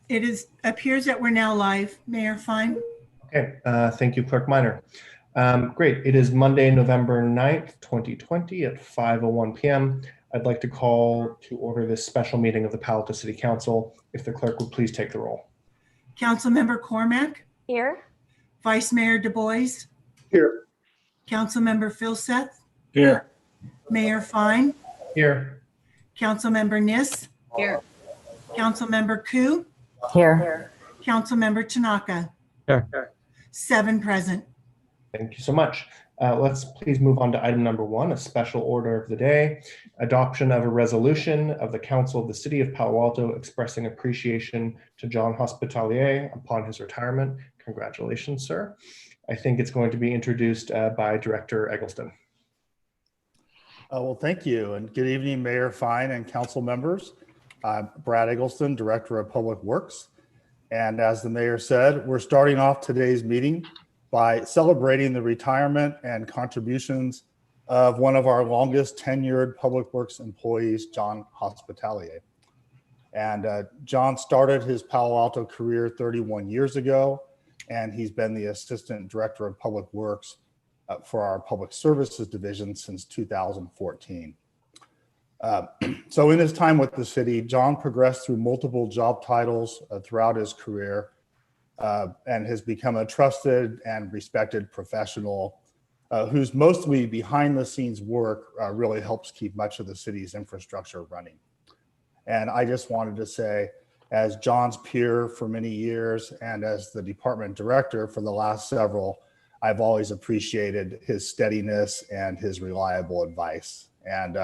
It appears that we're now live, Mayor Fine. Okay, thank you, Clerk Minor. Great, it is Monday, November 9th, 2020 at 5:01 p.m. I'd like to call to order this special meeting of the Palo Alto City Council. If the clerk would please take the roll. Councilmember Cormack. Here. Vice Mayor Du Bois. Here. Councilmember Filseth. Here. Mayor Fine. Here. Councilmember Niss. Here. Councilmember Koo. Here. Councilmember Tanaka. Here. 7 present. Thank you so much. Let's please move on to item number 1, a special order of the day, adoption of a resolution of the Council of the City of Palo Alto expressing appreciation to John Hospitalier upon his retirement. Congratulations, sir. I think it's going to be introduced by Director Eggleston. Well, thank you, and good evening, Mayor Fine and council members. I'm Brad Eggleston, Director of Public Works. And as the mayor said, we're starting off today's meeting by celebrating the retirement and contributions of one of our longest tenured Public Works employees, John Hospitalier. And John started his Palo Alto career 31 years ago, and he's been the Assistant Director of Public Works for our Public Services Division since 2014. So in his time with the city, John progressed through multiple job titles throughout his career and has become a trusted and respected professional whose mostly behind the scenes work really helps keep much of the city's infrastructure running. And I just wanted to say, as John's peer for many years and as the department director for the last several, I've always appreciated his steadiness and his reliable advice. And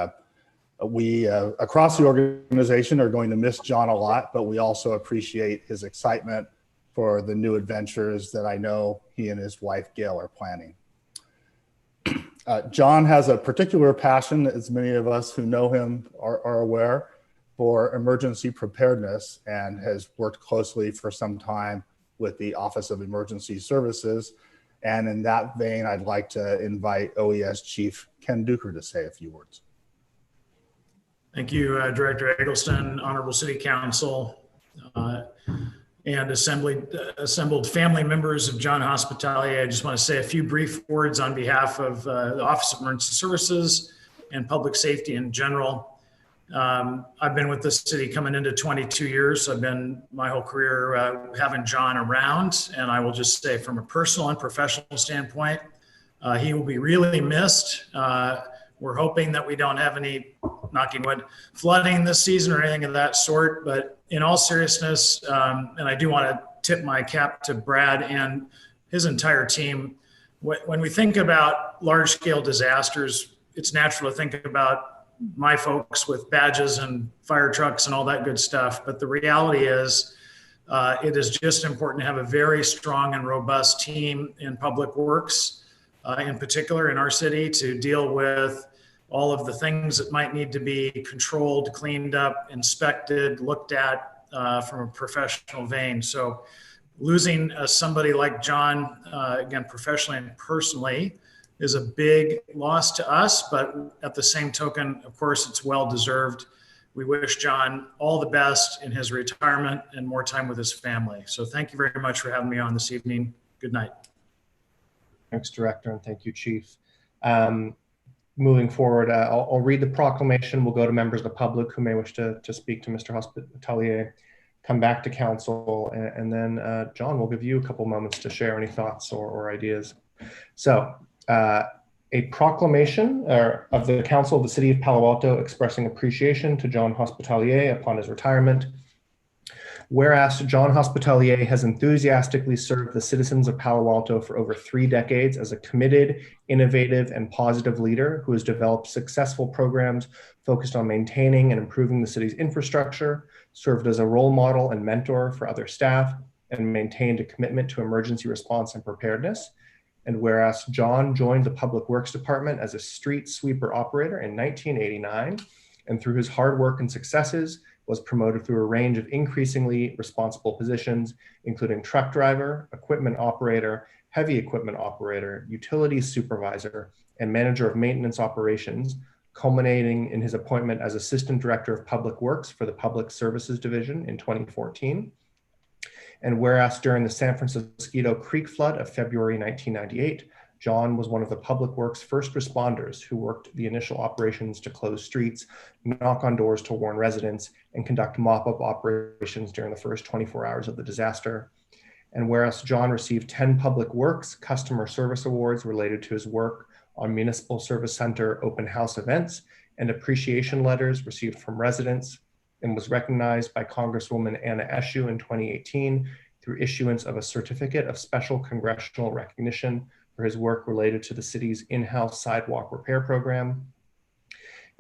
we across the organization are going to miss John a lot, but we also appreciate his excitement for the new adventures that I know he and his wife Gail are planning. John has a particular passion, as many of us who know him are aware, for emergency preparedness, and has worked closely for some time with the Office of Emergency Services. And in that vein, I'd like to invite OES Chief Ken Duker to say a few words. Thank you, Director Eggleston, Honorable City Council, and assembled family members of John Hospitalier. I just want to say a few brief words on behalf of the Office of Emergency Services and Public Safety in general. I've been with the city coming into 22 years. I've been my whole career having John around, and I will just say from a personal and professional standpoint, he will be really missed. We're hoping that we don't have any, knocking wood, flooding this season or anything of that sort. But in all seriousness, and I do want to tip my cap to Brad and his entire team. When we think about large-scale disasters, it's natural to think about my folks with badges and fire trucks and all that good stuff. But the reality is, it is just important to have a very strong and robust team in Public Works, in particular in our city, to deal with all of the things that might need to be controlled, cleaned up, inspected, looked at from a professional vein. So losing somebody like John, again, professionally and personally, is a big loss to us, but at the same token, of course, it's well-deserved. We wish John all the best in his retirement and more time with his family. So thank you very much for having me on this evening. Good night. Thanks, Director, and thank you, Chief. Moving forward, I'll read the proclamation. We'll go to members of the public who may wish to speak to Mr. Hospitalier, come back to council, and then John, we'll give you a couple moments to share any thoughts or ideas. So, a proclamation of the Council of the City of Palo Alto expressing appreciation to John Hospitalier upon his retirement. Whereas John Hospitalier has enthusiastically served the citizens of Palo Alto for over 3 decades as a committed, innovative, and positive leader who has developed successful programs focused on maintaining and improving the city's infrastructure, served as a role model and mentor for other staff, and maintained a commitment to emergency response and preparedness. And whereas John joined the Public Works Department as a street sweeper operator in 1989, and through his hard work and successes, was promoted through a range of increasingly responsible positions, including truck driver, equipment operator, heavy equipment operator, utilities supervisor, and manager of maintenance operations, culminating in his appointment as Assistant Director of Public Works for the Public Services Division in 2014. And whereas during the San Francisco Creek flood of February 1998, John was one of the Public Works first responders who worked the initial operations to close streets, knock on doors to warn residents, and conduct mop-up operations during the first 24 hours of the disaster. And whereas John received 10 Public Works Customer Service Awards related to his work on Municipal Service Center open house events and appreciation letters received from residents, and was recognized by Congresswoman Anna Eshoo in 2018 through issuance of a certificate of special congressional recognition for his work related to the city's in-house sidewalk repair program.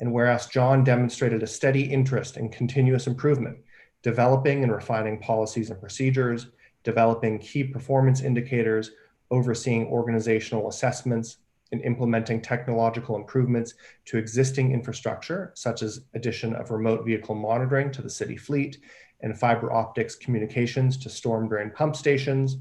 And whereas John demonstrated a steady interest in continuous improvement, developing and refining policies and procedures, developing key performance indicators, overseeing organizational assessments, and implementing technological improvements to existing infrastructure, such as addition of remote vehicle monitoring to the city fleet and fiber optics communications to storm drain pump stations.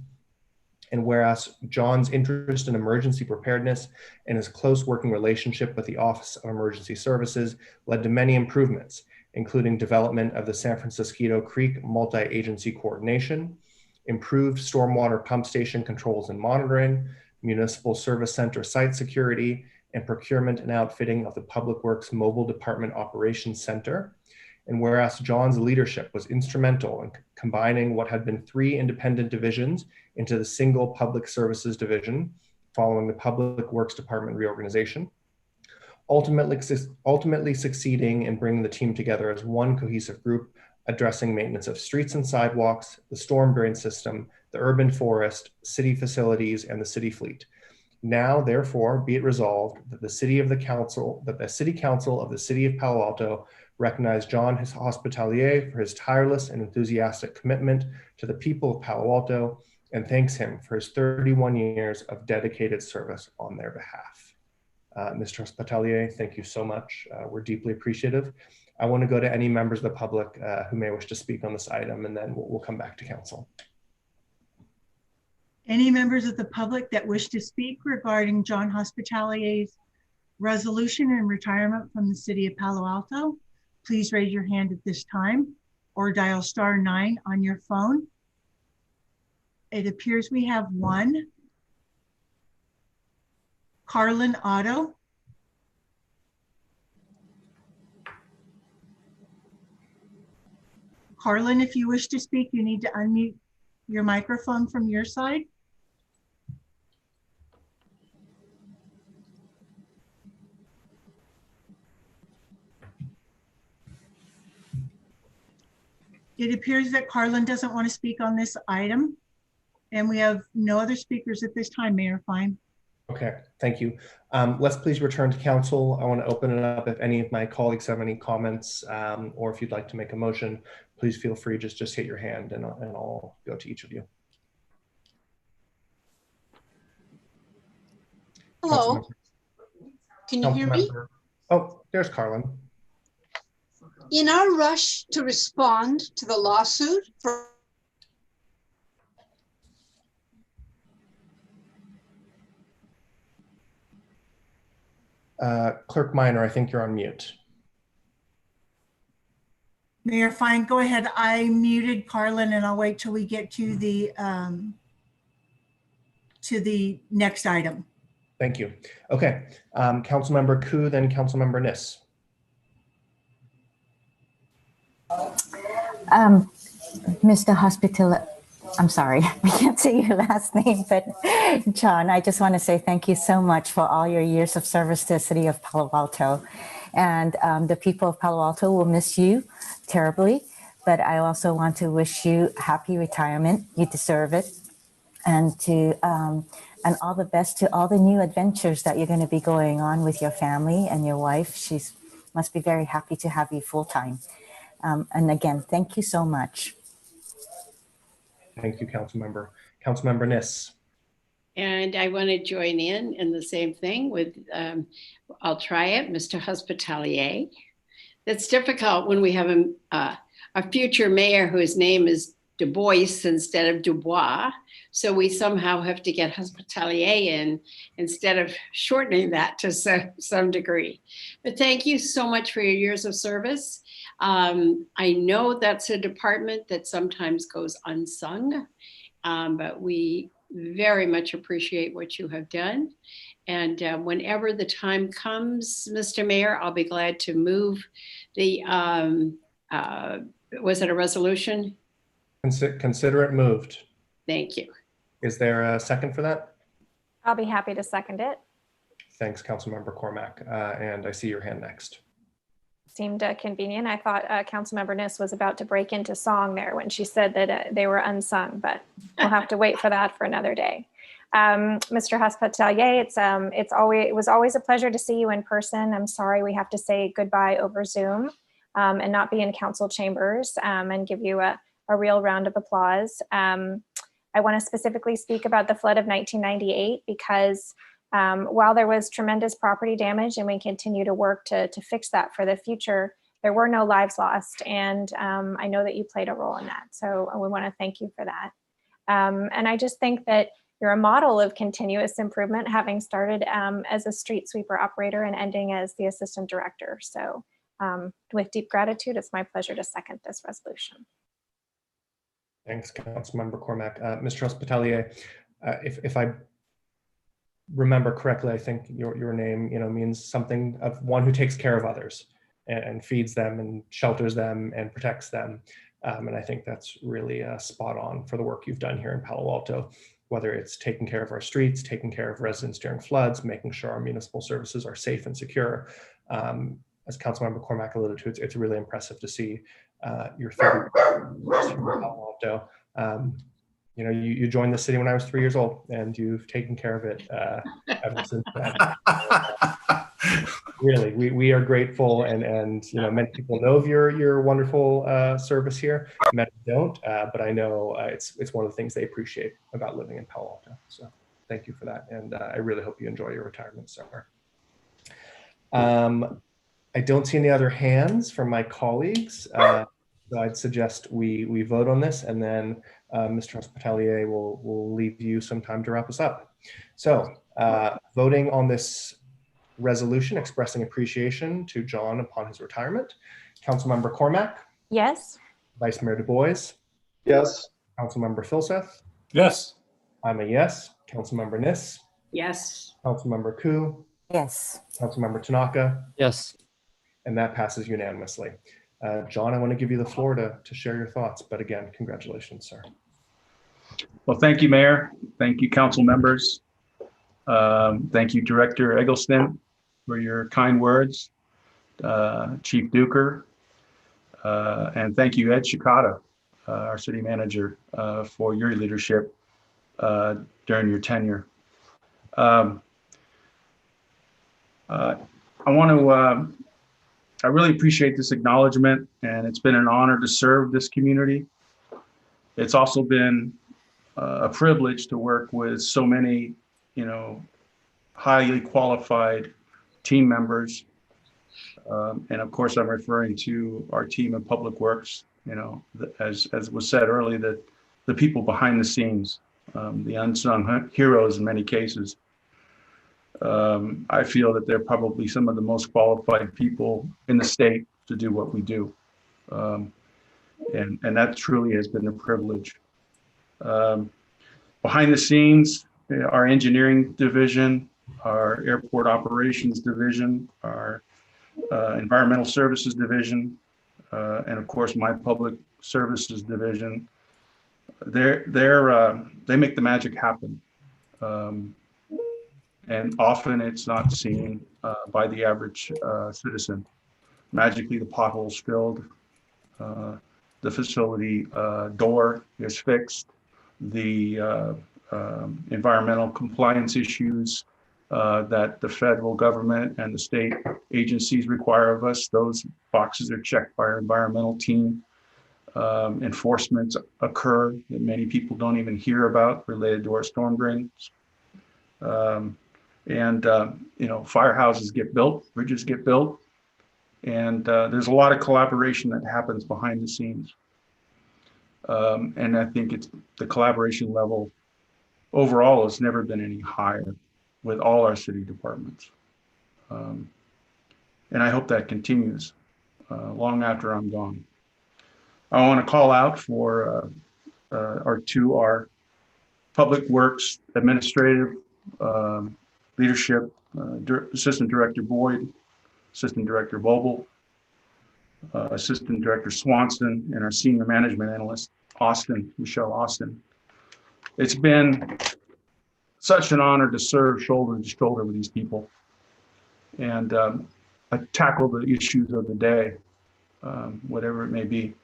And whereas John's interest in emergency preparedness and his close working relationship with the Office of Emergency Services led to many improvements, including development of the San Francisco Creek multi-agency coordination, improved stormwater pump station controls and monitoring, Municipal Service Center site security, and procurement and outfitting of the Public Works Mobile Department Operations Center. And whereas John's leadership was instrumental in combining what had been 3 independent divisions into the single Public Services Division following the Public Works Department reorganization, ultimately succeeding in bringing the team together as one cohesive group addressing maintenance of streets and sidewalks, the storm drain system, the urban forest, city facilities, and the city fleet. Now, therefore, be it resolved that the City Council of the City of Palo Alto recognize John Hospitalier for his tireless and enthusiastic commitment to the people of Palo Alto and thanks him for his 31 years of dedicated service on their behalf. Mr. Hospitalier, thank you so much. We're deeply appreciative. I want to go to any members of the public who may wish to speak on this item, and then we'll come back to council. Any members of the public that wish to speak regarding John Hospitalier's resolution and retirement from the City of Palo Alto, please raise your hand at this time or dial *9 on your phone. It appears we have one. Carlin Otto. Carlin, if you wish to speak, you need to unmute your microphone from your side. It appears that Carlin doesn't want to speak on this item, and we have no other speakers at this time, Mayor Fine. Okay, thank you. Let's please return to council. I want to open it up if any of my colleagues have any comments, or if you'd like to make a motion, please feel free, just hit your hand and I'll go to each of you. Hello, can you hear me? Oh, there's Carlin. In our rush to respond to the lawsuit for Clerk Minor, I think you're on mute. Mayor Fine, go ahead. I muted Carlin and I'll wait till we get to the next item. Thank you. Okay, Councilmember Koo, then Councilmember Niss. Mr. Hospital, I'm sorry, I can't say your last name, but John, I just want to say thank you so much for all your years of service to the City of Palo Alto. And the people of Palo Alto will miss you terribly, but I also want to wish you happy retirement. You deserve it. And and all the best to all the new adventures that you're going to be going on with your family and your wife. She must be very happy to have you full time. And again, thank you so much. Thank you, Councilmember. Councilmember Niss. And I want to join in the same thing with, I'll try it, Mr. Hospitalier. It's difficult when we have a future mayor whose name is Du Bois instead of Dubois. So we somehow have to get hospitalier in instead of shortening that to some degree. But thank you so much for your years of service. I know that's a department that sometimes goes unsung, but we very much appreciate what you have done. And whenever the time comes, Mr. Mayor, I'll be glad to move the, was it a resolution? Consider it moved. Thank you. Is there a second for that? I'll be happy to second it. Thanks, Councilmember Cormack. And I see your hand next. Seemed convenient. I thought Councilmember Niss was about to break into song there when she said that they were unsung, but we'll have to wait for that for another day. Mr. Hospitalier, it was always a pleasure to see you in person. I'm sorry we have to say goodbye over Zoom and not be in council chambers and give you a real round of applause. I want to specifically speak about the flood of 1998 because while there was tremendous property damage and we continue to work to fix that for the future, there were no lives lost. And I know that you played a role in that. So we want to thank you for that. And I just think that you're a model of continuous improvement, having started as a street sweeper operator and ending as the assistant director. So with deep gratitude, it's my pleasure to second this resolution. Thanks, Councilmember Cormack. Mr. Hospitalier, if I remember correctly, I think your name means something of one who takes care of others and feeds them and shelters them and protects them. And I think that's really spot on for the work you've done here in Palo Alto, whether it's taking care of our streets, taking care of residents during floods, making sure our municipal services are safe and secure. As Councilmember Cormack alluded to, it's really impressive to see your 30 years here in Palo Alto. You joined the city when I was 3 years old, and you've taken care of it ever since then. Really, we are grateful, and many people know of your wonderful service here. Many don't, but I know it's one of the things they appreciate about living in Palo Alto. So thank you for that, and I really hope you enjoy your retirement, sir. I don't see any other hands from my colleagues. So I'd suggest we vote on this, and then Mr. Hospitalier will leave you some time to wrap us up. So voting on this resolution expressing appreciation to John upon his retirement. Councilmember Cormack? Yes. Vice Mayor Du Bois? Yes. Councilmember Filseth? Yes. I'm a yes. Councilmember Niss? Yes. Councilmember Ku? Yes. Councilmember Tanaka? Yes. And that passes unanimously. John, I want to give you the floor to share your thoughts, but again, congratulations, sir. Well, thank you, Mayor. Thank you, council members. Thank you, Director Eggleston, for your kind words. Chief Duker, and thank you, Ed Shikata, our city manager, for your leadership during your tenure. I really appreciate this acknowledgement, and it's been an honor to serve this community. It's also been a privilege to work with so many, highly qualified team members. And of course, I'm referring to our team in Public Works, as was said earlier, that the people behind the scenes, the unsung heroes in many cases. I feel that they're probably some of the most qualified people in the state to do what we do. And that truly has been a privilege. Behind the scenes, our engineering division, our airport operations division, our environmental services division, and of course my public services division, they make the magic happen. And often it's not seen by the average citizen. Magically, the pothole's filled, the facility door is fixed, the environmental compliance issues that the federal government and the state agencies require of us, those boxes are checked by our environmental team. Enforcements occur that many people don't even hear about related to our storm drains. Firehouses get built, bridges get built, and there's a lot of collaboration that happens behind the scenes. And I think it's the collaboration level overall has never been any higher with all our city departments. And I hope that continues long after I'm gone. I want to call out for our Public Works Administrative Leadership, Assistant Director Boyd, Assistant Director Vogel, Assistant Director Swanson, and our Senior Management Analyst, Michelle Austin. It's been such an honor to serve shoulder to shoulder with these people and tackle the issues of the day, whatever it may be.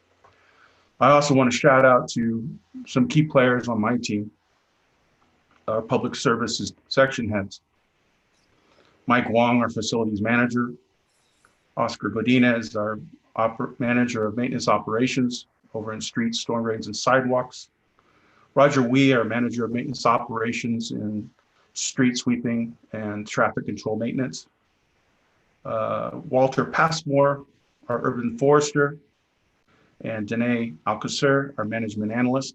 I also want to shout out to some key players on my team, our public services section heads. Mike Wong, our facilities manager, Oscar Godinez, our manager of maintenance operations over in streets, storm drains, and sidewalks. Roger Wee, our manager of maintenance operations in street sweeping and traffic control maintenance. Walter Passmore, our urban forester, and Danae Alcacer, our management analyst.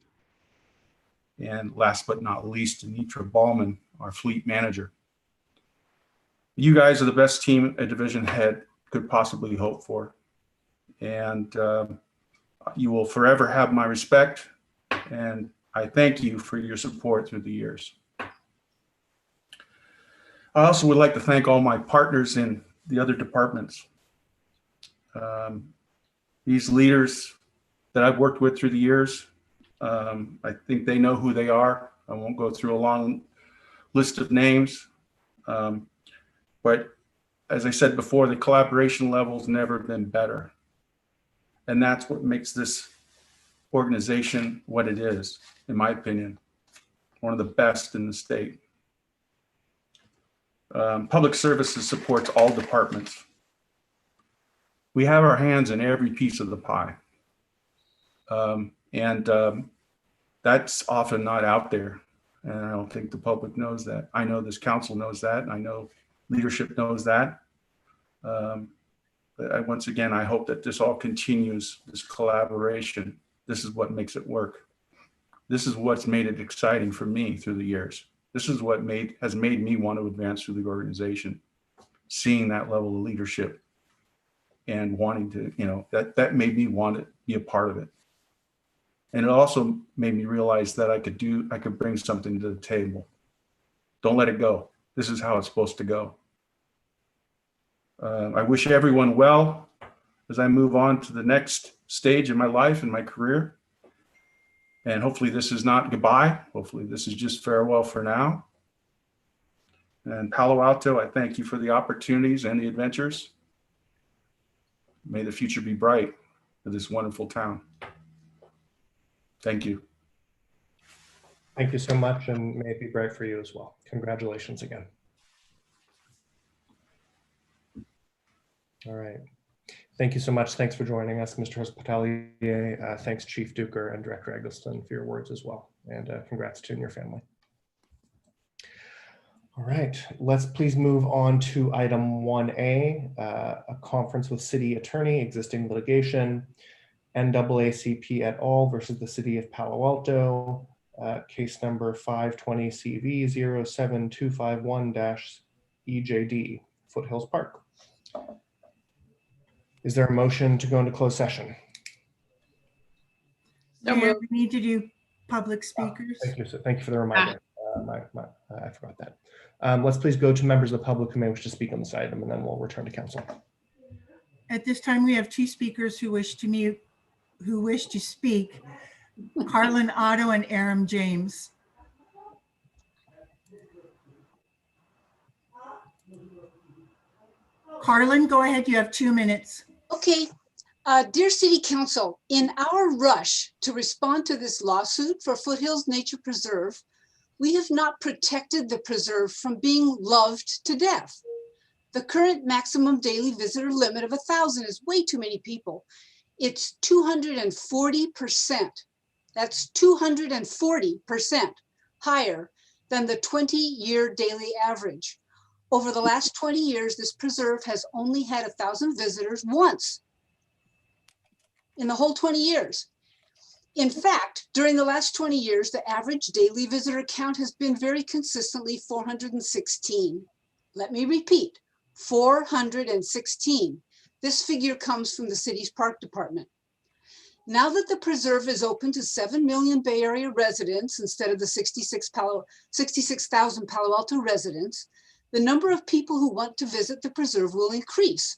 And last but not least, Anitra Ballman, our fleet manager. You guys are the best team a division head could possibly hope for. And you will forever have my respect. And I thank you for your support through the years. I also would like to thank all my partners in the other departments. These leaders that I've worked with through the years, I think they know who they are. I won't go through a long list of names. But as I said before, the collaboration level's never been better. And that's what makes this organization what it is, in my opinion, one of the best in the state. Public services supports all departments. We have our hands in every piece of the pie. That's often not out there. And I don't think the public knows that. I know this council knows that. And I know leadership knows that. But once again, I hope that this all continues, this collaboration. This is what makes it work. This is what's made it exciting for me through the years. This is what has made me want to advance through the organization, seeing that level of leadership and wanting to, that made me want to be a part of it. And it also made me realize that I could bring something to the table. Don't let it go. This is how it's supposed to go. I wish everyone well as I move on to the next stage in my life and my career. And hopefully this is not goodbye. Hopefully this is just farewell for now. And Palo Alto, I thank you for the opportunities and the adventures. May the future be bright for this wonderful town. Thank you. Thank you so much, and may it be bright for you as well. Congratulations again. All right. Thank you so much. Thanks for joining us, Mr. Hospitalier. Thanks, Chief Duker and Director Eggleston, for your words as well. And congrats to you and your family. All right, let's please move on to item 1A, a conference with city attorney, existing litigation, NAACP et al. Versus the city of Palo Alto, case number 520 CV 07251-EJD, Foothills Park. Is there a motion to go into closed session? We need to do public speakers. Thank you. So thank you for the reminder. I forgot that. Let's please go to members of the public who may wish to speak on this item, and then we'll return to council. At this time, we have two speakers who wish to speak, Carlin Otto and Aram James. Carlin, go ahead. You have 2 minutes. Okay. Dear City Council, in our rush to respond to this lawsuit for Foothills Nature Preserve, we have not protected the preserve from being loved to death. The current maximum daily visitor limit of 1,000 is way too many people. It's 240%. That's 240% higher than the 20-year daily average. Over the last 20 years, this preserve has only had 1,000 visitors once in the whole 20 years. In fact, during the last 20 years, the average daily visitor count has been very consistently 416. Let me repeat, 416. This figure comes from the city's park department. Now that the preserve is open to 7 million Bay Area residents instead of the 66,000 Palo Alto residents, the number of people who want to visit the preserve will increase.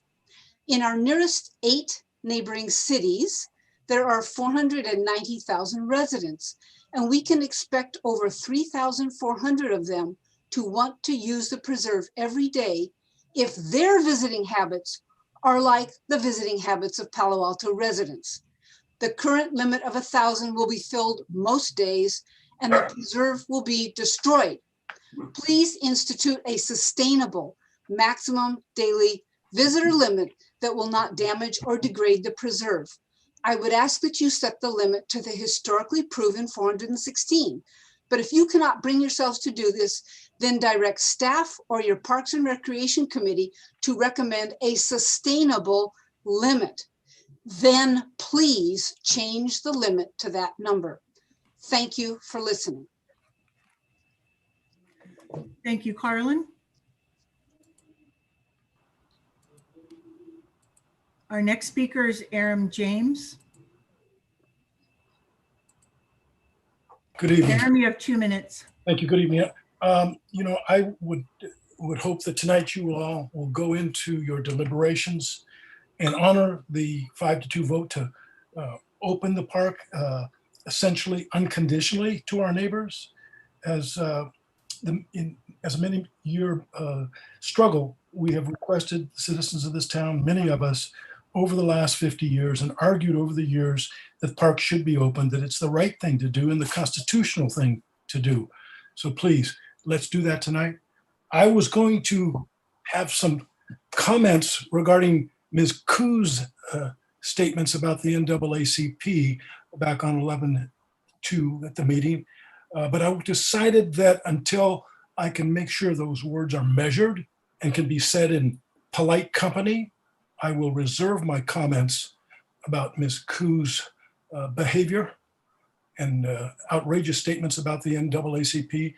In our nearest 8 neighboring cities, there are 490,000 residents, and we can expect over 3,400 of them to want to use the preserve every day if their visiting habits are like the visiting habits of Palo Alto residents. The current limit of 1,000 will be filled most days, and the preserve will be destroyed. Please institute a sustainable maximum daily visitor limit that will not damage or degrade the preserve. I would ask that you set the limit to the historically proven 416. But if you cannot bring yourselves to do this, then direct staff or your Parks and Recreation Committee to recommend a sustainable limit. Then please change the limit to that number. Thank you for listening. Thank you, Carlin. Our next speaker is Aram James. Good evening. Aram, you have 2 minutes. Thank you. Good evening. I would hope that tonight you all will go into your deliberations and honor the 5-2 vote to open the park essentially unconditionally to our neighbors. As a many-year struggle, we have requested the citizens of this town, many of us, over the last 50 years and argued over the years that parks should be open, that it's the right thing to do and the constitutional thing to do. So please, let's do that tonight. I was going to have some comments regarding Ms. Koo's statements about the NAACP back on 11/2 at the meeting, but I decided that until I can make sure those words are measured and can be said in polite company, I will reserve my comments about Ms. Koo's behavior and outrageous statements about the NAACP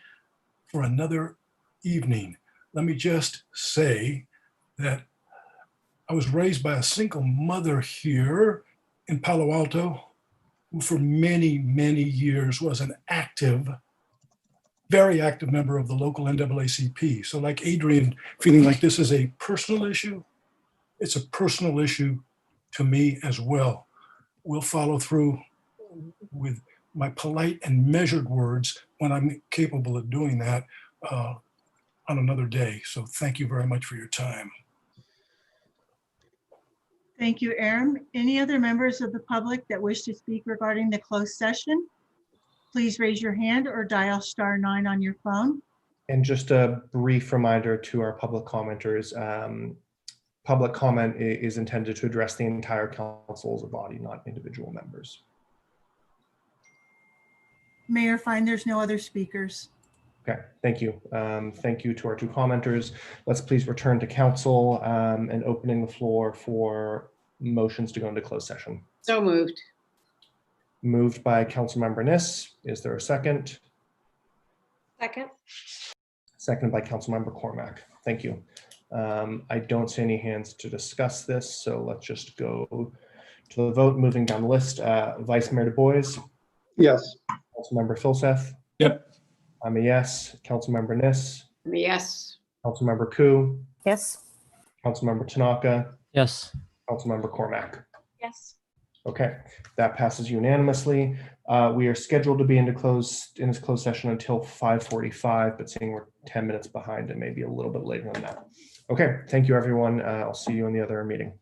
for another evening. Let me just say that I was raised by a single mother here in Palo Alto, who for many, many years was an active, very active member of the local NAACP. So like Adrian, feeling like this is a personal issue, it's a personal issue to me as well. We'll follow through with my polite and measured words when I'm capable of doing that on another day. So thank you very much for your time. Thank you, Aram. Any other members of the public that wish to speak regarding the closed session? Please raise your hand or dial *9 on your phone. And just a brief reminder to our public commenters, public comment is intended to address the entire council as a body, not individual members. Mayor Fine, there's no other speakers. Okay, thank you. Thank you to our 2 commenters. Let's please return to council and opening the floor for motions to go into closed session. So moved. Moved by Councilmember Niss. Is there a second? Second. Seconded by Councilmember Cormack. Thank you. I don't see any hands to discuss this, so let's just go to the vote. Moving down the list, Vice Mayor Du Bois. Yes. Councilmember Filseth. Yep. I'm a yes. Councilmember Niss. Yes. Councilmember Koo. Yes. Councilmember Tanaka. Yes. Councilmember Cormack. Yes. Okay, that passes unanimously. We are scheduled to be in this closed session until 5:45, but seeing we're 10 minutes behind, it may be a little bit later than that. Okay, thank you, everyone. I'll see you in the other meeting.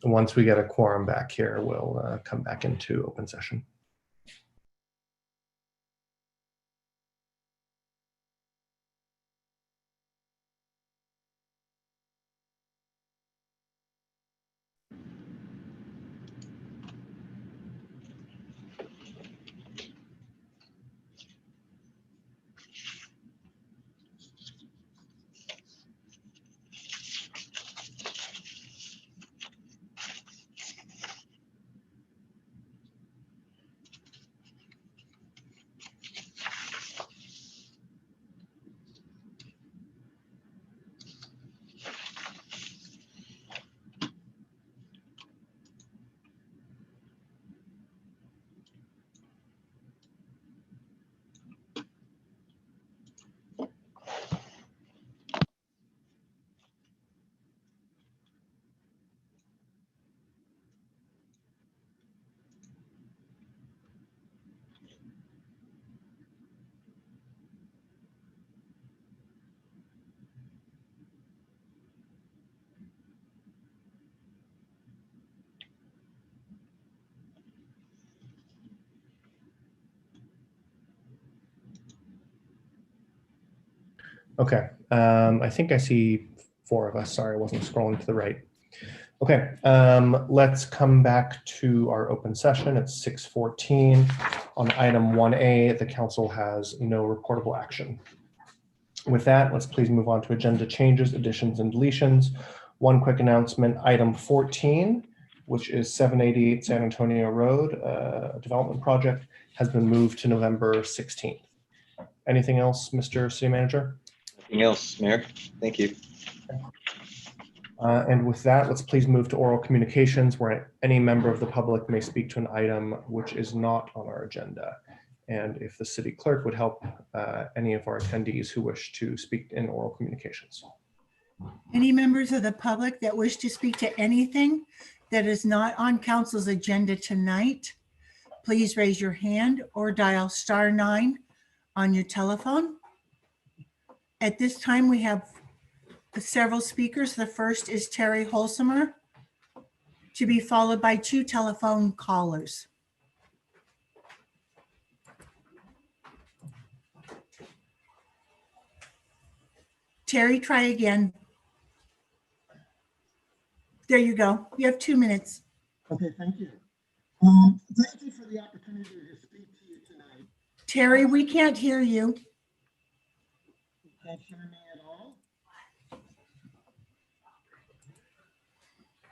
Once we get a quorum back here, we'll come back into open session. Okay, I think I see 4 of us. Sorry, I wasn't scrolling to the right. Okay, let's come back to our open session at 6:14. On item 1A, the council has no reportable action. With that, let's please move on to agenda changes, additions, and deletions. One quick announcement, item 14, which is 788 San Antonio Road, a development project, has been moved to November 16th. Anything else, Mr. City Manager? Nothing else, Mayor. Thank you. And with that, let's please move to oral communications, where any member of the public may speak to an item which is not on our agenda. And if the city clerk would help any of our attendees who wish to speak in oral communications. Any members of the public that wish to speak to anything that is not on council's agenda tonight, please raise your hand or dial *9 on your telephone. At this time, we have several speakers. The first is Terry Holsimer, to be followed by 2 telephone callers. Terry, try again. There you go. You have 2 minutes. Okay, thank you. Thank you for the opportunity to speak to you tonight. Terry, we can't hear you. You can't hear me at all?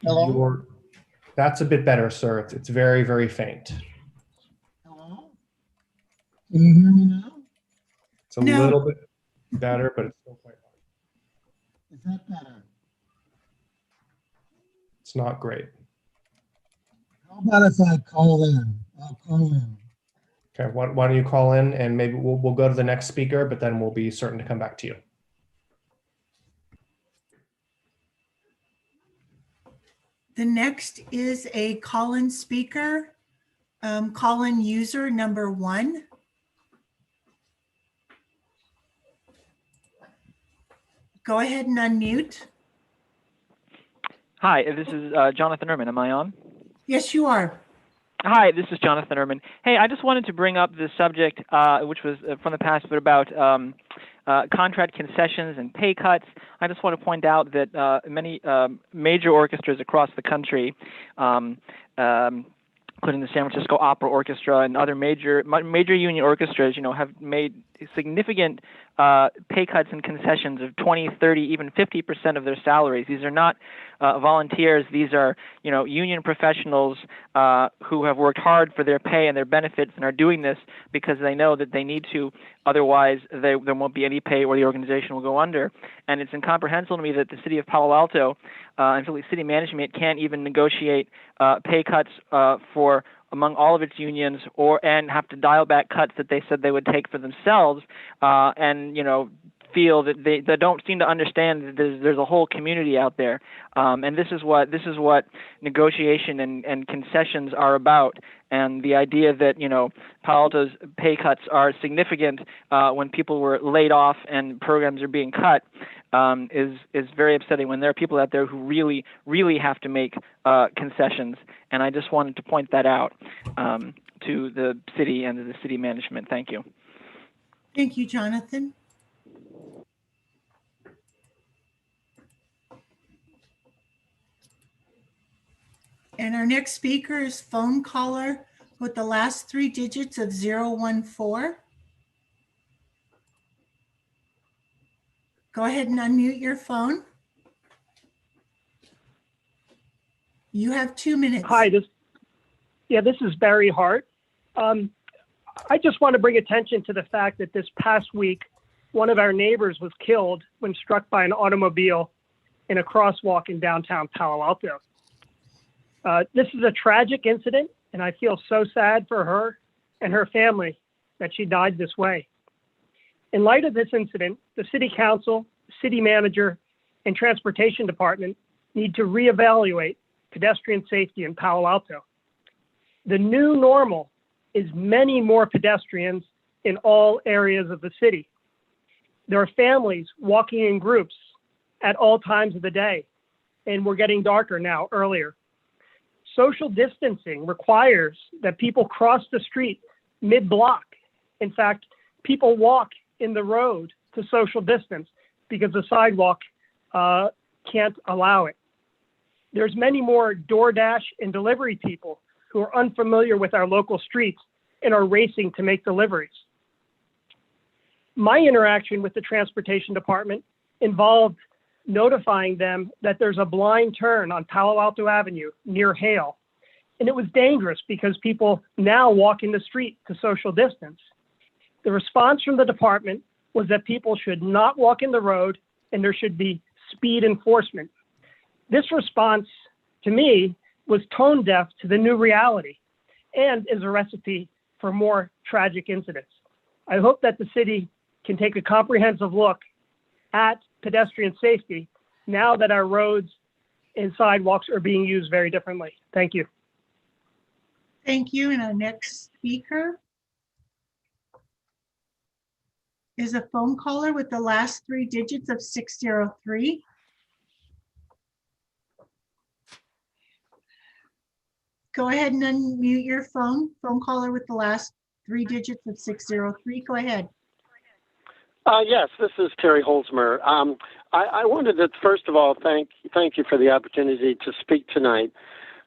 Hello? That's a bit better, sir. It's very, very faint. Hello? Can you hear me now? It's a little bit better, but it's still quite hard. Is that better? It's not great. How about if I call in? I'll call in. Okay, why don't you call in and maybe we'll go to the next speaker, but then we'll be certain to come back to you. The next is a call-in speaker, call-in user number 1. Go ahead and unmute. Hi, this is Jonathan Ehrman. Am I on? Yes, you are. Hi, this is Jonathan Ehrman. Hey, I just wanted to bring up the subject, which was from the past, but about contract concessions and pay cuts. I just want to point out that many major orchestras across the country, including the San Francisco Opera Orchestra and other major union orchestras, have made significant pay cuts and concessions of 20, 30, even 50% of their salaries. These are not volunteers. These are, union professionals who have worked hard for their pay and their benefits and are doing this because they know that they need to. Otherwise, there won't be any pay or the organization will go under. And it's incomprehensible to me that the city of Palo Alto and particularly city management can't even negotiate pay cuts for among all of its unions, and have to dial back cuts that they said they would take for themselves, and feel that they don't seem to understand that there's a whole community out there, and this is what negotiation and concessions are about. And the idea that Palo Alto's pay cuts are significant when people were laid off and programs are being cut is very upsetting when there are people out there who really have to make concessions. And I just wanted to point that out to the city and to the city management. Thank you. Thank you, Jonathan. And our next speaker is phone caller with the last 3 digits of 014. Go ahead and unmute your phone. You have 2 minutes. Hi, this is Barry Hart. I just want to bring attention to the fact that this past week, one of our neighbors was killed when struck by an automobile in a crosswalk in downtown Palo Alto. This is a tragic incident, and I feel so sad for her and her family that she died this way. In light of this incident, the city council, city manager, and transportation department need to reevaluate pedestrian safety in Palo Alto. The new normal is many more pedestrians in all areas of the city. There are families walking in groups at all times of the day, and we're getting darker now earlier. Social distancing requires that people cross the street mid-block. In fact, people walk in the road to social distance because the sidewalk can't allow it. There's many more DoorDash and delivery people who are unfamiliar with our local streets and are racing to make deliveries. My interaction with the transportation department involved notifying them that there's a blind turn on Palo Alto Avenue near Hale. And it was dangerous because people now walk in the street to social distance. The response from the department was that people should not walk in the road and there should be speed enforcement. This response, to me, was tone deaf to the new reality and is a recipe for more tragic incidents. I hope that the city can take a comprehensive look at pedestrian safety now that our roads and sidewalks are being used very differently. Thank you. Thank you. And our next speaker is a phone caller with the last 3 digits of 603. Go ahead and unmute your phone caller with the last 3 digits of 603. Go ahead. Yes, this is Terry Holzmer. I wanted to, first of all, thank you for the opportunity to speak tonight.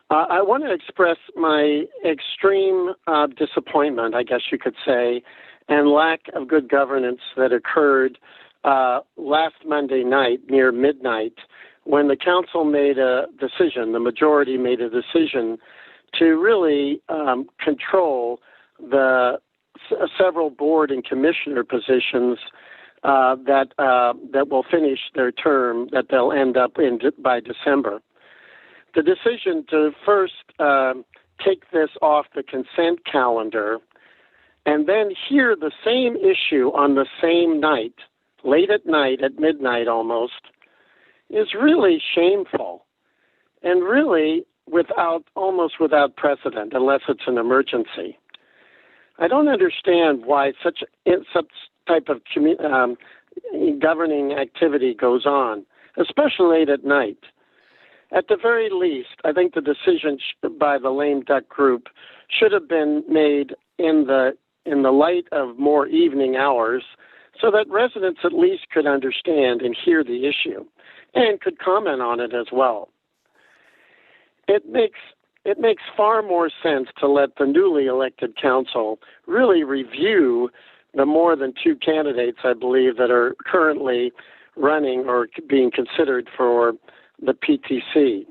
I want to express my extreme disappointment, I guess you could say, and lack of good governance that occurred last Monday night near midnight when the council made a decision, the majority made a decision to really control the several board and commissioner positions that will finish their term, that they'll end up in by December. The decision to first take this off the consent calendar and then hear the same issue on the same night, late at night, at midnight almost, is really shameful and really almost without precedent, unless it's an emergency. I don't understand why such type of governing activity goes on, especially late at night. At the very least, I think the decision by the Lame Duck Group should have been made in the light of more evening hours, so that residents at least could understand and hear the issue, and could comment on it as well. It makes far more sense to let the newly elected council really review the more than 2 candidates, I believe, that are currently running or being considered for the PTC.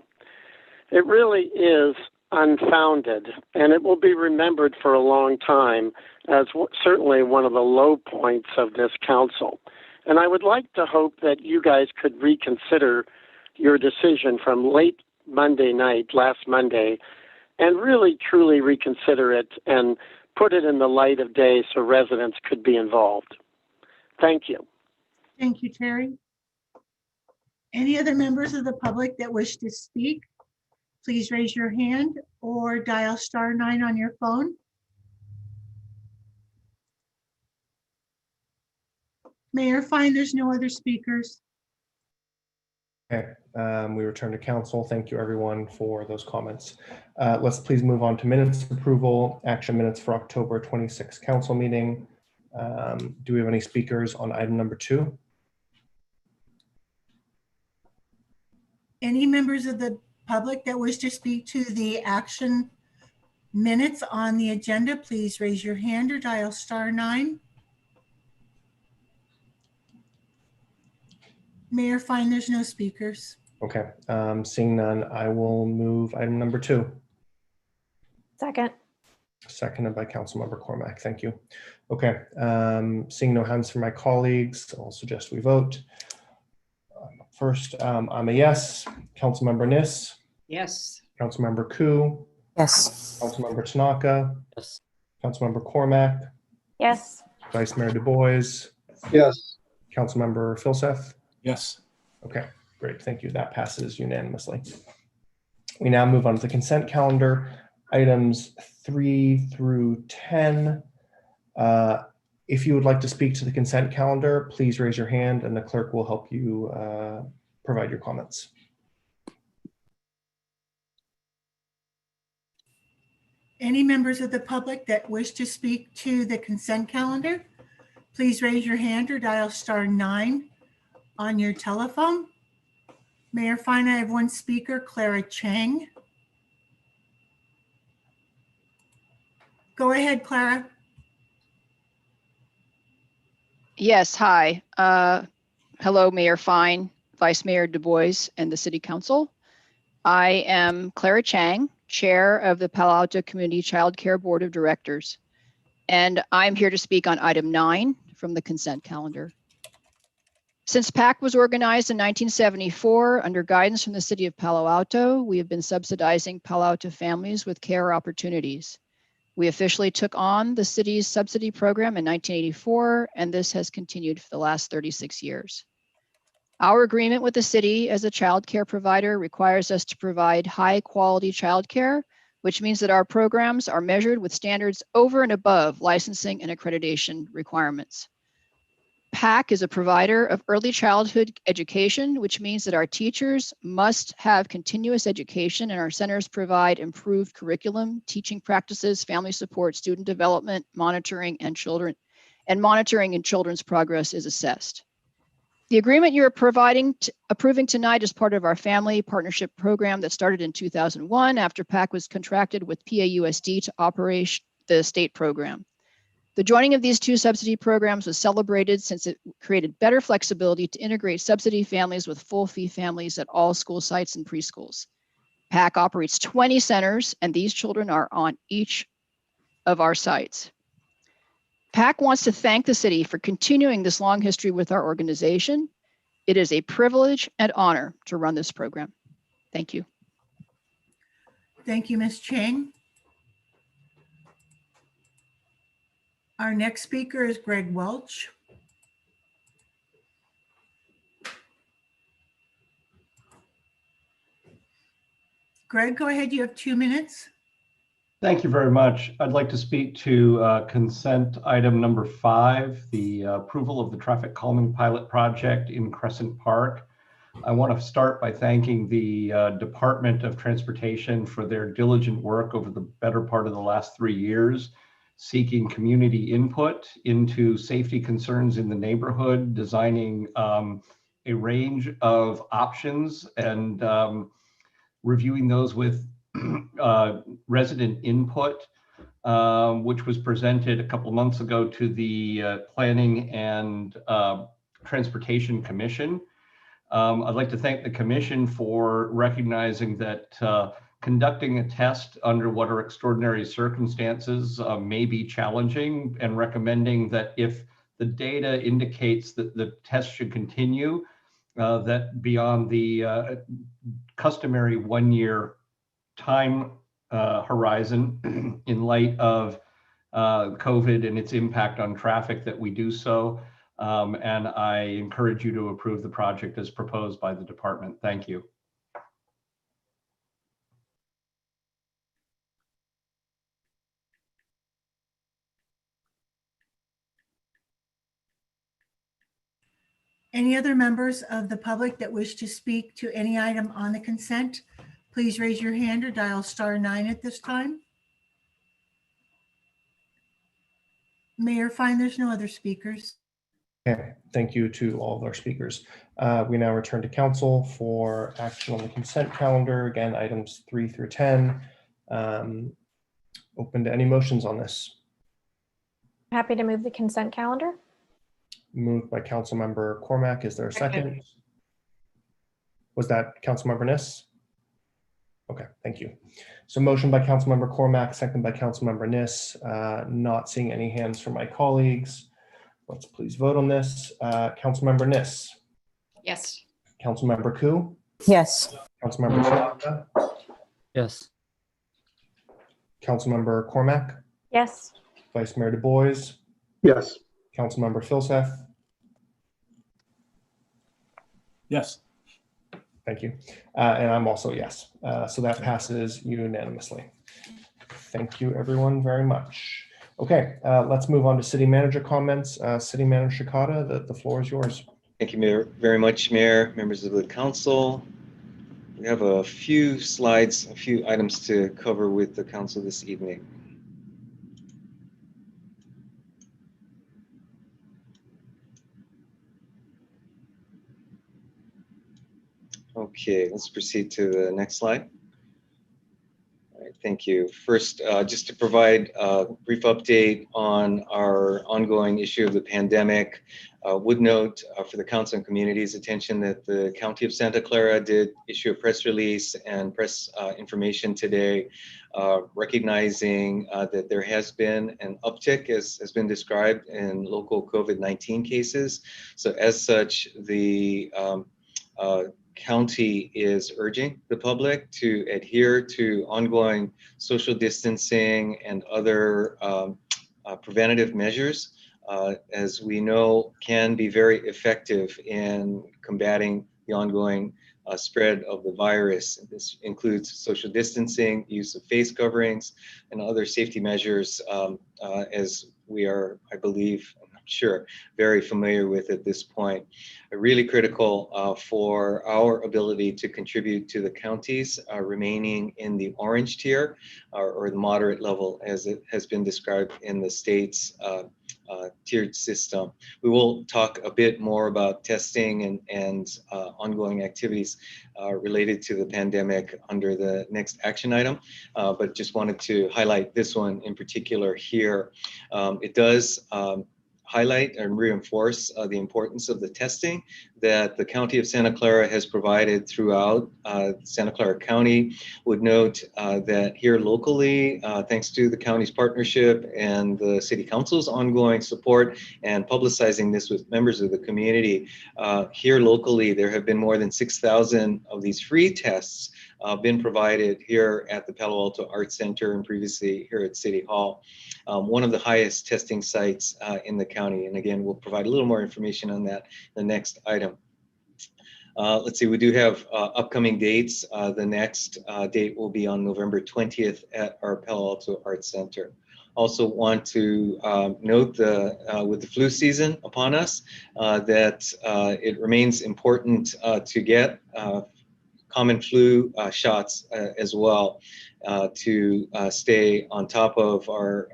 It really is unfounded, and it will be remembered for a long time as certainly one of the low points of this council. And I would like to hope that you guys could reconsider your decision from late Monday night, last Monday, and really truly reconsider it and put it in the light of day so residents could be involved. Thank you. Thank you, Terry. Any other members of the public that wish to speak, please raise your hand or dial *9 on your phone. Mayor Fine, there's no other speakers. Okay, we return to council. Thank you everyone for those comments. Let's please move on to minutes approval, action minutes for October 26th council meeting. Do we have any speakers on item number 2? Any members of the public that wish to speak to the action minutes on the agenda, please raise your hand or dial *9. Mayor Fine, there's no speakers. Okay, seeing none, I will move item number 2. Second. Seconded by Councilmember Cormack. Thank you. Okay, seeing no hands from my colleagues, I'll suggest we vote. First, I'm a yes. Councilmember Nis. Yes. Councilmember Koo. Yes. Councilmember Tanaka. Yes. Councilmember Cormack. Yes. Vice Mayor Du Bois. Yes. Councilmember Filseth. Yes. Okay, great. Thank you. That passes unanimously. We now move on to the consent calendar. Items 3 through 10. If you would like to speak to the consent calendar, please raise your hand and the clerk will help you provide your comments. Any members of the public that wish to speak to the consent calendar, please raise your hand or dial *9 on your telephone. Mayor Fine, I have one speaker, Clara Chang. Go ahead, Clara. Yes, hi. Hello, Mayor Fine, Vice Mayor Du Bois, and the City Council. I am Clara Chang, Chair of the Palo Alto Community Child Care Board of Directors, and I'm here to speak on item 9 from the consent calendar. Since PAC was organized in 1974 under guidance from the City of Palo Alto, we have been subsidizing Palo Alto families with care opportunities. We officially took on the city's subsidy program in 1984, and this has continued for the last 36 years. Our agreement with the city as a child care provider requires us to provide high quality child care, which means that our programs are measured with standards over and above licensing and accreditation requirements. PAC is a provider of early childhood education, which means that our teachers must have continuous education and our centers provide improved curriculum, teaching practices, family support, student development, monitoring and children's progress is assessed. The agreement you're approving tonight is part of our family partnership program that started in 2001 after PAC was contracted with PAUSD to operate the state program. The joining of these two subsidy programs was celebrated since it created better flexibility to integrate subsidy families with full fee families at all school sites and preschools. PAC operates 20 centers, and these children are on each of our sites. PAC wants to thank the city for continuing this long history with our organization. It is a privilege and honor to run this program. Thank you. Thank you, Ms. Chang. Our next speaker is Greg Welch. Greg, go ahead. You have 2 minutes. Thank you very much. I'd like to speak to consent item number 5, the approval of the traffic calming pilot project in Crescent Park. I want to start by thanking the Department of Transportation for their diligent work over the better part of the last 3 years, seeking community input into safety concerns in the neighborhood, designing a range of options and reviewing those with resident input, which was presented a couple months ago to the Planning and Transportation Commission. I'd like to thank the Commission for recognizing that conducting a test under what are extraordinary circumstances may be challenging, and recommending that if the data indicates that the test should continue, that beyond the customary 1-year time horizon in light of COVID and its impact on traffic, that we do so. And I encourage you to approve the project as proposed by the department. Thank you. Any other members of the public that wish to speak to any item on the consent, please raise your hand or dial *9 at this time. Mayor Fine, there's no other speakers. Okay, thank you to all of our speakers. We now return to council for action on the consent calendar. Again, items 3 through 10. Open to any motions on this. Happy to move the consent calendar. Moved by Councilmember Cormack. Is there a second? Was that Councilmember Niss? Okay, thank you. So motion by Councilmember Cormack, second by Councilmember Niss. Not seeing any hands from my colleagues. Let's please vote on this. Councilmember Niss. Yes. Councilmember Koo. Yes. Councilmember Tanaka. Yes. Councilmember Cormack. Yes. Vice Mayor Du Bois. Yes. Councilmember Filseth. Yes. Thank you. And I'm also yes. So that passes unanimously. Thank you, everyone, very much. Okay, let's move on to city manager comments. City Manager Shikata, the floor is yours. Thank you, Mayor, very much, Mayor, members of the council. We have a few slides, a few items to cover with the council this evening. Okay, let's proceed to the next slide. All right, thank you. First, just to provide a brief update on our ongoing issue of the pandemic, would note for the council and community's attention that the County of Santa Clara did issue a press release and press information today, recognizing that there has been an uptick, as has been described, in local COVID-19 cases. So as such, the county is urging the public to adhere to ongoing social distancing and other preventative measures, as we know can be very effective in combating the ongoing spread of the virus. This includes social distancing, use of face coverings, and other safety measures, as we are, I believe, sure, very familiar with at this point. Really critical for our ability to contribute to the counties remaining in the orange tier or the moderate level, as it has been described in the state's tiered system. We will talk a bit more about testing and ongoing activities related to the pandemic under the next action item, but just wanted to highlight this one in particular here. It does highlight and reinforce the importance of the testing that the County of Santa Clara has provided throughout Santa Clara County. Would note that here locally, thanks to the county's partnership and the City Council's ongoing support and publicizing this with members of the community, here locally, there have been more than 6,000 of these free tests been provided here at the Palo Alto Arts Center and previously here at City Hall. One of the highest testing sites in the county. And again, we'll provide a little more information on that in the next item. Let's see, we do have upcoming dates. The next date will be on November 20th at our Palo Alto Arts Center. Also want to note with the flu season upon us, that it remains important to get common flu shots as well to stay on top of our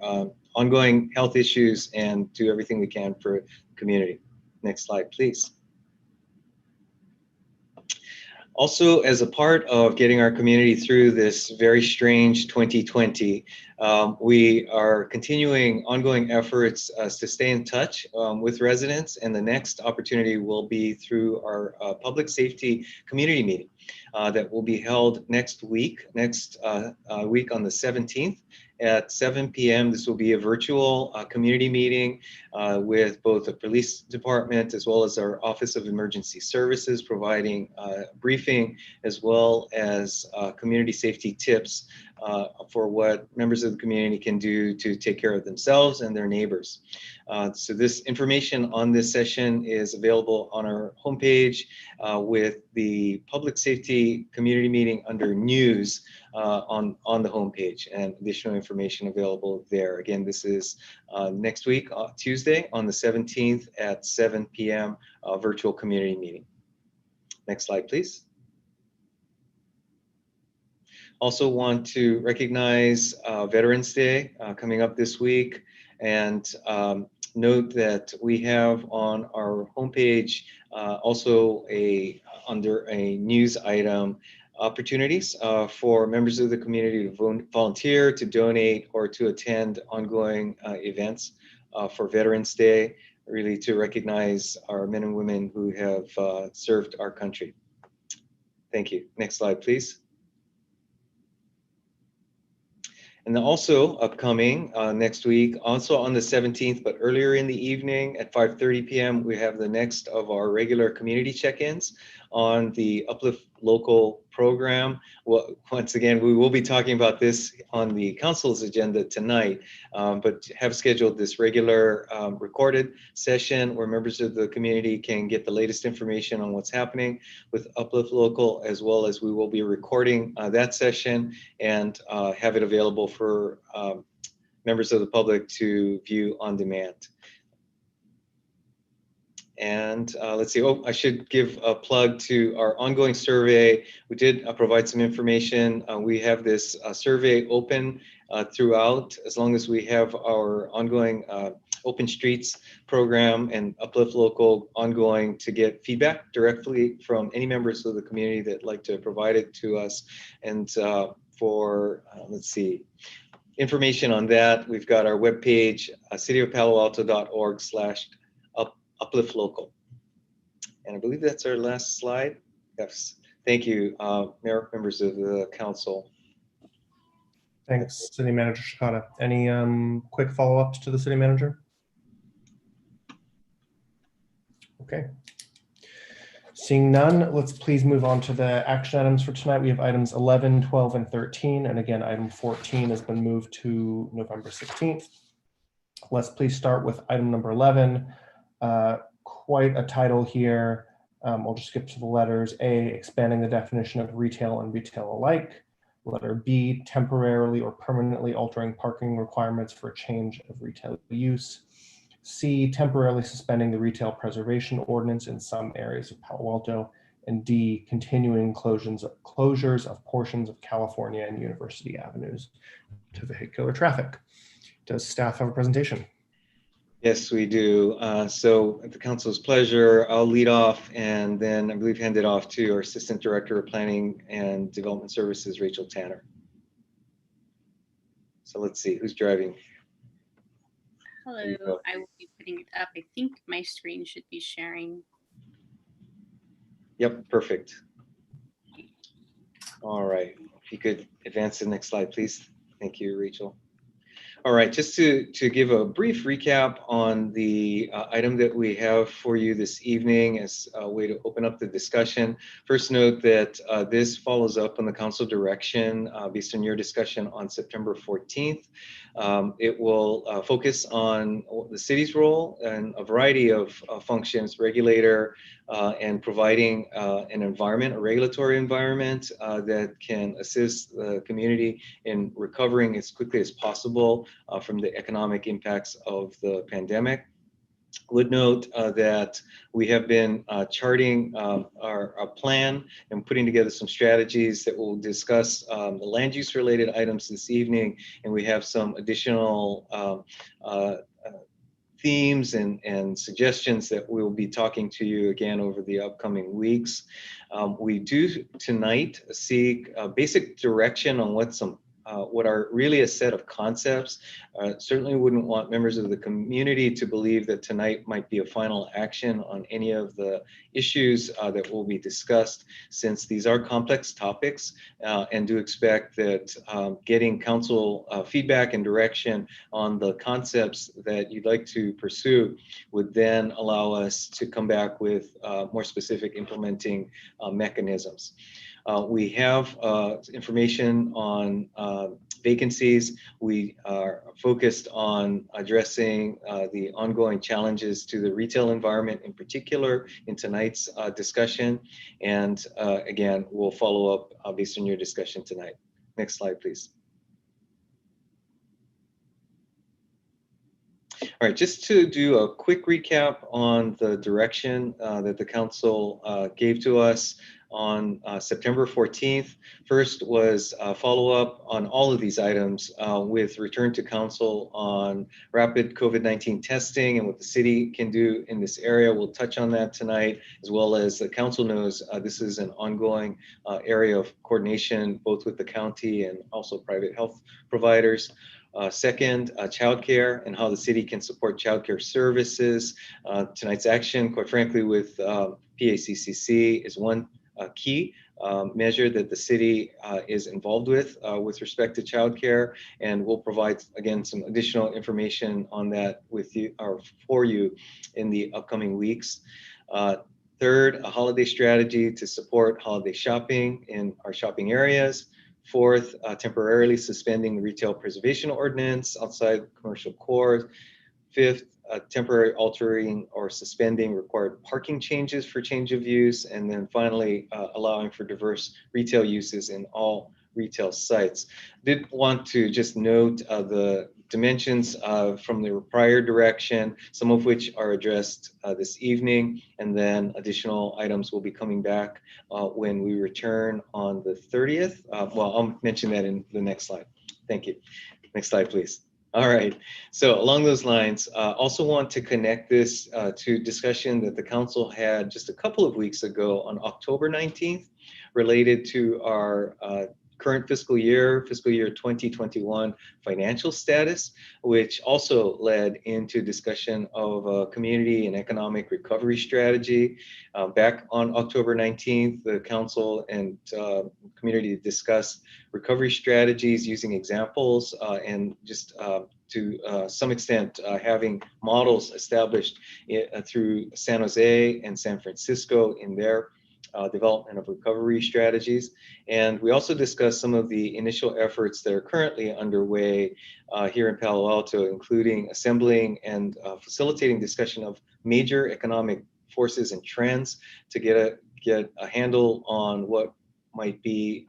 ongoing health issues and do everything we can for the community. Next slide, please. Also, as a part of getting our community through this very strange 2020, we are continuing ongoing efforts to stay in touch with residents, and the next opportunity will be through our public safety community meeting that will be held next week on the 17th at 7 p.m. This will be a virtual community meeting with both the police department as well as our Office of Emergency Services, providing briefing as well as community safety tips for what members of the community can do to take care of themselves and their neighbors. So this information on this session is available on our homepage with the public safety city community meeting under news on the homepage, and additional information available there. Again, this is next week, Tuesday on the 17th at 7 p.m. Virtual community meeting. Next slide, please. Also want to recognize Veterans Day coming up this week, and note that we have on our homepage also under a news item opportunities for members of the community to volunteer, to donate, or to attend ongoing events for Veterans Day, really to recognize our men and women who have served our country. Thank you. Next slide, please. And then also upcoming next week, also on the 17th, but earlier in the evening at 5:30 p.m., we have the next of our regular community check-ins on the Uplift Local program. Well, once again, we will be talking about this on the council's agenda tonight, but have scheduled this regular recorded session where members of the community can get the latest information on what's happening with Uplift Local, as well as we will be recording that session and have it available for members of the public to view on demand. And let's see, I should give a plug to our ongoing survey. We did provide some information. We have this survey open throughout, as long as we have our ongoing Open Streets program and Uplift Local ongoing, to get feedback directly from any members of the community that like to provide it to us. And for, let's see, information on that, we've got our webpage, cityofpaloalto.org/Uplift Local. And I believe that's our last slide. Yes. Thank you, Mayor, members of the council. Thanks, City Manager Shikata. Any quick follow-ups to the City Manager? Okay. Seeing none, let's please move on to the action items for tonight. We have items 11, 12, and 13. And again, item 14 has been moved to November 16th. Let's please start with item number 11. Quite a title here. I'll just skip to the letters. A, expanding the definition of retail and retail alike. Letter B, temporarily or permanently altering parking requirements for a change of retail use. C, temporarily suspending the retail preservation ordinance in some areas of Palo Alto. And D, continuing closures of portions of California and University Avenues to vehicular traffic. Does staff have a presentation? Yes, we do. So at the council's pleasure, I'll lead off and then I believe hand it off to our Assistant Director of Planning and Development Services, Rachel Tanner. So let's see, who's driving? Hello, I will be putting it up. I think my screen should be sharing. Yep, perfect. All right, if you could advance to the next slide, please. Thank you, Rachel. All right, just to give a brief recap on the item that we have for you this evening as a way to open up the discussion. First, note that this follows up on the council direction based on your discussion on September 14th. It will focus on the city's role and a variety of functions, regulator, and providing an environment, a regulatory environment that can assist the community in recovering as quickly as possible from the economic impacts of the pandemic. Would note that we have been charting our plan and putting together some strategies that we'll discuss the land use related items this evening, and we have some additional themes and suggestions that we'll be talking to you again over the upcoming weeks. We do tonight seek basic direction on what are really a set of concepts. Certainly wouldn't want members of the community to believe that tonight might be a final action on any of the issues that will be discussed, since these are complex topics, and do expect that getting council feedback and direction on the concepts that you'd like to pursue would then allow us to come back with more specific implementing mechanisms. We have information on vacancies. We are focused on addressing the ongoing challenges to the retail environment in particular in tonight's discussion. And again, we'll follow up based on your discussion tonight. Next slide, please. All right, just to do a quick recap on the direction that the council gave to us on September 14th. First was follow-up on all of these items with return to council on rapid COVID-19 testing and what the city can do in this area. We'll touch on that tonight, as well as the council knows this is an ongoing area of coordination, both with the county and also private health providers. Second, childcare and how the city can support childcare services. Tonight's action, quite frankly, with PACCC is one key measure that the city is involved with respect to childcare, and we'll provide again some additional information on that with you or for you in the upcoming weeks. Third, a holiday strategy to support holiday shopping in our shopping areas. Fourth, temporarily suspending the retail preservation ordinance outside commercial core. Fifth, temporary altering or suspending required parking changes for change of use. And then finally, allowing for diverse retail uses in all retail sites. Did want to just note the dimensions from the prior direction, some of which are addressed this evening, and then additional items will be coming back when we return on the 30th. Well, I'll mention that in the next slide. Thank you. Next slide, please. All right, so along those lines, also want to connect this to discussion that the council had just a couple of weeks ago on October 19th, related to our current fiscal year 2021 financial status, which also led into discussion of a community and economic recovery strategy. Back on October 19th, the council and community discussed recovery strategies using examples and just to some extent having models established through San Jose and San Francisco in their development of recovery strategies. And we also discussed some of the initial efforts that are currently underway here in Palo Alto, including assembling and facilitating discussion of major economic forces and trends to get a handle on what might be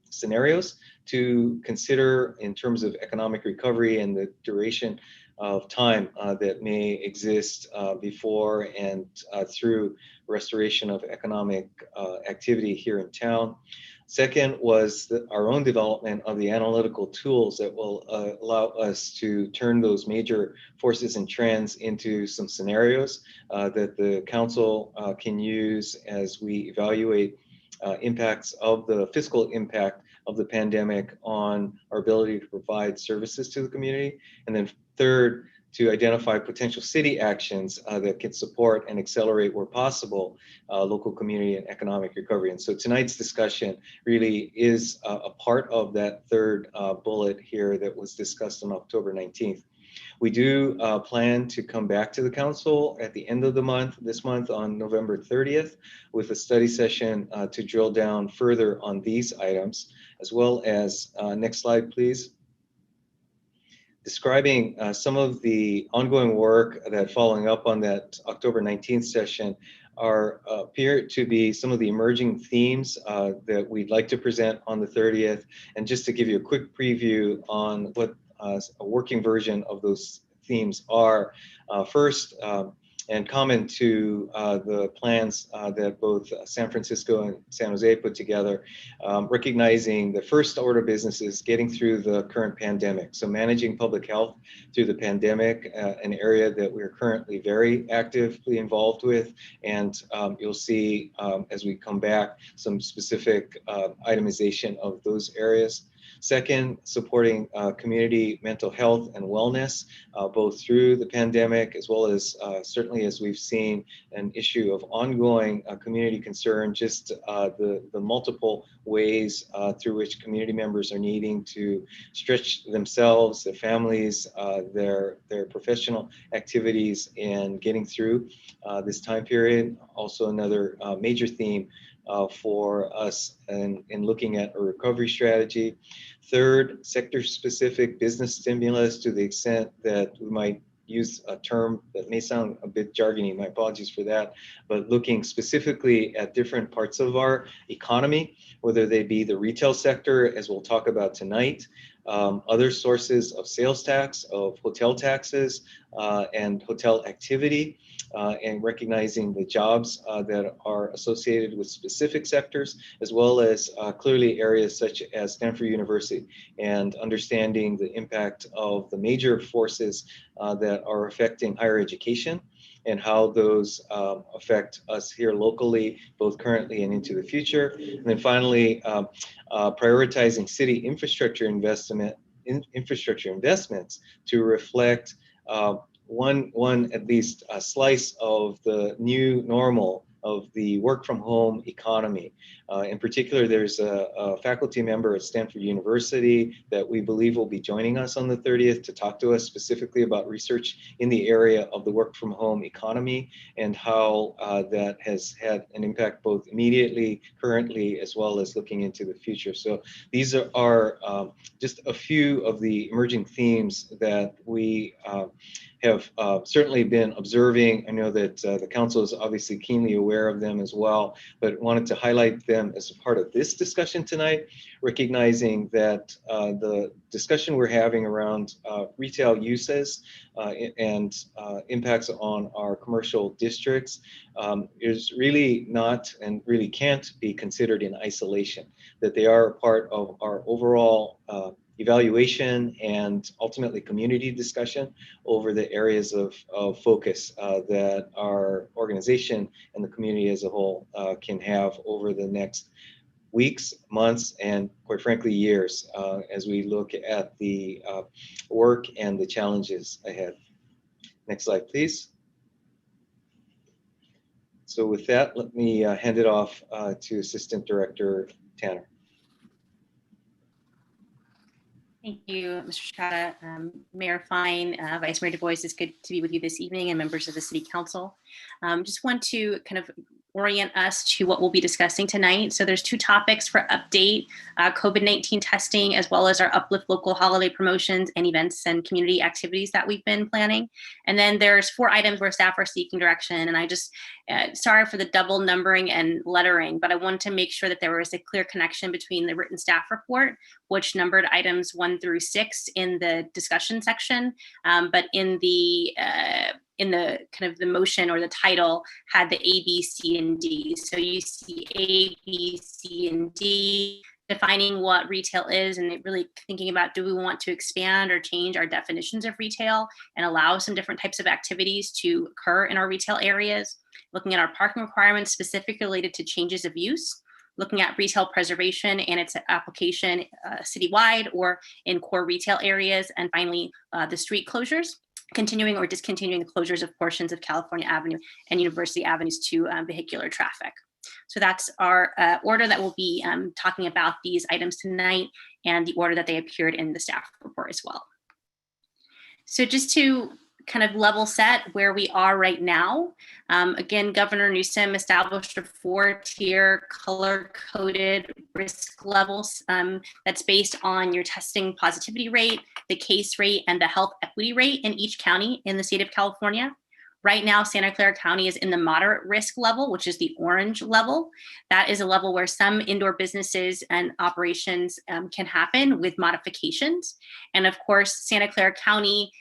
scenarios to consider in terms of economic recovery and the duration of time that may exist before and through restoration of economic activity here in town. Second was our own development of the analytical tools that will allow us to turn those major forces and trends into some scenarios that the council can use as we evaluate impacts of the fiscal impact of the pandemic on our ability to provide services to the community. And then third, to identify potential city actions that can support and accelerate where possible local community and economic recovery. And so tonight's discussion really is a part of that third bullet here that was discussed on October 19th. We do plan to come back to the council at the end of the month, this month on November 30th, with a study session to drill down further on these items, as well as, next slide, please, describing some of the ongoing work that following up on that October 19th session appear to be some of the emerging themes that we'd like to present on the 30th. And just to give you a quick preview on what a working version of those themes are. First, and common to the plans that both San Francisco and San Jose put together, recognizing the first order business is getting through the current pandemic. So managing public health through the pandemic, an area that we're currently very actively involved with. And you'll see as we come back some specific itemization of those areas. Second, supporting community mental health and wellness, both through the pandemic, as well as certainly as we've seen an issue of ongoing community concern, just the multiple ways through which community members are needing to stretch themselves, their families, their professional activities in getting through this time period. Also another major theme for us in looking at a recovery strategy. Third, sector-specific business stimulus to the extent that we might use a term that may sound a bit jargony, my apologies for that, but looking specifically at different parts of our economy, whether they be the retail sector, as we'll talk about tonight, other sources of sales tax, of hotel taxes, and hotel activity, and recognizing the jobs that are associated with specific sectors, as well as clearly areas such as Stanford University, and understanding the impact of the major forces that are affecting higher education and how those affect us here locally, both currently and into the future. And then finally, prioritizing city infrastructure investments to reflect one at least a slice of the new normal of the work from home economy. In particular, there's a faculty member at Stanford University that we believe will be joining us on the 30th to talk to us specifically about research in the area of the work from home economy and how that has had an impact both immediately, currently, as well as looking into the future. So these are just a few of the emerging themes that we have certainly been observing. I know that the council is obviously keenly aware of them as well, but wanted to highlight them as a part of this discussion tonight, recognizing that the discussion we're having around retail uses and impacts on our commercial districts is really not and really can't be considered in isolation, that they are a part of our overall evaluation and ultimately community discussion over the areas of focus that our organization and the community as a whole can have over the next weeks, months, and quite frankly, years as we look at the work and the challenges ahead. Next slide, please. So with that, let me hand it off to Assistant Director Tanner. Thank you, Mr. Shikata. Mayor Fine, Vice Mayor Du Bois, it's good to be with you this evening, and members of the City Council. Just want to kind of orient us to what we'll be discussing tonight. So there's two topics for update, COVID-19 testing, as well as our Uplift local holiday promotions and events and community activities that we've been planning. And then there's 4 items where staff are seeking direction. And I just, sorry for the double numbering and lettering, but I wanted to make sure that there was a clear connection between the written staff report, which numbered items 1 through 6 in the discussion section, but in the kind of the motion or the title had the A, B, C, and D. So you see A, B, C, and D, defining what retail is and really thinking about, do we want to expand or change our definitions of retail and allow some different types of activities to occur in our retail areas, looking at our parking requirements specifically related to changes of use, looking at retail preservation and its application citywide or in core retail areas, and finally the street closures, continuing or discontinuing the closures of portions of California Avenue and University Avenues to vehicular traffic. So that's our order that we'll be talking about these items tonight, and the order that they appeared in the staff report as well. So just to kind of level set where we are right now. Again, Governor Newsom established a 4-tier color-coded risk levels that's based on your testing positivity rate, the case rate, and the health equity rate in each county in the state of California. Right now, Santa Clara County is in the moderate risk level, which is the orange level. That is a level where some indoor businesses and operations can happen with modifications. And of course, Santa Clara County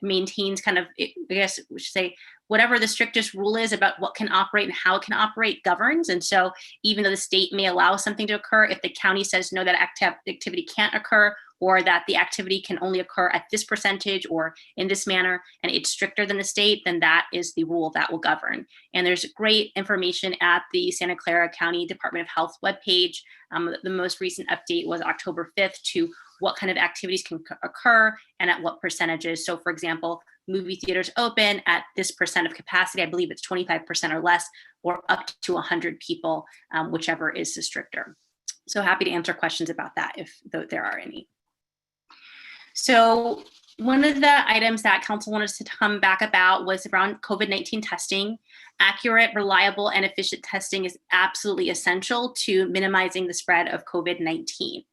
maintains kind of, I guess we should say, whatever the strictest rule is about what can operate and how it can operate governs. And so even though the state may allow something to occur, if the county says no, that activity can't occur, or that the activity can only occur at this percentage or in this manner, and it's stricter than the state, then that is the rule that will govern. And there's great information at the Santa Clara County Department of Health webpage. The most recent update was October 5th to what kind of activities can occur and at what percentages. So for example, movie theaters open at this percent of capacity, I believe it's 25% or less, or up to 100 people, whichever is the stricter. So happy to answer questions about that if there are any. So One of the items that council wanted us to come back about was around COVID-19 testing. Accurate, reliable, and efficient testing is absolutely essential to minimizing the spread of COVID-19.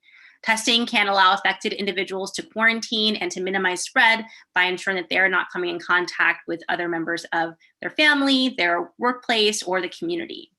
Testing can allow affected individuals to quarantine and to minimize spread by ensuring that they're not coming in contact with other members of their family, their workplace, or the community.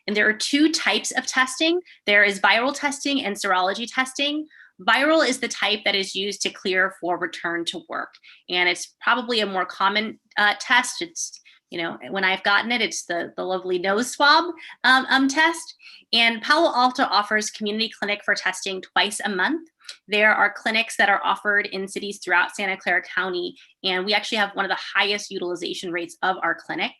And there are two types of testing. There is viral testing and serology testing. Viral is the type that is used to clear for return to work. And it's probably a more common test. It's, you know, when I've gotten it, it's the lovely nose swab test. And Palo Alto offers community clinic for testing twice a month. There are clinics that are offered in cities throughout Santa Clara County, and we actually have one of the highest utilization rates of our clinic.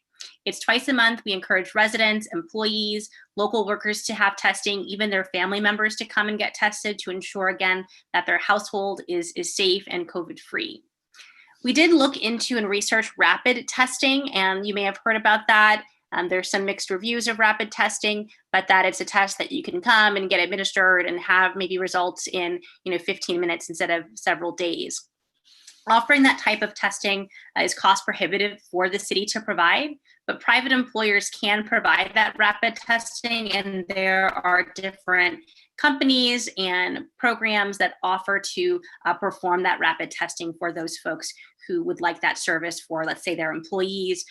It's twice a month. We encourage residents, employees, local workers to have testing, even their family members to come and get tested to ensure, again, that their household is safe and COVID-free. We did look into and research rapid testing, and you may have heard about that. There's some mixed reviews of rapid testing, but that it's a test that you can come and get administered and have maybe results in 15 minutes instead of several days. Offering that type of testing is cost prohibitive for the city to provide, but private employers can provide that rapid testing, and there are different companies and programs that offer to perform that rapid testing for those folks who would like that service for, let's say, their employees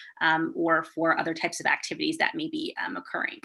or for other types of activities that may be occurring.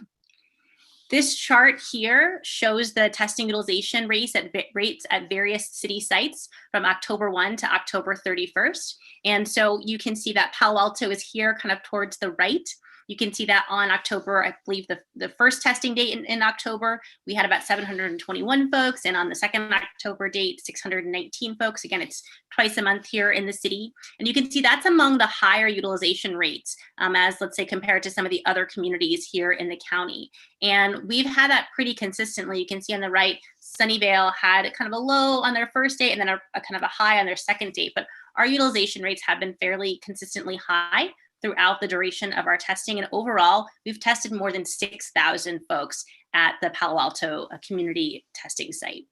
This chart here shows the testing utilization rates at various city sites from October 1 to October 31st. And so you can see that Palo Alto is here kind of towards the right. You can see that on October, I believe the first testing date in October, we had about 721 folks. And on the second October date, 619 folks. Again, it's twice a month here in the city. And you can see that's among the higher utilization rates as, let's say, compared to some of the other communities here in the county. And we've had that pretty consistently. You can see on the right, Sunnyvale had kind of a low on their first date and then a kind of a high on their second date. But our utilization rates have been fairly consistently high throughout the duration of our testing. And overall, we've tested more than 6,000 folks at the Palo Alto community testing site.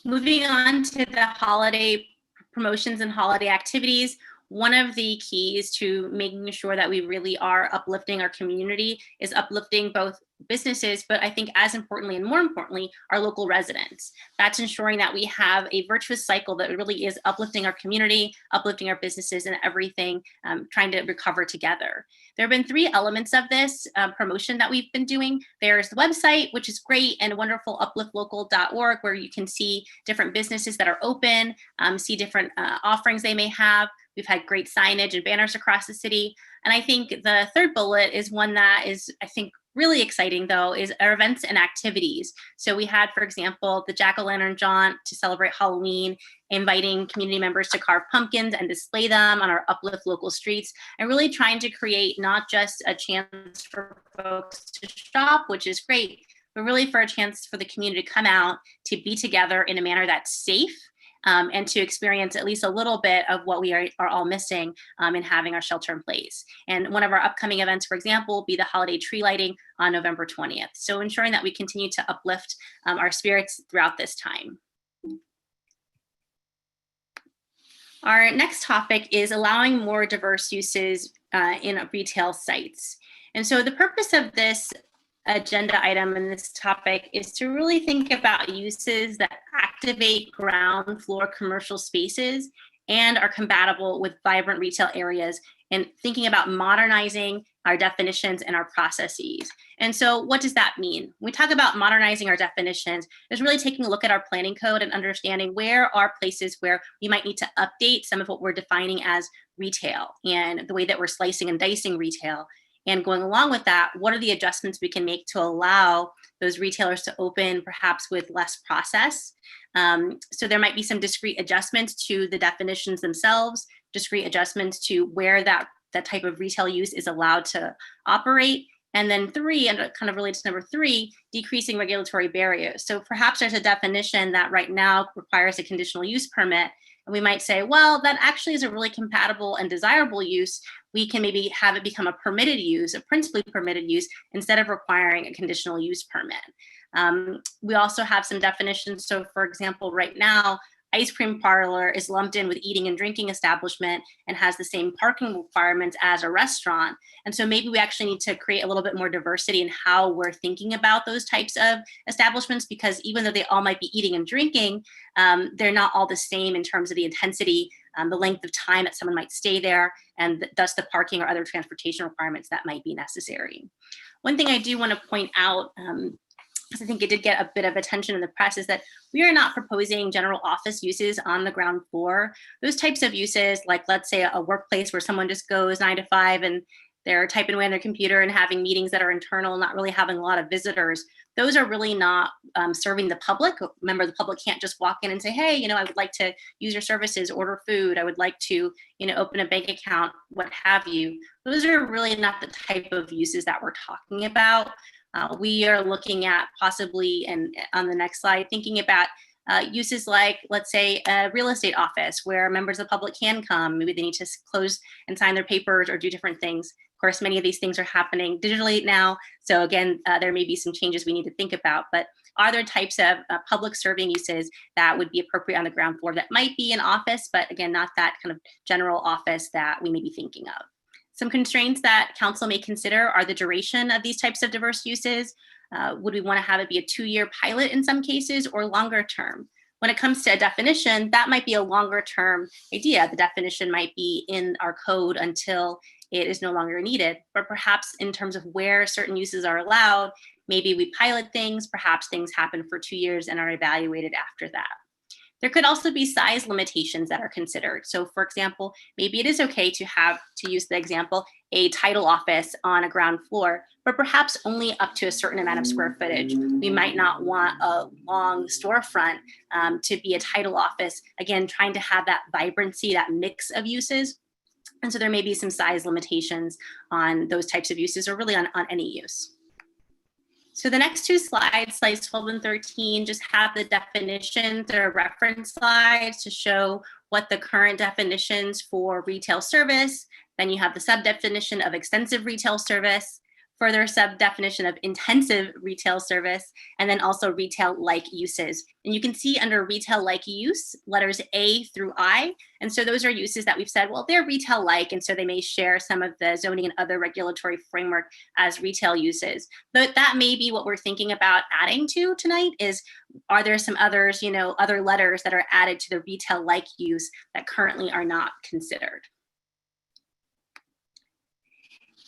Moving on to the holiday promotions and holiday activities, one of the keys to making sure that we really are uplifting our community is uplifting both businesses, but I think as importantly and more importantly, our local residents. That's ensuring that we have a virtuous cycle that really is uplifting our community, uplifting our businesses and everything, trying to recover together. There have been three elements of this promotion that we've been doing. There's the website, which is great and wonderful, upliftlocal.org, where you can see different businesses that are open, see different offerings they may have. We've had great signage and banners across the city. And I think the third bullet is one that is, I think, really exciting, though, is our events and activities. So we had, for example, the Jack-o'-lantern jaunt to celebrate Halloween, inviting community members to carve pumpkins and display them on our Uplift Local streets, and really trying to create not just a chance for folks to shop, which is great, but really for a chance for the community to come out, to be together in a manner that's safe, and to experience at least a little bit of what we are all missing in having our shelter in place. And one of our upcoming events, for example, will be the holiday tree lighting on November 20th. So ensuring that we continue to uplift our spirits throughout this time. Our next topic is allowing more diverse uses in retail sites. And so the purpose of this agenda item and this topic is to really think about uses that activate ground floor commercial spaces and are compatible with vibrant retail areas, and thinking about modernizing our definitions and our processes. And so what does that mean? When we talk about modernizing our definitions, it's really taking a look at our planning code and understanding where are places where we might need to update some of what we're defining as retail and the way that we're slicing and dicing retail. And going along with that, what are the adjustments we can make to allow those retailers to open perhaps with less process? So there might be some discrete adjustments to the definitions themselves, discrete adjustments to where that type of retail use is allowed to operate. And then three, and it kind of relates to number three, decreasing regulatory barriers. So perhaps there's a definition that right now requires a conditional use permit. And we might say, well, that actually is a really compatible and desirable use. We can maybe have it become a permitted use, a principally permitted use, instead of requiring a conditional use permit. We also have some definitions. So for example, right now, ice cream parlor is lumped in with eating and drinking establishment and has the same parking requirements as a restaurant. And so maybe we actually need to create a little bit more diversity in how we're thinking about those types of establishments, because even though they all might be eating and drinking, they're not all the same in terms of the intensity, the length of time that someone might stay there, and thus the parking or other transportation requirements that might be necessary. One thing I do want to point out, because I think it did get a bit of attention in the press, is that we are not proposing general office uses on the ground floor. Those types of uses, like let's say a workplace where someone just goes 9 to 5 and they're typing away on their computer and having meetings that are internal, not really having a lot of visitors, those are really not serving the public. Remember, the public can't just walk in and say, hey, I would like to use your services, order food, I would like to, open a bank account, what have you. Those are really not the type of uses that we're talking about. We are looking at possibly, and on the next slide, thinking about uses like, let's say, a real estate office where members of the public can come. Maybe they need to close and sign their papers or do different things. Of course, many of these things are happening digitally now. So again, there may be some changes we need to think about, but are there types of public serving uses that would be appropriate on the ground floor that might be an office, but again, not that kind of general office that we may be thinking of? Some constraints that council may consider are the duration of these types of diverse uses. Would we want to have it be a 2-year pilot in some cases or longer term? When it comes to a definition, that might be a longer term idea. The definition might be in our code until it is no longer needed, but perhaps in terms of where certain uses are allowed, maybe we pilot things, perhaps things happen for 2 years and are evaluated after that. There could also be size limitations that are considered. So for example, maybe it is okay to have, to use the example, a title office on a ground floor, but perhaps only up to a certain amount of square footage. We might not want a long storefront to be a title office, again, trying to have that vibrancy, that mix of uses. And so there may be some size limitations on those types of uses, or really on any use. So the next 2 slides, slides 12 and 13, just have the definitions. They're reference slides to show what the current definitions for retail service. Then you have the sub-definition of extensive retail service, further sub-definition of intensive retail service, and then also retail-like uses. And you can see under retail-like use, letters A through I. And so those are uses that we've said, well, they're retail-like, and so they may share some of the zoning and other regulatory framework as retail uses. But that may be what we're thinking about adding to tonight is, are there some others, other letters that are added to the retail-like use that currently are not considered?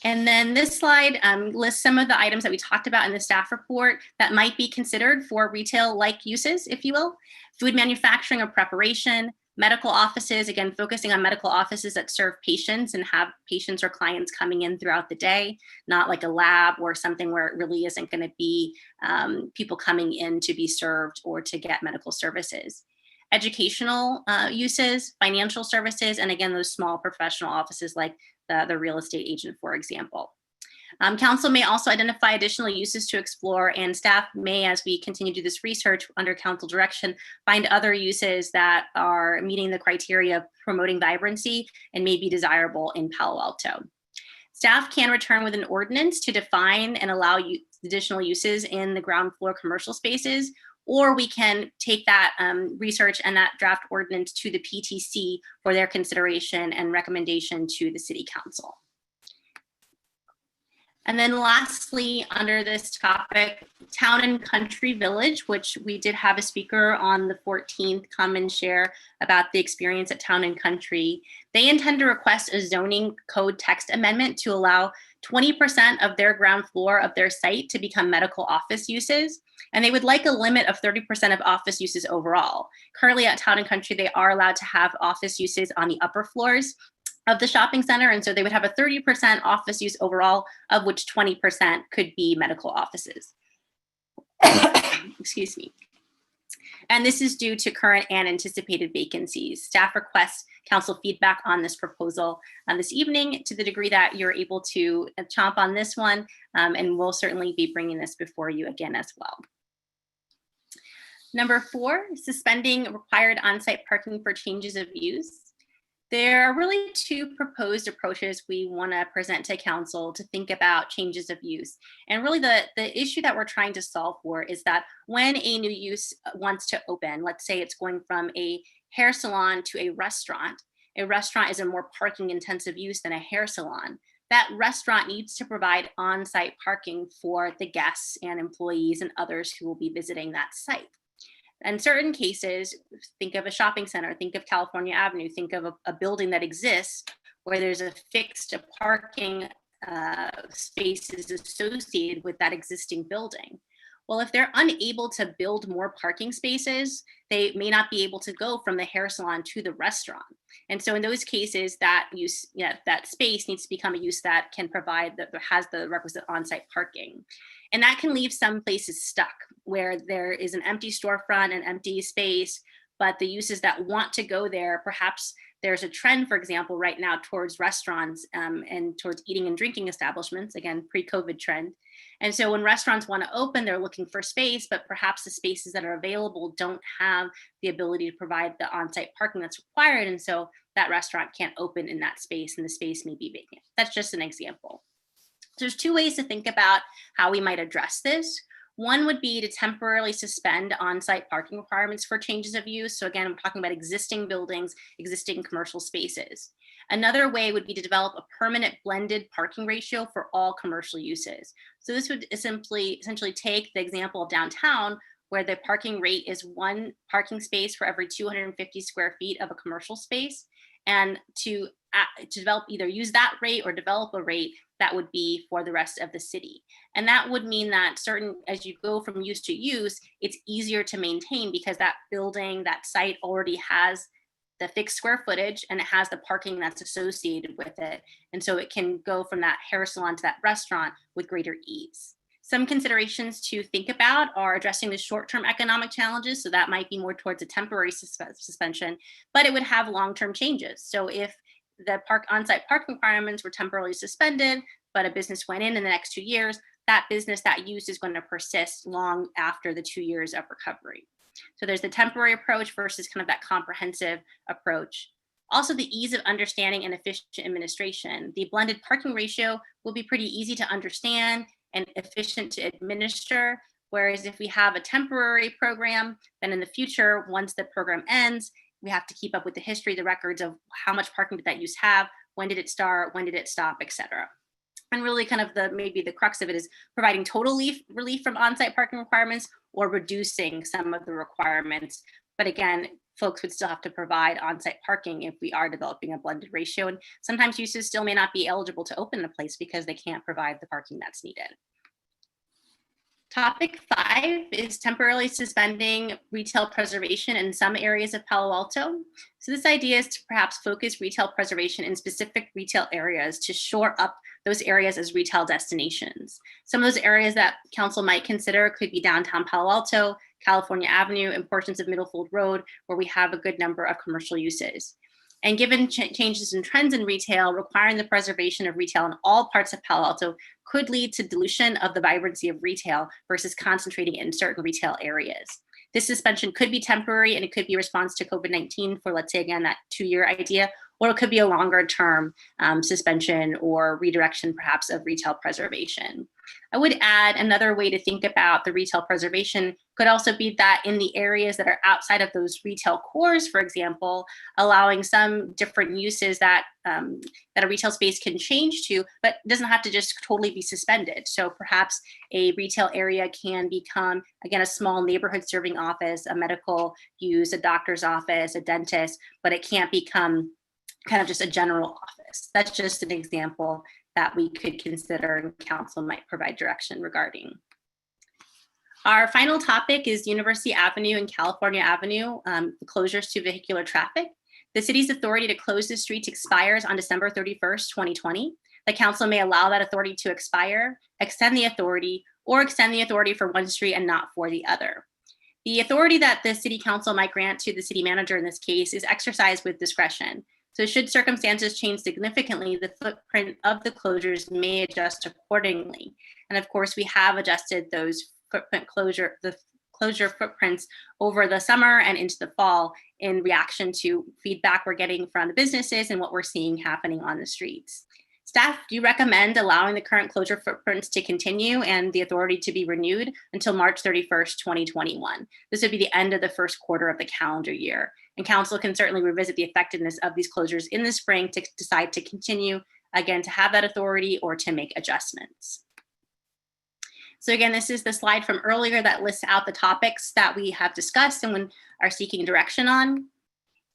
And then this slide lists some of the items that we talked about in the staff report that might be considered for retail-like uses, if you will. Food manufacturing or preparation, medical offices, again, focusing on medical offices that serve patients and have patients or clients coming in throughout the day, not like a lab or something where it really isn't going to be people coming in to be served or to get medical services. Educational uses, financial services, and again, those small professional offices like the real estate agent, for example. Council may also identify additional uses to explore, and staff may, as we continue to do this research under council direction, find other uses that are meeting the criteria of promoting vibrancy and may be desirable in Palo Alto. Staff can return with an ordinance to define and allow additional uses in the ground floor commercial spaces, or we can take that research and that draft ordinance to the PTC for their consideration and recommendation to the City Council. And then lastly, under this topic, Town and Country Village, which we did have a speaker on the 14th come and share about the experience at Town and Country. They intend to request a zoning code text amendment to allow 20% of their ground floor of their site to become medical office uses. And they would like a limit of 30% of office uses overall. Currently at Town and Country, they are allowed to have office uses on the upper floors of the shopping center. And so they would have a 30% office use overall, of which 20% could be medical offices. Excuse me. And this is due to current and anticipated vacancies. Staff requests council feedback on this proposal this evening to the degree that you're able to chomp on this one, and we'll certainly be bringing this before you again as well. Number 4, suspending required on-site parking for changes of use. There are really two proposed approaches we want to present to council to think about changes of use. And really the issue that we're trying to solve for is that when a new use wants to open, let's say it's going from a hair salon to a restaurant is a more parking intensive use than a hair salon. That restaurant needs to provide on-site parking for the guests and employees and others who will be visiting that site. In certain cases, think of a shopping center, think of California Avenue, think of a building that exists where there's a fixed parking spaces associated with that existing building. Well, if they're unable to build more parking spaces, they may not be able to go from the hair salon to the restaurant. And so in those cases, that use, that space needs to become a use that can provide, that has the requisite on-site parking. And that can leave some places stuck where there is an empty storefront, an empty space, but the uses that want to go there, perhaps there's a trend, for example, right now towards restaurants and towards eating and drinking establishments, again, pre-COVID trend. And so when restaurants want to open, they're looking for space, but perhaps the spaces that are available don't have the ability to provide the on-site parking that's required. And so that restaurant can't open in that space and the space may be vacant. That's just an example. There's two ways to think about how we might address this. One would be to temporarily suspend on-site parking requirements for changes of use. So again, I'm talking about existing buildings, existing commercial spaces. Another way would be to develop a permanent blended parking ratio for all commercial uses. So this would essentially take the example of downtown, where the parking rate is one parking space for every 250 square feet of a commercial space, and to develop, either use that rate or develop a rate that would be for the rest of the city. And that would mean that as you go from use to use, it's easier to maintain because that building, that site already has the fixed square footage and it has the parking that's associated with it. And so it can go from that hair salon to that restaurant with greater ease. Some considerations to think about are addressing the short-term economic challenges. So that might be more towards a temporary suspension, but it would have long-term changes. So if the on-site parking requirements were temporarily suspended, but a business went in the next 2 years, that business, that use is going to persist long after the 2 years of recovery. So there's the temporary approach versus kind of that comprehensive approach. Also, the ease of understanding and efficient administration. The blended parking ratio will be pretty easy to understand and efficient to administer. Whereas if we have a temporary program, then in the future, once the program ends, we have to keep up with the history, the records of how much parking did that use have, when did it start, when did it stop, et cetera. And really kind of maybe the crux of it is providing total relief from on-site parking requirements or reducing some of the requirements. But again, folks would still have to provide on-site parking if we are developing a blended ratio. And sometimes uses still may not be eligible to open the place because they can't provide the parking that's needed. Topic 5 is temporarily suspending retail preservation in some areas of Palo Alto. So this idea is to perhaps focus retail preservation in specific retail areas to shore up those areas as retail destinations. Some of those areas that council might consider could be downtown Palo Alto, California Avenue, and portions of Middlefield Road, where we have a good number of commercial uses. And given changes in trends in retail, requiring the preservation of retail in all parts of Palo Alto could lead to dilution of the vibrancy of retail versus concentrating in certain retail areas. This suspension could be temporary and it could be a response to COVID-19 for, let's say, again, that 2-year idea, or it could be a longer term suspension or redirection perhaps of retail preservation. I would add another way to think about the retail preservation could also be that in the areas that are outside of those retail cores, for example, allowing some different uses that a retail space can change to, but doesn't have to just totally be suspended. So perhaps a retail area can become, again, a small neighborhood serving office, a medical use, a doctor's office, a dentist, but it can't become kind of just a general office. That's just an example that we could consider and council might provide direction regarding. Our final topic is University Avenue and California Avenue, closures to vehicular traffic. The city's authority to close the streets expires on December 31st, 2020. The council may allow that authority to expire, extend the authority, or extend the authority for one street and not for the other. The authority that the city council might grant to the city manager in this case is exercised with discretion. So should circumstances change significantly, the footprint of the closures may adjust accordingly. And of course, we have adjusted those footprint closure footprints over the summer and into the fall in reaction to feedback we're getting from the businesses and what we're seeing happening on the streets. Staff do recommend allowing the current closure footprints to continue and the authority to be renewed until March 31st, 2021. This would be the end of the first quarter of the calendar year. And council can certainly revisit the effectiveness of these closures in the spring to decide to continue, again, to have that authority or to make adjustments. So again, this is the slide from earlier that lists out the topics that we have discussed and are seeking direction on.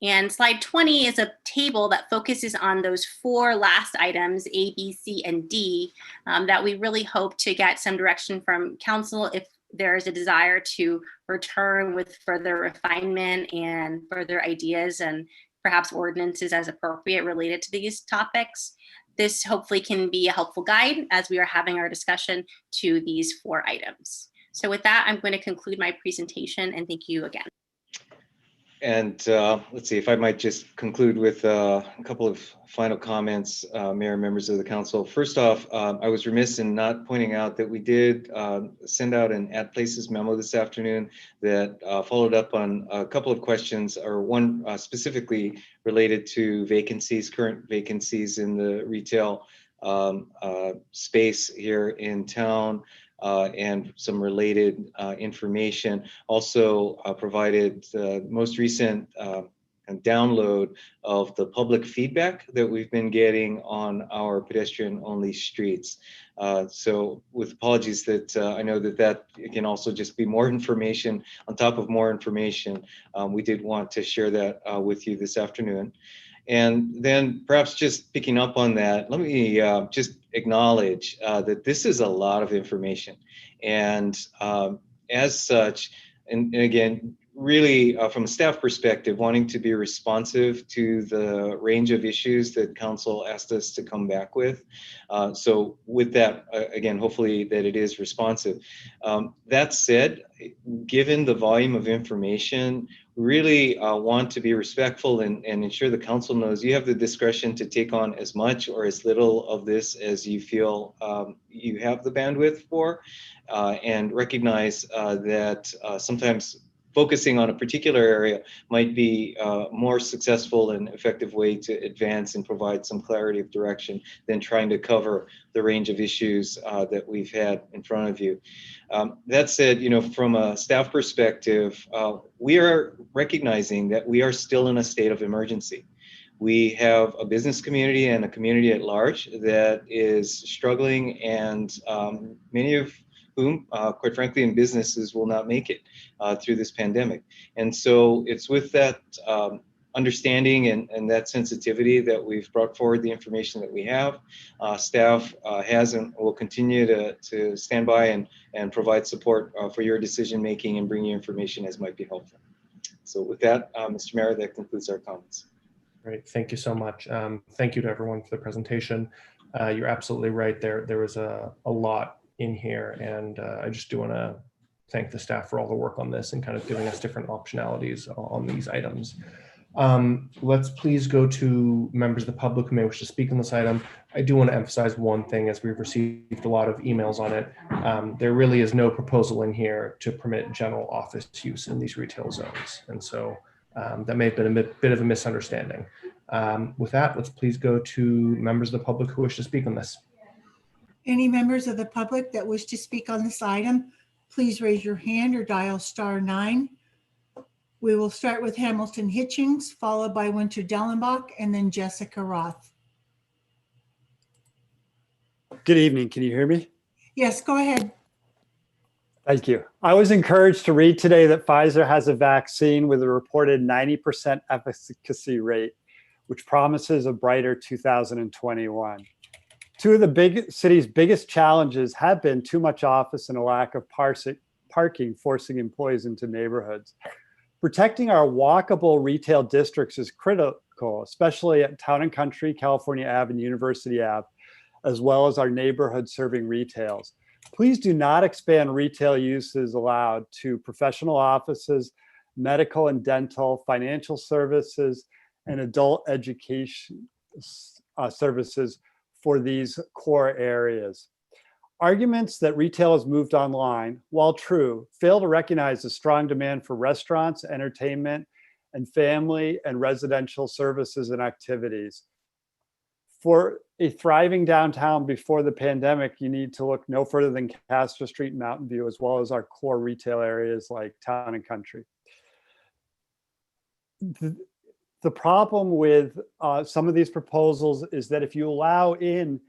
And slide 20 is a table that focuses on those 4 last items, A, B, C, and D, that we really hope to get some direction from council if there is a desire to return with further refinement and further ideas and perhaps ordinances as appropriate related to these topics. This hopefully can be a helpful guide as we are having our discussion to these 4 items. So with that, I'm going to conclude my presentation and thank you again. And let's see if I might just conclude with a couple of final comments, Mayor and members of the council. First off, I was remiss in not pointing out that we did send out an At Places memo this afternoon that followed up on a couple of questions, or one specifically related to vacancies, current vacancies in the retail space here in town. And some related information. Also provided the most recent download of the public feedback that we've been getting on our pedestrian-only streets. So with apologies that I know that can also just be more information on top of more information. We did want to share that with you this afternoon. And then perhaps just picking up on that, let me just acknowledge that this is a lot of information. And as such, and again, really from a staff perspective, wanting to be responsive to the range of issues that council asked us to come back with. So with that, again, hopefully that it is responsive. That said, given the volume of information, really want to be respectful and ensure the council knows you have the discretion to take on as much or as little of this as you feel you have the bandwidth for, and recognize that sometimes focusing on a particular area might be a more successful and effective way to advance and provide some clarity of direction than trying to cover the range of issues that we've had in front of you. That said, from a staff perspective, we are recognizing that we are still in a state of emergency. We have a business community and a community at large that is struggling, and many of whom, quite frankly, in businesses will not make it through this pandemic. And so it's with that understanding and that sensitivity that we've brought forward the information that we have. Staff has and will continue to stand by and provide support for your decision making and bring you information as might be helpful. So with that, Mr. Mayor, that concludes our comments. Great, thank you so much. Thank you to everyone for the presentation. You're absolutely right. There was a lot in here, and I just do want to thank the staff for all the work on this and kind of giving us different optionalities on these items. Let's please go to members of the public who may wish to speak on this item. I do want to emphasize one thing, as we've received a lot of emails on it. There really is no proposal in here to permit general office use in these retail zones. And so that may have been a bit of a misunderstanding. With that, let's please go to members of the public who wish to speak on this. Any members of the public that wish to speak on this item, please raise your hand or dial *9. We will start with Hamilton Hitchings, followed by Winter Dellenbach, and then Jessica Roth. Good evening. Can you hear me? Yes, go ahead. Thank you. I was encouraged to read today that Pfizer has a vaccine with a reported 90% efficacy rate, which promises a brighter 2021. Two of the city's biggest challenges have been too much office and a lack of parking, forcing employees into neighborhoods. Protecting our walkable retail districts is critical, especially at Town and Country, California Ave, and University Ave, as well as our neighborhood serving retails. Please do not expand retail uses allowed to professional offices, medical and dental, financial services, and adult education services for these core areas. Arguments that retail has moved online, while true, fail to recognize the strong demand for restaurants, entertainment, and family and residential services and activities. For a thriving downtown before the pandemic, you need to look no further than Castro Street and Mountain View, as well as our core retail areas like Town and Country. The problem with some of these proposals is that if you allow in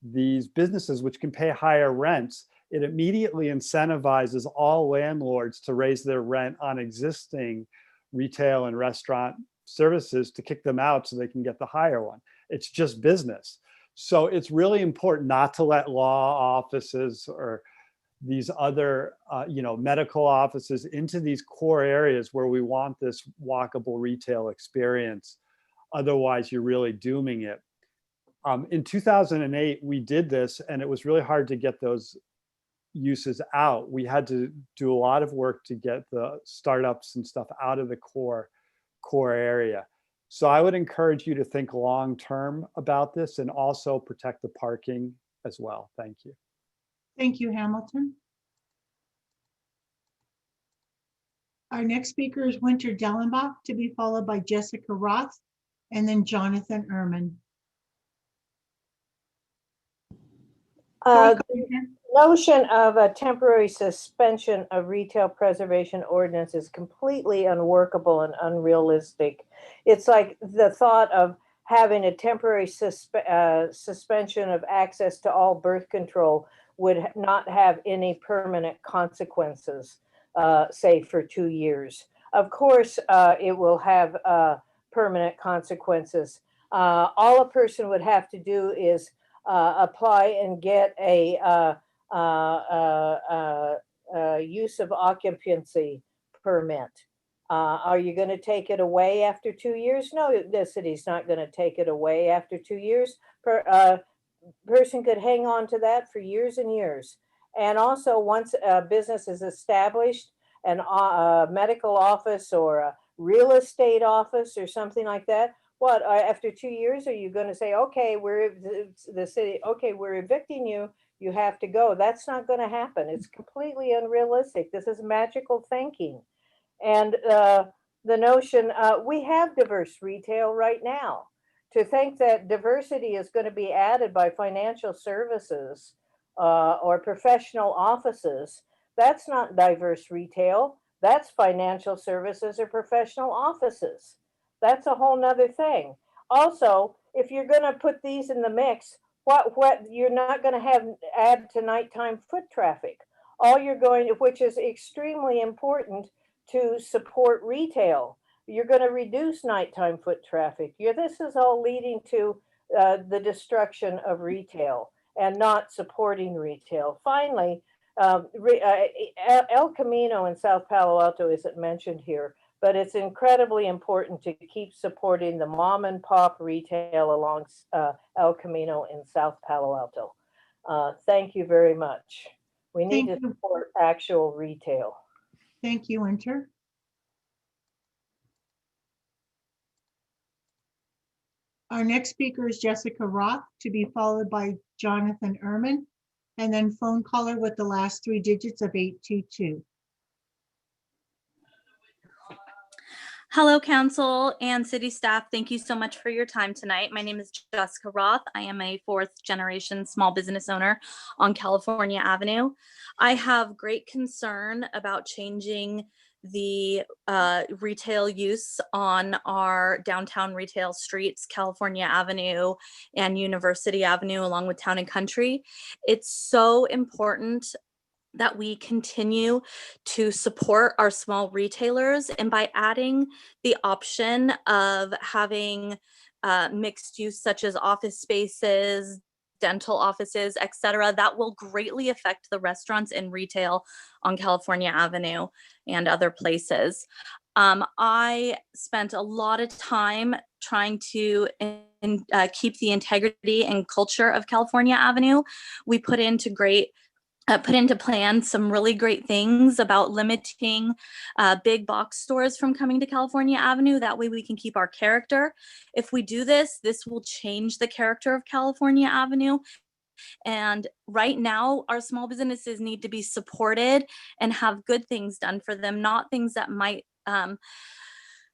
these businesses which can pay higher rents, it immediately incentivizes all landlords to raise their rent on existing retail and restaurant services to kick them out so they can get the higher one. It's just business. So it's really important not to let law offices or these other medical offices into these core areas where we want this walkable retail experience. Otherwise, you're really dooming it. In 2008, we did this, and it was really hard to get those uses out. We had to do a lot of work to get the startups and stuff out of the core area. So I would encourage you to think long-term about this and also protect the parking as well. Thank you. Thank you, Hamilton. Our next speaker is Winter Dellenbach, to be followed by Jessica Roth and then Jonathan Ehrman. The notion of a temporary suspension of retail preservation ordinance is completely unworkable and unrealistic. It's like the thought of having a temporary suspension of access to all birth control would not have any permanent consequences, say for 2 years. Of course, it will have permanent consequences. All a person would have to do is apply and get a use of occupancy permit. Are you going to take it away after 2 years? No, the city's not going to take it away after 2 years. Person could hang on to that for years and years. And also, once a business is established, a medical office or a real estate office or something like that, what, after 2 years, are you going to say, okay, we're the city, okay, we're evicting you, you have to go? That's not going to happen. It's completely unrealistic. This is magical thinking. And the notion, we have diverse retail right now. To think that diversity is going to be added by financial services or professional offices, that's not diverse retail. That's financial services or professional offices. That's a whole nother thing. Also, if you're going to put these in the mix, what you're not going to add to nighttime foot traffic. All you're going to, which is extremely important to support retail. You're going to reduce nighttime foot traffic. This is all leading to the destruction of retail and not supporting retail. Finally, El Camino in South Palo Alto isn't mentioned here, but it's incredibly important to keep supporting the mom and pop retail along El Camino in South Palo Alto. Thank you very much. We need to support actual retail. Thank you, Winter. Our next speaker is Jessica Roth, to be followed by Jonathan Ehrman, and then phone caller with the last 3 digits of 822. Hello, Council and City staff. Thank you so much for your time tonight. My name is Jessica Roth. I am a 4th generation small business owner on California Avenue. I have great concern about changing the retail use on our downtown retail streets, California Avenue and University Avenue, along with Town and Country. It's so important that we continue to support our small retailers, and by adding the option of having mixed use such as office spaces, dental offices, etc., that will greatly affect the restaurants and retail on California Avenue and other places. I spent a lot of time trying to keep the integrity and culture of California Avenue. We put into plan some really great things about limiting big box stores from coming to California Avenue. That way we can keep our character. If we do this, this will change the character of California Avenue And right now, our small businesses need to be supported and have good things done for them, not things that might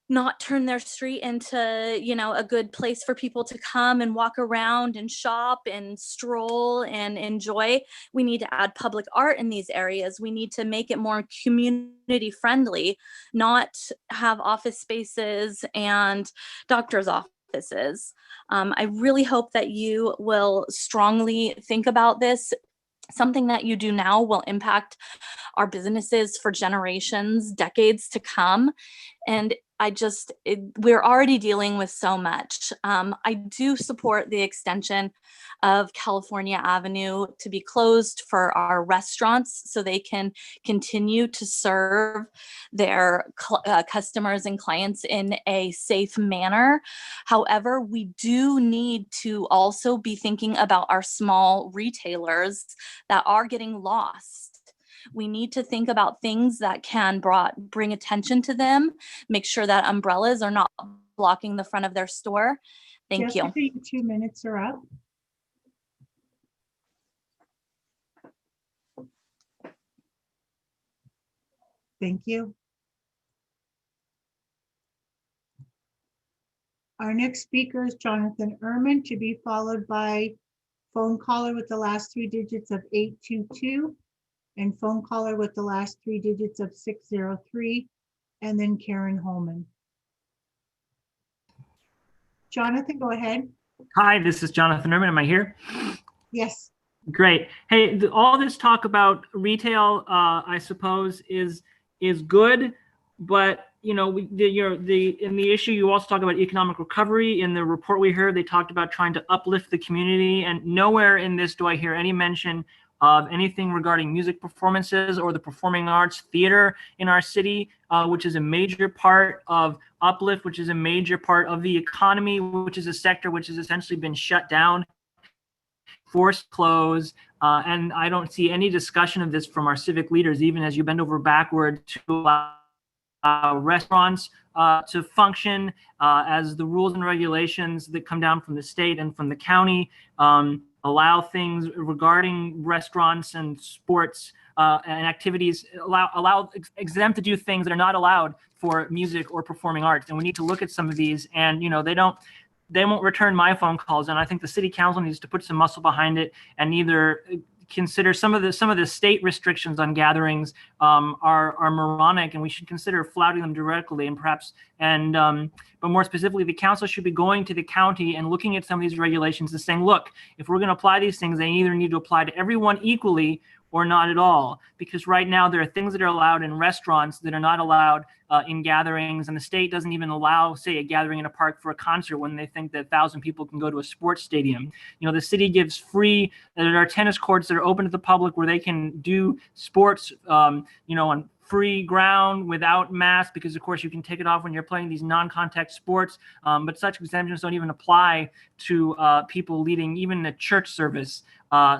not turn their street into, you know, a good place for people to come and walk around and shop and stroll and enjoy. We need to add public art in these areas. We need to make it more community friendly, not have office spaces and doctor's offices. I really hope that you will strongly think about this. Something that you do now will impact our businesses for generations, decades to come. And we're already dealing with so much. I do support the extension of California Avenue to be closed for our restaurants so they can continue to serve their customers and clients in a safe manner. However, we do need to also be thinking about our small retailers that are getting lost. We need to think about things that can bring attention to them, make sure that umbrellas are not blocking the front of their store. Thank you. Jessica, your 2 minutes are up. Thank you. Our next speaker is Jonathan Ehrman, to be followed by phone caller with the last 3 digits of 822 and phone caller with the last 3 digits of 603, and then Karen Holman. Jonathan, go ahead. Hi, this is Jonathan Ehrman. Am I here? Yes. Great. Hey, all this talk about retail, I suppose, is good, but you know, in the issue, you also talk about economic recovery. In the report we heard, they talked about trying to uplift the community, and nowhere in this do I hear any mention of anything regarding music performances or the performing arts theater in our city, which is a major part of uplift, which is a major part of the economy, which is a sector which has essentially been shut down, forced close, and I don't see any discussion of this from our civic leaders, even as you bend over backward to allow restaurants to function as the rules and regulations that come down from the state and from the county allow things regarding restaurants and sports and activities, allow them to do things that are not allowed for music or performing arts. And we need to look at some of these, and you know, they won't return my phone calls. And I think the city council needs to put some muscle behind it and either consider some of the state restrictions on gatherings are moronic, and we should consider flouting them directly, and perhaps but more specifically, the council should be going to the county and looking at some of these regulations and saying, look, if we're going to apply these things, they either need to apply to everyone equally or not at all. Because right now there are things that are allowed in restaurants that are not allowed in gatherings, and the state doesn't even allow, say, a gathering in a park for a concert when they think that 1,000 people can go to a sports stadium. You know, the city gives free, there are tennis courts that are open to the public where they can do sports, you know, on free ground without masks, because of course you can take it off when you're playing these non-contact sports, but such exemptions don't even apply to people leading even a church service.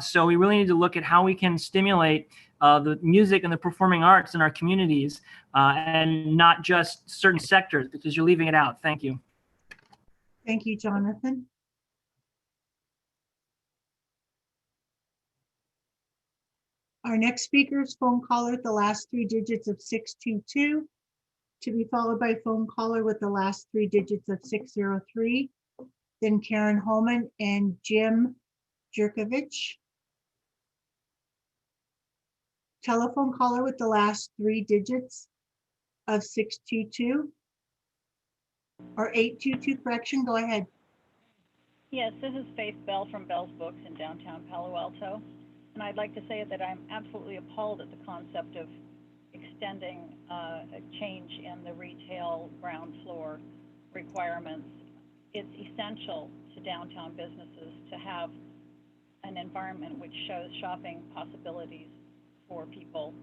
So we really need to look at how we can stimulate the music and the performing arts in our communities, and not just certain sectors, because you're leaving it out. Thank you. Thank you, Jonathan. Our next speaker is phone caller with the last 3 digits of 622, to be followed by phone caller with the last 3 digits of 603, then Karen Holman and Jim Jerkovich. Telephone caller with the last 3 digits of 622 or 822, correction, go ahead. Yes, this is Faith Bell from Bell's Books in downtown Palo Alto. And I'd like to say that I'm absolutely appalled at the concept of extending a change in the retail ground floor requirements. It's essential to downtown businesses to have an environment which shows shopping possibilities for people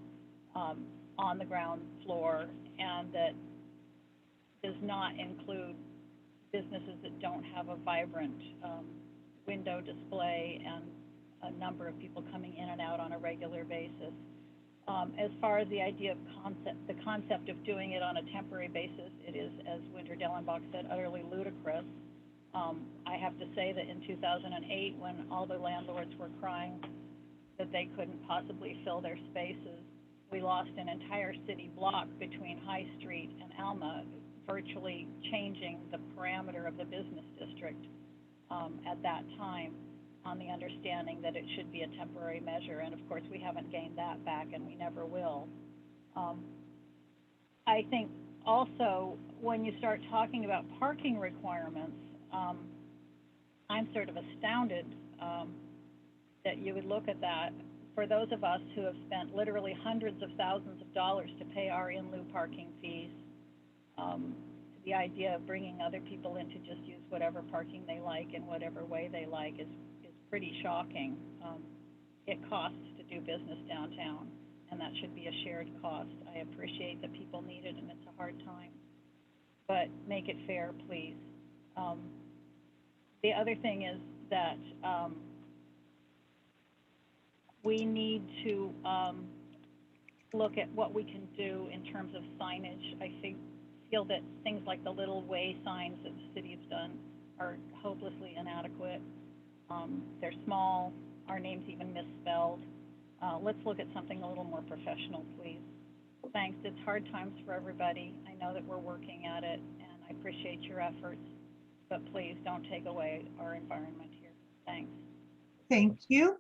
on the ground floor, and that does not include businesses that don't have a vibrant window display and a number of people coming in and out on a regular basis. As far as the idea of the concept of doing it on a temporary basis, it is, as Winter Dellenbach said, utterly ludicrous. I have to say that in 2008, when all the landlords were crying that they couldn't possibly fill their spaces, we lost an entire city block between High Street and Alma, virtually changing the parameter of the business district at that time, on the understanding that it should be a temporary measure. And of course, we haven't gained that back, and we never will. I think also when you start talking about parking requirements, I'm sort of astounded that you would look at that. For those of us who have spent literally hundreds of thousands of dollars to pay our in lieu parking fees, the idea of bringing other people in to just use whatever parking they like in whatever way they like is pretty shocking. It costs to do business downtown, and that should be a shared cost. I appreciate that people need it, and it's a hard time, but make it fair, please. The other thing is that we need to look at what we can do in terms of signage. I feel that things like the little way signs that the city has done are hopelessly inadequate. They're small, our name's even misspelled. Let's look at something a little more professional, please. Thanks. It's hard times for everybody. I know that we're working at it, and I appreciate your efforts, but please don't take away our environment here. Thanks. Thank you.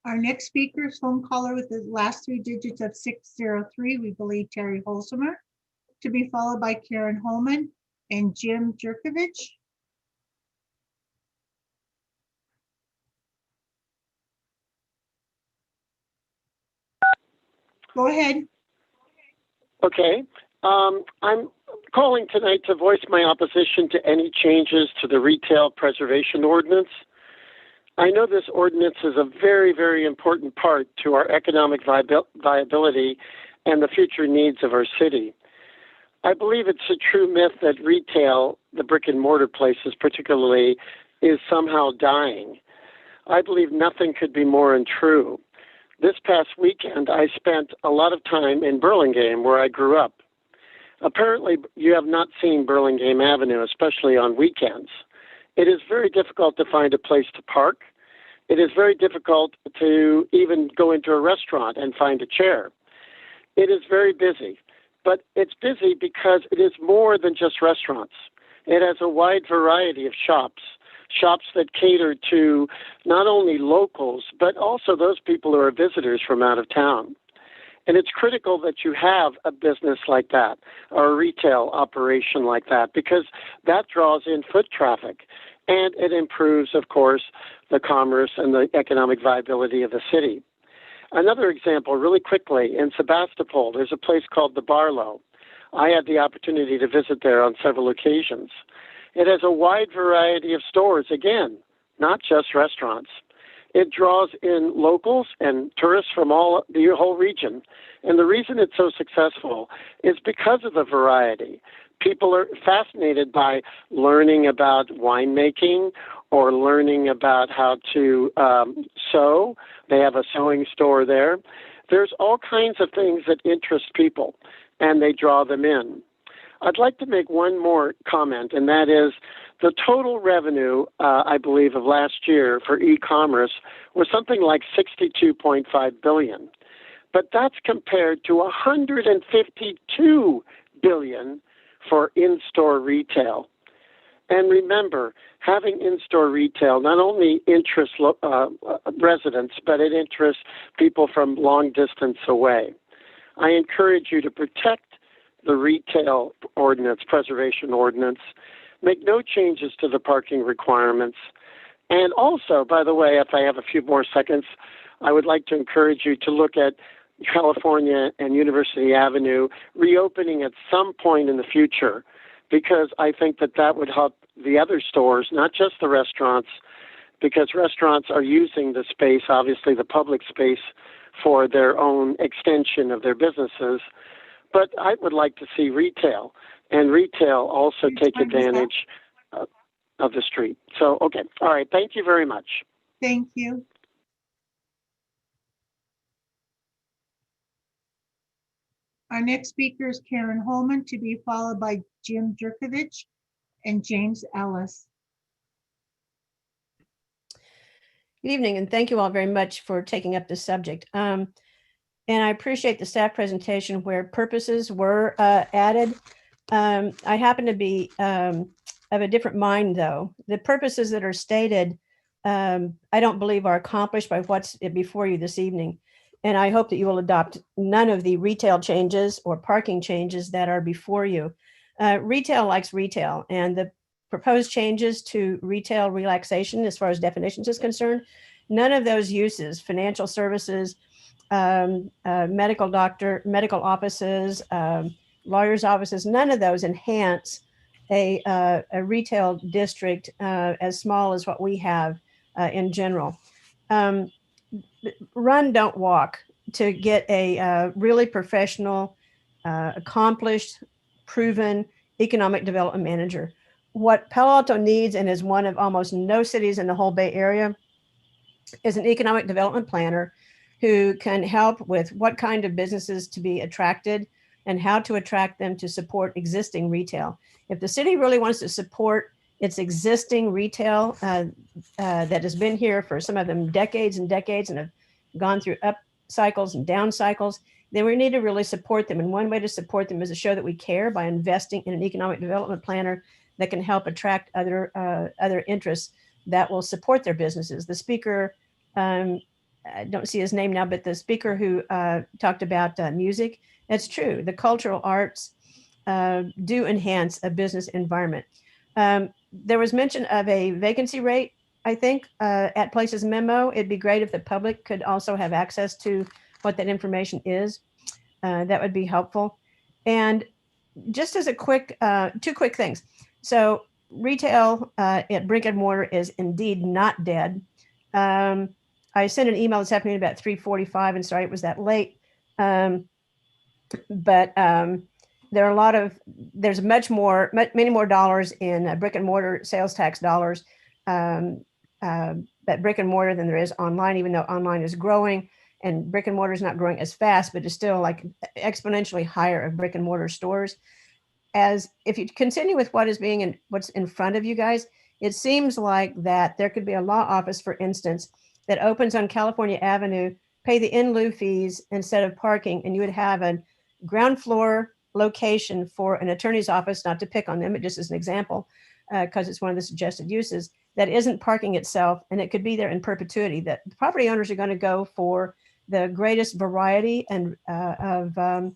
Our next speaker is phone caller with the last 3 digits of 603, we believe Terry Holzheimer, to be followed by Karen Holman and Jim Jerkovich. Go ahead. Okay. I'm calling tonight to voice my opposition to any changes to the retail preservation ordinance. I know this ordinance is a very, very important part to our economic viability and the future needs of our city. I believe it's a true myth that retail, the brick and mortar places particularly, is somehow dying. I believe nothing could be more untrue. This past weekend, I spent a lot of time in Burlingame, where I grew up. Apparently, you have not seen Burlingame Avenue, especially on weekends. It is very difficult to find a place to park. It is very difficult to even go into a restaurant and find a chair. It is very busy, but it's busy because it is more than just restaurants. It has a wide variety of shops that cater to not only locals, but also those people who are visitors from out of town. And it's critical that you have a business like that, or a retail operation like that, because that draws in foot traffic. And it improves, of course, the commerce and the economic viability of the city. Another example, really quickly, in Sebastopol, there's a place called the Barlow. I had the opportunity to visit there on several occasions. It has a wide variety of stores, again, not just restaurants. It draws in locals and tourists from the whole region. And the reason it's so successful is because of the variety. People are fascinated by learning about winemaking or learning about how to sew. They have a sewing store there. There's all kinds of things that interest people, and they draw them in. I'd like to make one more comment, and that is the total revenue, I believe, of last year for e-commerce was something like $62.5 billion. But that's compared to $152 billion for in-store retail. And remember, having in-store retail not only interests residents, but it interests people from long distance away. I encourage you to protect the retail ordinance, preservation ordinance, make no changes to the parking requirements. And also, by the way, if I have a few more seconds, I would like to encourage you to look at California and University Avenue reopening at some point in the future, because I think that that would help the other stores, not just the restaurants, because restaurants are using the space, obviously the public space, for their own extension of their businesses. But I would like to see retail, and retail also take advantage of the street. So, okay. All right. Thank you very much. Thank you. Our next speaker is Karen Holman, to be followed by Jim Jerkovich and James Ellis. Good evening, and thank you all very much for taking up this subject. And I appreciate the staff presentation where purposes were added. I happen to be of a different mind, though. The purposes that are stated, I don't believe are accomplished by what's before you this evening. And I hope that you will adopt none of the retail changes or parking changes that are before you. Retail likes retail, and the proposed changes to retail relaxation as far as definitions is concerned, none of those uses, financial services, medical offices, lawyers' offices, none of those enhance a retail district as small as what we have in general. Run, don't walk to get a really professional, accomplished, proven economic development manager. What Palo Alto needs, and is one of almost no cities in the whole Bay Area, is an economic development planner who can help with what kind of businesses to be attracted and how to attract them to support existing retail. If the city really wants to support its existing retail that has been here for some of them decades and decades and have gone through up cycles and down cycles, then we need to really support them. And one way to support them is to show that we care by investing in an economic development planner that can help attract other interests that will support their businesses. The speaker, I don't see his name now, but the speaker who talked about music, that's true. The cultural arts do enhance a business environment. There was mention of a vacancy rate, I think, at Place's memo. It'd be great if the public could also have access to what that information is. That would be helpful. And just as a quick, two quick things. So retail at brick and mortar is indeed not dead. I sent an email this afternoon about 3:45 and sorry it was that late. But there are there's many more dollars in brick and mortar sales tax dollars at brick and mortar than there is online, even though online is growing and brick and mortar is not growing as fast, but it's still like exponentially higher of brick and mortar stores. As if you continue with what's in front of you guys, it seems like that there could be a law office, for instance, that opens on California Avenue, pay the in lieu fees instead of parking, and you would have a ground floor location for an attorney's office, not to pick on them, but just as an example, because it's one of the suggested uses, that isn't parking itself, and it could be there in perpetuity, that the property owners are going to go for the greatest variety and of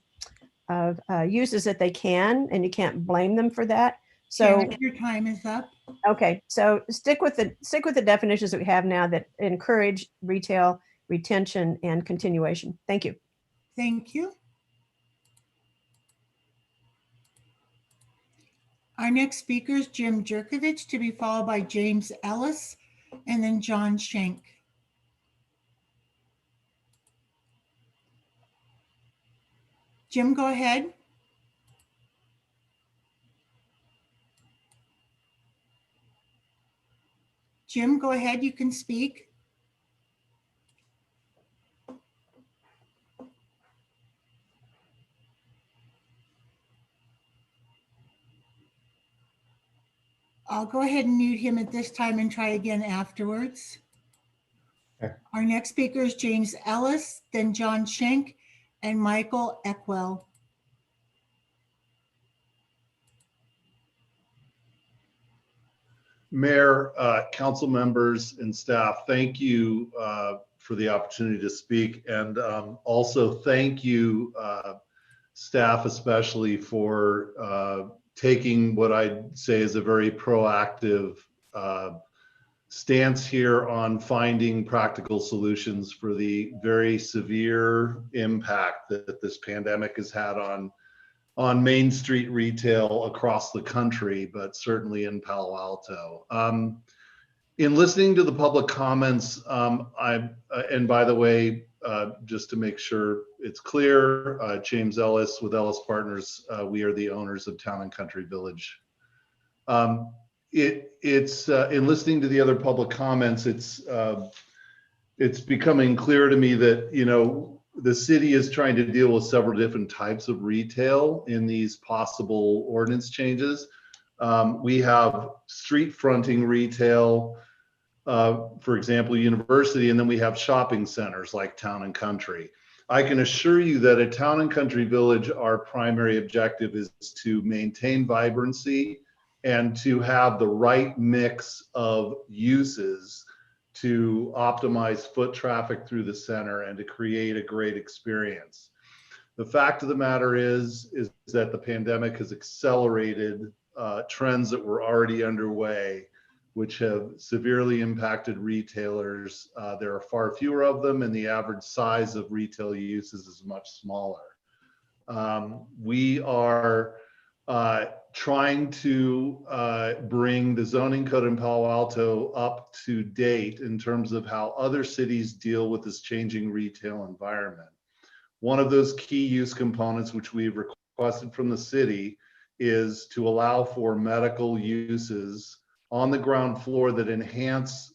uses that they can, and you can't blame them for that. So Karen, your time is up. Okay, so stick with the definitions that we have now that encourage retail retention and continuation. Thank you. Thank you. Our next speaker is Jim Jerkovich, to be followed by James Ellis and then John Schenk. Jim, go ahead. Jim, go ahead. You can speak. I'll go ahead and mute him at this time and try again afterwards. Okay. Our next speaker is James Ellis, then John Schenk, and Michael Eckwell. Mayor, council members, and staff, thank you for the opportunity to speak. And also thank you, staff especially, for taking what I'd say is a very proactive stance here on finding practical solutions for the very severe impact that this pandemic has had on Main Street retail across the country, but certainly in Palo Alto. In listening to the public comments, and by the way, just to make sure it's clear, James Ellis with Ellis Partners, we are the owners of Town and Country Village. It's in listening to the other public comments, it's becoming clear to me that, the city is trying to deal with several different types of retail in these possible ordinance changes. We have street fronting retail, for example, university, and then we have shopping centers like Town and Country. I can assure you that at Town and Country Village, our primary objective is to maintain vibrancy and to have the right mix of uses to optimize foot traffic through the center and to create a great experience. The fact of the matter is that the pandemic has accelerated trends that were already underway, which have severely impacted retailers. There are far fewer of them, and the average size of retail uses is much smaller. We are trying to bring the zoning code in Palo Alto up to date in terms of how other cities deal with this changing retail environment. One of those key use components, which we've requested from the city, is to allow for medical uses on the ground floor that enhance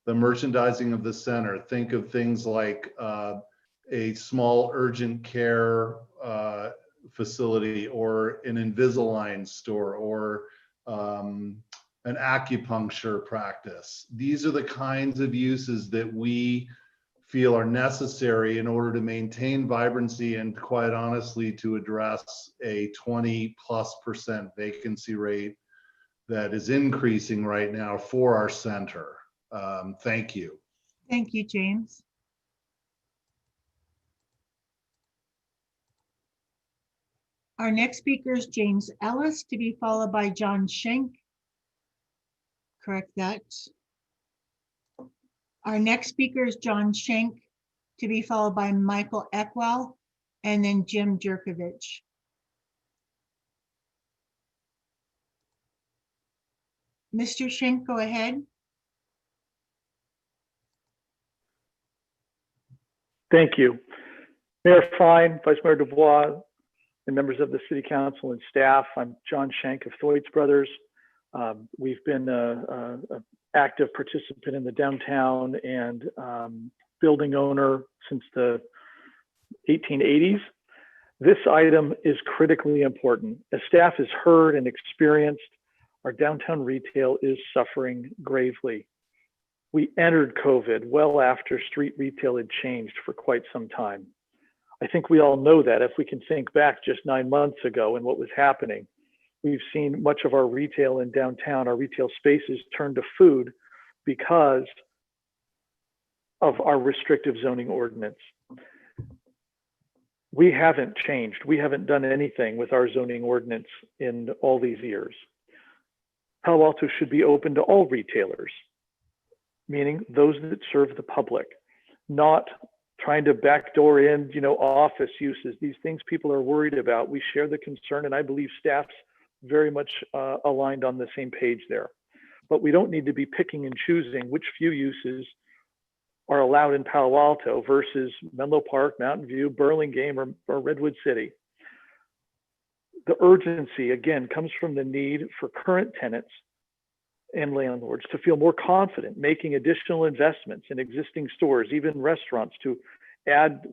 the merchandising of the center. Think of things like a small urgent care facility, or an Invisalign store, or an acupuncture practice. These are the kinds of uses that we feel are necessary in order to maintain vibrancy and, quite honestly, to address a 20+% vacancy rate that is increasing right now for our center. Thank you. Thank you, James. Our next speaker is James Ellis, to be followed by John Schenk. Correct that. Our next speaker is John Schenk, to be followed by Michael Eckwell, and then Jim Jerkovich. Mr. Schenk, go ahead. Thank you. Mayor Fine, Vice Mayor Dubois, and members of the City Council and staff. I'm John Schenk of Thwaites Brothers. We've been an active participant in the downtown and building owner since the 1880s. This item is critically important. As staff has heard and experienced, our downtown retail is suffering gravely. We entered COVID well after street retail had changed for quite some time. I think we all know that. If we can think back just 9 months ago and what was happening, we've seen much of our retail in downtown, our retail spaces, turn to food because of our restrictive zoning ordinance. We haven't changed. We haven't done anything with our zoning ordinance in all these years. Palo Alto should be open to all retailers, meaning those that serve the public, not trying to backdoor in, office uses, these things people are worried about. We share the concern, and I believe staff's very much aligned on the same page there. But we don't need to be picking and choosing which few uses are allowed in Palo Alto versus Menlo Park, Mountain View, Burlingame, or Redwood City. The urgency, again, comes from the need for current tenants and landlords to feel more confident making additional investments in existing stores, even restaurants, to add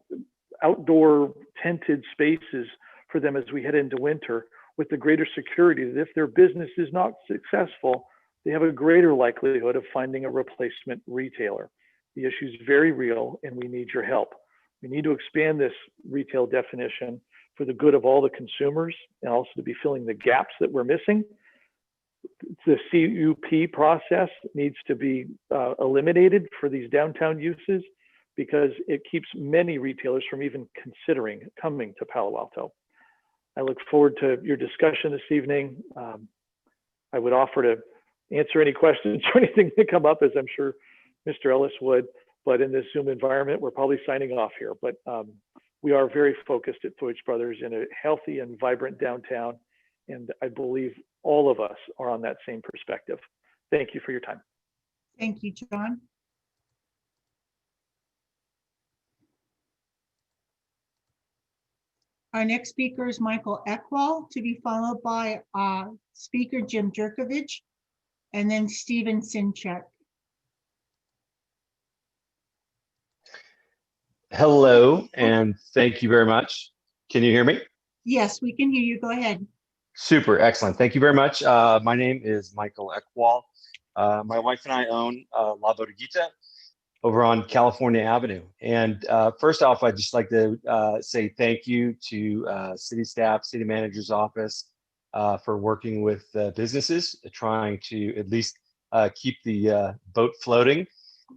outdoor tented spaces for them as we head into winter, with the greater security that if their business is not successful, they have a greater likelihood of finding a replacement retailer. The issue is very real, and we need your help. We need to expand this retail definition for the good of all the consumers, and also to be filling the gaps that we're missing. The CUP process needs to be eliminated for these downtown uses because it keeps many retailers from even considering coming to Palo Alto. I look forward to your discussion this evening. I would offer to answer any questions or anything that come up, as I'm sure Mr. Ellis would, but in this Zoom environment, we're probably signing off here. But we are very focused at Thwaites Brothers in a healthy and vibrant downtown, and I believe all of us are on that same perspective. Thank you for your time. Thank you, John. Our next speaker is Michael Eckwell, to be followed by Speaker Jim Jerkovich, and then Stephen Sinchek. Hello, and thank you very much. Can you hear me? Yes, we can hear you. Go ahead. Super, excellent. Thank you very much. My name is Michael Ekwall. My wife and I own La Bodeguita over on California Avenue. And first off, I'd just like to say thank you to city staff, city manager's office for working with businesses, trying to at least keep the boat floating.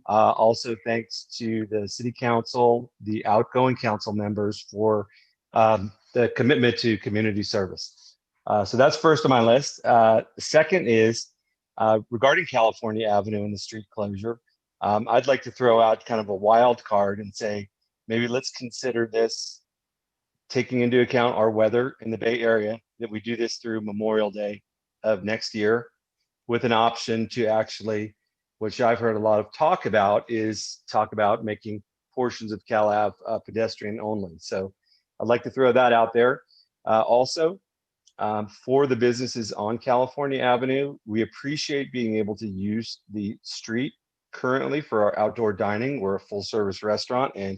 Also, thanks to the city council, the outgoing council members for the commitment to community service. So that's first on my list. The second is regarding California Avenue and the street closure. I'd like to throw out kind of a wild card and say, maybe let's consider this taking into account our weather in the Bay Area, that we do this through Memorial Day of next year with an option to actually, which I've heard a lot of talk about, is talk about making portions of Cal Ave pedestrian only. So I'd like to throw that out there. Also, for the businesses on California Avenue, we appreciate being able to use the street currently for our outdoor dining. We're a full service restaurant, and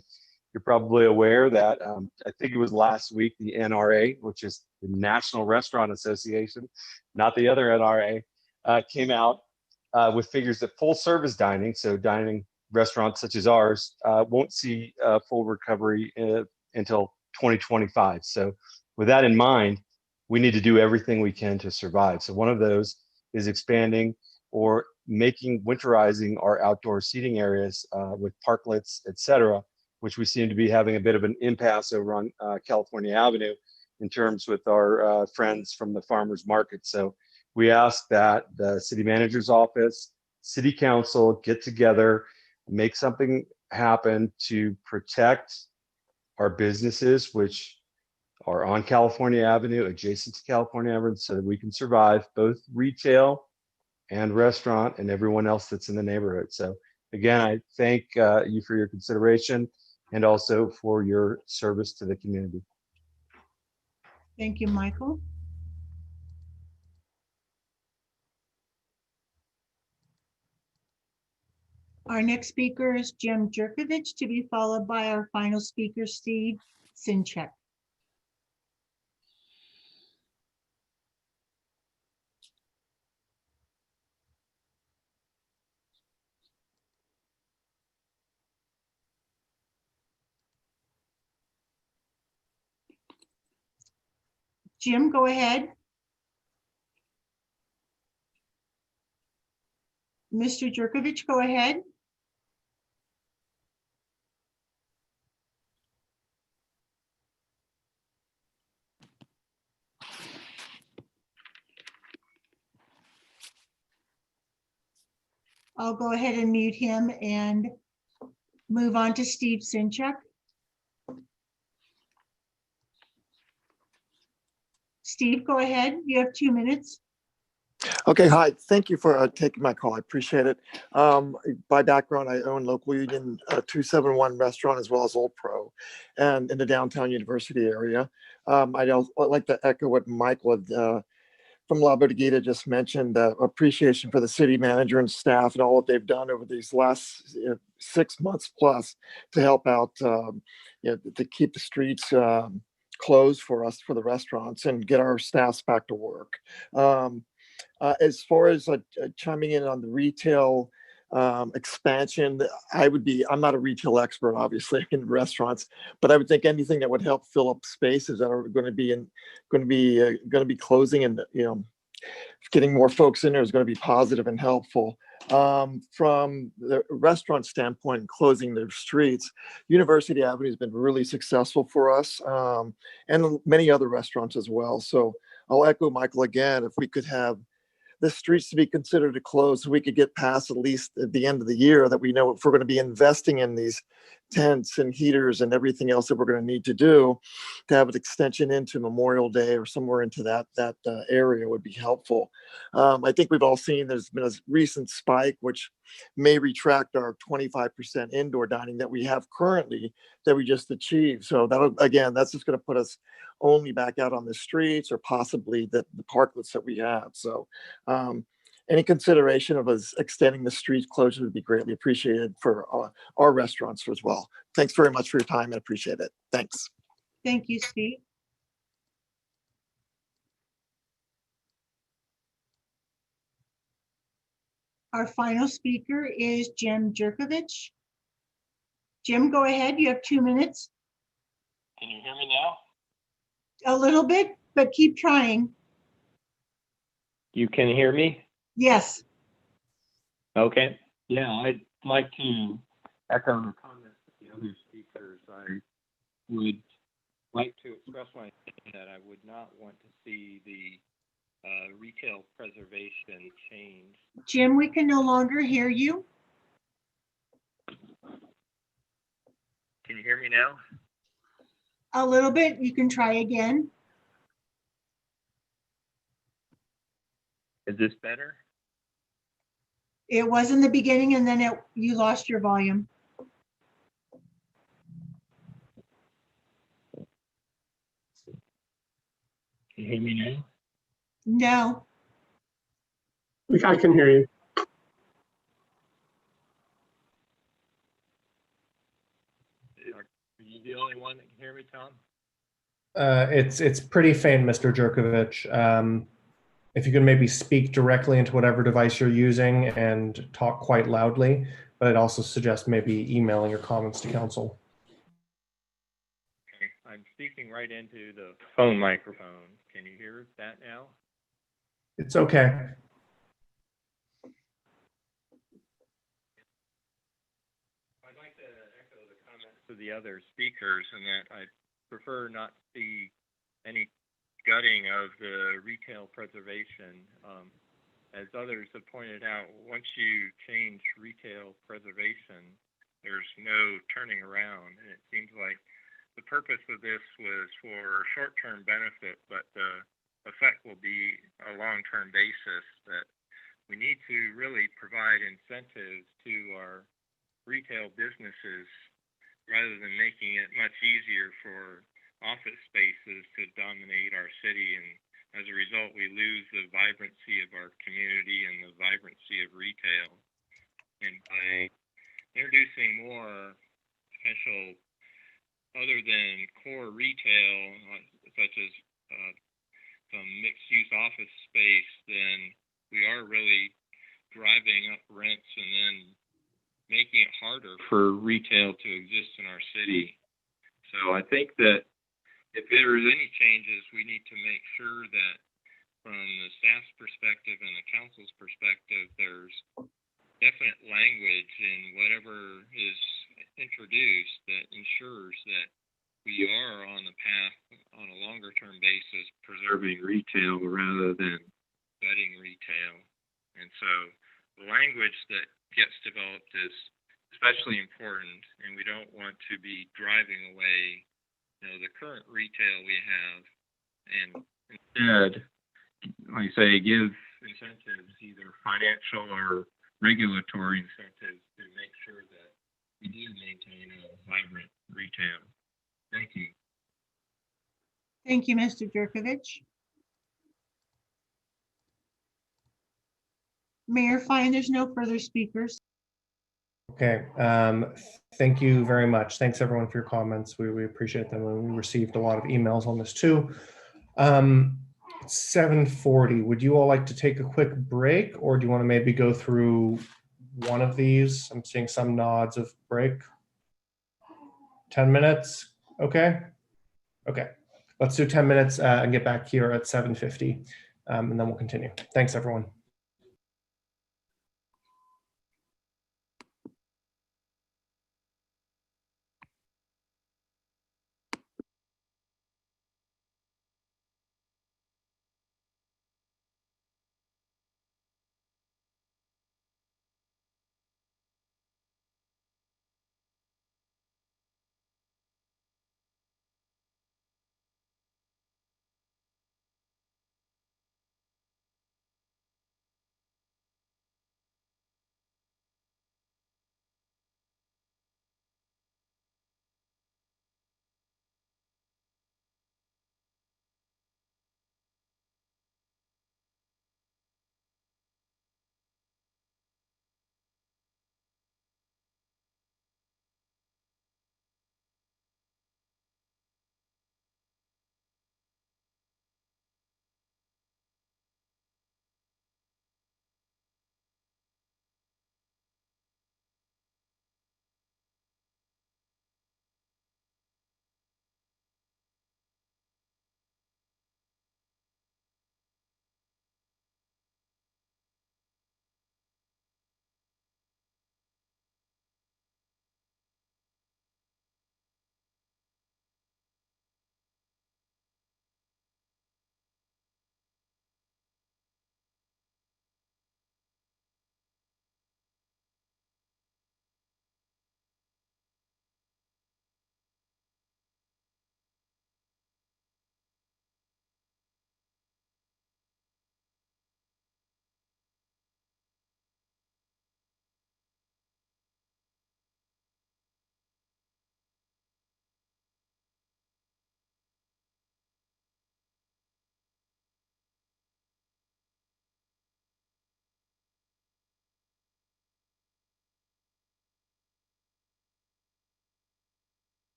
you're probably aware that I think it was last week, the NRA, which is the National Restaurant Association, not the other NRA, came out with figures that full service dining, so dining restaurants such as ours, won't see full recovery until 2025. So with that in mind, we need to do everything we can to survive. So one of those is expanding or winterizing our outdoor seating areas with parklets, et cetera, which we seem to be having a bit of an impasse over on California Avenue in terms with our friends from the farmers market. So we ask that the city manager's office, city council get together, make something happen to protect our businesses, which are on California Avenue, adjacent to California Avenue, so that we can survive, both retail and restaurant and everyone else that's in the neighborhood. So again, I thank you for your consideration and also for your service to the community. Thank you, Michael. Our next speaker is Jim Jerkovich, to be followed by our final speaker, Steve Sinchek. Jim, go ahead. Mr. Jerkovich, go ahead. I'll go ahead and mute him and move on to Steve Sinchek. Steve, go ahead. You have 2 minutes. Okay, hi. Thank you for taking my call. I appreciate it. By background, I own Local Union 271 restaurant as well as Old Pro, and in the downtown University area. I'd like to echo what Michael had, from La Bodeguita just mentioned, appreciation for the city manager and staff and all that they've done over these last 6 months plus to help out, to keep the streets closed for us, for the restaurants, and get our staffs back to work. As far as chiming in on the retail expansion, I'm not a retail expert, obviously, in restaurants, but I would think anything that would help fill up spaces that are going to be closing and getting more folks in there is going to be positive and helpful. From the restaurant standpoint, closing their streets, University Avenue has been really successful for us, and many other restaurants as well. So I'll echo Michael again. If we could have the streets to be considered to close so we could get past at least at the end of the year, that we know if we're going to be investing in these tents and heaters and everything else that we're going to need to do, to have an extension into Memorial Day or somewhere into that area would be helpful. I think we've all seen there's been a recent spike, which may retract our 25% indoor dining that we have currently that we just achieved. So that's just going to put us only back out on the streets or possibly the parklets that we have. So any consideration of us extending the street closure would be greatly appreciated for our restaurants as well. Thanks very much for your time and appreciate it. Thanks. Thank you, Steve. Our final speaker is Jim Jerkovich. Jim, go ahead. You have 2 minutes. Can you hear me now? A little bit, but keep trying. You can hear me? Yes. Okay. Yeah, I'd like to echo the comments of the other speakers. I would like to express my opinion that I would not want to see the retail preservation change. Jim, we can no longer hear you. Can you hear me now? A little bit. You can try again. Is this better? It was in the beginning and then you lost your volume. Can you hear me now? No. I can hear you. Are you the only one that can hear me, Tom? It's pretty faint, Mr. Jerkovich. If you can maybe speak directly into whatever device you're using and talk quite loudly, but I'd also suggest maybe emailing your comments to council. Okay. I'm speaking right into the phone microphone. Can you hear that now? It's okay. I'd like to echo the comments of the other speakers in that I prefer not to see any gutting of the retail preservation. As others have pointed out, once you change retail preservation, there's no turning around. And it seems like the purpose of this was for short-term benefit, but the effect will be a long-term basis that we need to really provide incentives to our retail businesses rather than making it much easier for office spaces to dominate our city. And as a result, we lose the vibrancy of our community and the vibrancy of retail. And by introducing more potential other than core retail, such as some mixed-use office space, then we are really driving up rents and then making it harder for retail to exist in our city. So I think that if there is any changes, we need to make sure that from the staff's perspective and the council's perspective, there's definite language in whatever is introduced that ensures that we are on the path on a longer term basis preserving retail rather than gutting retail. And so the language that gets developed is especially important, and we don't want to be driving away the current retail we have, and instead, like I say, give incentives, either financial or regulatory incentives, to make sure that we do maintain a vibrant retail. Thank you. Thank you, Mr. Jerkovich. Mayor Fine, there's no further speakers. Okay, thank you very much. Thanks everyone for your comments. We appreciate them, and we received a lot of emails on this too. 7:40, would you all like to take a quick break, or do you want to maybe go through one of these? I'm seeing some nods of break. 10 minutes, okay? Okay, let's do 10 minutes and get back here at 7:50, and then we'll continue. Thanks everyone.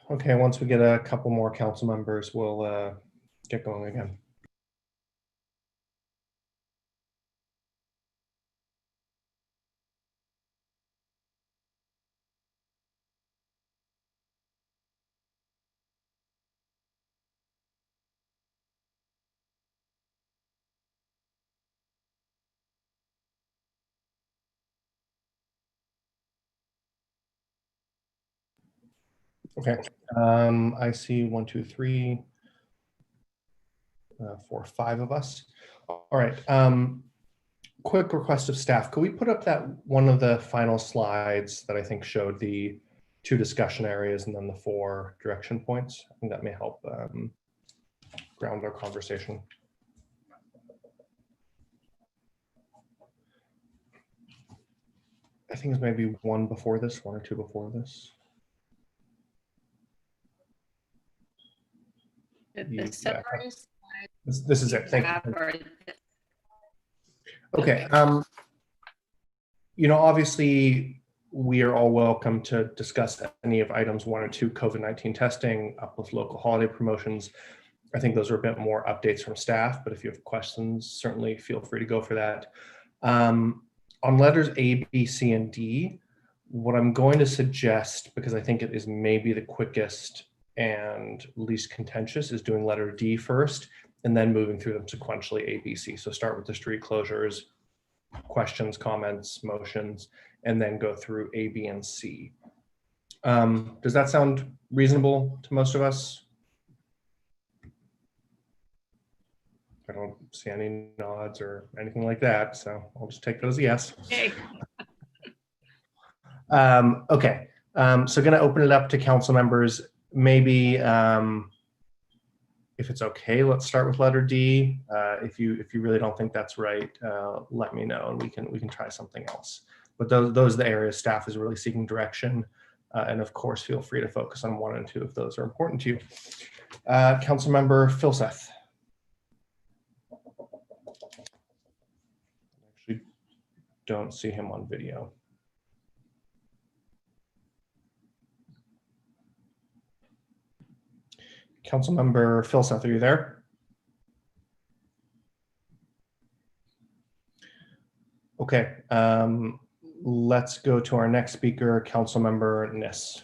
Okay, once we get a couple more council members, we'll get going again. Okay, I see 1, 2, 3, 4, 5 of us. All right. Quick request of staff. Could we put up that one of the final slides that I think showed the 2 discussion areas and then the 4 direction points? I think that may help ground our conversation. I think it's maybe 1 before this, 1 or 2 before this. The summary slide. This is it. Thank you. Okay. You know, obviously, we are all welcome to discuss any of items 1 or 2, COVID-19 testing, uplift local holiday promotions. I think those are a bit more updates from staff, but if you have questions, certainly feel free to go for that. On letters A, B, C, and D, what I'm going to suggest, because I think it is maybe the quickest and least contentious, is doing letter D first, and then moving through them sequentially A, B, C. So start with the street closures, questions, comments, motions, and then go through A, B, and C. Does that sound reasonable to most of us? I don't see any nods or anything like that, so I'll just take that as a yes. Okay. Okay, so going to open it up to council members. Maybe if it's okay, let's start with letter D. If you really don't think that's right, let me know and we can try something else. But those are the areas staff is really seeking direction, and of course feel free to focus on 1 and 2 if those are important to you. Councilmember Filseth. Actually, don't see him on video. Councilmember Filseth, are you there? Okay, let's go to our next speaker, Councilmember Niss.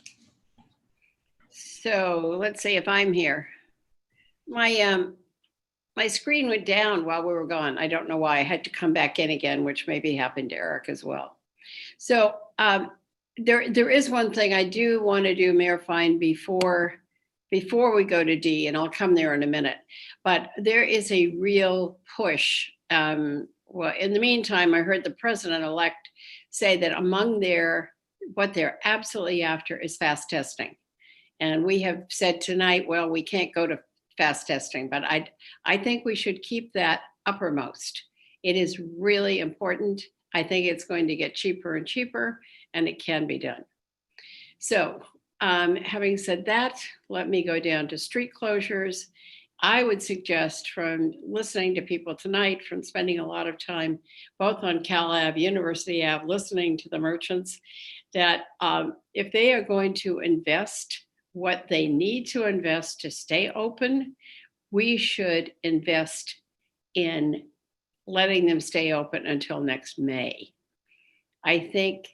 So let's see if I'm here. My screen went down while we were gone. I don't know why. I had to come back in again, which maybe happened to Eric as well. So there is one thing I do want to do, Mayor Fine, before we go to D, and I'll come there in a minute. But there is a real push. Well, in the meantime, I heard the president-elect say that among what they're absolutely after is fast testing. And we have said tonight, well, we can't go to fast testing, but I think we should keep that uppermost. It is really important. I think it's going to get cheaper and cheaper, and it can be done. So having said that, let me go down to street closures. I would suggest, from listening to people tonight, from spending a lot of time both on Cal Ave, University Ave, listening to the merchants, that if they are going to invest what they need to invest to stay open, we should invest in letting them stay open until next May. I think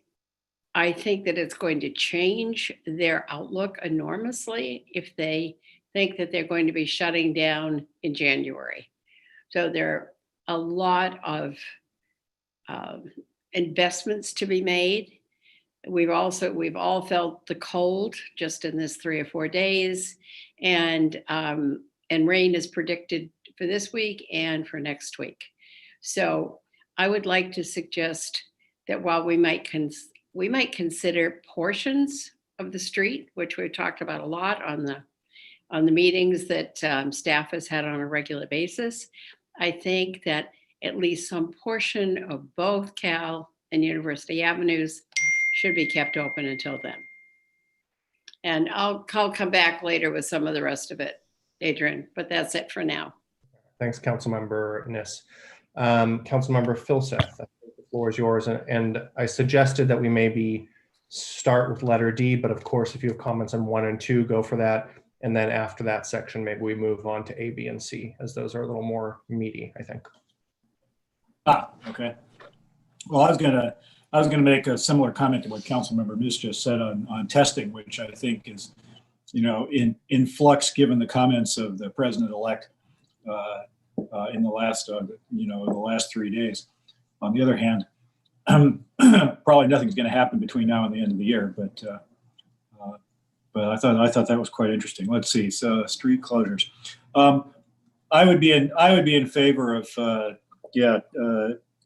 that it's going to change their outlook enormously if they think that they're going to be shutting down in January. So there are a lot of investments to be made. We've all felt the cold just in this 3 or 4 days, and rain is predicted for this week and for next week. So I would like to suggest that while we might consider portions of the street, which we've talked about a lot on the meetings that staff has had on a regular basis, I think that at least some portion of both Cal and University Avenues should be kept open until then. And I'll come back later with some of the rest of it, Adrian, but that's it for now. Thanks, Councilmember Niss. Councilmember Filseth, I think the floor is yours. And I suggested that we maybe start with letter D, but of course, if you have comments on 1 and 2, go for that. And then after that section, maybe we move on to A, B, and C, as those are a little more meaty, I think. Okay. Well, I was gonna make a similar comment to what Councilmember Miss just said on testing, which I think is, in flux given the comments of the president-elect in the last, the last 3 days. On the other hand, probably nothing's going to happen between now and the end of the year, but I thought that was quite interesting. Let's see. So street closures. I would be in favor of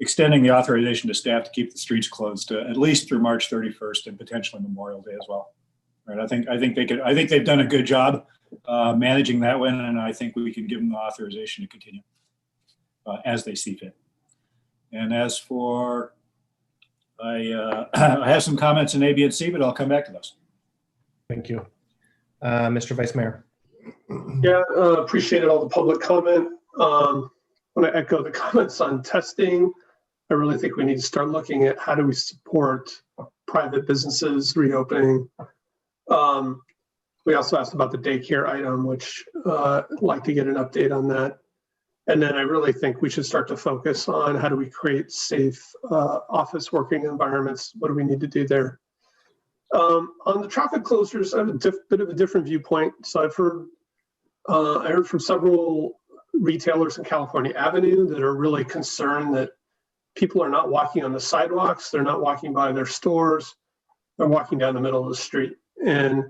extending the authorization to staff to keep the streets closed at least through March 31st and potentially Memorial Day as well. Right. I think they've done a good job managing that one, and I think we can give them the authorization to continue as they see fit. And as for, I have some comments in A, B, and C, but I'll come back to those. Thank you. Mr. Vice Mayor. Yeah, appreciated all the public comment. I want to echo the comments on testing. I really think we need to start looking at how do we support private businesses reopening. We also asked about the daycare item, which I'd like to get an update on that. And then I really think we should start to focus on how do we create safe office working environments? What do we need to do there? On the traffic closures, I have a bit of a different viewpoint. So I heard from several retailers in California Avenue that are really concerned that people are not walking on the sidewalks. They're not walking by their stores. They're walking down the middle of the street. And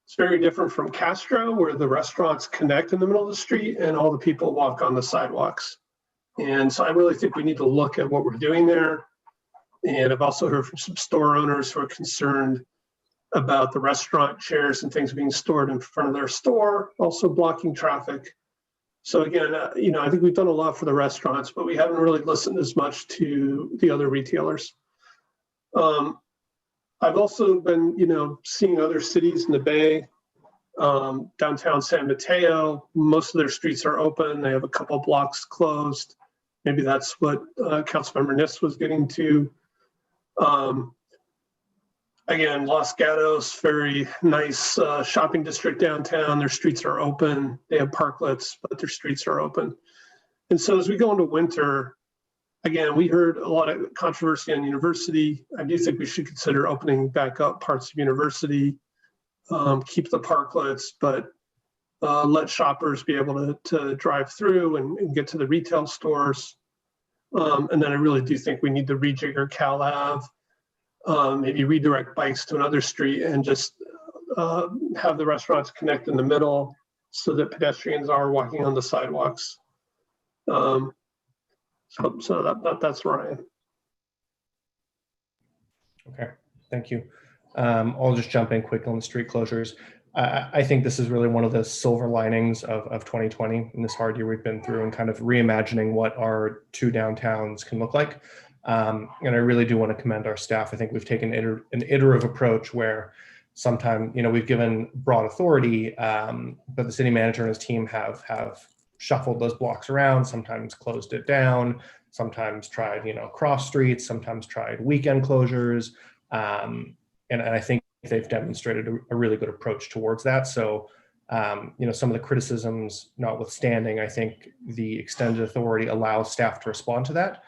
it's very different from Castro, where the restaurants connect in the middle of the street and all the people walk on the sidewalks. And so I really think we need to look at what we're doing there. And I've also heard from some store owners who are concerned about the restaurant chairs and things being stored in front of their store, also blocking traffic. So again, I think we've done a lot for the restaurants, but we haven't really listened as much to the other retailers. I've also been, seeing other cities in the Bay, downtown San Mateo. Most of their streets are open. They have a couple blocks closed. Maybe that's what Councilmember Niss was getting to. Again, Los Gatos, very nice shopping district downtown. Their streets are open. They have parklets, but their streets are open. And so as we go into winter, again, we heard a lot of controversy on University. I do think we should consider opening back up parts of University, keep the parklets, but let shoppers be able to drive through and get to the retail stores. And then I really do think we need to rejigger Cal Ave, maybe redirect bikes to another street and just have the restaurants connect in the middle so that pedestrians are walking on the sidewalks. So that's where I am. Okay, thank you. I'll just jump in quick on the street closures. I think this is really one of the silver linings of 2020 in this hard year we've been through and kind of reimagining what our two downtowns can look like. And I really do want to commend our staff. I think we've taken an iterative approach where sometimes, we've given broad authority, but the city manager and his team have shuffled those blocks around, sometimes closed it down, sometimes tried, cross streets, sometimes tried weekend closures. And I think they've demonstrated a really good approach towards that. So, some of the criticisms notwithstanding, I think the extended authority allows staff to respond to that.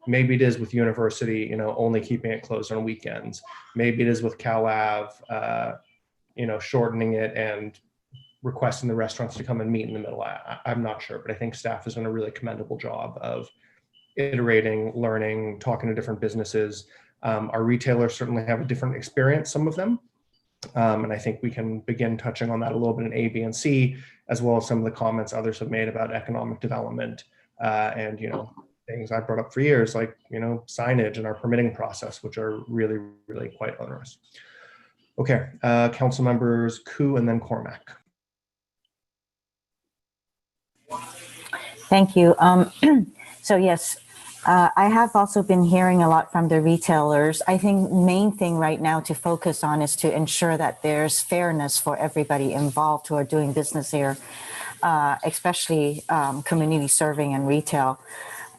Maybe it is with University, only keeping it closed on weekends. Maybe it is with Cal Ave, shortening it and requesting the restaurants to come and meet in the middle. I'm not sure, but I think staff has done a really commendable job of iterating, learning, talking to different businesses. Our retailers certainly have a different experience, some of them. And I think we can begin touching on that a little bit in A, B, and C, as well as some of the comments others have made about economic development and, things I've brought up for years, like, signage and our permitting process, which are really, really quite onerous. Okay, council members Koo and then Cormac. Thank you. So yes, I have also been hearing a lot from the retailers. I think main thing right now to focus on is to ensure that there's fairness for everybody involved who are doing business here, especially community serving and retail.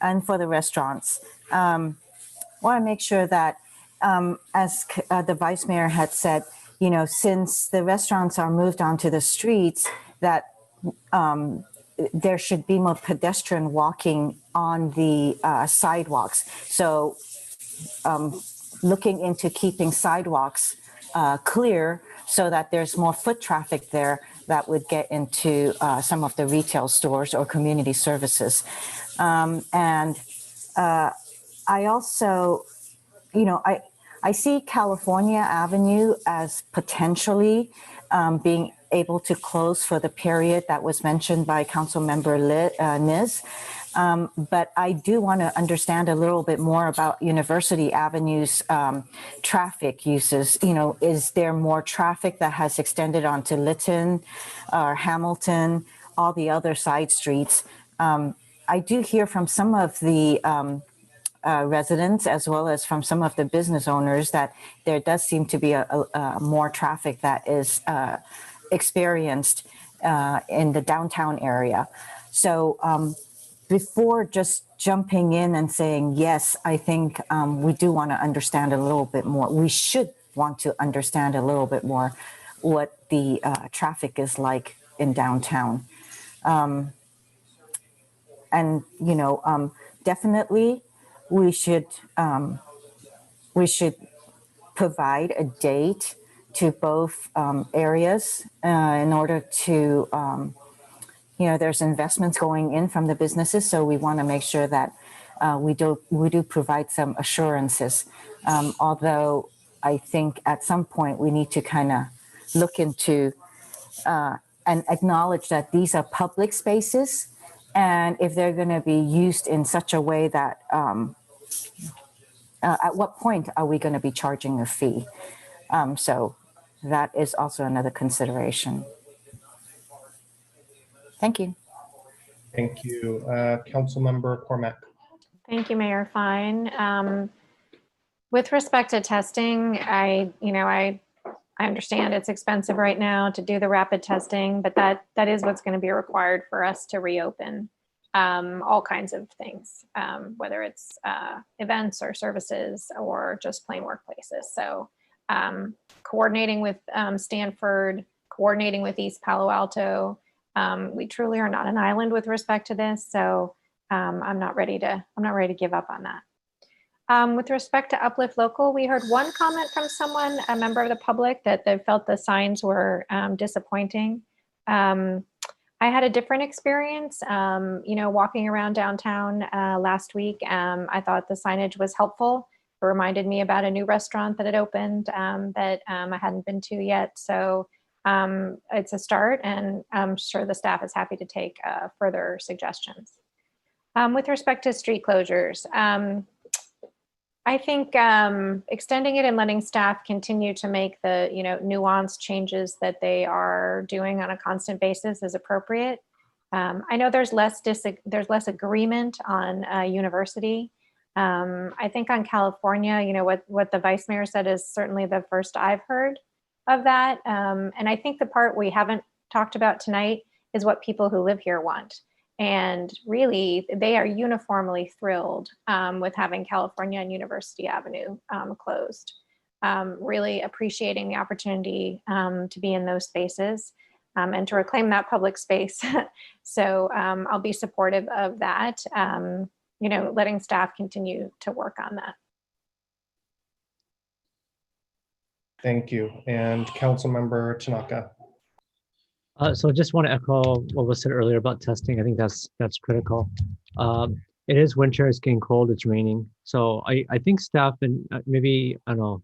And for the restaurants, want to make sure that the vice mayor had said, since the restaurants are moved onto the streets, that there should be more pedestrian walking on the sidewalks. So looking into keeping sidewalks clear so that there's more foot traffic there that would get into some of the retail stores or community services. And I also, I see California Avenue as potentially being able to close for the period that was mentioned by Councilmember Niz. But I do want to understand a little bit more about University Avenue's traffic uses. Is there more traffic that has extended onto Lytton or Hamilton, all the other side streets? I do hear from some of the residents as well as from some of the business owners that there does seem to be a more traffic that is experienced in the downtown area. So before just jumping in and saying, yes, I think we do want to understand a little bit more. We should want to understand a little bit more what the traffic is like in downtown. And, definitely we should provide a date to both areas in order to, there's investments going in from the businesses. So we want to make sure that we do provide some assurances. Although I think at some point we need to kind of look into and acknowledge that these are public spaces. And if they're going to be used in such a way that, at what point are we going to be charging a fee? So that is also another consideration. Thank you. Thank you. Councilmember Cormack. Thank you, Mayor Fine. With respect to testing, I understand it's expensive right now to do the rapid testing, but that is what's going to be required for us to reopen all kinds of things, whether it's events or services or just plain workplaces. So coordinating with Stanford, coordinating with East Palo Alto, we truly are not an island with respect to this. So I'm not ready to give up on that. With respect to Uplift Local, we heard one comment from someone, a member of the public, that they felt the signs were disappointing. I had a different experience, walking around downtown last week. I thought the signage was helpful. It reminded me about a new restaurant that had opened that I hadn't been to yet. So it's a start, and I'm sure the staff is happy to take further suggestions. With respect to street closures, I think extending it and letting staff continue to make the nuanced changes that they are doing on a constant basis is appropriate. I know there's less agreement on university. I think on California, what the vice mayor said is certainly the first I've heard of that. And I think the part we haven't talked about tonight is what people who live here want. And really, they are uniformly thrilled with having California and University Avenue closed. Really appreciating the opportunity to be in those spaces and to reclaim that public space. So I'll be supportive of that, letting staff continue to work on that. Thank you. And Councilmember Tanaka. So just want to echo what was said earlier about testing. I think that's critical. It is winter, it's getting cold, it's raining. So I think staff and maybe, I don't know,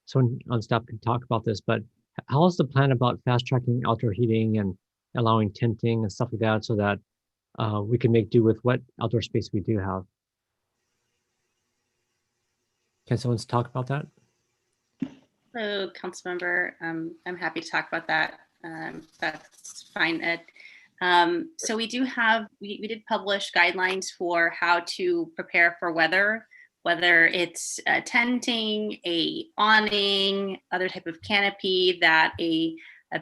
someone on staff can talk about this, but how is the plan about fast tracking outdoor heating and allowing tinting and stuff like that so that we can make do with what outdoor space we do have? Can someone talk about that? Hello, Councilmember. I'm happy to talk about that. That's fine, Ed. So we did publish guidelines for how to prepare for weather, whether it's tenting, a awning, other type of canopy that a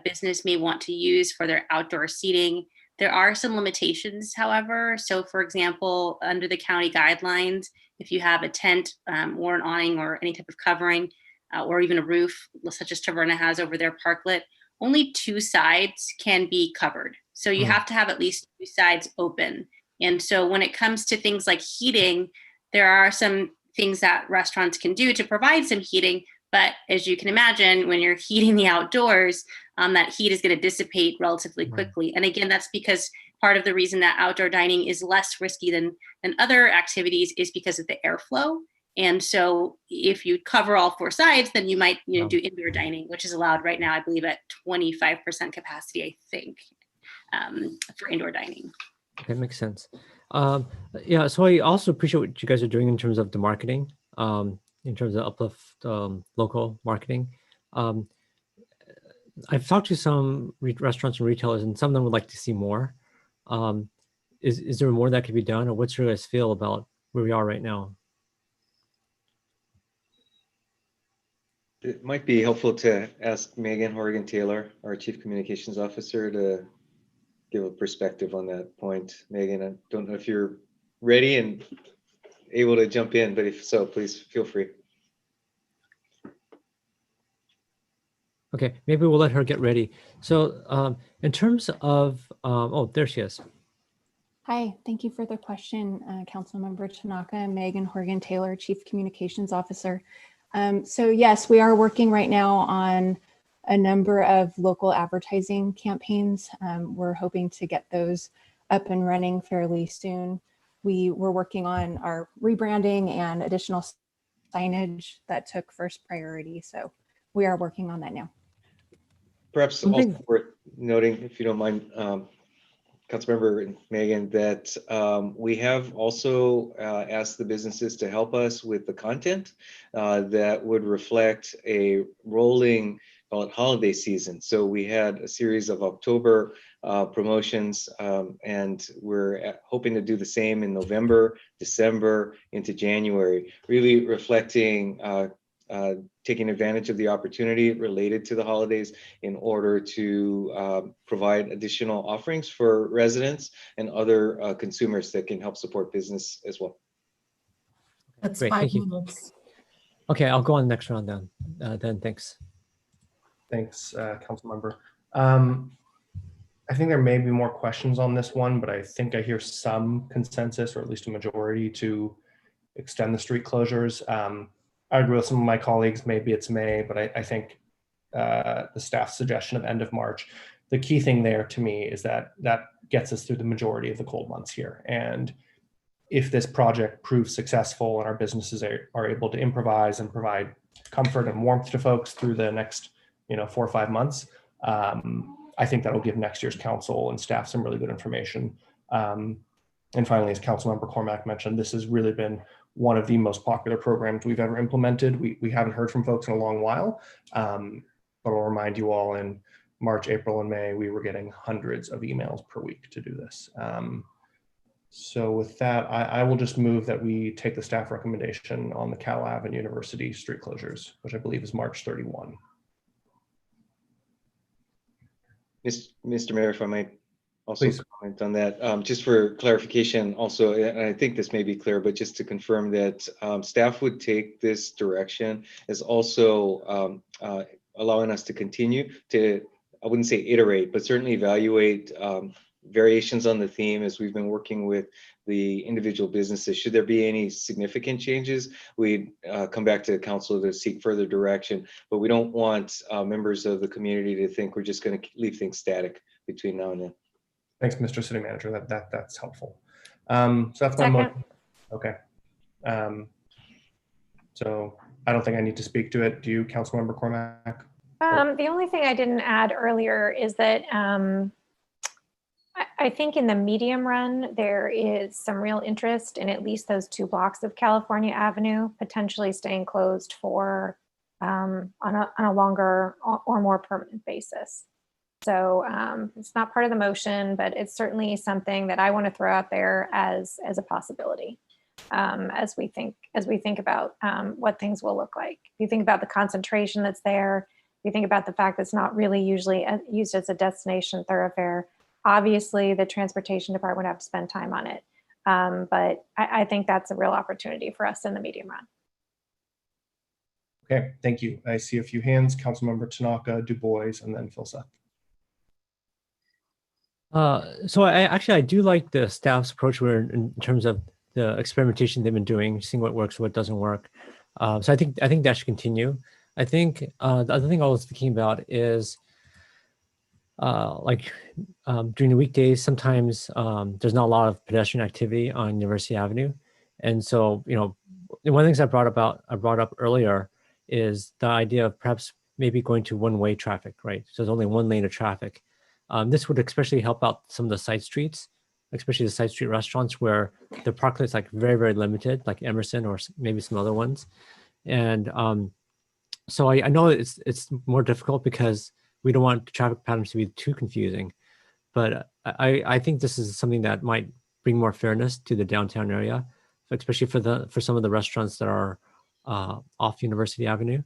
business may want to use for their outdoor seating. There are some limitations, however. So for example, under the county guidelines, if you have a tent or an awning or any type of covering or even a roof, such as Taverna has over their parklet, only 2 sides can be covered. So you have to have at least 2 sides open. And so when it comes to things like heating, there are some things that restaurants can do to provide some heating. But as you can imagine, when you're heating the outdoors, that heat is going to dissipate relatively quickly. And again, that's because part of the reason that outdoor dining is less risky than other activities is because of the airflow. And so if you cover all 4 sides, then you might do indoor dining, which is allowed right now, I believe, at 25% capacity, I think, for indoor dining. Okay, makes sense. Yeah, so I also appreciate what you guys are doing in terms of the marketing, in terms of uplift local marketing. I've talked to some restaurants and retailers, and some of them would like to see more. Is there more that could be done, or what's your guys feel about where we are right now? It might be helpful to ask Megan Horgan-Taylor, our Chief Communications Officer, to give a perspective on that point. Megan, I don't know if you're ready and able to jump in, but if so, please feel free. Okay, maybe we'll let her get ready. So in terms of, oh, there she is. Hi, thank you for the question, Councilmember Tanaka. Megan Horgan-Taylor, Chief Communications Officer. So yes, we are working right now on a number of local advertising campaigns. We're hoping to get those up and running fairly soon. We were working on our rebranding and additional signage that took first priority. So we are working on that now. Perhaps also worth noting, if you don't mind, Councilmember Megan, that we have also asked the businesses to help us with the content that would reflect a rolling, call it holiday season. So we had a series of October promotions, and we're hoping to do the same in November, December, into January, really reflecting taking advantage of the opportunity related to the holidays in order to provide additional offerings for residents and other consumers that can help support business as well. That's great. 5 minutes. Okay, I'll go on the next round then. Thanks. Thanks, Council Member. I think there may be more questions on this one, but I think I hear some consensus, or at least a majority, to extend the street closures. I agree with some of my colleagues, maybe it's May, but I think the staff's suggestion of end of March. The key thing there to me is that that gets us through the majority of the cold months here. And if this project proves successful and our businesses are able to improvise and provide comfort and warmth to folks through the next 4 or 5 months, I think that'll give next year's council and staff some really good information. And finally, as Councilmember Cormack mentioned, this has really been one of the most popular programs we've ever implemented. We haven't heard from folks in a long while, but I'll remind you all, in March, April, and May, we were getting hundreds of emails per week to do this. So with that, I will just move that we take the staff recommendation on the Cal Ave and University street closures, which I believe is March 31. Mr. Mayor, if I might also comment on that, just for clarification also, and I think this may be clear, but just to confirm that staff would take this direction as also allowing us to continue to, I wouldn't say iterate, but certainly evaluate variations on the theme as we've been working with the individual businesses. Should there be any significant changes, we'd come back to council to seek further direction, but we don't want members of the community to think we're just going to leave things static between now and then. Thanks, Mr. City Manager. That's helpful. So that's my motion. Okay. So I don't think I need to speak to it. Do you, Councilmember Cormack? The only thing I didn't add earlier is that I think in the medium run, there is some real interest in at least those 2 blocks of California Avenue potentially staying closed for on a longer or more permanent basis. So it's not part of the motion, but it's certainly something that I want to throw out there as a possibility as we think about what things will look like. If you think about the concentration that's there, if you think about the fact that it's not really usually used as a destination thoroughfare, Obviously, the transportation department would have to spend time on it. But I think that's a real opportunity for us in the medium run. Okay, thank you. I see a few hands. Councilmember Tanaka, Du Bois, and then Phil Seth. So I do like the staff's approach where in terms of the experimentation they've been doing, seeing what works, what doesn't work. So I think that should continue. I think the other thing I was thinking about is during the weekdays, sometimes there's not a lot of pedestrian activity on University Avenue, and so one of the things I brought up earlier is the idea of perhaps maybe going to one-way traffic, right? So there's only one lane of traffic. This would especially help out some of the side streets, especially the side street restaurants where the parking is like very, very limited, like Emerson or maybe some other ones. And so I know it's more difficult because we don't want traffic patterns to be too confusing, but I think this is something that might bring more fairness to the downtown area, especially for some of the restaurants that are off University Avenue,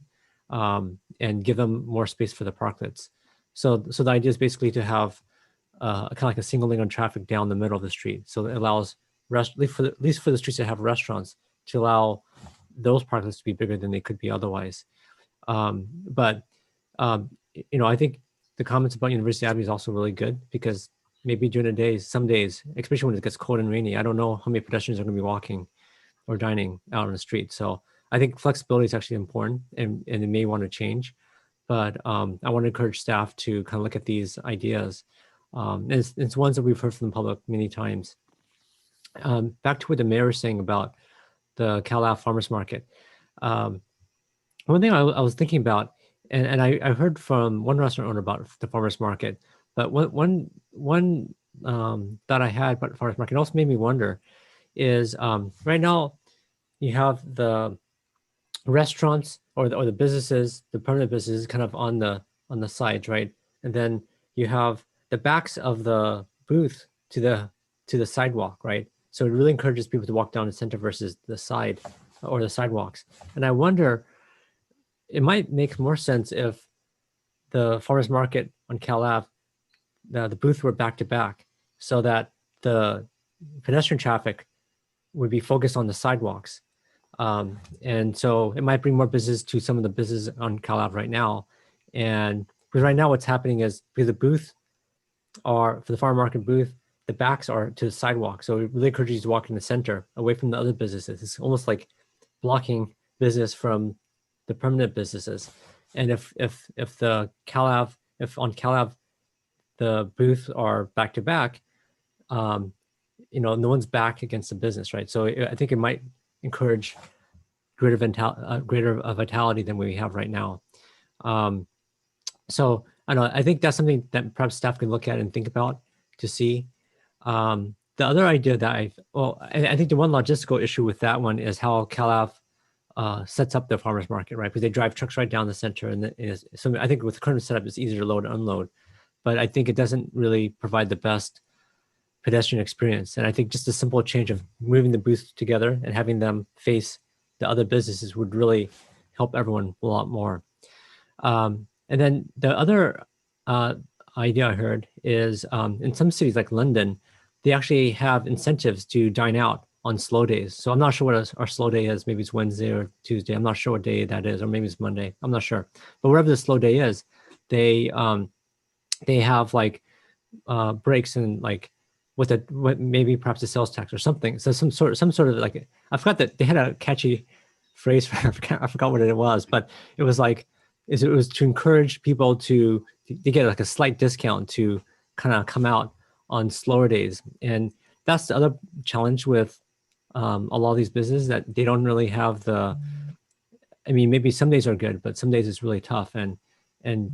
and give them more space for the parklets. So the idea is basically to have kind of like a single lane on traffic down the middle of the street. So it allows, at least for the streets that have restaurants, to allow those parklets to be bigger than they could be otherwise. But I think the comments about University Avenue is also really good because maybe during the days, some days, especially when it gets cold and rainy, I don't know how many pedestrians are going to be walking or dining out on the street. So I think flexibility is actually important, and they may want to change. But I want to encourage staff to kind of look at these ideas. It's ones that we've heard from the public many times. Back to what the mayor was saying about the Cal-Ave Farmers Market. One thing I was thinking about, and I heard from one restaurant owner about the farmers market, but one that I had about the farmers market also made me wonder is right now you have the restaurants or the businesses, the permanent businesses, kind of on the sides, right? And then you have the backs of the booth to the sidewalk, right? So it really encourages people to walk down the center versus the side or the sidewalks. And I wonder, it might make more sense if the farmers market on Cal Ave, the booth were back to back, so that the pedestrian traffic would be focused on the sidewalks. And so it might bring more business to some of the businesses on Cal Ave right now. And because right now what's happening is because the booth for the farm market booth, the backs are to the sidewalk. So it really encourages you to walk in the center away from the other businesses. It's almost like blocking business from the permanent businesses. And if on Cal Ave, the booths are back to back, no one's back against the business, right? So I think it might encourage greater vitality than we have right now. So I don't know, I think that's something that perhaps staff can look at and think about to see. The other idea that I think the one logistical issue with that one is how Cal Ave sets up the farmers market, right? Because they drive trucks right down the center, and so I think with the current setup, it's easier to load and unload, but I think it doesn't really provide the best pedestrian experience. And I think just a simple change of moving the booths together and having them face the other businesses would really help everyone a lot more. And then the other idea I heard is in some cities like London, they actually have incentives to dine out on slow days. So I'm not sure what our slow day is. Maybe it's Wednesday or Tuesday. I'm not sure what day that is, or maybe it's Monday. I'm not sure. But wherever the slow day is, they have like breaks and like what maybe perhaps a sales tax or something. So some sort of like, I forgot that they had a catchy phrase for it. I forgot what it was, but it was like, it was to encourage people to get like a slight discount to kind of come out on slower days. And that's the other challenge with a lot of these businesses, that they don't really have maybe some days are good, but some days it's really tough. And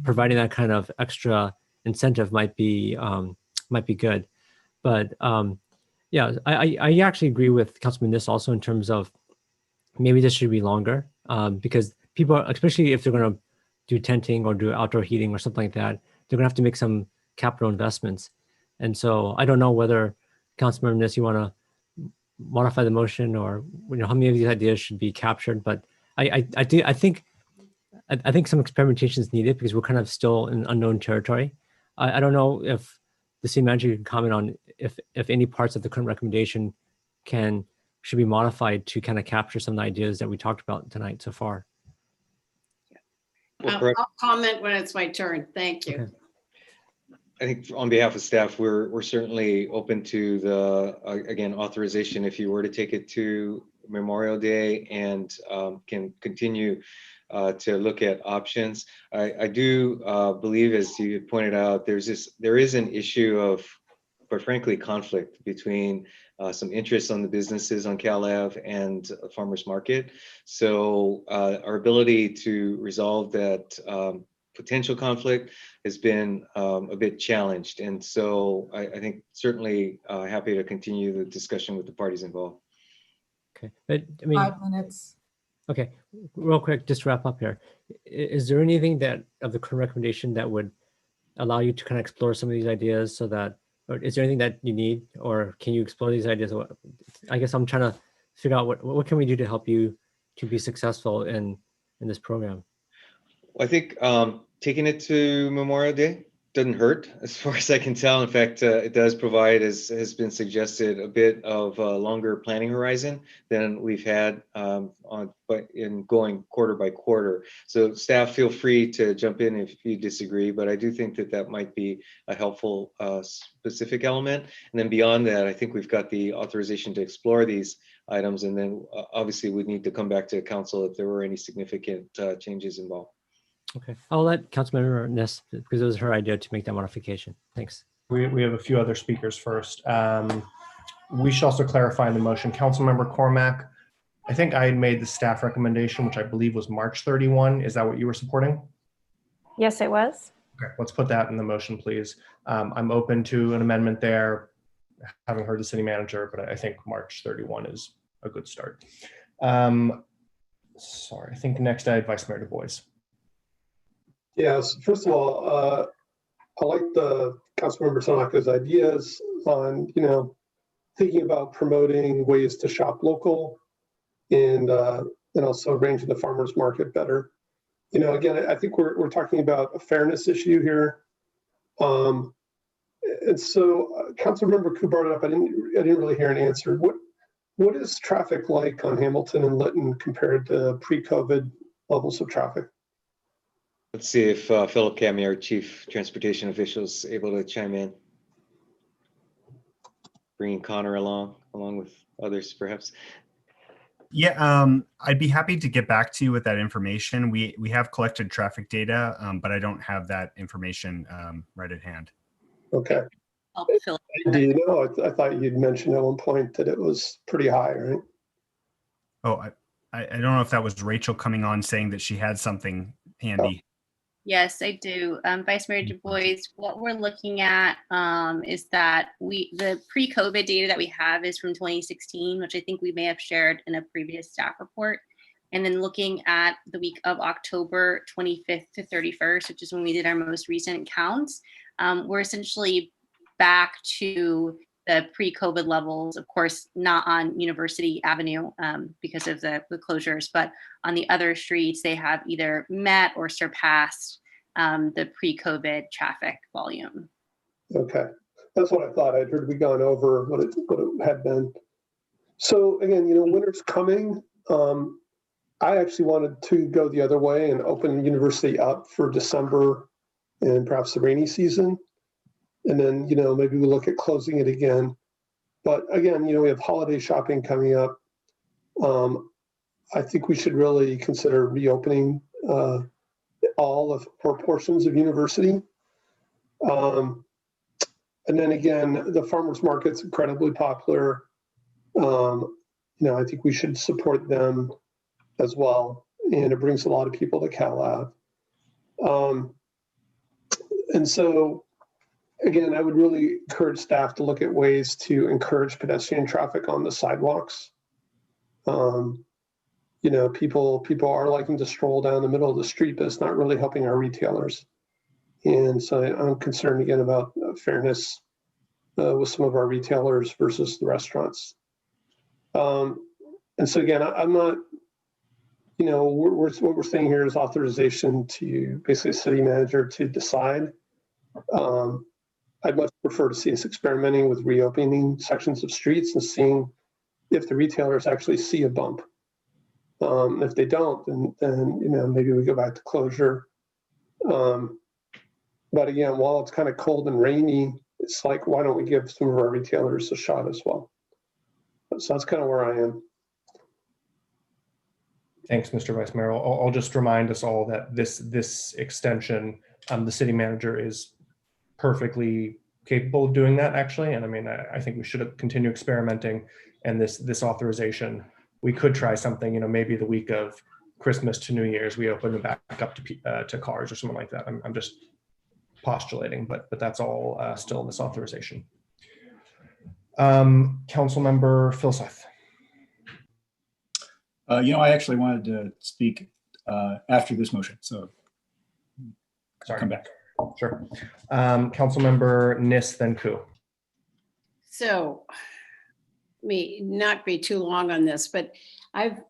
providing that kind of extra incentive might be good. But yeah, I actually agree with Councilman Niss also in terms of maybe this should be longer because people, especially if they're going to do tenting or do outdoor heating or something like that, they're going to have to make some capital investments. And so I don't know whether, Councilmember Niss, you want to modify the motion, or how many of these ideas should be captured. But I think some experimentation is needed because we're kind of still in unknown territory. I don't know if the city manager can comment on if any parts of the current recommendation should be modified to kind of capture some of the ideas that we talked about tonight so far. I'll comment when it's my turn. Thank you. Okay. I think on behalf of staff, we're certainly open to the, again, authorization if you were to take it to Memorial Day and can continue to look at options. I do believe, as you pointed out, there is an issue of, quite frankly, conflict between some interests on the businesses on Cal Ave and farmers market. So our ability to resolve that potential conflict has been a bit challenged. And so I think certainly happy to continue the discussion with the parties involved. Okay, but I mean, 5 minutes. Okay, real quick, just to wrap up here. Is there anything of the current recommendation that would allow you to kind of explore some of these ideas so that, or is there anything that you need, or can you explore these ideas? I guess I'm trying to figure out what can we do to help you to be successful in this program? I think taking it to Memorial Day doesn't hurt, as far as I can tell. In fact, it does provide, as has been suggested, a bit of a longer planning horizon than we've had in going quarter by quarter. So staff, feel free to jump in if you disagree, but I do think that might be a helpful specific element. And then beyond that, I think we've got the authorization to explore these items, and then obviously we'd need to come back to council if there were any significant changes involved. Okay, I'll let Councilmember Ness, because it was her idea to make that modification. Thanks. We have a few other speakers first. We should also clarify in the motion, Councilmember Cormack, I think I had made the staff recommendation, which I believe was March 31. Is that what you were supporting? Yes, it was. Okay, let's put that in the motion, please. I'm open to an amendment there, having heard the city manager, but I think March 31 is a good start. Sorry, I think next I had Vice Mayor Du Bois. Yes, first of all, I like the Councilmember Tanaka's ideas on, thinking about promoting ways to shop local and also arranging the farmers market better. Again, I think we're talking about a fairness issue here. And so Councilmember Koo brought it up. I didn't really hear an answer. What is traffic like on Hamilton and Lytton compared to pre-COVID levels of traffic? Let's see if Philip Cammy, our Chief Transportation Official, is able to chime in. Bringing Connor along with others, perhaps. Yeah, I'd be happy to get back to you with that information. We have collected traffic data, but I don't have that information right at hand. Okay. Do you know? I thought you'd mentioned at one point that it was pretty high, right? Oh, I don't know if that was Rachel coming on saying that she had something handy. Oh. Yes, I do. Vice Mayor Du Bois, what we're looking at is that the pre-COVID data that we have is from 2016, which I think we may have shared in a previous staff report. And then looking at the week of October 25th to 31st, which is when we did our most recent counts, we're essentially back to the pre-COVID levels, of course, not on University Avenue because of the closures, but on the other streets, they have either met or surpassed the pre-COVID traffic volume. Okay, that's what I thought. I'd heard we'd gone over what it had been. So again, winter's coming. I actually wanted to go the other way and open university up for December and perhaps the rainy season. And then, maybe we look at closing it again. But again, we have holiday shopping coming up. I think we should really consider reopening all portions of university. And then again, the farmers market's incredibly popular. I think we should support them as well. And it brings a lot of people to Cal Ave. And so, again, I would really encourage staff to look at ways to encourage pedestrian traffic on the sidewalks. People are liking to stroll down the middle of the street, but it's not really helping our retailers. And so I'm concerned again about fairness with some of our retailers versus the restaurants. And so again, I'm not, what we're saying here is authorization to basically city manager to decide. I'd much prefer to see us experimenting with reopening sections of streets and seeing if the retailers actually see a bump. If they don't, then maybe we go back to closure. But again, while it's kind of cold and rainy, it's like, why don't we give some of our retailers a shot as well? So that's kind of where I am. Thanks, Mr. Vice Mayor. I'll just remind us all that this extension, the city manager is perfectly capable of doing that, actually. And I mean, I think we should continue experimenting. And this authorization, we could try something, maybe the week of Christmas to New Year's, we open it back up to cars or something like that. I'm just postulating, but that's all still in this authorization. Councilmember Philseth. I actually wanted to speak after this motion, so sorry. Come back. Sure. Councilmember Nis, then Ku. So, me not be too long on this, but I've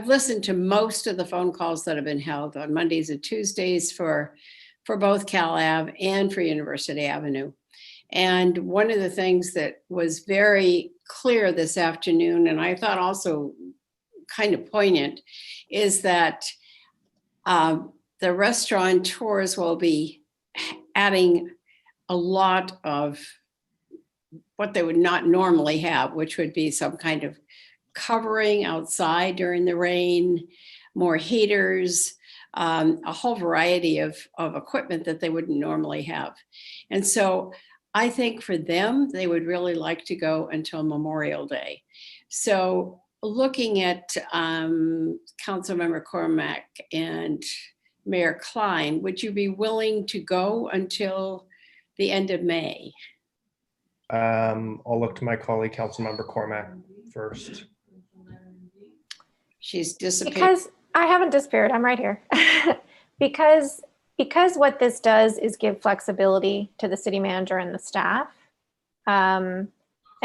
listened to most of the phone calls that have been held on Mondays and Tuesdays for both Cal Ave and for University Avenue. And one of the things that was very clear this afternoon, and I thought also kind of poignant, is that the restaurateurs will be adding a lot of what they would not normally have, which would be some kind of covering outside during the rain, more heaters, a whole variety of equipment that they wouldn't normally have. And so I think for them, they would really like to go until Memorial Day. So looking at Councilmember Cormack and Mayor Klein, would you be willing to go until the end of May? I'll look to my colleague, Councilmember Cormack, first. She's disappeared. Because I haven't disappeared, I'm right here. because what this does is give flexibility to the city manager and the staff. And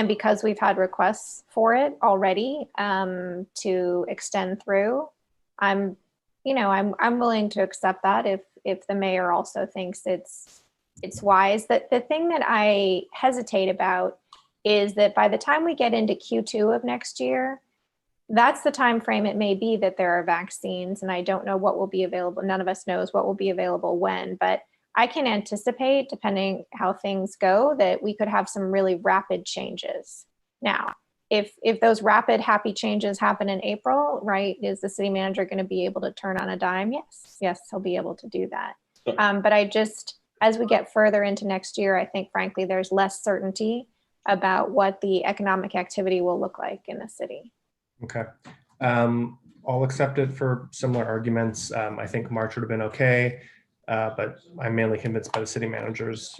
because we've had requests for it already to extend through, I'm willing to accept that if the mayor also thinks it's wise. That the thing that I hesitate about is that by the time we get into Q2 of next year, that's the time frame it may be that there are vaccines, and I don't know what will be available. None of us knows what will be available when, but I can anticipate, depending how things go, that we could have some really rapid changes. Now, if those rapid, happy changes happen in April, right, is the city manager going to be able to turn on a dime? Yes, he'll be able to do that. But I just, as we get further into next year, I think, frankly, there's less certainty about what the economic activity will look like in the city. Okay. I'll accept it for similar arguments. I think March would have been okay, but I'm mainly convinced by the city manager's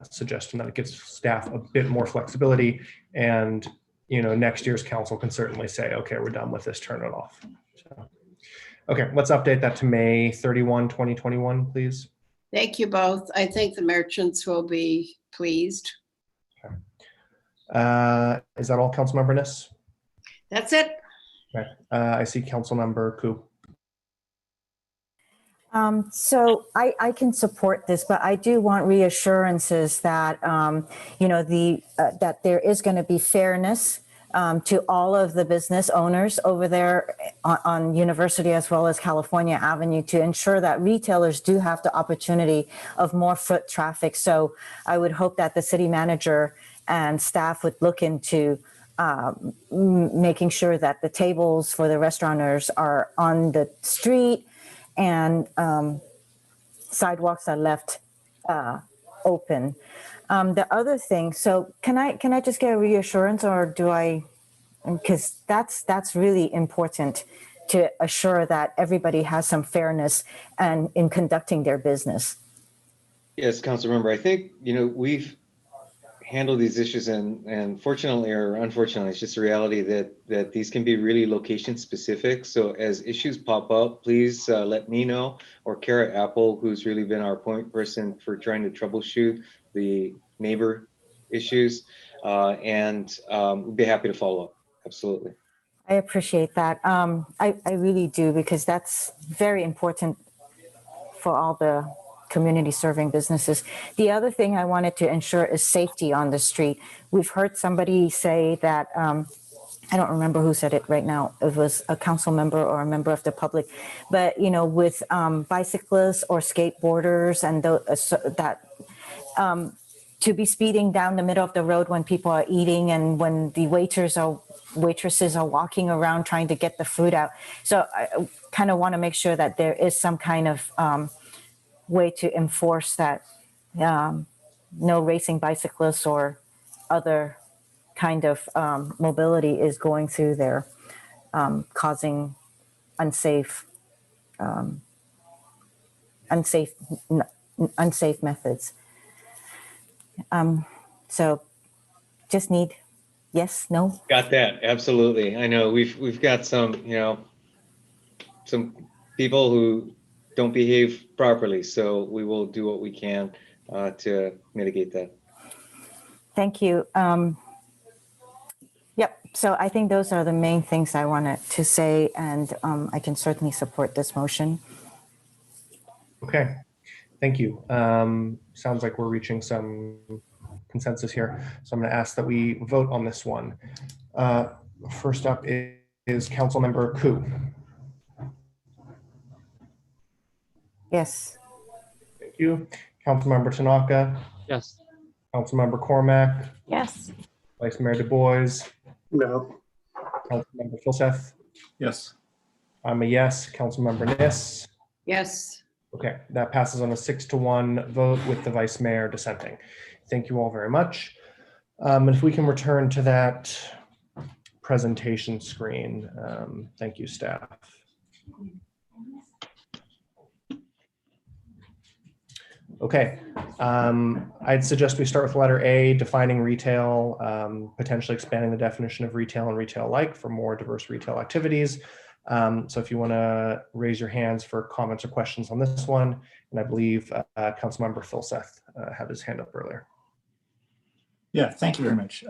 suggestion that it gives staff a bit more flexibility. And, next year's council can certainly say, okay, we're done with this, turn it off. So, okay, let's update that to May 31, 2021, please. Thank you both. I think the merchants will be pleased. Okay. Is that all, Councilmember Nis? That's it. Okay. I see Councilmember Ku. So I can support this, but I do want reassurances that, that there is going to be fairness to all of the business owners over there on University as well as California Avenue to ensure that retailers do have the opportunity of more foot traffic. So I would hope that the city manager and staff would look into making sure that the tables for the restaurateurs are on the street and sidewalks are left open. The other thing, so can I just get a reassurance, or do I? Because that's really important to assure that everybody has some fairness and in conducting their business. Yes, Councilmember, I think we've handled these issues, and fortunately or unfortunately, it's just a reality that these can be really location specific. So as issues pop up, please let me know, or Kara Apple, who's really been our point person for trying to troubleshoot the neighbor issues, and we'd be happy to follow up. Absolutely. I appreciate that. I really do, because that's very important for all the community serving businesses. The other thing I wanted to ensure is safety on the street. We've heard somebody say that, I don't remember who said it right now. It was a council member or a member of the public, but with bicyclists or skateboarders and to be speeding down the middle of the road when people are eating and when the waitresses are walking around trying to get the food out. So I kind of want to make sure that there is some kind of way to enforce that no racing bicyclists or other kind of mobility is going through there, causing unsafe methods. So just need yes, no. Got that. Absolutely. I know we've got some, some people who don't behave properly. So we will do what we can to mitigate that. Thank you. Yep. So I think those are the main things I wanted to say, and I can certainly support this motion. Okay, thank you. Sounds like we're reaching some consensus here. So I'm going to ask that we vote on this one. First up is Councilmember Koo. Yes. Thank you. Councilmember Tanaka. Yes. Councilmember Cormack. Yes. Vice Mayor Du Bois. No. Councilmember Filseth. Yes. I'm a yes. Councilmember Niss. Yes. Okay, that passes on a 6-1 vote with the Vice Mayor dissenting. Thank you all very much. And if we can return to that presentation screen. Thank you, staff. Okay, I'd suggest we start with letter A, defining retail, potentially expanding the definition of retail and retail-like for more diverse retail activities. So if you want to raise your hands for comments or questions on this one, and I believe Councilmember Filseth had his hand up earlier. Yeah, thank you very much.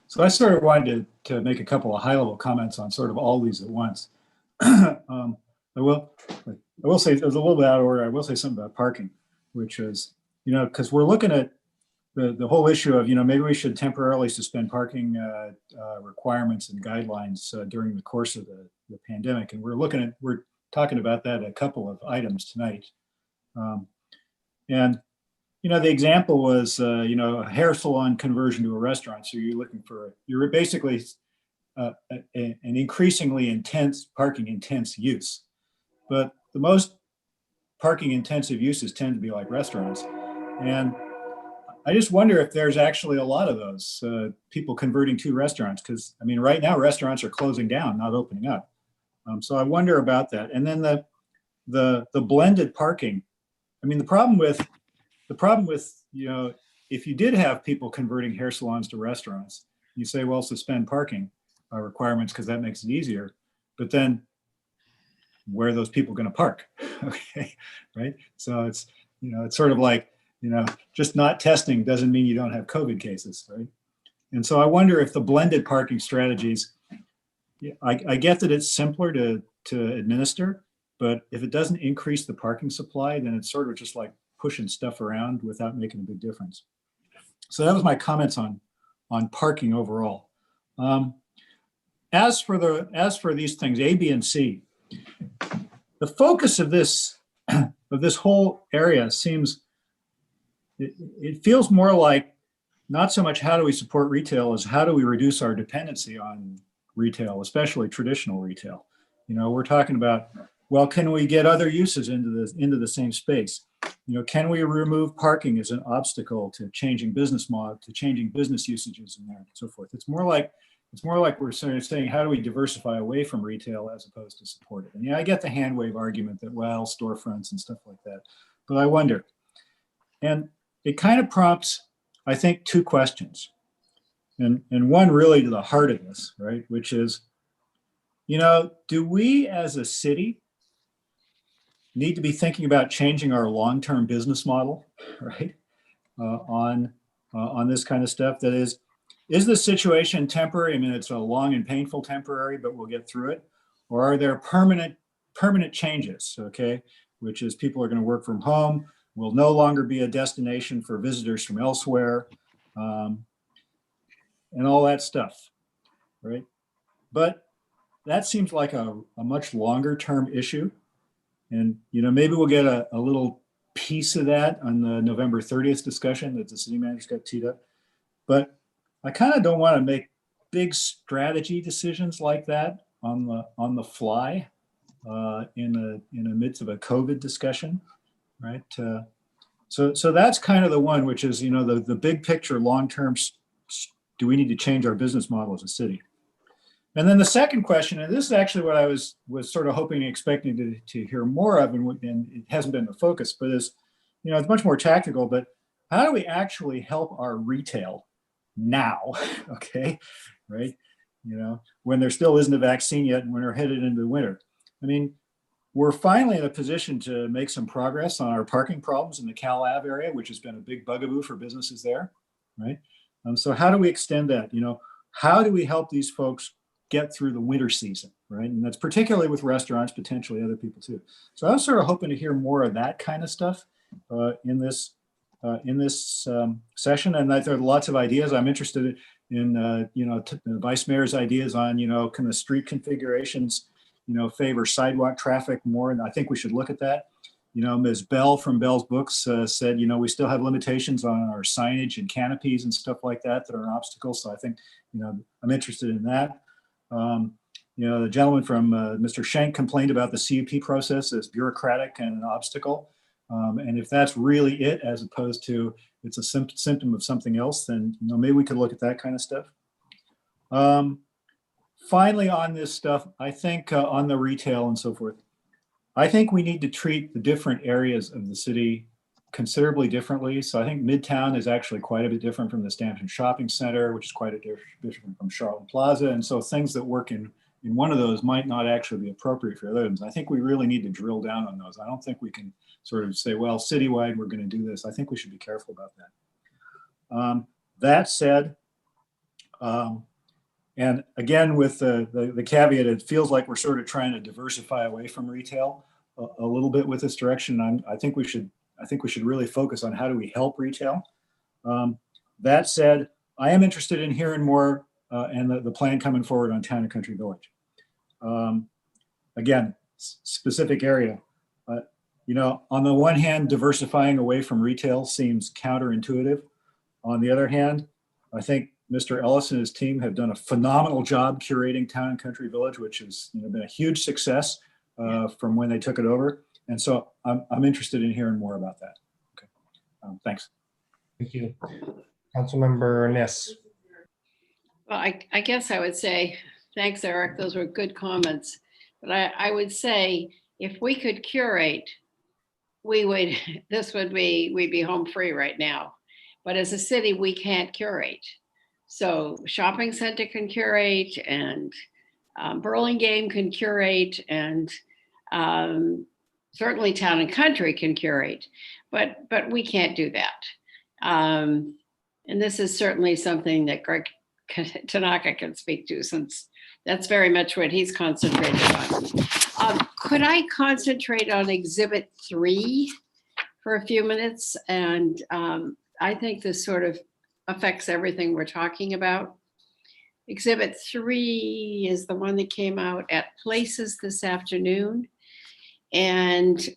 So I sort of wanted to make a couple of high-level comments on sort of all these at once. I will say, it was a little bit out of order. I will say something about parking, which is, because we're looking at the whole issue of, maybe we should temporarily suspend parking requirements and guidelines during the course of the pandemic. And we're talking about that a couple of items tonight. And the example was, a hair salon conversion to a restaurant. So you're basically an increasingly intense parking intense use. But the most parking intensive uses tend to be like restaurants. And I just wonder if there's actually a lot of those people converting to restaurants, because right now restaurants are closing down, not opening up. So I wonder about that. And then the blended parking. The problem with if you did have people converting hair salons to restaurants, you say, well, suspend parking requirements because that makes it easier. But then where are those people going to park? Okay, right? So it's sort of like, just not testing doesn't mean you don't have COVID cases, right? And so I wonder if the blended parking strategies, I get that it's simpler to administer, but if it doesn't increase the parking supply, then it's sort of just like pushing stuff around without making a big difference. So that was my comments on parking overall. As for these things, A, B, and C, the focus of this whole area seems, it feels more like not so much how do we support retail as how do we reduce our dependency on retail, especially traditional retail. We're talking about, well, can we get other uses into the same space? Can we remove parking as an obstacle to changing business model, to changing business usages in there and so forth? It's more like we're sort of saying, how do we diversify away from retail as opposed to support it? And I get the hand wave argument that, well, storefronts and stuff like that, but I wonder. And it kind of prompts, I think, two questions. And one really to the heart of this, right? Which is, do we as a city need to be thinking about changing our long-term business model, right? On this kind of stuff. That is this situation temporary? It's a long and painful temporary, but we'll get through it. Or are there permanent changes? Okay, which is people are going to work from home, will no longer be a destination for visitors from elsewhere, and all that stuff, right? But that seems like a much longer term issue. And, maybe we'll get a little piece of that on the November 30th discussion that the city manager's got teed up. But I kind of don't want to make big strategy decisions like that on the fly in the midst of a COVID discussion, right? So that's kind of the one, which is, the big picture, long-term, do we need to change our business model as a city? And then the second question, and this is actually what I was sort of hoping and expecting to hear more of, and it hasn't been the focus, but is, it's much more tactical, but how do we actually help our retail now, okay, right? When there still isn't a vaccine yet and when we're headed into the winter. I mean, we're finally in a position to make some progress on our parking problems in the Cal Ave area, which has been a big bugaboo for businesses there, right? So how do we extend that? How do we help these folks get through the winter season, right? And that's particularly with restaurants, potentially other people too. So I was sort of hoping to hear more of that kind of stuff in this session. And there are lots of ideas. I'm interested in, the vice mayor's ideas on, can the street configurations, favor sidewalk traffic more? And I think we should look at that. Ms. Bell from Bell's Books said, we still have limitations on our signage and canopies and stuff like that are an obstacle. So I think, I'm interested in that. The gentleman from Mr. Schenk complained about the CUP process as bureaucratic and an obstacle. And if that's really it, as opposed to it's a symptom of something else, then maybe we could look at that kind of stuff. Finally, on this stuff, I think on the retail and so forth, I think we need to treat the different areas of the city considerably differently. So I think Midtown is actually quite a bit different from the Stanton Shopping Center, which is quite a different from Charlotte Plaza. And so things that work in one of those might not actually be appropriate for others. I think we really need to drill down on those. I don't think we can sort of say, well, citywide, we're going to do this. I think we should be careful about that. That said, and again, with the caveat, it feels like we're sort of trying to diversify away from retail a little bit with this direction. I think we should really focus on how do we help retail. That said, I am interested in hearing more and the plan coming forward on Town and Country Village. Again, specific area. On the one hand, diversifying away from retail seems counterintuitive. On the other hand, I think Mr. Ellis and his team have done a phenomenal job curating Town and Country Village, which has been a huge success from when they took it over. And so I'm interested in hearing more about that. Okay, thanks. Thank you. Councilmember Niss. Well, I guess I would say, thanks, Eric. Those were good comments. But I would say if we could curate, we'd be home free right now. But as a city, we can't curate. So shopping center can curate, and Burlingame can curate, and certainly Town and Country can curate, but we can't do that. And this is certainly something that Greg Tanaka can speak to, since that's very much what he's concentrated on. Could I concentrate on Exhibit 3 for a few minutes? And I think this sort of affects everything we're talking about. Exhibit 3 is the one that came out at Places this afternoon. And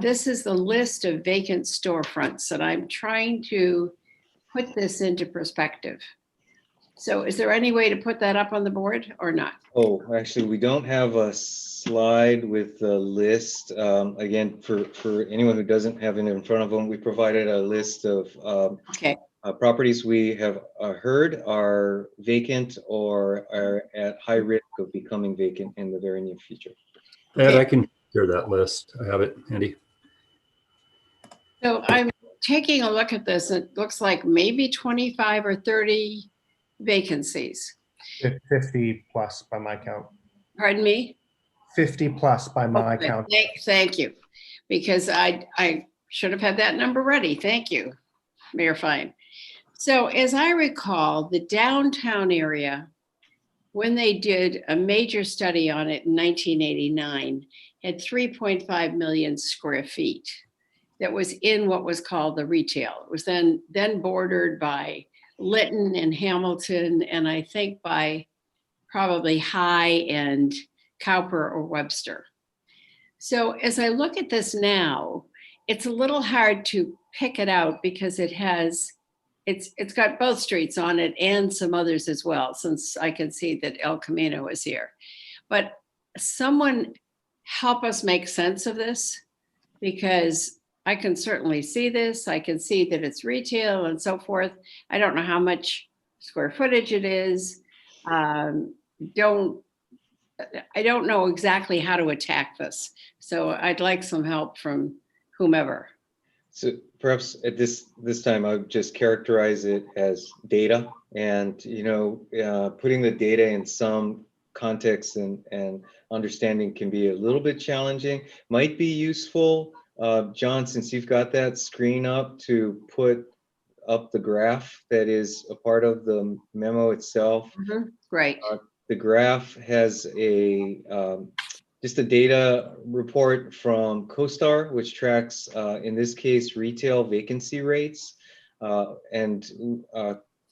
this is the list of vacant storefronts, and I'm trying to put this into perspective. So is there any way to put that up on the board or not? Oh, actually, we don't have a slide with the list. Again, for anyone who doesn't have it in front of them, we provided a list of properties we have heard are vacant or are at high risk of becoming vacant in the very near future. Ed, I can share that list. I have it handy. So I'm taking a look at this. It looks like maybe 25 or 30 vacancies. 50 plus by my count. Pardon me? 50 plus by my count. Thank you, because I should have had that number ready. Thank you, Mayor Fine. So as I recall, the downtown area, when they did a major study on it in 1989, had 3.5 million square feet that was in what was called the retail. It was then bordered by Lytton and Hamilton, and I think by probably High and Cowper or Webster. So as I look at this now, it's a little hard to pick it out because it's got both streets on it and some others as well, since I can see that El Camino is here. But someone help us make sense of this, because I can certainly see this. I can see that it's retail and so forth. I don't know how much square footage it is. I don't know exactly how to attack this. So I'd like some help from whomever. So perhaps at this time, I would just characterize it as data, and putting the data in some context and understanding can be a little bit challenging. Might be useful, John, since you've got that screen up, to put up the graph that is a part of the memo itself. Right. The graph has just a data report from CoStar, which tracks, in this case, retail vacancy rates. And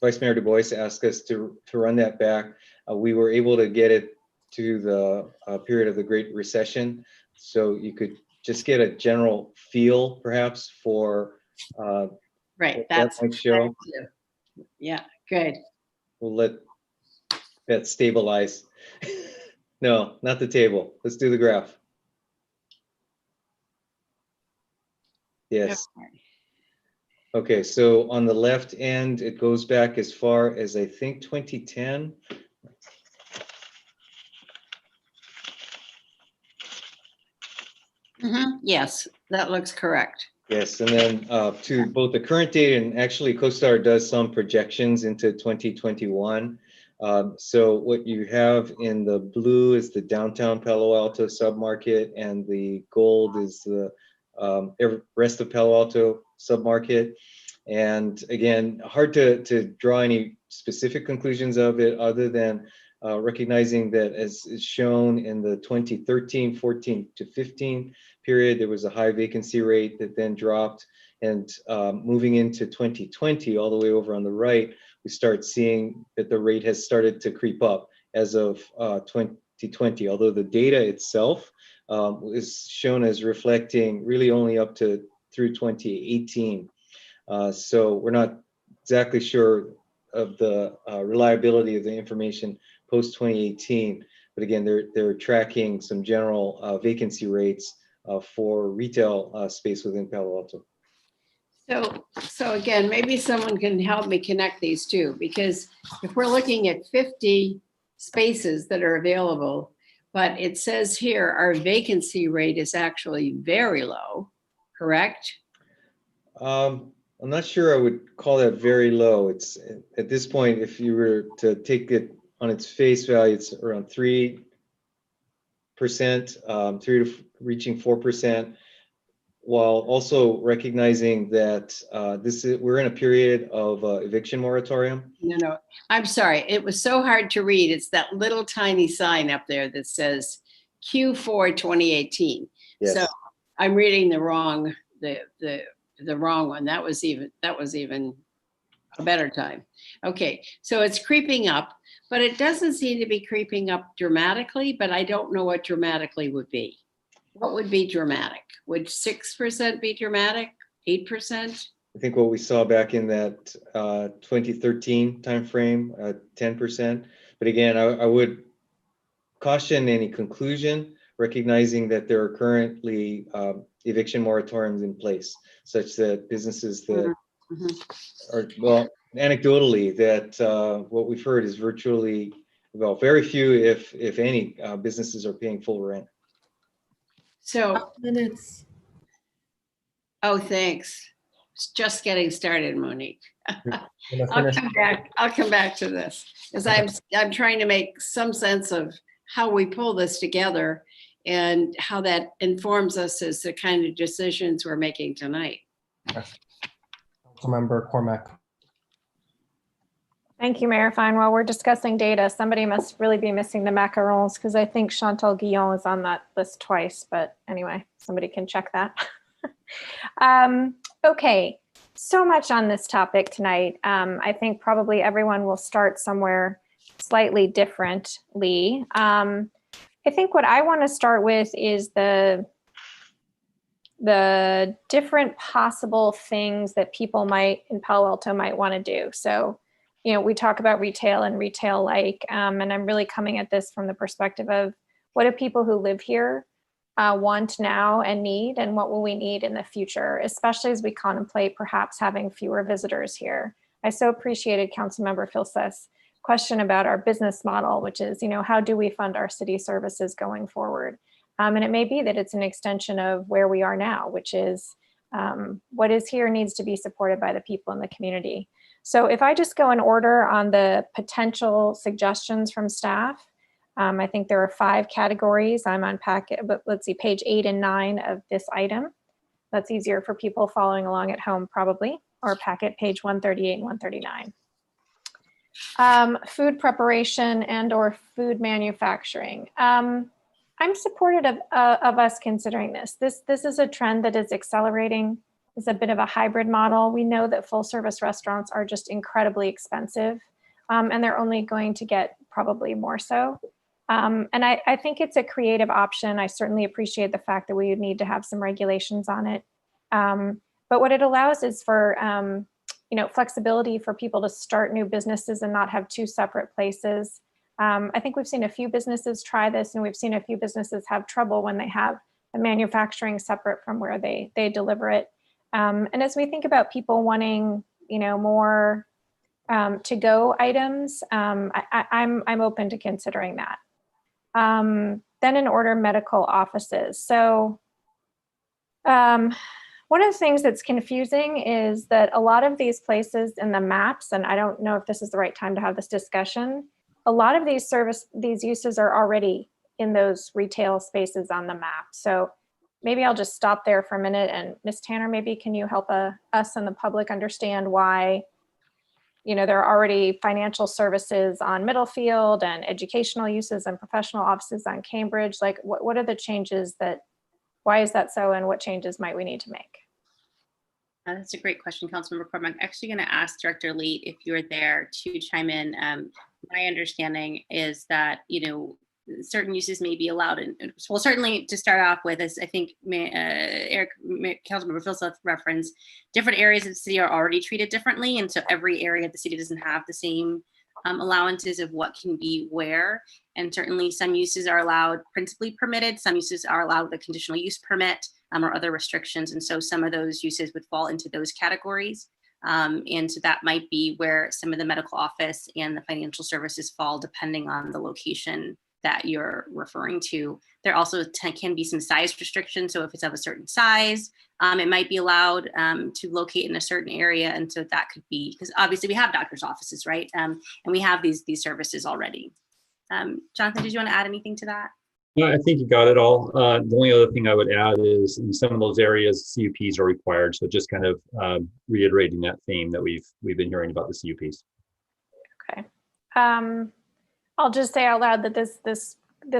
Vice Mayor Du Bois asked us to run that back. We were able to get it to the period of the Great Recession. So you could just get a general feel, perhaps, for right. That might show. Yeah, good. We'll let that stabilize. No, not the table. Let's do the graph. Yes. Okay, so on the left end, it goes back as far as, I think, 2010. Yes, that looks correct. Yes, and then to both the current date, and actually CoStar does some projections into 2021. So what you have in the blue is the downtown Palo Alto submarket, and the gold is the rest of Palo Alto submarket. And again, hard to draw any specific conclusions of it, other than recognizing that, as is shown in the 2013, 14 to 15 period, there was a high vacancy rate that then dropped. And moving into 2020, all the way over on the right, we start seeing that the rate has started to creep up as of 2020, although the data itself is shown as reflecting really only up to through 2018. So we're not exactly sure of the reliability of the information post 2018, but again, they're tracking some general vacancy rates for retail space within Palo Alto. So again, maybe someone can help me connect these two, because if we're looking at 50 spaces that are available, but it says here our vacancy rate is actually very low, correct? I'm not sure I would call that very low. It's at this point, if you were to take it on its face value, it's around 3%, 3 to reaching 4%, while also recognizing that we're in a period of eviction moratorium. No, I'm sorry. It was so hard to read. It's that little tiny sign up there that says Q4 2018. Yes. So I'm reading the wrong wrong one. That was even a better time. Okay, so it's creeping up, but it doesn't seem to be creeping up dramatically, but I don't know what dramatically would be. What would be dramatic? Would 6% be dramatic? 8%? I think what we saw back in that 2013 timeframe, 10%. But again, I would caution any conclusion, recognizing that there are currently eviction moratoriums in place, such that businesses that are, well, anecdotally, that what we've heard is virtually, well, very few, if any, businesses are paying full rent. So minutes. Oh, thanks. It's just getting started, Monique. I'll come back to this, because I'm trying to make some sense of how we pull this together and how that informs us as the kind of decisions we're making tonight. Councilmember Cormack. Thank you, Mayor Fine. While we're discussing data, somebody must really be missing the macarons because I think Chantal Guillon is on that list twice, but anyway, somebody can check that. Okay, so much on this topic tonight. I think probably everyone will start somewhere slightly differently. I think what I want to start with is the different possible things that people might in Palo Alto might want to do. So, you know, we talk about retail and retail like, and I'm really coming at this from the perspective of what do people who live here want now and need, and what will we need in the future, especially as we contemplate perhaps having fewer visitors here. I so appreciated Councilmember Filsa's question about our business model, which is, you know, how do we fund our city services going forward? And it may be that it's an extension of where we are now, which is what is here needs to be supported by the people in the community. So if I just go in order on the potential suggestions from staff, I think there are 5 categories. I'm on packet, but let's see, page 8 and 9 of this item. That's easier for people following along at home probably, or packet page 138 and 139. Food preparation and or food manufacturing. I'm supportive of us considering this. This is a trend that is accelerating. It's a bit of a hybrid model. We know that full service restaurants are just incredibly expensive, and they're only going to get probably more so. And I think it's a creative option. I certainly appreciate the fact that we would need to have some regulations on it. But what it allows is for you know, flexibility for people to start new businesses and not have 2 separate places. I think we've seen a few businesses try this, and we've seen a few businesses have trouble when they have the manufacturing separate from where they deliver it. And as we think about people wanting, you know, more to-go items, I'm open to considering that. Then in order, medical offices. So one of the things that's confusing is that a lot of these places in the maps, and I don't know if this is the right time to have this discussion, a lot of these uses are already in those retail spaces on the map. So maybe I'll just stop there for a minute, and Ms. Tanner, maybe can you help us and the public understand why, you know, there are already financial services on Middlefield and educational uses and professional offices on Cambridge? Like what are the changes why is that so, and what changes might we need to make? That's a great question, Councilmember Cormack. I'm actually going to ask Director Leet if you're there to chime in. My understanding is that, you know, certain uses may be allowed. Well, certainly to start off with, as I think Councilmember Philseth referenced, different areas of the city are already treated differently. And so every area of the city doesn't have the same allowances of what can be where. And certainly some uses are allowed principally permitted. Some uses are allowed with a conditional use permit or other restrictions. And so some of those uses would fall into those categories. And so that might be where some of the medical office and the financial services fall, depending on the location that you're referring to. There also can be some size restrictions. So if it's of a certain size, it might be allowed to locate in a certain area. And so that could be, because obviously we have doctor's offices, right? And we have these services already. Jonathan, did you want to add anything to that? No, I think you got it all. The only other thing I would add is in some of those areas, CUPs are required. So just kind of reiterating that theme that we've been hearing about the CUPs. Okay. I'll just say out loud that this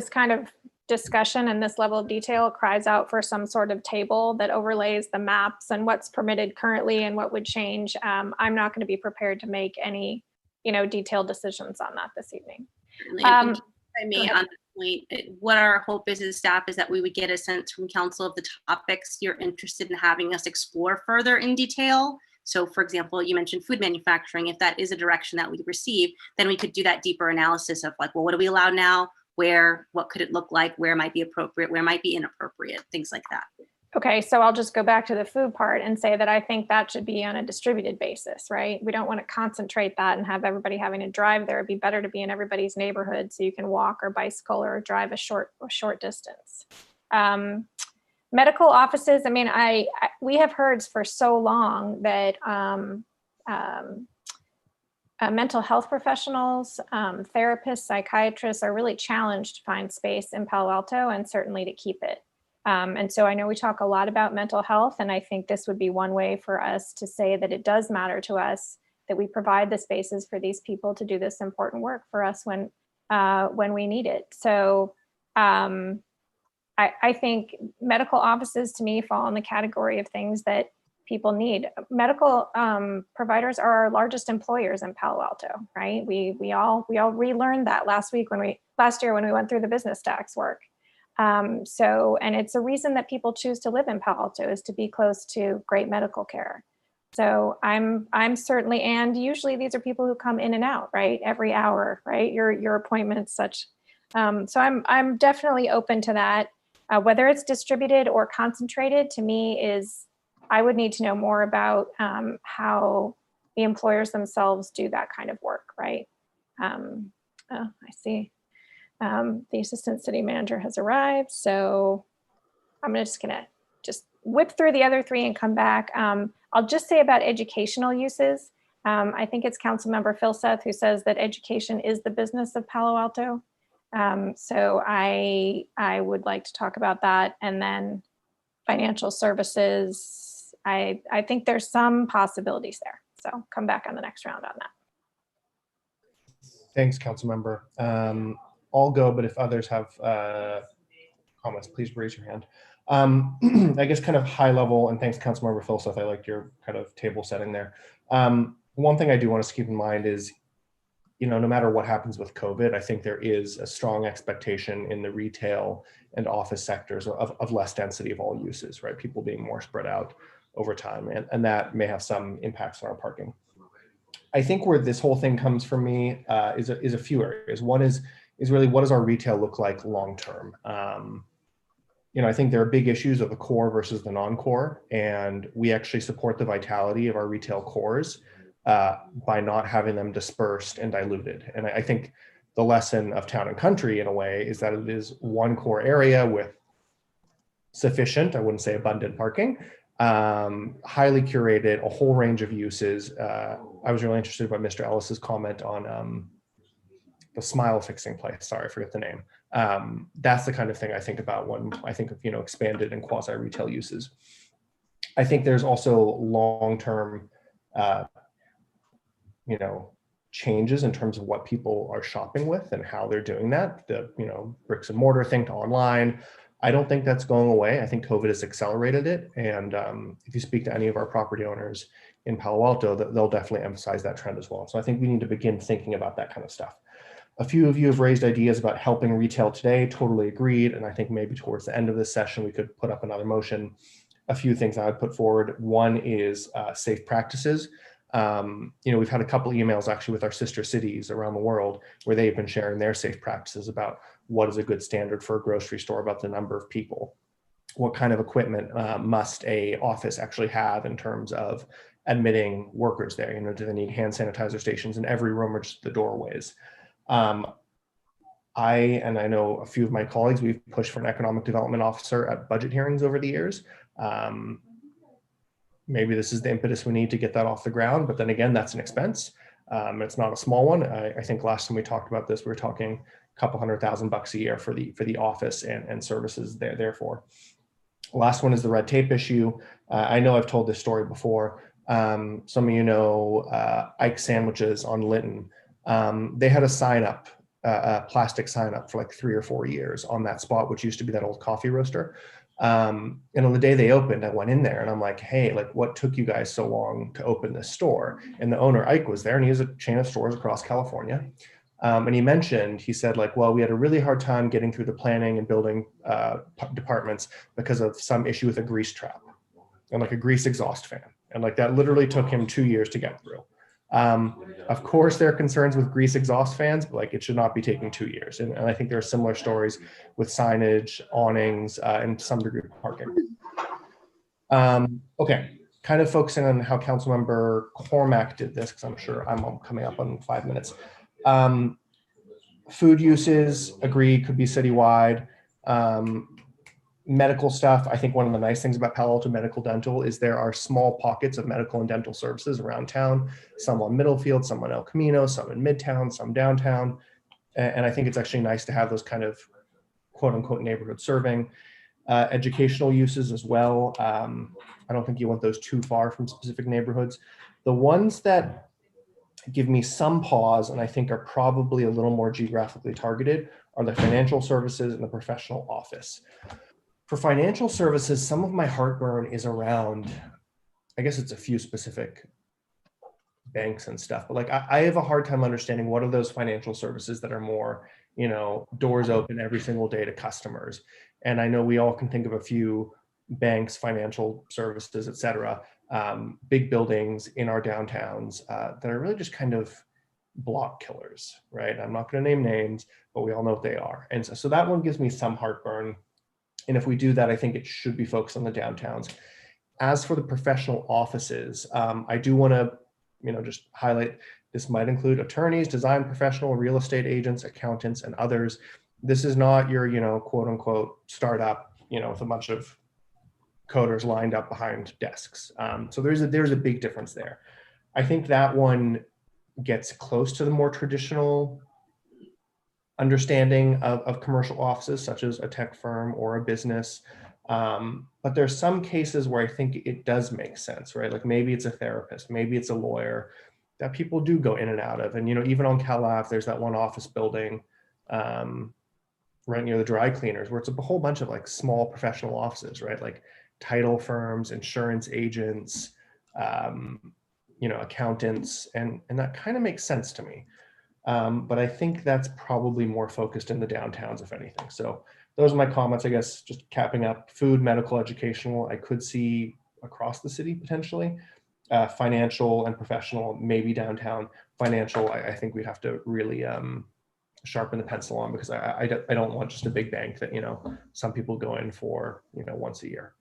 kind of discussion and this level of detail cries out for some sort of table that overlays the maps and what's permitted currently and what would change. I'm not going to be prepared to make any, you know, detailed decisions on that this evening. Certainly. And if I may, on that point, what our hope is as staff is that we would get a sense from council of the topics you're interested in having us explore further in detail. So for example, you mentioned food manufacturing. If that is a direction that we receive, then we could do that deeper analysis of like, well, what do we allow now? Where, what could it look like? Where might be appropriate? Where might be inappropriate? Things like that. Okay, so I'll just go back to the food part and say that I think that should be on a distributed basis, right? We don't want to concentrate that and have everybody having to drive there. It'd be better to be in everybody's neighborhood so you can walk or bicycle or drive a short distance. Medical offices, I mean, we have heard for so long that mental health professionals, therapists, psychiatrists are really challenged to find space in Palo Alto and certainly to keep it. And so I know we talk a lot about mental health, and I think this would be one way for us to say that it does matter to us that we provide the spaces for these people to do this important work for us when we need it. So I think medical offices to me fall in the category of things that people need. Medical providers are our largest employers in Palo Alto, right? We all relearned that last year when we went through the business tax work. And it's a reason that people choose to live in Palo Alto, is to be close to great medical care. So I'm certainly, and usually these are people who come in and out, right? Every hour, right? Your appointments, such. So I'm definitely open to that. Whether it's distributed or concentrated, to me I would need to know more about how the employers themselves do that kind of work, right? I see the assistant city manager has arrived, so I'm just gonna whip through the other three and come back. I'll just say about educational uses. I think it's Councilmember Philseth who says that education is the business of Palo Alto. So I would like to talk about that. And then financial services, I think there's some possibilities there. So come back on the next round on that. Thanks, Councilmember. I'll go, but if others have comments, please raise your hand. I guess kind of high level, and thanks, Councilmember Philseth. I like your kind of table setting there. One thing I do want us to keep in mind is, no matter what happens with COVID, I think there is a strong expectation in the retail and office sectors of less density of all uses, right? People being more spread out over time, and that may have some impacts on our parking. I think where this whole thing comes from me is a few areas. One is really, what does our retail look like long term? I think there are big issues of the core versus the non-core, and we actually support the vitality of our retail cores by not having them dispersed and diluted. And I think the lesson of Town and Country, in a way, is that it is one core area with sufficient, I wouldn't say abundant parking, highly curated, a whole range of uses. I was really interested by Mr. Ellis's comment on the smile fixing place. Sorry, I forget the name. That's the kind of thing I think about when I think of expanded and quasi retail uses. I think there's also long-term changes in terms of what people are shopping with and how they're doing that. The bricks and mortar thing to online. I don't think that's going away. I think COVID has accelerated it. And if you speak to any of our property owners in Palo Alto, they'll definitely emphasize that trend as well. So I think we need to begin thinking about that kind of stuff. A few of you have raised ideas about helping retail today. Totally agreed. And I think maybe towards the end of this session, we could put up another motion. A few things I would put forward. One is safe practices. We've had a couple emails actually with our sister cities around the world where they've been sharing their safe practices about what is a good standard for a grocery store about the number of people. What kind of equipment must a office actually have in terms of admitting workers there? Do they need hand sanitizer stations in every room or just the doorways? I know a few of my colleagues, we've pushed for an economic development officer at budget hearings over the years. Maybe this is the impetus we need to get that off the ground, but then again, that's an expense. It's not a small one. I think last time we talked about this, we were talking a couple $100,000 a year for the office and services there. Therefore, last one is the red tape issue. I know I've told this story before. Some of you know Ike's Sandwiches on Linton. They had a sign up, a plastic sign up for like 3 or 4 years on that spot, which used to be that old coffee roaster. And on the day they opened, I went in there and I'm like, hey, what took you guys so long to open this store? And the owner, Ike, was there, and he has a chain of stores across California. And he said, well, we had a really hard time getting through the planning and building departments because of some issue with a grease trap and a grease exhaust fan. And that literally took him 2 years to get through. Of course, there are concerns with grease exhaust fans, but it should not be taking 2 years. And I think there are similar stories with signage, awnings, and to some degree parking. Okay, kind of focusing on how Councilmember Cormack did this, because I'm sure I'm coming up on 5 minutes. Food uses, agree, could be citywide. Medical stuff, I think one of the nice things about Palo Alto Medical Dental is there are small pockets of medical and dental services around town, some on Middlefield, some on El Camino, some in Midtown, some downtown. And I think it's actually nice to have those kind of quote unquote neighborhood serving. Educational uses as well. I don't think you want those too far from specific neighborhoods. The ones that give me some pause and I think are probably a little more geographically targeted are the financial services and the professional office. For financial services, some of my heartburn is around, I guess it's a few specific banks and stuff, but like I have a hard time understanding what are those financial services that are more, you know, doors open every single day to customers. And I know we all can think of a few banks, financial services, et cetera, big buildings in our downtowns that are really just kind of block killers, right? I'm not going to name names, but we all know what they are. And so that one gives me some heartburn. And if we do that, I think it should be focused on the downtowns. As for the professional offices, I do want to, you know, just highlight this might include attorneys, design professional, real estate agents, accountants, and others. This is not your, you know, quote unquote startup, you know, with a bunch of coders lined up behind desks. So there's a big difference there. I think that one gets close to the more traditional understanding of commercial offices, such as a tech firm or a business. But there's some cases where I think it does make sense, right? Like maybe it's a therapist, maybe it's a lawyer that people do go in and out of. And, you know, even on Cal Ave, there's that one office building right near the dry cleaners where it's a whole bunch of like small professional offices, right? Like title firms, insurance agents, you know, accountants, and that kind of makes sense to me. But I think that's probably more focused in the downtowns, if anything. So those are my comments, I guess, just capping up. Food, medical, educational, I could see across the city potentially. Financial and professional, maybe downtown. Financial, I think we'd have to really sharpen the pencil on, because I don't want just a big bank that, you know, some people go in for, you know, once a year.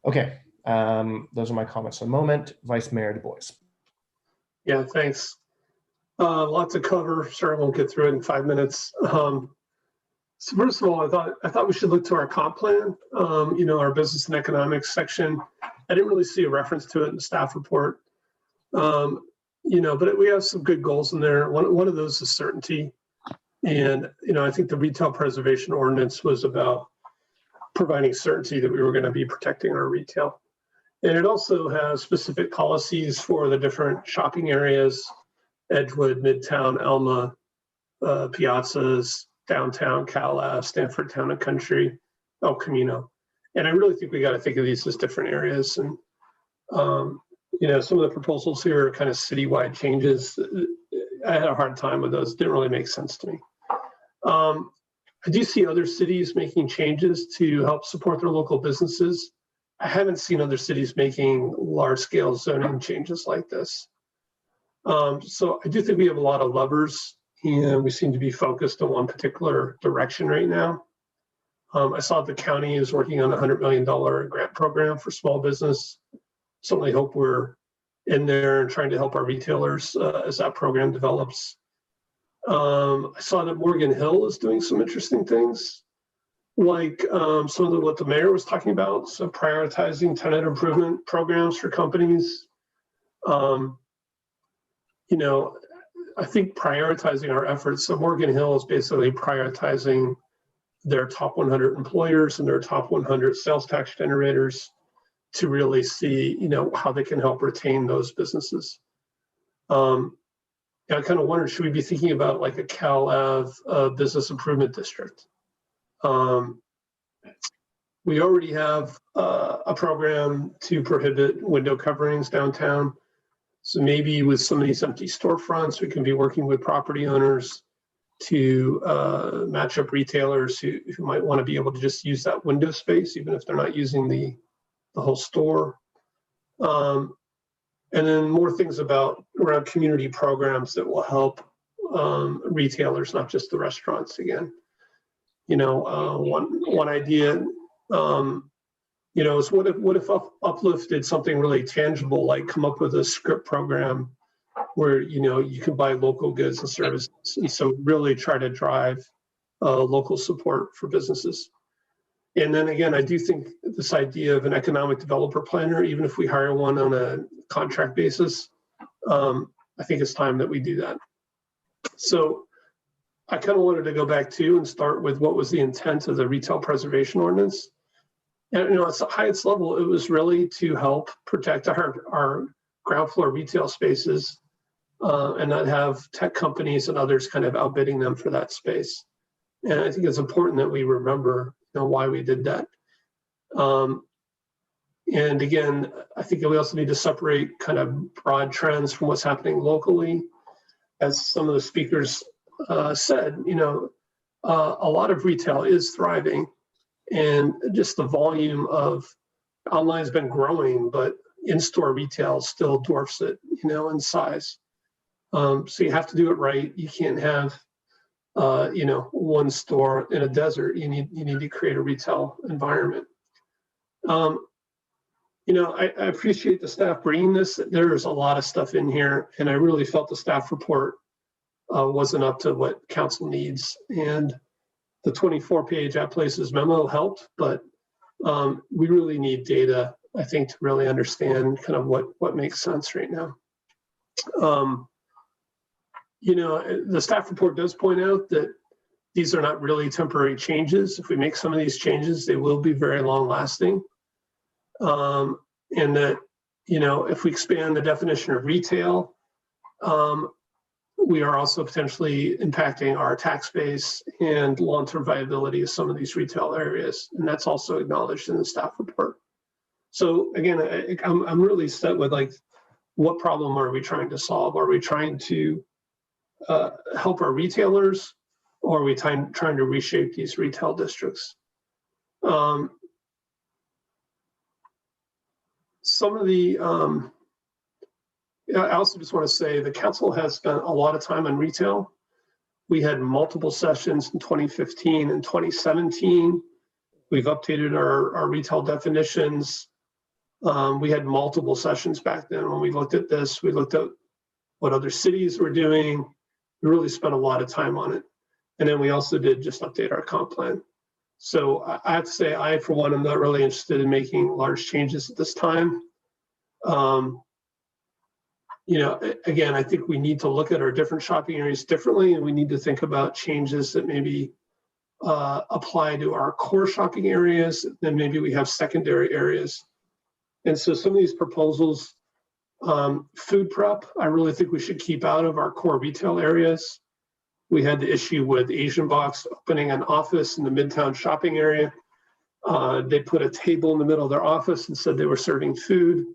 Okay, those are my comments for the moment. Vice Mayor Du Bois. Yeah, thanks. Lots to cover. Sure, I won't get through it in 5 minutes. So first of all, I thought we should look to our comp plan. You know, our business and economics section. I didn't really see a reference to it in the staff report. You know, but we have some good goals in there. One of those is certainty. And, you know, I think the retail preservation ordinance was about providing certainty that we were going to be protecting our retail. And it also has specific policies for the different shopping areas: Edgewood, Midtown, Elma, Piazzas, downtown, Cal Ave, Stanford Town and Country, El Camino. And I really think we got to think of these as different areas. And, you know, some of the proposals here are kind of citywide changes. I had a hard time with those. Didn't really make sense to me. I do see other cities making changes to help support their local businesses. I haven't seen other cities making large-scale zoning changes like this. So I do think we have a lot of levers, and we seem to be focused on one particular direction right now. I saw the county is working on a $100 million grant program for small business. Certainly hope we're in there and trying to help our retailers as that program develops. I saw that Morgan Hill is doing some interesting things, like some of what the mayor was talking about. So prioritizing tenant improvement programs for companies. You know, I think prioritizing our efforts. So Morgan Hill is basically prioritizing their top 100 employers and their top 100 sales tax generators to really see, you know, how they can help retain those businesses. I kind of wondered, should we be thinking about like a Cal Ave business improvement district? We already have a program to prohibit window coverings downtown. So maybe with some of these empty storefronts, we can be working with property owners to match up retailers who might want to be able to just use that window space, even if they're not using the whole store. And then more things around community programs that will help retailers, not just the restaurants again. You know, one idea, you know, is what if Uplift did something really tangible, like come up with a script program where, you know, you can buy local goods and services, and so really try to drive local support for businesses. And then again, I do think this idea of an economic developer planner, even if we hire one on a contract basis, I think it's time that we do that. So I kind of wanted to go back to and start with what was the intent of the retail preservation ordinance. And, you know, at the highest level, it was really to help protect our ground floor retail spaces and not have tech companies and others kind of outbidding them for that space. And I think it's important that we remember, why we did that. And again, I think that we also need to separate kind of broad trends from what's happening locally. As some of the speakers said, a lot of retail is thriving, and just the volume of online has been growing, but in-store retail still dwarfs it, in size. So you have to do it right. You can't have, one store in a desert. You need to create a retail environment. I appreciate the staff bringing this. There's a lot of stuff in here, and I really felt the staff report wasn't up to what council needs. And the 24-page At Places memo helped, but we really need data, I think, to really understand kind of what makes sense right now. The staff report does point out that these are not really temporary changes. If we make some of these changes, they will be very long lasting. And that, if we expand the definition of retail, we are also potentially impacting our tax base and long-term viability of some of these retail areas. And that's also acknowledged in the staff report. So again, I'm really set with what problem are we trying to solve? Are we trying to help our retailers, or are we trying to reshape these retail districts? Some of the, I also just want to say the council has spent a lot of time on retail. We had multiple sessions in 2015 and 2017. We've updated our retail definitions. We had multiple sessions back then when we looked at this. We looked at what other cities were doing. We really spent a lot of time on it. And then we also did just update our comp plan. So I have to say, I, for one, am not really interested in making large changes at this time. Again, I think we need to look at our different shopping areas differently, and we need to think about changes that maybe apply to our core shopping areas. Then maybe we have secondary areas. And so some of these proposals, food prep, I really think we should keep out of our core retail areas. We had the issue with Asian Box opening an office in the Midtown shopping area. They put a table in the middle of their office and said they were serving food,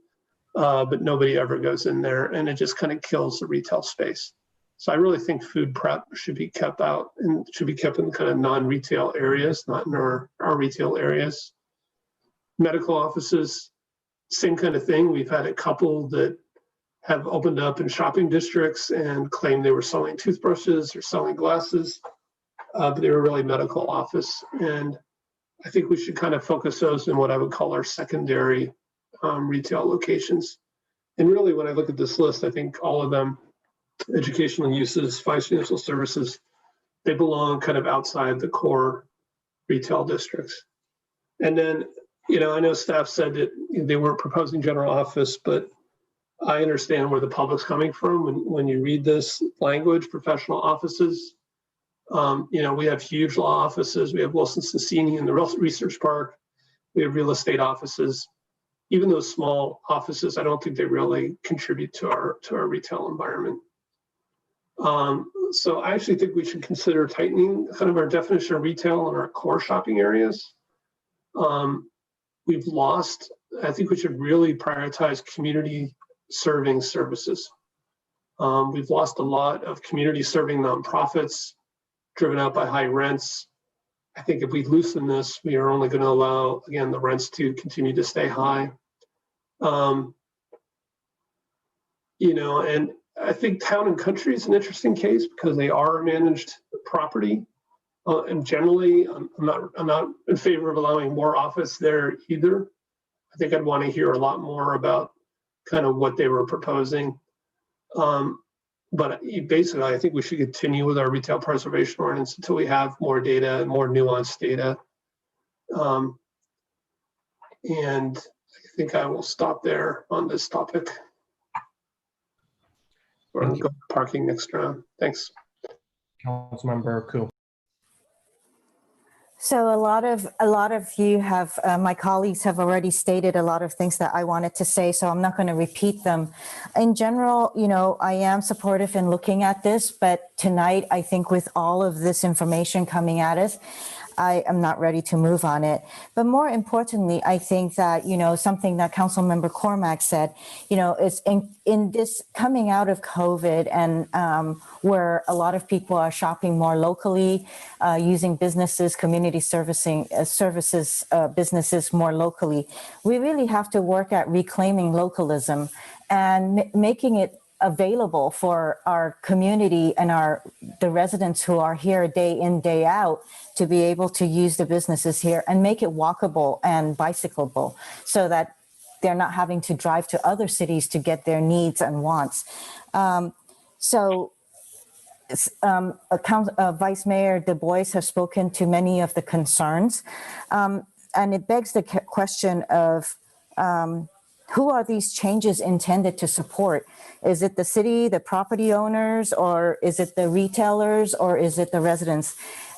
but nobody ever goes in there, and it just kind of kills the retail space. So I really think food prep should be kept out and should be kept in kind of non-retail areas, not in our retail areas. Medical offices, same kind of thing. We've had a couple that have opened up in shopping districts and claimed they were selling toothbrushes or selling glasses, but they were really medical office. And I think we should kind of focus those in what I would call our secondary retail locations. And really, when I look at this list, I think all of them, educational uses, financial services, they belong kind of outside the core retail districts. And then, I know staff said that they weren't proposing general office, but I understand where the public's coming from when you read this language, professional offices. We have huge law offices. We have Wilson Sonsini in the Research Park. We have real estate offices. Even those small offices, I don't think they really contribute to our retail environment. So I actually think we should consider tightening kind of our definition of retail in our core shopping areas. We've lost, I think we should really prioritize community serving services. We've lost a lot of community serving nonprofits driven out by high rents. I think if we loosen this, we are only going to allow, again, the rents to continue to stay high. And I think town and country is an interesting case because they are managed property. And generally, I'm not in favor of allowing more office there either. I think I'd want to hear a lot more about kind of what they were proposing. But basically, I think we should continue with our retail preservation ordinance until we have more data and more nuanced data. And I think I will stop there on this topic. Or go parking next round. Thanks. Councilmember Ku. So a lot of you have, my colleagues have already stated a lot of things that I wanted to say, so I'm not going to repeat them. In general, you know, I am supportive in looking at this, but tonight, I think with all of this information coming at us, I am not ready to move on it. But more importantly, I think that, you know, something that Councilmember Cormack said, you know, is in this coming out of COVID and where a lot of people are shopping more locally, using businesses, community services businesses more locally, we really have to work at reclaiming localism and making it available for our community and the residents who are here day in, day out to be able to use the businesses here and make it walkable and bicyclable so that they're not having to drive to other cities to get their needs and wants. Vice Mayor Du Bois has spoken to many of the concerns, and it begs the question of who are these changes intended to support? Is it the city, the property owners, or is it the retailers, or is it the residents?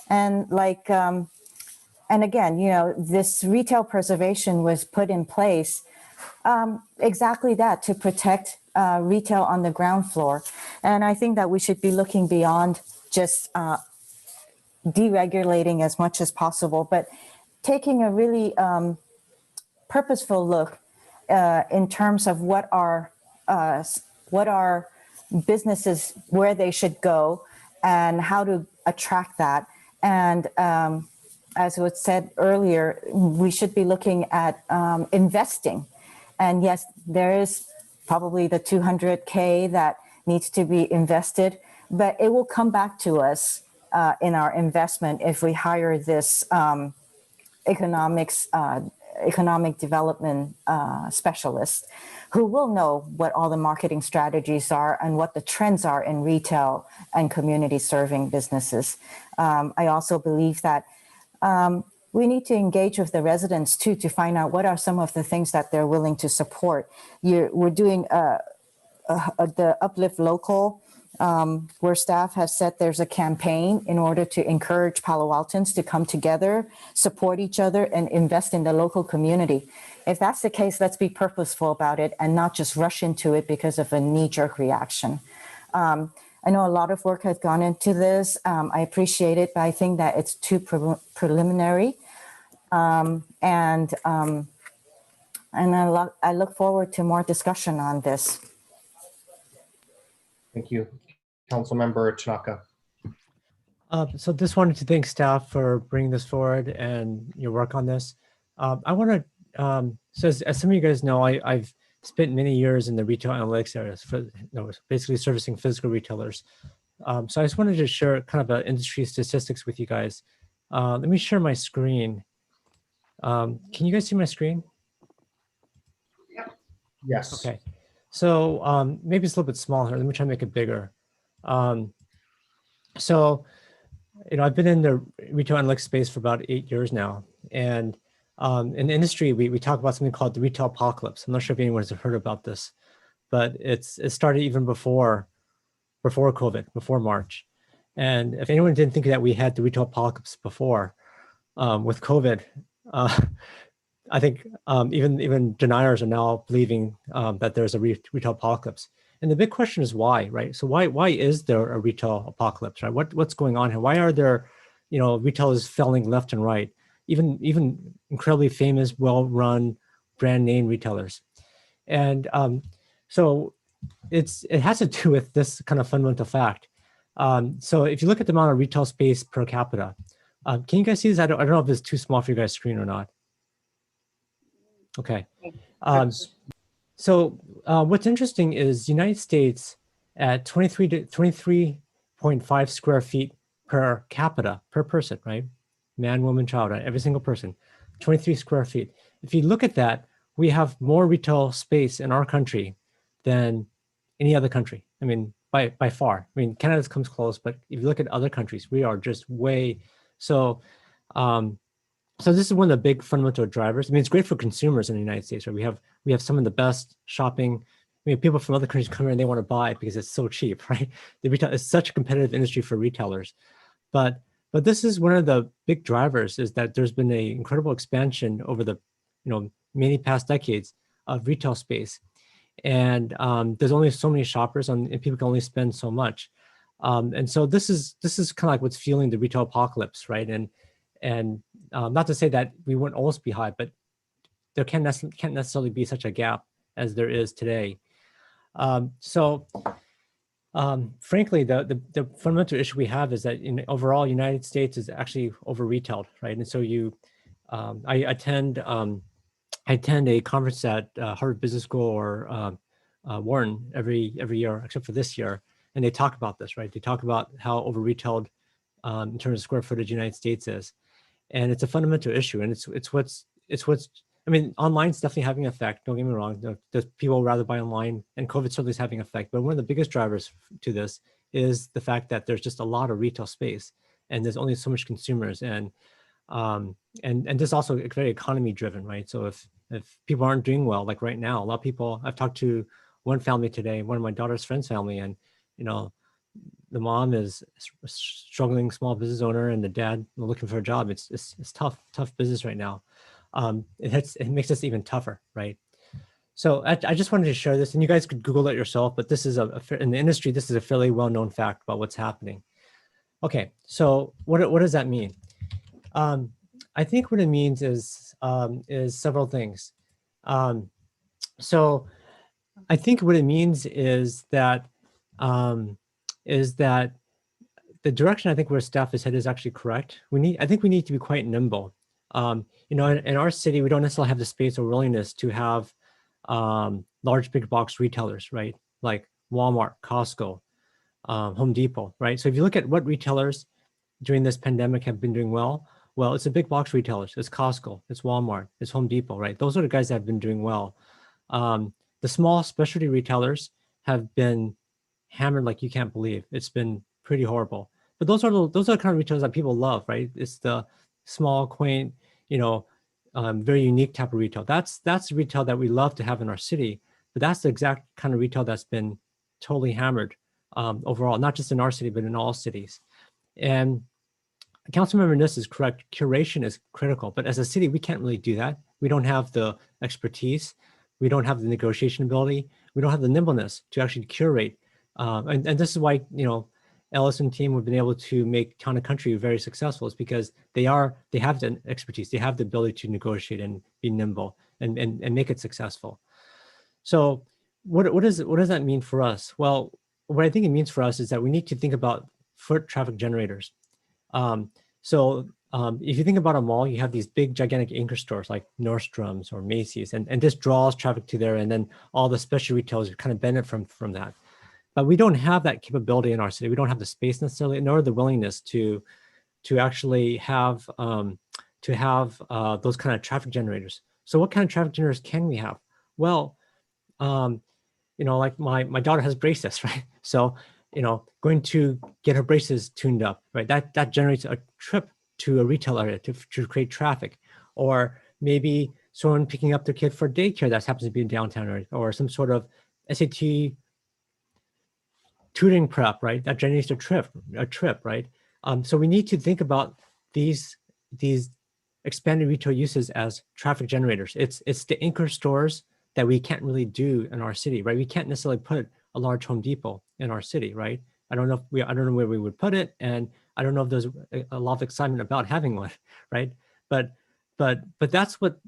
And and again, you know, this retail preservation was put in place exactly that, to protect retail on the ground floor. And I think that we should be looking beyond just deregulating as much as possible, but taking a really purposeful look in terms of what are businesses, where they should go, and how to attract that. And as was said earlier, we should be looking at investing. And yes, there is probably the 200K that needs to be invested, but it will come back to us in our investment if we hire this economic development specialist who will know what all the marketing strategies are and what the trends are in retail and community serving businesses. I also believe that we need to engage with the residents too to find out what are some of the things that they're willing to support. We're doing the Uplift Local, where staff has said there's a campaign in order to encourage Palo Altans to come together, support each other, and invest in the local community. If that's the case, let's be purposeful about it and not just rush into it because of a knee-jerk reaction. I know a lot of work has gone into this. I appreciate it, but I think that it's too preliminary. And I look forward to more discussion on this. Thank you. Councilmember Tanaka. So just wanted to thank staff for bringing this forward and your work on this. I want to, so as some of you guys know, I've spent many years in the retail analytics areas for basically servicing physical retailers. So I just wanted to share kind of industry statistics with you guys. Let me share my screen. Can you guys see my screen? Yes. Okay. So maybe it's a little bit smaller. Let me try to make it bigger. So, you know, I've been in the retail analytics space for about 8 years now. And in the industry, we talk about something called the retail apocalypse. I'm not sure if anyone's heard about this, but it started even before COVID, before March. And if anyone didn't think that we had the retail apocalypse before with COVID, I think even deniers are now believing that there's a retail apocalypse. And the big question is why, right? So why is there a retail apocalypse, right? What's going on here? Why are there, you know, retailers failing left and right? Even incredibly famous, well-run, brand name retailers. And so it has to do with this kind of fundamental fact. So if you look at the amount of retail space per capita, can you guys see this? I don't know if it's too small for you guys' screen or not. Okay. So what's interesting is United States at 23.5 square feet per capita, per person, right? Man, woman, child, right? Every single person, 23 square feet. If you look at that, we have more retail space in our country than any other country. I mean, by far. I mean, Canada comes close, but if you look at other countries, we are just way, so so this is one of the big fundamental drivers. I mean, it's great for consumers in the United States, right? We have some of the best shopping. I mean, people from other countries come here and they want to buy it because it's so cheap, right? The retail is such a competitive industry for retailers. But But this is one of the big drivers, is that there's been an incredible expansion over the many past decades of retail space. And there's only so many shoppers and people can only spend so much. And so this is kind of like what's fueling the retail apocalypse, right? And not to say that we won't always be high, but there can't necessarily be such a gap as there is today. Frankly, the fundamental issue we have is that overall, United States is actually over retailed, right? And so I attend a conference at Harvard Business School or Wharton every year, except for this year, and they talk about this, right? They talk about how over retailed in terms of square footage United States is, and it's a fundamental issue, and it's what's I mean, online's definitely having an effect. Don't get me wrong. There's people rather buy online, and COVID certainly is having an effect. But one of the biggest drivers to this is the fact that there's just a lot of retail space, and there's only so much consumers, and this also very economy driven, right? So if people aren't doing well, like right now, a lot of people. I've talked to one family today, one of my daughter's friends' family, and the mom is a struggling small business owner, and the dad looking for a job. It's tough business right now. It makes us even tougher, right? So I just wanted to share this, and you guys could Google it yourself, but this is in the industry, this is a fairly well-known fact about what's happening. Okay, so what does that mean? I think what it means is several things. So I think what it means is that the direction I think where staff is headed is actually correct. I think we need to be quite nimble. In our city, we don't necessarily have the space or willingness to have large big box retailers, right? Like Walmart, Costco, Home Depot, right? So if you look at what retailers during this pandemic have been doing well, it's the big box retailers. It's Costco, it's Walmart, it's Home Depot, right? Those are the guys that have been doing well. The small specialty retailers have been hammered like you can't believe. It's been pretty horrible. But those are the kind of retailers that people love, right? It's the small, quaint, very unique type of retail. That's retail that we love to have in our city. But that's the exact kind of retail that's been totally hammered overall, not just in our city, but in all cities. And Councilmember Nuss is correct. Curation is critical, but as a city, we can't really do that. We don't have the expertise. We don't have the negotiation ability. We don't have the nimbleness to actually curate. And this is why, Ellis and team have been able to make Town and Country very successful, is because they have the expertise. They have the ability to negotiate and be nimble and make it successful. So what does that mean for us? Well, what I think it means for us is that we need to think about foot traffic generators. If you think about a mall, you have these big, gigantic anchor stores like Nordstrom's or Macy's, and this draws traffic to there, and then all the special retailers kind of benefit from that. But we don't have that capability in our city. We don't have the space necessarily, nor the willingness to actually have those kind of traffic generators. So what kind of traffic generators can we have? Well, like my daughter has braces, right? So going to get her braces tuned up, right? That generates a trip to a retail area to create traffic, or maybe someone picking up their kid for daycare that happens to be in downtown area, or some sort of SAT tutoring prep, right? That generates a trip, right? So we need to think about these expanded retail uses as traffic generators. It's the anchor stores that we can't really do in our city, right? We can't necessarily put a large Home Depot in our city, right? I don't know where we would put it, and I don't know if there's a lot of excitement about having one, right? But that's what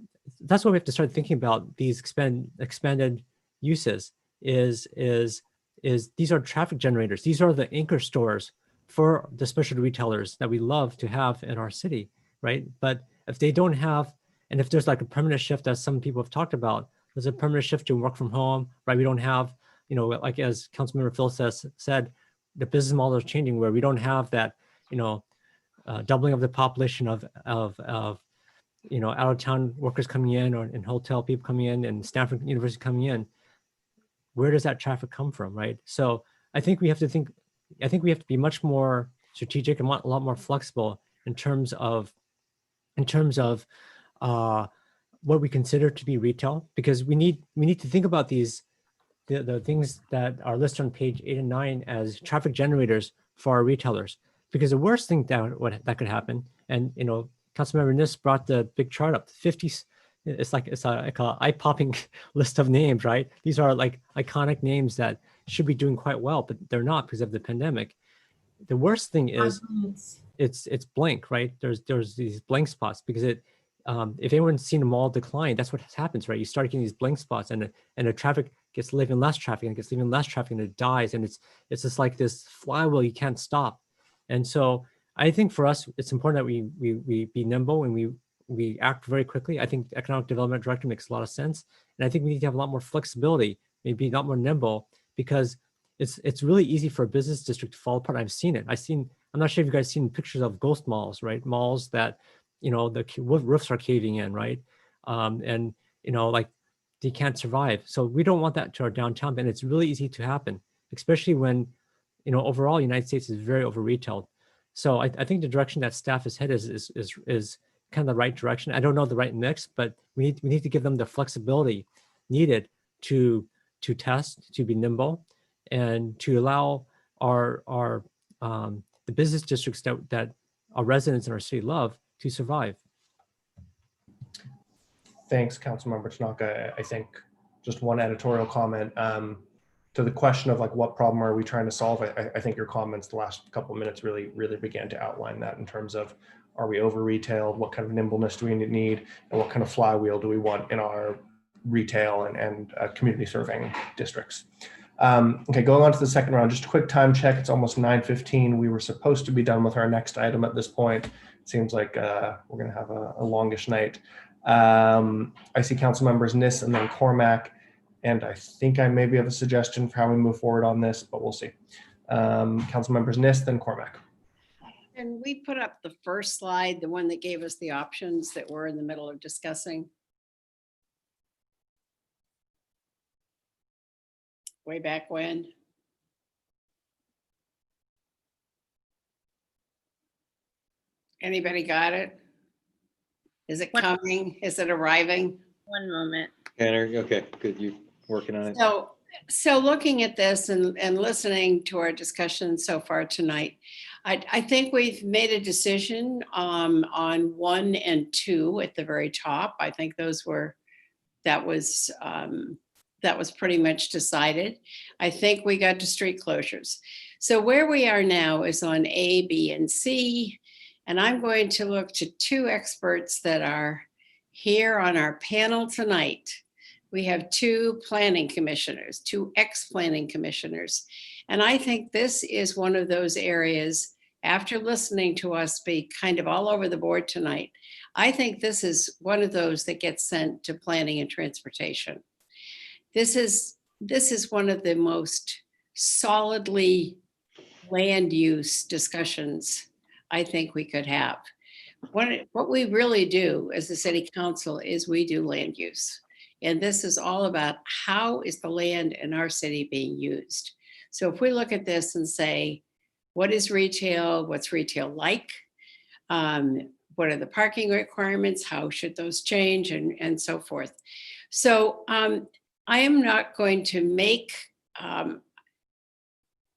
we have to start thinking about. These expanded uses is these are traffic generators. These are the anchor stores for the specialty retailers that we love to have in our city, right? But if they don't have, and if there's like a permanent shift, as some people have talked about, there's a permanent shift to work from home, right? We don't have, like as Councilmember Phil said, the business model is changing where we don't have that, doubling of the population of out of town workers coming in, or in hotel people coming in, and Stanford University coming in. Where does that traffic come from, right? So I think we have to be much more strategic and a lot more flexible in terms of what we consider to be retail, because we need to think about the things that are listed on page 8 and 9 as traffic generators for our retailers. because the worst thing that could happen, and Councilmember Nis brought the big chart up, 50, it's like a eye-popping list of names, right? These are like iconic names that should be doing quite well, but they're not because of the pandemic. The worst thing is it's blank, right? There's these blank spots because if anyone's seen a mall decline, that's what happens, right? You start getting these blank spots, and the traffic gets even less traffic, and it gets even less traffic, and it dies, and it's just like this flywheel you can't stop. And so I think for us, it's important that we be nimble and we act very quickly. I think the economic development director makes a lot of sense, and I think we need to have a lot more flexibility, maybe not more nimble, because it's really easy for a business district to fall apart. I've seen it. I'm not sure if you guys seen pictures of ghost malls, right? Malls that the roofs are caving in, right? And like they can't survive. So we don't want that to our downtown, and it's really easy to happen, especially when overall United States is very over retailed. So I think the direction that staff is headed is kind of the right direction. I don't know the right mix, but we need to give them the flexibility needed to test, to be nimble, and to allow the business districts that our residents in our city love to survive. Thanks, Councilmember Tanaka. I think just one editorial comment to the question of like what problem are we trying to solve. I think your comments the last couple of minutes really began to outline that in terms of, are we over retailed? What kind of nimbleness do we need? And what kind of flywheel do we want in our retail and community serving districts? Okay, going on to the second round, just a quick time check. It's almost 9:15. We were supposed to be done with our next item at this point. It seems like we're going to have a longish night. I see council members Nis and then Cormac, and I think I maybe have a suggestion for how we move forward on this, but we'll see. Council members Nis, then Cormac. And we put up the first slide, the one that gave us the options that we're in the middle of discussing. Way back when. Anybody got it? Is it coming? Is it arriving? One moment. Tanner, okay, good. You working on it? So looking at this and listening to our discussion so far tonight, I think we've made a decision on 1 and 2 at the very top. I think that was pretty much decided. I think we got to street closures. So where we are now is on A, B, and C. And I'm going to look to 2 experts that are here on our panel tonight. We have 2 planning commissioners, 2 ex-planning commissioners. And I think this is one of those areas, after listening to us be kind of all over the board tonight, I think this is one of those that gets sent to planning and transportation. This is one of the most solidly land use discussions I think we could have. What we really do as the city council is we do land use. And this is all about how is the land in our city being used. So if we look at this and say, what is retail? What's retail like? What are the parking requirements? How should those change and so forth? So I am not going to make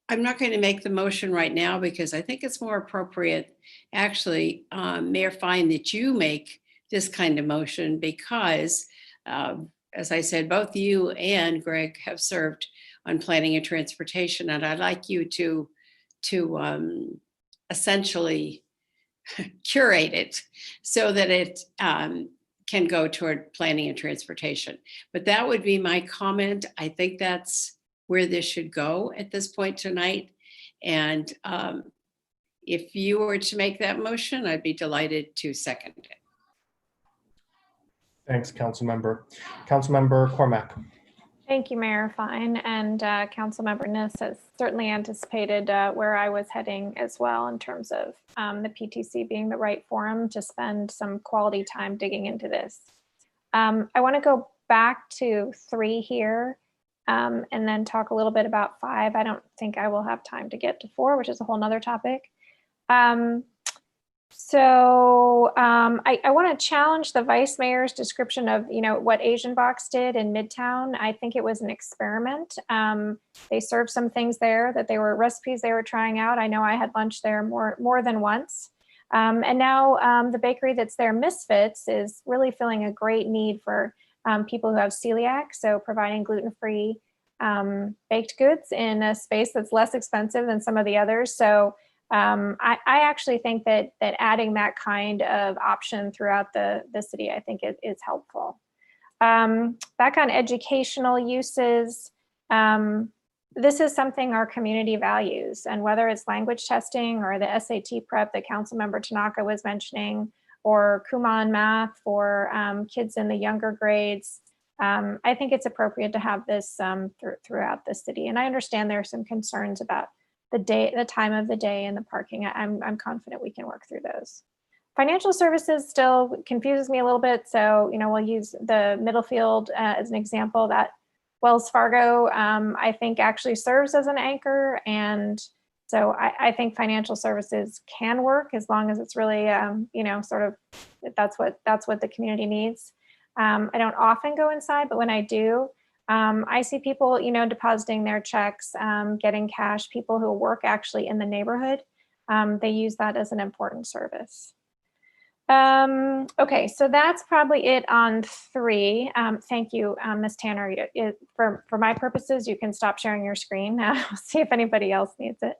the motion right now because I think it's more appropriate, actually, Mayor Fine, that you make this kind of motion because, as I said, both you and Greg have served on planning and transportation, and I'd like you to essentially curate it so that it can go toward planning and transportation. But that would be my comment. I think that's where this should go at this point tonight. And if you were to make that motion, I'd be delighted to second it. Thanks, Councilmember. Councilmember Cormac. Thank you, Mayor Fine, and Councilmember Nis has certainly anticipated where I was heading as well in terms of the PTC being the right forum to spend some quality time digging into this. I want to go back to 3 here and then talk a little bit about 5. I don't think I will have time to get to 4, which is a whole nother topic. So I want to challenge the vice mayor's description of, what Asian Box did in Midtown. I think it was an experiment. They served some things there that they were recipes they were trying out. I know I had lunch there more than once. And now the bakery that's there, Misfits, is really filling a great need for people who have celiac. So providing gluten-free baked goods in a space that's less expensive than some of the others. So I actually think that adding that kind of option throughout the city, I think is helpful. Back on educational uses, this is something our community values, and whether it's language testing or the SAT prep that Councilmember Tanaka was mentioning, or Kumon math for kids in the younger grades, I think it's appropriate to have this throughout the city. And I understand there are some concerns about the time of the day and the parking. I'm confident we can work through those. Financial services still confuses me a little bit. So, we'll use the Middlefield as an example. That Wells Fargo, I think actually serves as an anchor. And so I think financial services can work as long as it's really, sort of, that's what the community needs. I don't often go inside, but when I do, I see people, depositing their checks, getting cash, people who work actually in the neighborhood. They use that as an important service. Okay, so that's probably it on 3. Thank you, Ms. Tanner. For my purposes, you can stop sharing your screen. I'll see if anybody else needs it.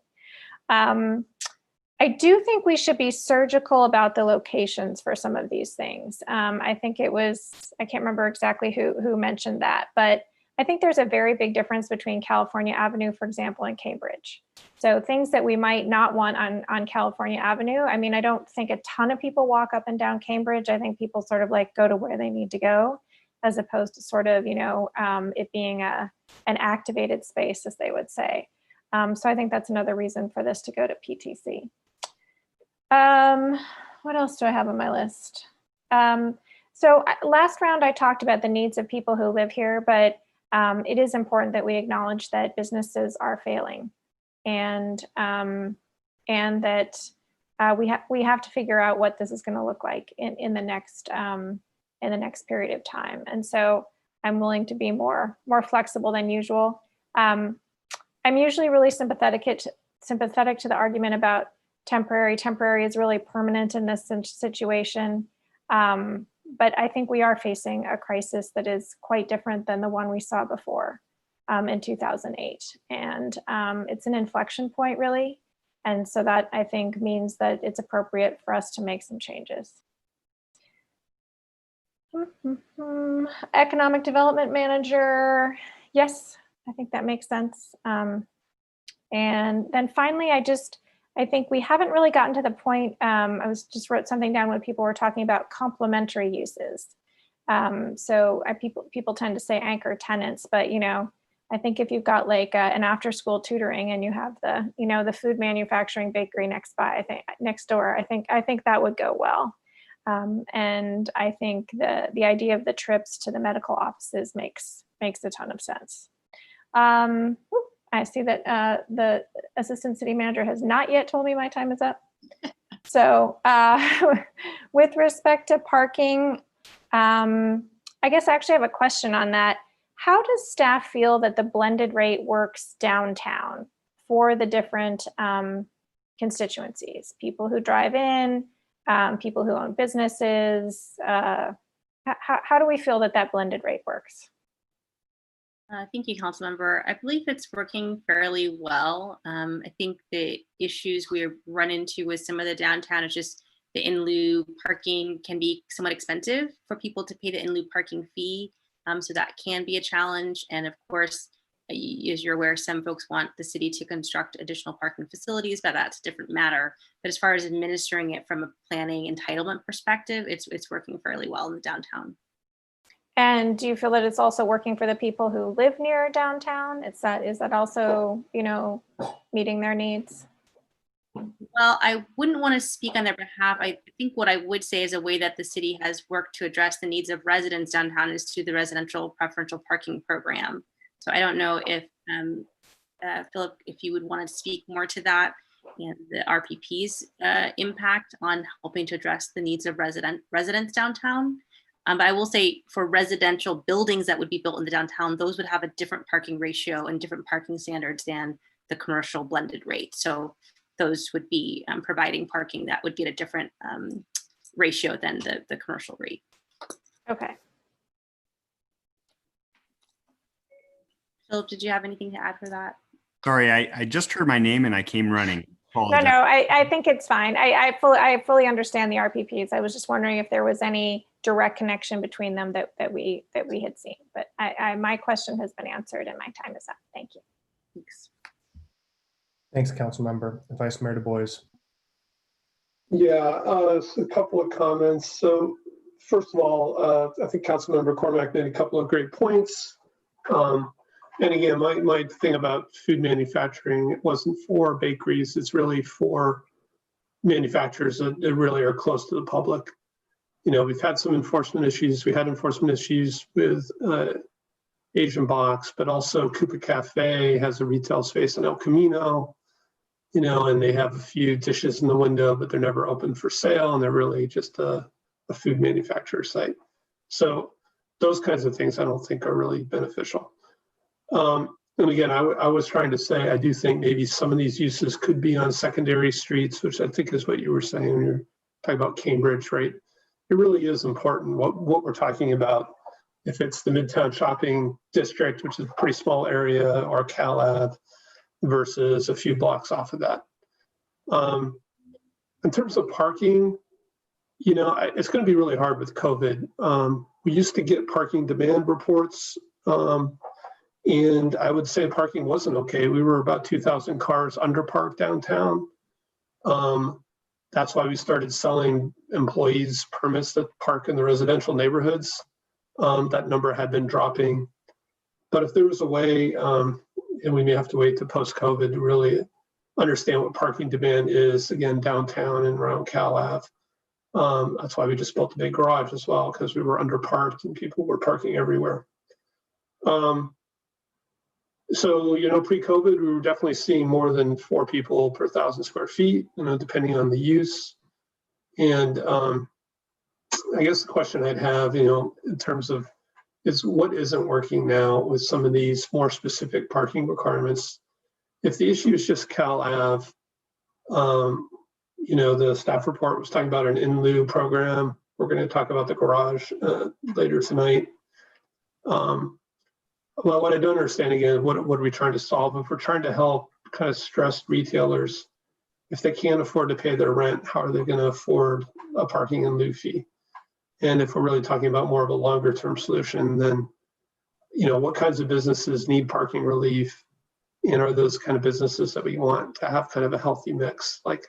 I do think we should be surgical about the locations for some of these things. I think it was, I can't remember exactly who mentioned that, but I think there's a very big difference between California Avenue, for example, and Cambridge. So things that we might not want on California Avenue. I mean, I don't think a ton of people walk up and down Cambridge. I think people sort of like go to where they need to go, as opposed to sort of, it being an activated space, as they would say. So I think that's another reason for this to go to PTC. What else do I have on my list? So last round, I talked about the needs of people who live here, but it is important that we acknowledge that businesses are failing, and that we have to figure out what this is going to look like in the next period of time. And so I'm willing to be more flexible than usual. I'm usually really sympathetic to the argument about temporary. Temporary is really permanent in this situation. But I think we are facing a crisis that is quite different than the one we saw before in 2008. And it's an inflection point, really. And so that, I think, means that it's appropriate for us to make some changes. Economic development manager. Yes, I think that makes sense. And then finally, I think we haven't really gotten to the point. I just wrote something down when people were talking about complementary uses. So people tend to say anchor tenants, but I think if you've got like an after-school tutoring and you have the food manufacturing bakery next door, I think that would go well. And I think the idea of the trips to the medical offices makes a ton of sense. I see that the assistant city manager has not yet told me my time is up. So with respect to parking, I guess I actually have a question on that. How does staff feel that the blended rate works downtown for the different constituencies? People who drive in, people who own businesses. How do we feel that blended rate works? Thank you, Councilmember. I believe it's working fairly well. I think the issues we run into with some of the downtown is just the in lieu parking can be somewhat expensive for people to pay the in lieu parking fee. So that can be a challenge. And of course, as you're aware, some folks want the city to construct additional parking facilities, but that's a different matter. But as far as administering it from a planning entitlement perspective, it's working fairly well in the downtown. And do you feel that it's also working for the people who live near downtown? Is that also, meeting their needs? Well, I wouldn't want to speak on their behalf. I think what I would say is a way that the city has worked to address the needs of residents downtown is through the residential preferential parking program. So I don't know if, Philip, if you would want to speak more to that. and the RPP's impact on helping to address the needs of residents downtown. But I will say for residential buildings that would be built in the downtown, those would have a different parking ratio and different parking standards than the commercial blended rate. So those would be providing parking that would get a different ratio than the commercial rate. Okay. Philip, did you have anything to add for that? Sorry, I just heard my name and I came running. No, Apologize. I think it's fine. I fully understand the RPPs. I was just wondering if there was any direct connection between them that we had seen. But my question has been answered and my time is up. Thank you. Thanks. Thanks, Councilmember. Vice Mayor Du Bois. Yeah, a couple of comments. So first of all, I think Councilmember Cormack made a couple of great points. And again, my thing about food manufacturing, it wasn't for bakeries, it's really for manufacturers that really are close to the public. You know, we've had some enforcement issues. We had enforcement issues with Asian Box, but also Coupa Cafe has a retail space in El Camino, you know, and they have a few dishes in the window, but they're never open for sale. And they're really just a food manufacturer site. So those kinds of things I don't think are really beneficial. And again, I was trying to say, I do think maybe some of these uses could be on secondary streets, which I think is what you were saying when you're talking about Cambridge, right? It really is important what we're talking about. If it's the Midtown Shopping District, which is a pretty small area, or Cal Ave versus a few blocks off of that. In terms of parking, you know, it's going to be really hard with COVID. We used to get parking demand reports. And I would say parking wasn't okay. We were about 2,000 cars underparked downtown. That's why we started selling employees permits that park in the residential neighborhoods. That number had been dropping. But if there was a way, and we may have to wait to post-COVID to really understand what parking demand is, again, downtown and around Cal Ave. That's why we just built a big garage as well, because we were underparked and people were parking everywhere. So, you know, pre-COVID, we were definitely seeing more than 4 people per 1,000 square feet, you know, depending on the use. And I guess the question I'd have, you know, in terms of is what isn't working now with some of these more specific parking requirements. If the issue is just Cal Ave, you know, the staff report was talking about an in lieu program. We're going to talk about the garage later tonight. Well, what I don't understand again, what are we trying to solve? If we're trying to help kind of stressed retailers, if they can't afford to pay their rent, how are they going to afford a parking in lieu fee? And if we're really talking about more of a longer term solution, then, you know, what kinds of businesses need parking relief? And are those kind of businesses that we want to have kind of a healthy mix? Like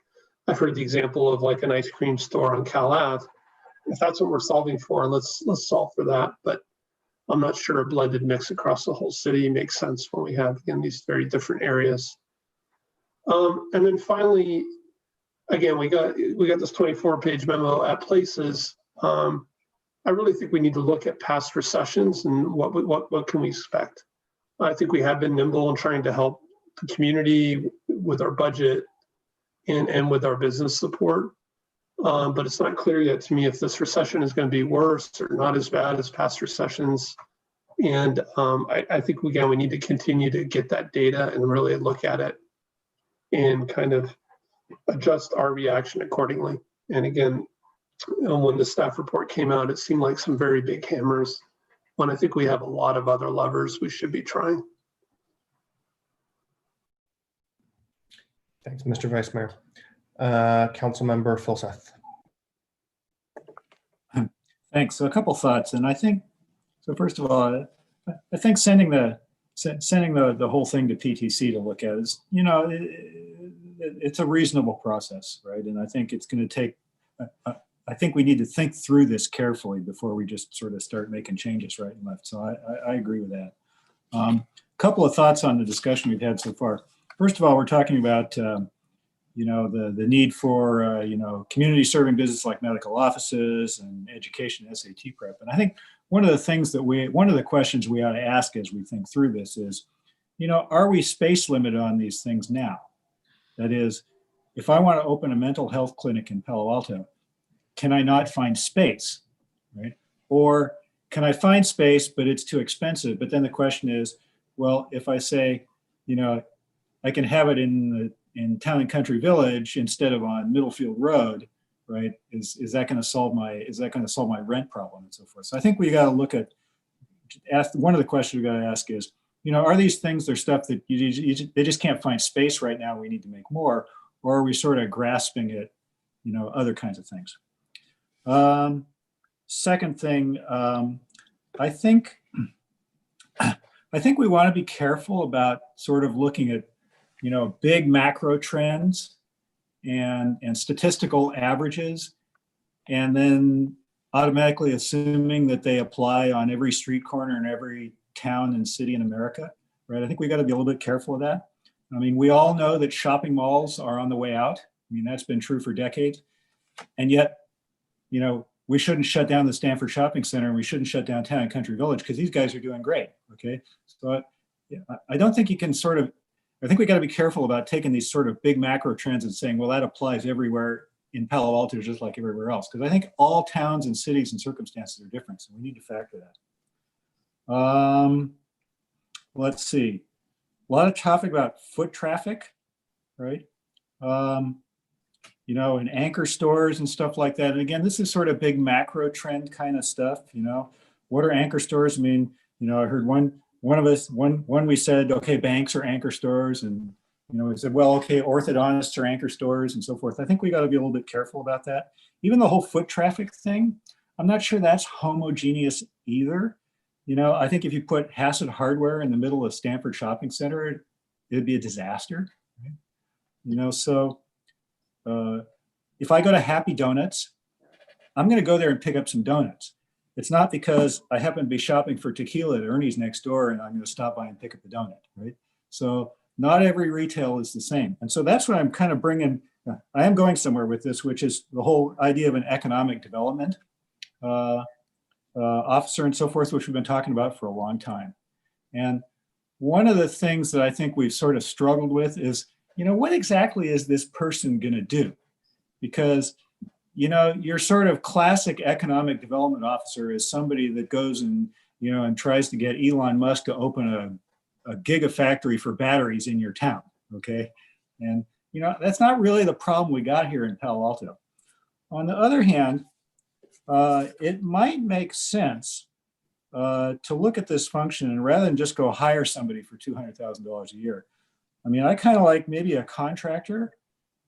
I've heard the example of like an ice cream store on Cal Ave. If that's what we're solving for, let's solve for that. But I'm not sure a blended mix across the whole city makes sense when we have, again, these very different areas. And then finally, again, we got this 24-page memo at places. I really think we need to look at past recessions and what can we expect. I think we have been nimble in trying to help the community with our budget and with our business support. But it's not clear yet to me if this recession is going to be worse or not as bad as past recessions. And I think, again, we need to continue to get that data and really look at it and kind of adjust our reaction accordingly. And again, when the staff report came out, it seemed like some very big hammers, when I think we have a lot of other levers we should be trying. Thanks, Mr. Vice Mayor. Councilmember Filseth. Thanks. So a couple thoughts, and I think so. First of all, I think sending the whole thing to PTC to look at is, you know, it's a reasonable process, right? And I think it's going to take. I think we need to think through this carefully before we just sort of start making changes right and left. So I agree with that. Couple of thoughts on the discussion we've had so far. First of all, we're talking about. You know, the need for, you know, community serving business like medical offices and education, SAT prep. And I think one of the questions we ought to ask as we think through this is, you know, are we space limited on these things now? That is, if I want to open a mental health clinic in Palo Alto, can I not find space, right? Or can I find space, but it's too expensive? But then the question is, well, if I say, you know, I can have it in Town and Country Village instead of on Middlefield Road, right? Is that going to solve my rent problem and so forth? So I think we got to look at, one of the questions we got to ask is, you know, are these things, they're stuff that they just can't find space right now, we need to make more, or are we sort of grasping at, you know, other kinds of things? Second thing, I think we want to be careful about sort of looking at, you know, big macro trends and statistical averages, and then automatically assuming that they apply on every street corner in every town and city in America, right? I think we got to be a little bit careful of that. I mean, we all know that shopping malls are on the way out. I mean, that's been true for decades. And yet, you know, we shouldn't shut down the Stanford Shopping Center, and we shouldn't shut down Town and Country Village because these guys are doing great, okay? So I don't think you can sort of, I think we got to be careful about taking these sort of big macro trends and saying, well, that applies everywhere in Palo Alto just like everywhere else. Because I think all towns and cities and circumstances are different, so we need to factor that. Let's see. A lot of topic about foot traffic, right? You know, and anchor stores and stuff like that. And again, this is sort of big macro trend kind of stuff, you know. What are anchor stores? I mean, you know, I heard one we said, okay, banks are anchor stores, and you know, we said, well, okay, orthodontists are anchor stores and so forth. I think we got to be a little bit careful about that. Even the whole foot traffic thing, I'm not sure that's homogeneous either. You know, I think if you put Hassett Hardware in the middle of Stanford Shopping Center, it'd be a disaster. Right? You know, so if I go to Happy Donuts, I'm going to go there and pick up some donuts. It's not because I happen to be shopping for tequila at Ernie's next door and I'm going to stop by and pick up a donut, right? So not every retail is the same. And so that's what I'm kind of bringing, I am going somewhere with this, which is the whole idea of an economic development officer and so forth, which we've been talking about for a long time. And one of the things that I think we've sort of struggled with is, you know, what exactly is this person going to do? Because, you know, your sort of classic economic development officer is somebody that goes and, you know, and tries to get Elon Musk to open a gigafactory for batteries in your town, okay? And, you know, that's not really the problem we got here in Palo Alto. On the other hand, it might make sense to look at this function and rather than just go hire somebody for $200,000 a year. I mean, I kind of like maybe a contractor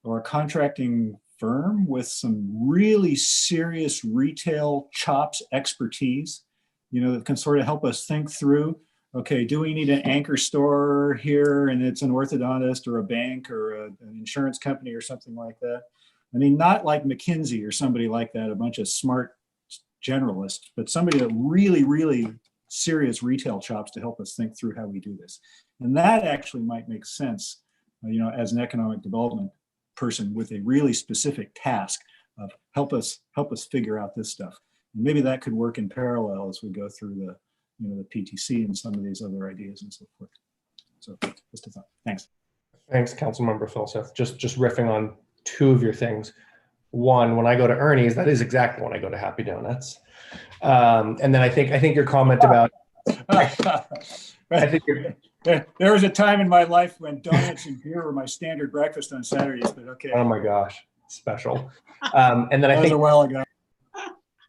or a contracting firm with some really serious retail chops expertise, you know, that can sort of help us think through, okay, do we need an anchor store here and it's an orthodontist or a bank or an insurance company or something like that? I mean, not like McKinsey or somebody like that, a bunch of smart generalists, but somebody that really, really serious retail chops to help us think through how we do this. And that actually might make sense, you know, as an economic development person with a really specific task of help us figure out this stuff. And maybe that could work in parallel as we go through the, you know, the PTC and some of these other ideas and so forth. So just a thought. Thanks. Thanks, Councilmember Filseth. Just riffing on two of your things. One, when I go to Ernie's, that is exactly when I go to Happy Donuts. And then I think your comment about there was a time in my life when donuts and beer were my standard breakfast on Saturdays, but okay. Oh my gosh, special. And then I think that was a while ago.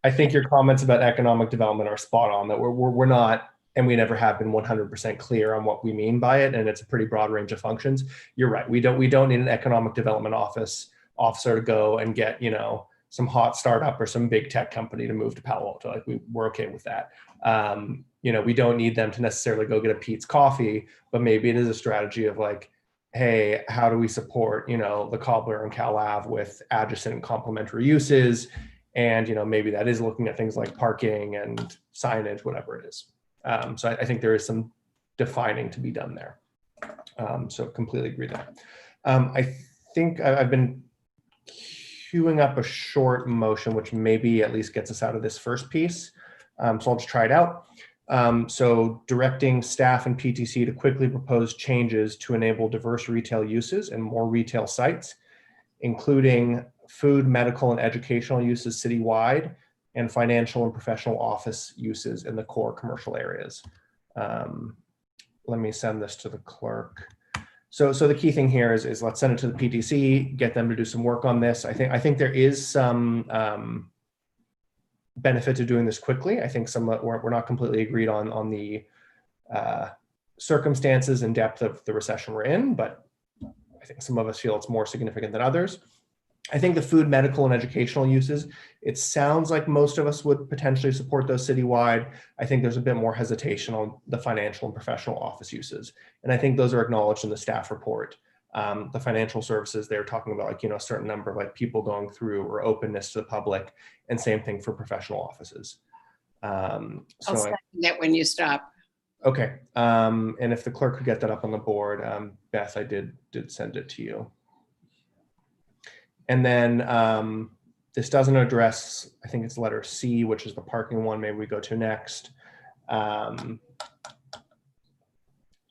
I think your comments about economic development are spot on, that we're not, and we never have been 100% clear on what we mean by it. And it's a pretty broad range of functions. You're right. We don't need an economic development officer to go and get, you know, some hot startup or some big tech company to move to Palo Alto. Like we're okay with that. You know, we don't need them to necessarily go get a Pete's Coffee, but maybe it is a strategy of like, hey, how do we support, you know, the Cobbler and Cal Ave with adjacent and complementary uses? And, you know, maybe that is looking at things like parking and signage, whatever it is. So I think there is some defining to be done there. So completely agree there. I think I've been queuing up a short motion, which maybe at least gets us out of this first piece. So I'll just try it out. So directing staff and PTC to quickly propose changes to enable diverse retail uses and more retail sites including food, medical, and educational uses citywide, and financial and professional office uses in the core commercial areas. Let me send this to the clerk. So the key thing here is let's send it to the PTC, get them to do some work on this. I think there is some benefit to doing this quickly. I think we're not completely agreed on the circumstances and depth of the recession we're in, but I think some of us feel it's more significant than others. I think the food, medical, and educational uses, it sounds like most of us would potentially support those citywide. I think there's a bit more hesitation on the financial and professional office uses. And I think those are acknowledged in the staff report. The financial services, they're talking about a certain number of people going through or openness to the public, and same thing for professional offices. I'll second that when you stop. Okay, and if the clerk could get that up on the board, Beth, I did send it to you. And then this doesn't address, I think it's letter C, which is the parking one. Maybe we go to next. And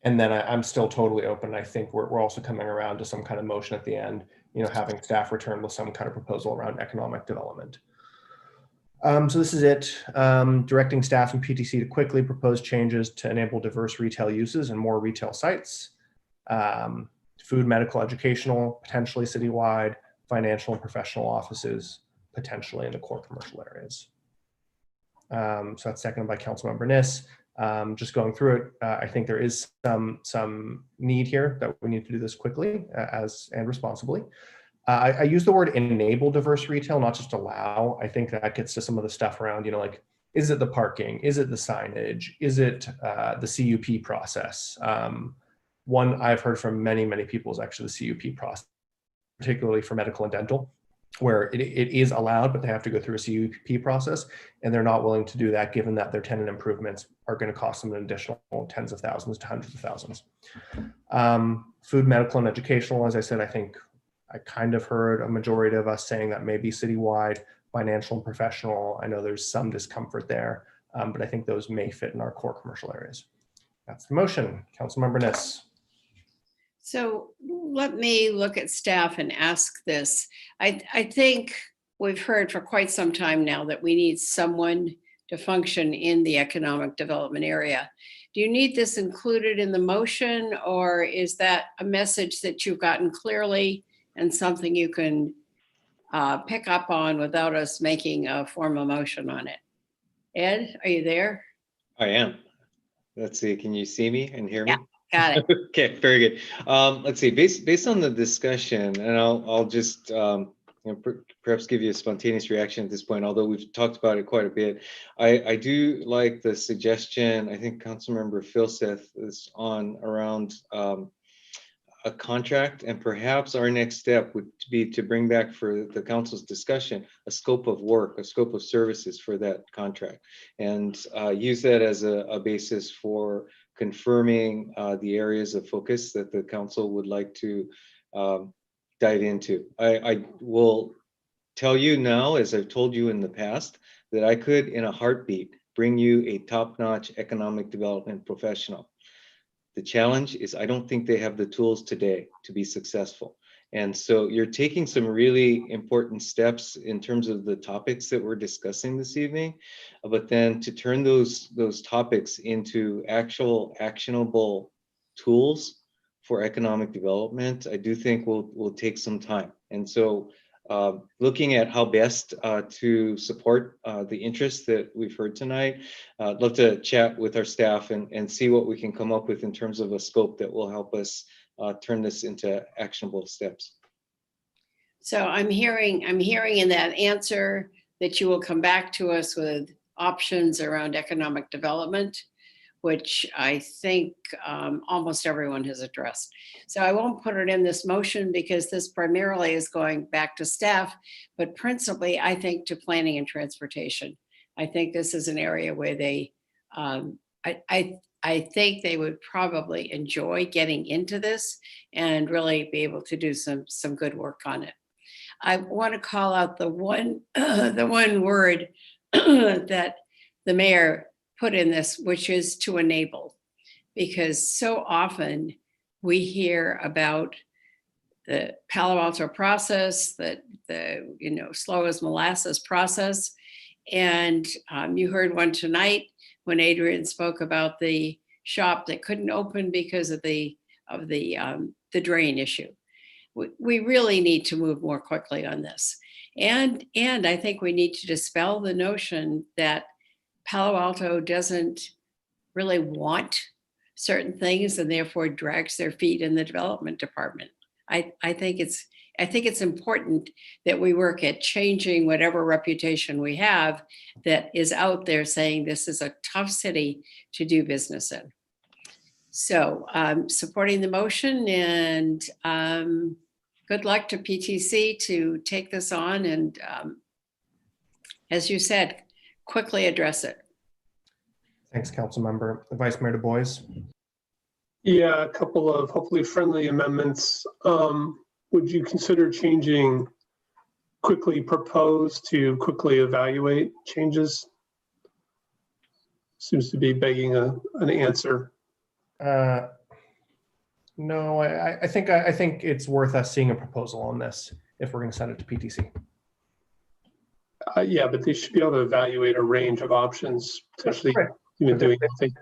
then I'm still totally open. I think we're also coming around to some kind of motion at the end, having staff return with some kind of proposal around economic development. So this is it. Directing staff and PTC to quickly propose changes to enable diverse retail uses and more retail sites. Food, medical, educational, potentially citywide, financial and professional offices, potentially in the core commercial areas. So that's seconded by Councilmember Niss. Just going through it, I think there is some need here that we need to do this quickly and responsibly. I use the word enable diverse retail, not just allow. I think that gets to some of the stuff around, is it the parking? Is it the signage? Is it the CUP process? One I've heard from many people is actually the CUP process, particularly for medical and dental, where it is allowed, but they have to go through a CUP process, and they're not willing to do that given that their tenant improvements are going to cost them an additional tens of thousands to hundreds of thousands. Food, medical, and educational, as I said, I think I kind of heard a majority of us saying that maybe citywide, financial and professional. I know there's some discomfort there, but I think those may fit in our core commercial areas. That's the motion. Councilmember Niss. So let me look at staff and ask this. I think we've heard for quite some time now that we need someone to function in the economic development area. Do you need this included in the motion, or is that a message that you've gotten clearly and something you can pick up on without us making a formal motion on it? Ed, are you there? I am. Let's see, can you see me and hear me? Got it. Okay, very good. Let's see, based on the discussion, and I'll just perhaps give you a spontaneous reaction at this point, although we've talked about it quite a bit. I do like the suggestion, I think Councilmember Filseth is on around a contract, and perhaps our next step would be to bring back for the council's discussion a scope of work, a scope of services for that contract, and use that as a basis for confirming the areas of focus that the council would like to dive into. I will tell you now, as I've told you in the past, that I could in a heartbeat bring you a top-notch economic development professional. The challenge is I don't think they have the tools today to be successful. And so you're taking some really important steps in terms of the topics that we're discussing this evening, but then to turn those topics into actual actionable tools for economic development, I do think will take some time. And so looking at how best to support the interests that we've heard tonight, I'd love to chat with our staff and see what we can come up with in terms of a scope that will help us turn this into actionable steps. So I'm hearing in that answer that you will come back to us with options around economic development, which I think almost everyone has addressed. So I won't put it in this motion because this primarily is going back to staff, but principally I think to planning and transportation. I think this is an area where they, I think they would probably enjoy getting into this and really be able to do some good work on it. I want to call out the one word that the mayor put in this, which is to enable, because so often we hear about the Palo Alto process, the slow as molasses process. And you heard one tonight when Adrian spoke about the shop that couldn't open because of the drain issue. We really need to move more quickly on this. And I think we need to dispel the notion that Palo Alto doesn't really want certain things and therefore drags their feet in the development department. I think it's important that we work at changing whatever reputation we have that is out there saying this is a tough city to do business in. So supporting the motion, and good luck to PTC to take this on and, as you said, quickly address it. Thanks, Council Member. Vice Mayor Du Bois. Yeah, a couple of hopefully friendly amendments. Would you consider changing quickly propose to quickly evaluate changes? Seems to be begging an answer. No, I think it's worth us seeing a proposal on this if we're going to send it to PTC. Yeah, but they should be able to evaluate a range of options, potentially even doing anything.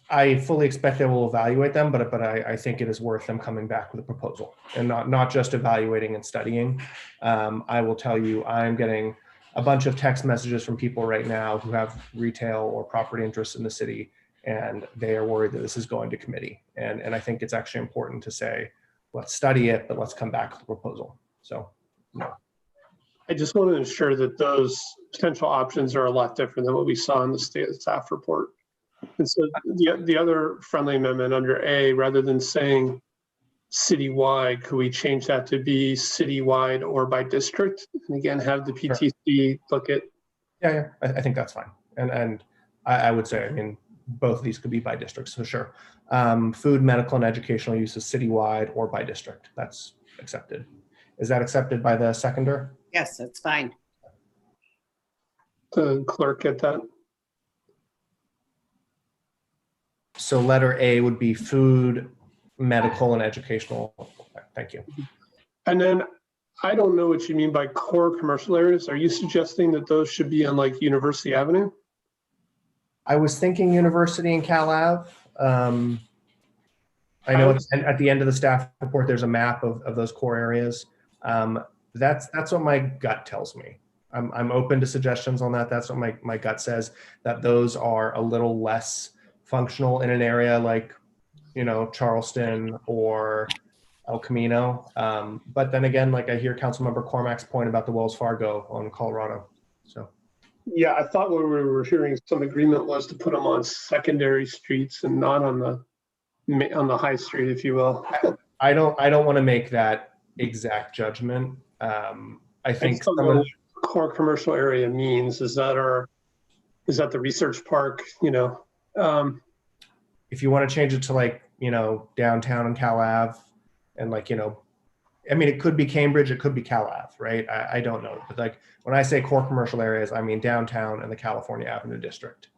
I fully expect they will evaluate them, but I think it is worth them coming back with a proposal and not just evaluating and studying. I will tell you, I'm getting a bunch of text messages from people right now who have retail or property interests in the city, and they are worried that this is going to committee. And I think it's actually important to say, let's study it, but let's come back with a proposal. So, no. I just want to ensure that those potential options are a lot different than what we saw in the state staff report. And so the other friendly amendment under A, rather than saying citywide, could we change that to be citywide or by district? And again, have the PTC look at. Yeah, I think that's fine. And I would say, I mean, both of these could be by districts, for sure. Food, medical, and educational uses citywide or by district. That's accepted. Is that accepted by the seconder? Yes, that's fine. The clerk get that? So letter A would be food, medical, and educational. Thank you. And then I don't know what you mean by core commercial areas. Are you suggesting that those should be on like University Avenue? I was thinking University and Cal Ave. I know at the end of the staff report, there's a map of those core areas. That's what my gut tells me. I'm open to suggestions on that. That's what my gut says, that those are a little less functional in an area like, Charleston or El Camino. But then again, like I hear Councilmember Cormack's point about the Wells Fargo on Colorado. So. Yeah, I thought what we were hearing some agreement was to put them on secondary streets and not on the high street, if you will. I don't want to make that exact judgment. I think some of the core commercial area means is that the research park, if you want to change it to like, downtown and Cal Ave and like, I mean, it could be Cambridge, it could be Cal Ave, right? I don't know. But like when I say core commercial areas, I mean downtown and the California Avenue district.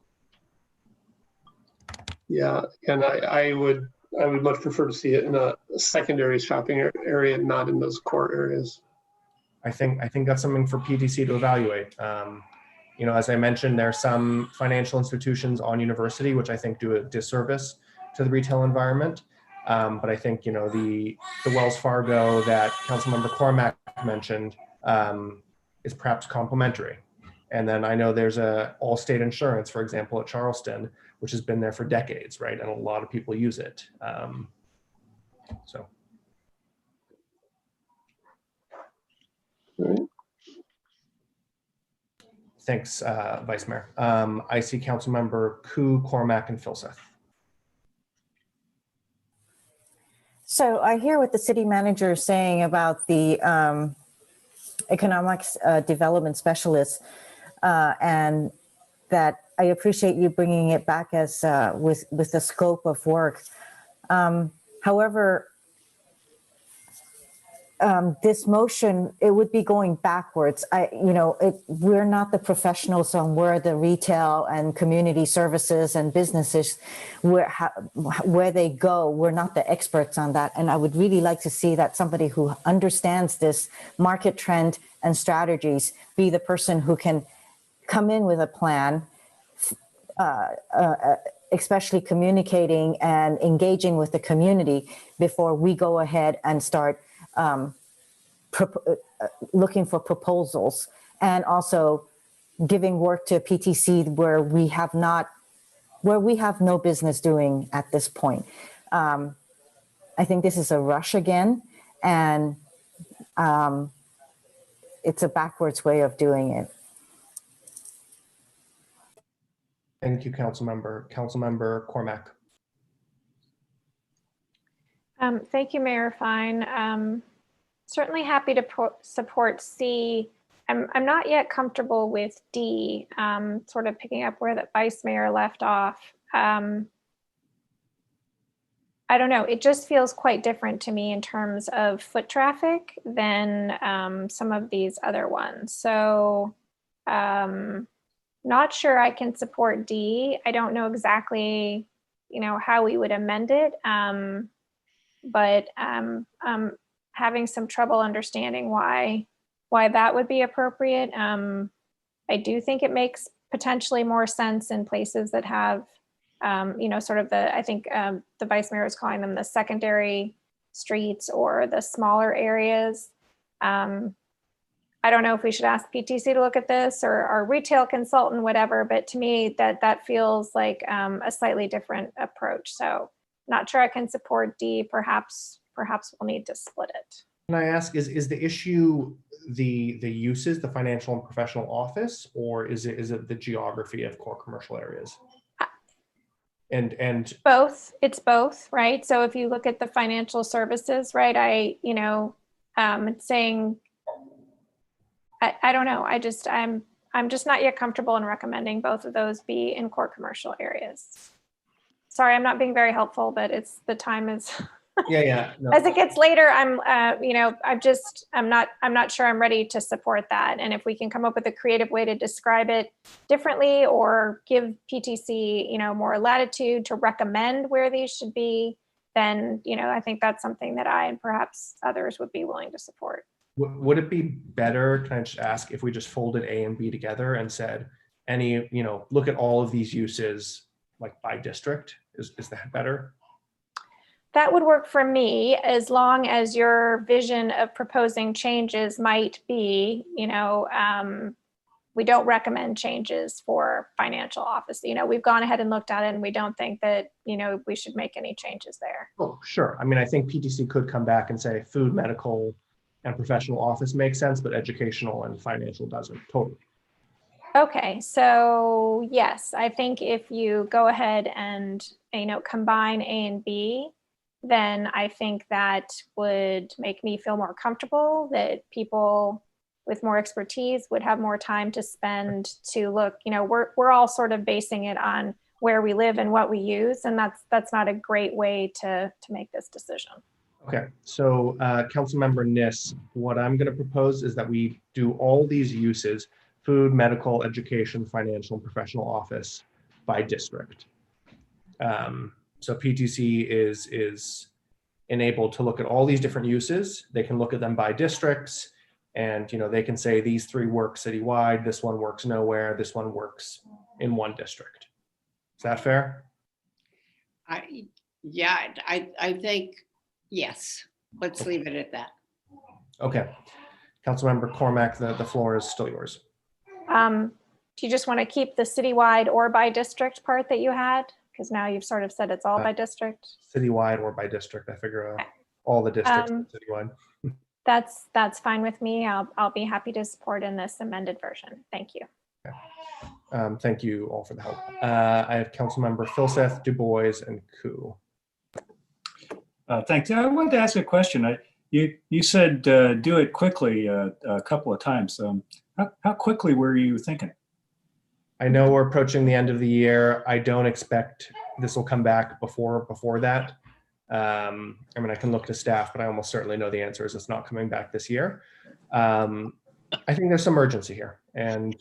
Yeah, and I would much prefer to see it in a secondary shopping area, not in those core areas. I think that's something for PTC to evaluate. As I mentioned, there are some financial institutions on University, which I think do a disservice to the retail environment. But I think, the Wells Fargo that Councilmember Cormack mentioned is perhaps complementary. And then I know there's a Allstate Insurance, for example, at Charleston, which has been there for decades, right? And a lot of people use it. So. All right. Thanks, Vice Mayor. I see Councilmember Koo, Cormack, and Filseth. So I hear what the city manager is saying about the economics development specialist, and that I appreciate you bringing it back as with the scope of work. However, this motion, it would be going backwards. We're not the professionals on where the retail and community services and businesses, where they go. We're not the experts on that. And I would really like to see that somebody who understands this market trend and strategies be the person who can come in with a plan, especially communicating and engaging with the community before we go ahead and start looking for proposals, and also giving work to PTC where we have no business doing at this point. I think this is a rush again, and it's a backwards way of doing it. Thank you, Councilmember. Councilmember Cormack. Thank you, Mayor Fine. Certainly happy to support C. I'm not yet comfortable with D, sort of picking up where the Vice Mayor left off. I don't know, it just feels quite different to me in terms of foot traffic than some of these other ones. So not sure I can support D. I don't know exactly, how we would amend it, but having some trouble understanding why that would be appropriate. I do think it makes potentially more sense in places that have, sort of I think the Vice Mayor is calling them the secondary streets or the smaller areas. I don't know if we should ask PTC to look at this or our retail consultant, whatever, but to me that feels like a slightly different approach. So not sure I can support D. Perhaps we'll need to split it. Can I ask, is the issue the uses, the financial and professional office, or is it the geography of core commercial areas? And both. It's both, right? So if you look at the financial services, right, it's saying, I don't know. I'm just not yet comfortable in recommending both of those be in core commercial areas. Sorry, I'm not being very helpful, but the time is. Yeah. No. As it gets later, I'm not sure I'm ready to support that. And if we can come up with a creative way to describe it differently or give PTC, more latitude to recommend where these should be, then, I think that's something that I and perhaps others would be willing to support. Would it be better, can I just ask, if we just folded A and B together and said, look at all of these uses like by district? Is that better? That would work for me, as long as your vision of proposing changes might be, we don't recommend changes for financial office. We've gone ahead and looked at it and we don't think that, we should make any changes there. Oh, sure. I mean, I think PTC could come back and say food, medical, and professional office makes sense, but educational and financial doesn't. Totally. Okay, so yes, I think if you go ahead and, combine A and B, then I think that would make me feel more comfortable that people with more expertise would have more time to spend to look, we're all sort of basing it on where we live and what we use. And that's not a great way to make this decision. Okay, so Councilmember Niss, what I'm going to propose is that we do all these uses, food, medical, education, financial, and professional office by district. So PTC is enabled to look at all these different uses. They can look at them by districts, and they can say these three work citywide, this one works nowhere, this one works in one district. Is that fair? I think yes. Let's leave it at that. Okay, Councilmember Cormack, the floor is still yours. Do you just want to keep the citywide or by district part that you had? Because now you've sort of said it's all by district. Citywide or by district, I figure all the districts are citywide. That's fine with me. I'll be happy to support in this amended version. Thank you. Okay. Thank you all for the help. I have Councilmember Filseth, Du Bois, and Koo. Thanks. I wanted to ask a question. You said do it quickly a couple of times. How quickly were you thinking? I know we're approaching the end of the year. I don't expect this will come back before that. I mean, I can look to staff, but I almost certainly know the answer is it's not coming back this year. I think there's some urgency here, and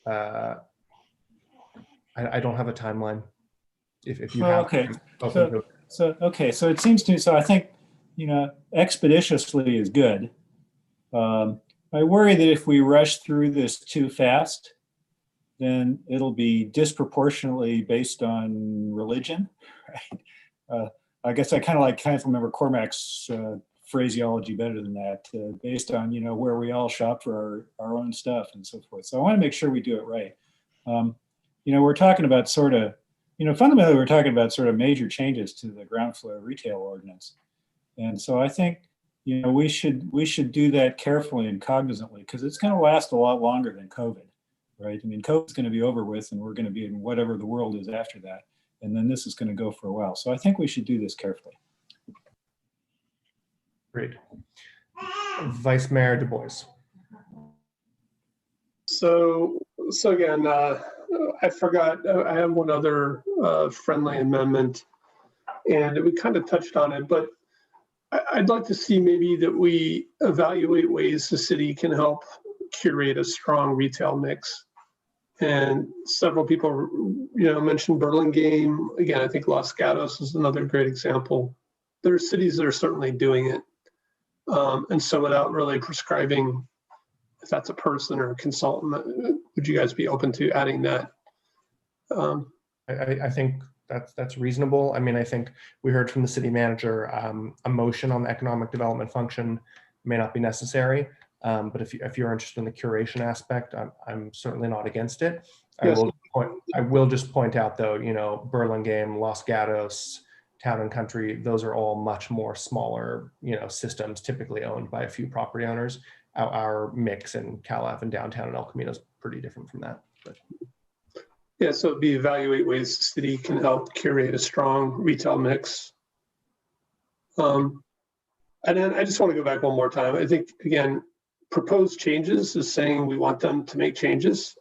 I don't have a timeline. If you have, okay, I'm open to it. so it seems to me. So I think, you know, expeditiously is good. I worry that if we rush through this too fast, then it'll be disproportionately based on religion, right? I guess I kind of remember Cormac's phraseology better than that, based on, you know, where we all shop for our own stuff and so forth. So I want to make sure we do it right. You know, we're talking about sort of, you know, fundamentally we're talking about sort of major changes to the ground floor retail ordinance, and so I think, you know, we should do that carefully and cognizantly, because it's going to last a lot longer than COVID, right? I mean, COVID's going to be over with, and we're going to be in whatever the world is after that, and then this is going to go for a while. So I think we should do this carefully. Great. Vice Mayor Du Bois. So again, I forgot, I have one other friendly amendment, and we kind of touched on it, but I'd like to see maybe that we evaluate ways the city can help curate a strong retail mix. And several people, you know, mentioned Burlingame. Again, I think Los Gatos is another great example. There are cities that are certainly doing it. And so without really prescribing if that's a person or a consultant, would you guys be open to adding that? I think that's reasonable. I mean, I think we heard from the city manager, a motion on the economic development function may not be necessary. But if you're interested in the curation aspect, I'm certainly not against it. Yes. I will just point out though, you know, Burlingame, Los Gatos, Town and Country, those are all much more smaller, you know, systems typically owned by a few property owners. Our mix in Cal Ave and downtown and El Camino is pretty different from that. But. Yeah, so it'd be evaluate ways the city can help curate a strong retail mix. And then I just want to go back one more time. I think, again, proposed changes is saying we want them to make changes.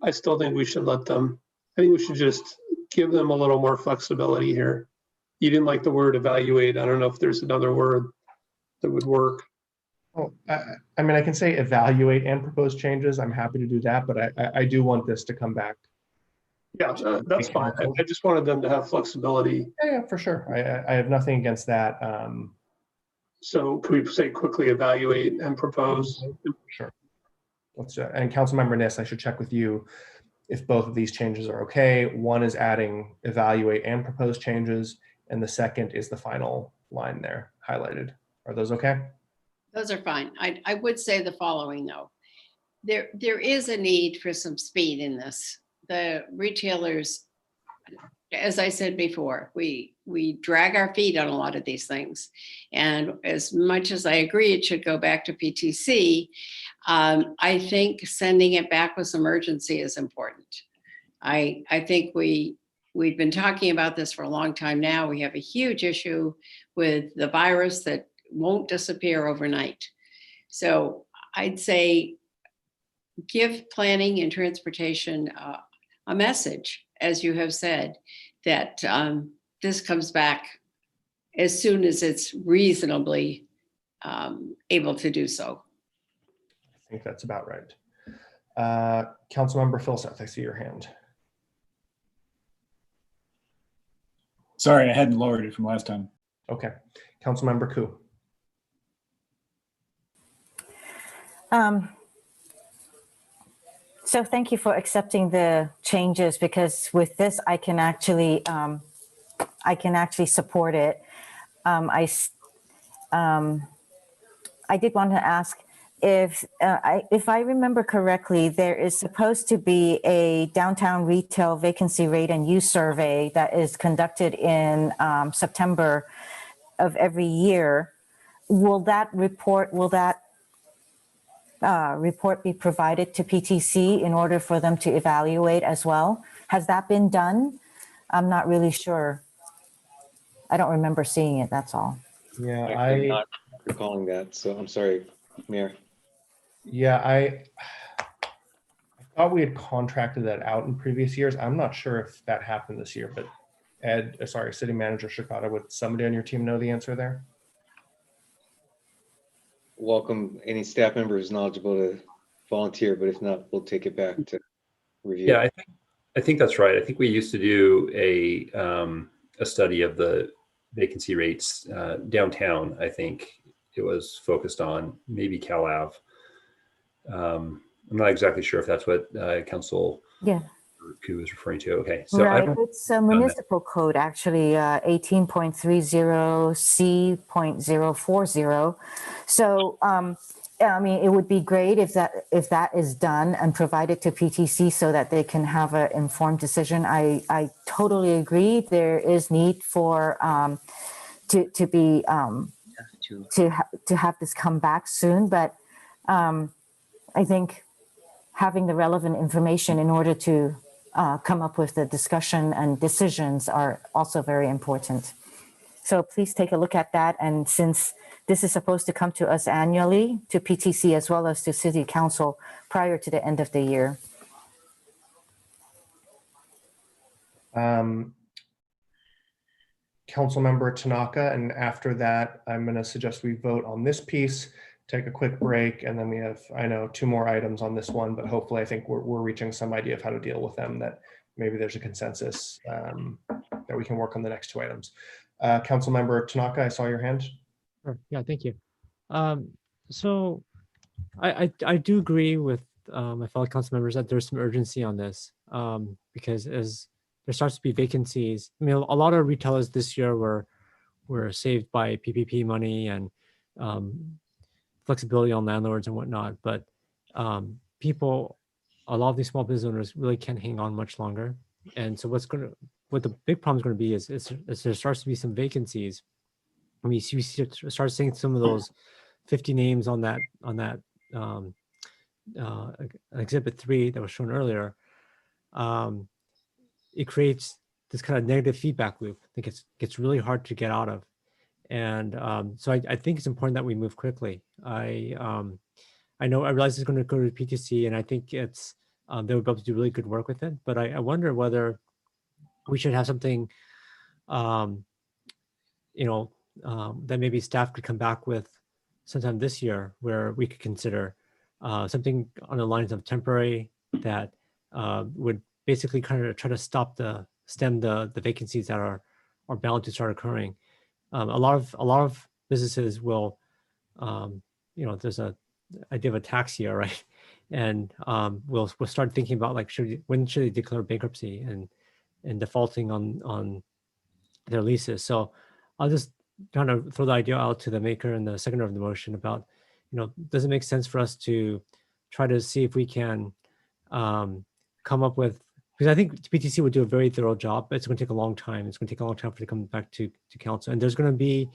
I still think we should let them, I think we should just give them a little more flexibility here. You didn't like the word evaluate. I don't know if there's another word that would work. Well, I mean, I can say evaluate and propose changes. I'm happy to do that, but I do want this to come back. Yeah, that's fine. I just wanted them to have flexibility. Yeah, for sure. I have nothing against that. So can we say quickly evaluate and propose? Sure. Let's and Councilmember Niss, I should check with you if both of these changes are okay. One is adding evaluate and propose changes, and the second is the final line there highlighted. Are those okay? Those are fine. I would say the following though. There is a need for some speed in this. The retailers, as I said before, we drag our feet on a lot of these things. And as much as I agree it should go back to PTC, I think sending it back with some urgency is important. I think we've been talking about this for a long time now. We have a huge issue with the virus that won't disappear overnight. So I'd say give planning and transportation a message, as you have said, that this comes back as soon as it's reasonably able to do so. I think that's about right. Councilmember Philseth, I see your hand. Sorry, I hadn't lowered it from last time. Okay. Councilmember Koo. So thank you for accepting the changes, because with this I can actually support it. I did want to ask if I remember correctly, there is supposed to be a downtown retail vacancy rate and use survey that is conducted in September of every year. Will that report be provided to PTC in order for them to evaluate as well? Has that been done? I'm not really sure. I don't remember seeing it, that's all. Yeah, I'm not recalling that, so I'm sorry, Mayor. Yeah, I thought we had contracted that out in previous years. I'm not sure if that happened this year, but City Manager Shikata, would somebody on your team know the answer there? Welcome any staff member who's knowledgeable to volunteer, but if not, we'll take it back to review. Yeah, I think that's right. I think we used to do a study of the vacancy rates downtown. I think it was focused on maybe Cal Ave. I'm not exactly sure if that's what Council Ku is referring to. Okay, so right, it's a municipal code actually, 18.30C.040. So I mean, it would be great if that is done and provided to PTC so that they can have an informed decision. I totally agree. There is need for to have this come back soon, but I think having the relevant information in order to come up with the discussion and decisions are also very important. So please take a look at that. And since this is supposed to come to us annually, to PTC as well as to City Council prior to the end of the year. Councilmember Tanaka, and after that, I'm going to suggest we vote on this piece, take a quick break, and then we have, I know, 2 more items on this one, but hopefully I think we're reaching some idea of how to deal with them, that maybe there's a consensus that we can work on the next 2 items. Councilmember Tanaka, I saw your hand. Sure. Yeah, thank you. So I do agree with my fellow council members that there's some urgency on this because as there starts to be vacancies, I mean, a lot of retailers this year were saved by PPP money and flexibility on landlords and whatnot, but people, a lot of these small business owners really can't hang on much longer. And so what the big problem is going to be is there starts to be some vacancies. I mean, you start seeing some of those 50 names on that exhibit 3 that was shown earlier. It creates this kind of negative feedback loop. I think it gets really hard to get out of. And so I think it's important that we move quickly. I realize it's going to go to PTC, and I think it's they would be able to do really good work with it. But I wonder whether we should have something, that maybe staff could come back with sometime this year, where we could consider something on the lines of temporary that would basically kind of try to stem the vacancies that are bound to start occurring. A lot of businesses will, there's a idea of a tax year, right? And we'll start thinking about like, when should they declare bankruptcy and defaulting on their leases. So I'll just kind of throw the idea out to the maker and the seconder of the motion about, does it make sense for us to try to see if we can come up with, because I think PTC would do a very thorough job, but it's going to take a long time. It's going to take a long time for it to come back to council. And there's going to be,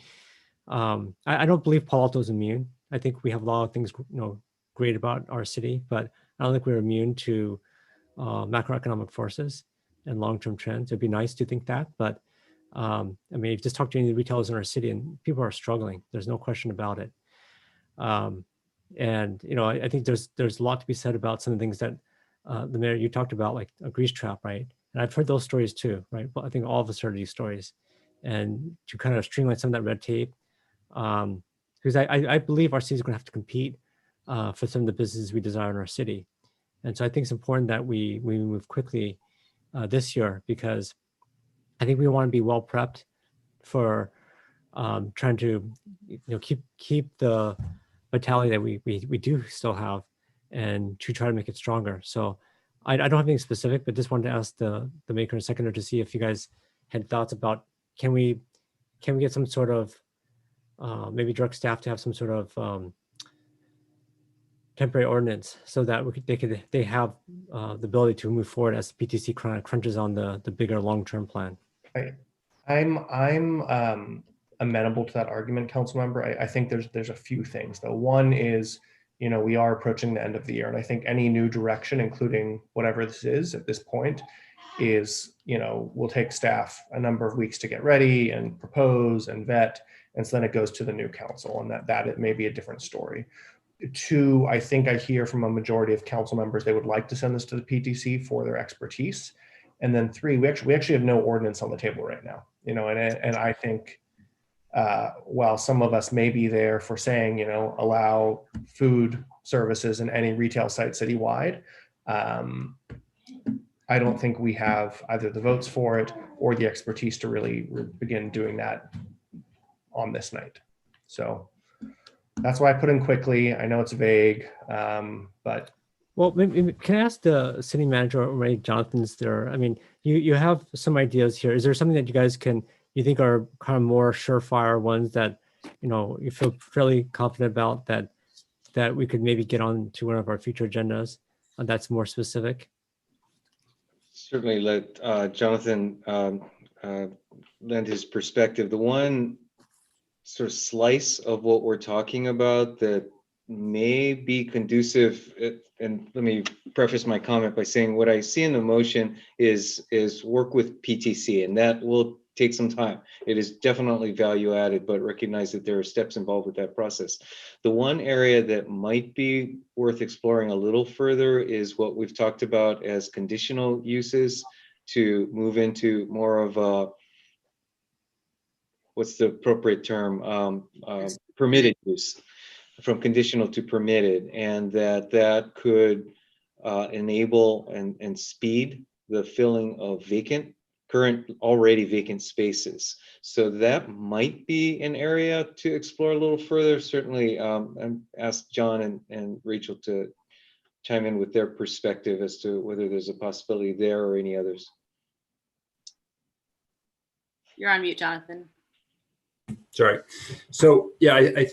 I don't believe Palo Alto is immune. I think we have a lot of things, great about our city, but I don't think we're immune to macroeconomic forces and long-term trends. It'd be nice to think that, but I mean, if you just talk to any of the retailers in our city, and people are struggling. There's no question about it. And I think there's a lot to be said about some of the things that the mayor, you talked about, like a grease trap, right? And I've heard those stories too, right? But I think all of us heard these stories, and to kind of streamline some of that red tape, because I believe our city is going to have to compete for some of the businesses we desire in our city, and so I think it's important that we move quickly this year, because I think we want to be well prepped for trying to keep the vitality that we do still have, and to try to make it stronger. So I don't have anything specific, but just wanted to ask the maker and seconder to see if you guys had thoughts about, can we get some sort of maybe direct staff to have some sort of temporary ordinance so that they have the ability to move forward as the PTC crunches on the bigger long-term plan. I'm amenable to that argument, council member. I think there's a few things though. One is, we are approaching the end of the year, and I think any new direction, including whatever this is at this point, is, will take staff a number of weeks to get ready and propose and vet, and so then it goes to the new council, and that it may be a different story. 2, I think I hear from a majority of council members they would like to send this to the PTC for their expertise. And then 3, we actually have no ordinance on the table right now, you know, and I think while some of us may be there for saying, you know, allow food services in any retail site citywide, I don't think we have either the votes for it or the expertise to really begin doing that on this night. So that's why I put in quickly. I know it's vague, but. Well, maybe, can I ask the city manager, or maybe Jonathan's there? I mean, you have some ideas here. Is there something that you guys you think are kind of more surefire ones that, you know, you feel fairly confident about that we could maybe get on to one of our future agendas that's more specific? Certainly let Jonathan lend his perspective. The one sort of slice of what we're talking about that may be conducive, and let me preface my comment by saying what I see in the motion is work with PTC, and that will take some time. It is definitely value added, but recognize that there are steps involved with that process. The one area that might be worth exploring a little further is what we've talked about as conditional uses, to move into more of a, what's the appropriate term, permitted use, from conditional to permitted, and that could enable and speed the filling of already vacant spaces. So that might be an area to explore a little further. Certainly, and ask John and Rachel to chime in with their perspective as to whether there's a possibility there or any others. You're on mute, Jonathan. Sorry. So yeah,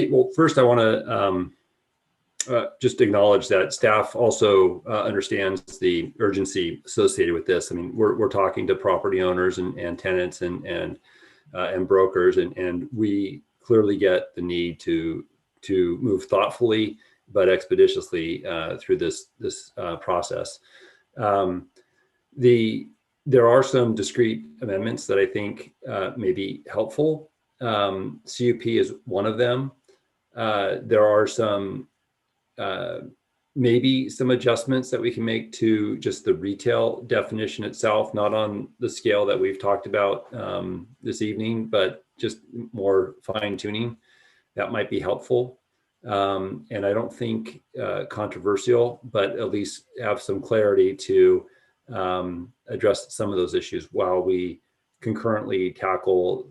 well, first I want to just acknowledge that staff also understands the urgency associated with this. I mean, we're talking to property owners and tenants and brokers, and we clearly get the need to move thoughtfully but expeditiously through this process. There are some discrete amendments that I think may be helpful. CUP is one of them. There are some maybe some adjustments that we can make to just the retail definition itself, not on the scale that we've talked about this evening, but just more fine tuning. That might be helpful. And I don't think controversial, but at least have some clarity to address some of those issues while we concurrently tackle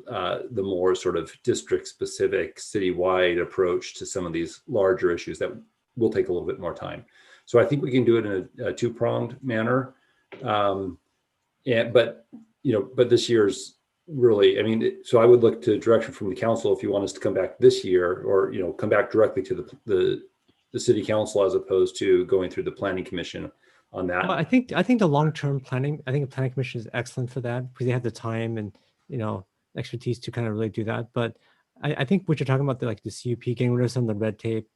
the more sort of district specific citywide approach to some of these larger issues that will take a little bit more time. So I think we can do it in a two-pronged manner. But this year's really, I mean, so I would look to direction from the council if you want us to come back this year, or, you know, come back directly to the city council as opposed to going through the planning commission on that. Well, I think the long-term planning, I think the planning commission is excellent for that because they have the time and, you know, expertise to kind of really do that. But I think what you're talking about, the CUP, getting rid of some of the red tape,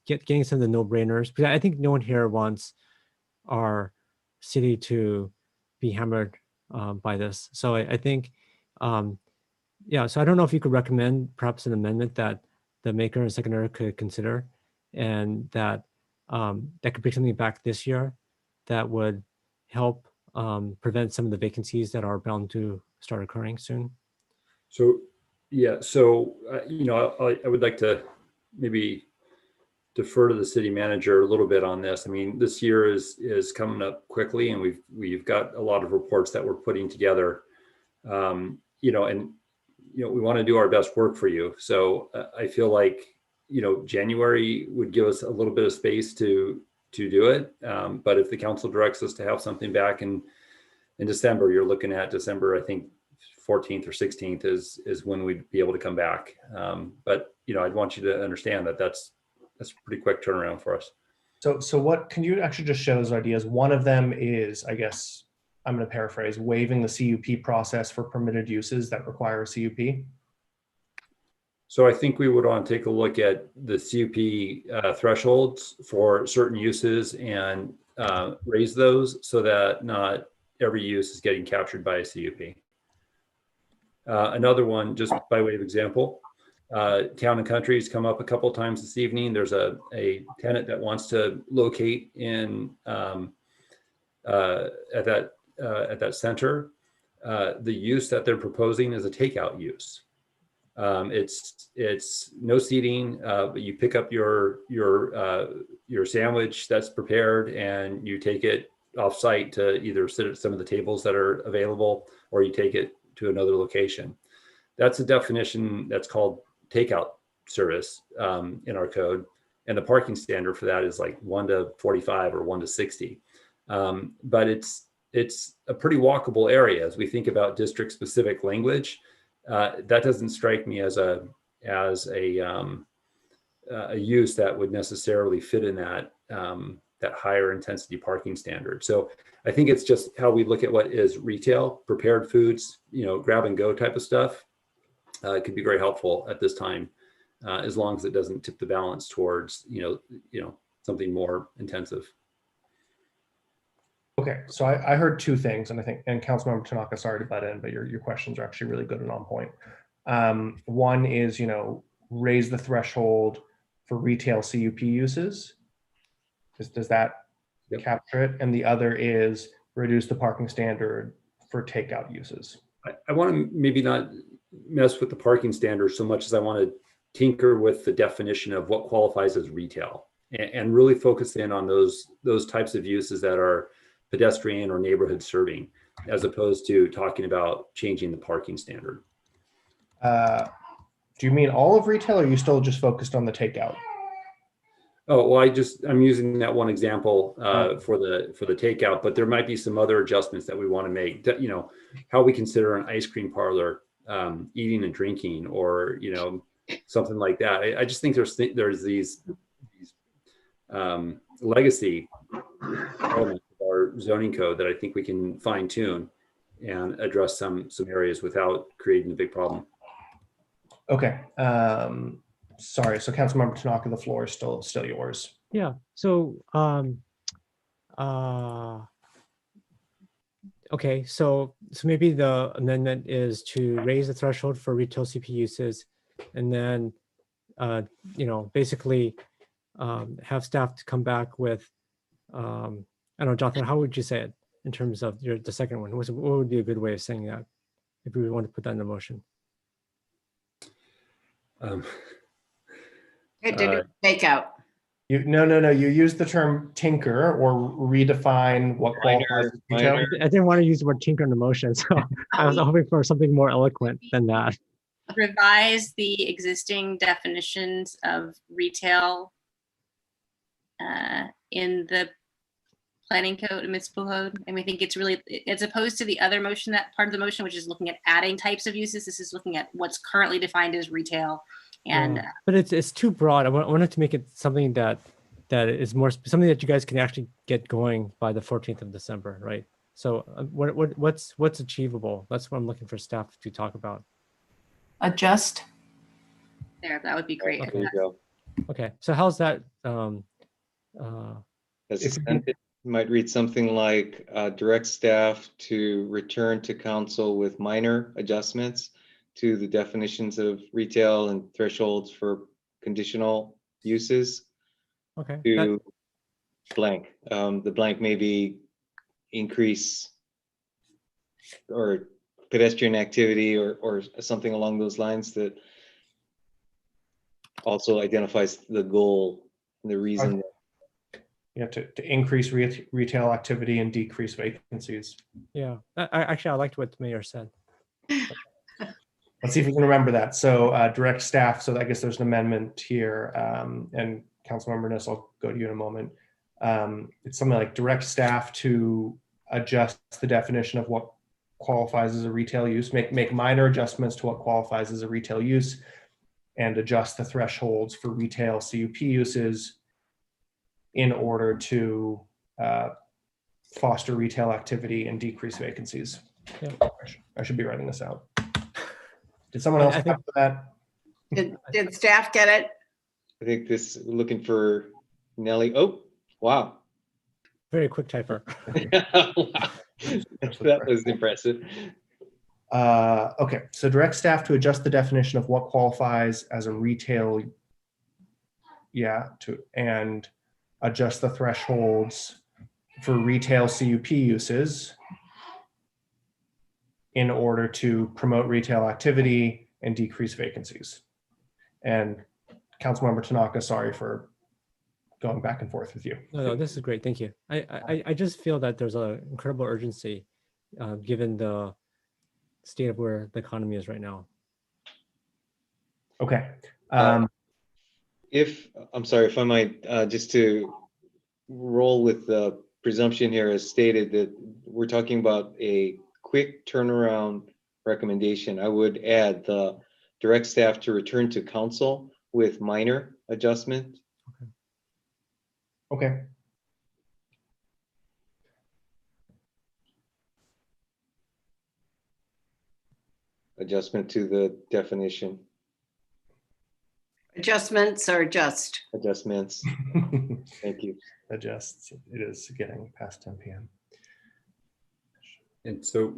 getting some of the no-brainers, because I think no one here wants our city to be hammered by this. So I think, yeah, so I don't know if you could recommend perhaps an amendment that the maker and seconder could consider, and that could bring something back this year that would help prevent some of the vacancies that are bound to start occurring soon. So, yeah, so, you know, I would like to maybe defer to the city manager a little bit on this. I mean, this year is coming up quickly, and we've got a lot of reports that we're putting together, you know, and, you know, we want to do our best work for you. So I feel like, you know, January would give us a little bit of space to do it. But if the council directs us to have something back in December, you're looking at December, I think 14th or 16th is when we'd be able to come back. But, you know, I'd want you to understand that that's a pretty quick turnaround for us. So what, can you actually just share those ideas? One of them is, I guess, I'm going to paraphrase, waiving the CUP process for permitted uses that require a CUP. So I think we would want to take a look at the CUP thresholds for certain uses and raise those so that not every use is getting captured by a CUP. Another one, just by way of example, Town and Country has come up a couple of times this evening. There's a tenant that wants to locate in at that at that center, the use that they're proposing is a takeout use. It's no seating, but you pick up your sandwich that's prepared and you take it off site to either sit at some of the tables that are available, or you take it to another location. That's a definition that's called takeout service in our code. And the parking standard for that is like 1 to 45 or 1 to 60. But it's a pretty walkable area as we think about district specific language. That doesn't strike me as a use that would necessarily fit in that higher intensity parking standard. So I think it's just how we look at what is retail, prepared foods, grab and go type of stuff. It could be very helpful at this time, as long as it doesn't tip the balance towards something more intensive. Okay, so I heard two things, and I think, and Councilmember Tanaka, sorry to butt in, but your questions are actually really good and on point. One is, raise the threshold for retail CUP uses. Does that capture it? And the other is reduce the parking standard for takeout uses. I want to maybe not mess with the parking standard so much as I want to tinker with the definition of what qualifies as retail, and really focus in on those types of uses that are pedestrian or neighborhood serving, as opposed to talking about changing the parking standard. Do you mean all of retail, or are you still just focused on the takeout? Oh, well, I'm using that one example for the takeout, but there might be some other adjustments that we want to make. That, how we consider an ice cream parlor eating and drinking, or something like that. I just think there's these legacy elements of our zoning code that I think we can fine tune and address some areas without creating a big problem. Okay. Sorry. So Councilmember Tanaka, the floor is still yours. Yeah. So okay. So maybe the amendment is to raise the threshold for retail CP uses, and then basically have staff to come back with I don't know, Jonathan, how would you say it in terms of the second one? What would be a good way of saying that if we want to put that in the motion? It didn't take out. No. You use the term tinker or redefine what qualifies as retail. I didn't want to use the word tinker in the motion, so I was hoping for something more eloquent than that. Revise the existing definitions of retail in the planning code and municipal code. And we think it's really, as opposed to the other motion, that part of the motion, which is looking at adding types of uses, this is looking at what's currently defined as retail. And but it's too broad. I wanted to make it something that is more something that you guys can actually get going by the 14th of December, right? So what's achievable? That's what I'm looking for staff to talk about. Adjust. There, that would be great. There you go. Okay, so how's that? It might read something like direct staff to return to council with minor adjustments to the definitions of retail and thresholds for conditional uses. Okay. To blank. The blank may be increase or pedestrian activity or something along those lines that also identifies the goal and the reason. To increase retail activity and decrease vacancies. Yeah, I liked what the mayor said. Let's see if we can remember that. So direct staff, so I guess there's an amendment here, and Councilmember Niss, I'll go to you in a moment. It's something like direct staff to adjust the definition of what qualifies as a retail use, make minor adjustments to what qualifies as a retail use, and adjust the thresholds for retail CUP uses in order to foster retail activity and decrease vacancies. Yeah. I should be writing this out. Did someone else have that? Did staff get it? I think this, looking for Nelly. Oh, wow. Very quick typer. Wow. That was impressive. Okay, so direct staff to adjust the definition of what qualifies as a retail, and adjust the thresholds for retail CUP uses in order to promote retail activity and decrease vacancies. And Councilmember Tanaka, sorry for going back and forth with you. No, this is great. Thank you. I just feel that there's an incredible urgency given the state of where the economy is right now. Okay. I'm sorry, if I might, just to roll with the presumption here as stated that we're talking about a quick turnaround recommendation, I would add the direct staff to return to council with minor adjustment. Okay. Adjustment to the definition. Adjustments are just. Adjustments. Thank you. Adjusts. It is getting past 10 p.m. And so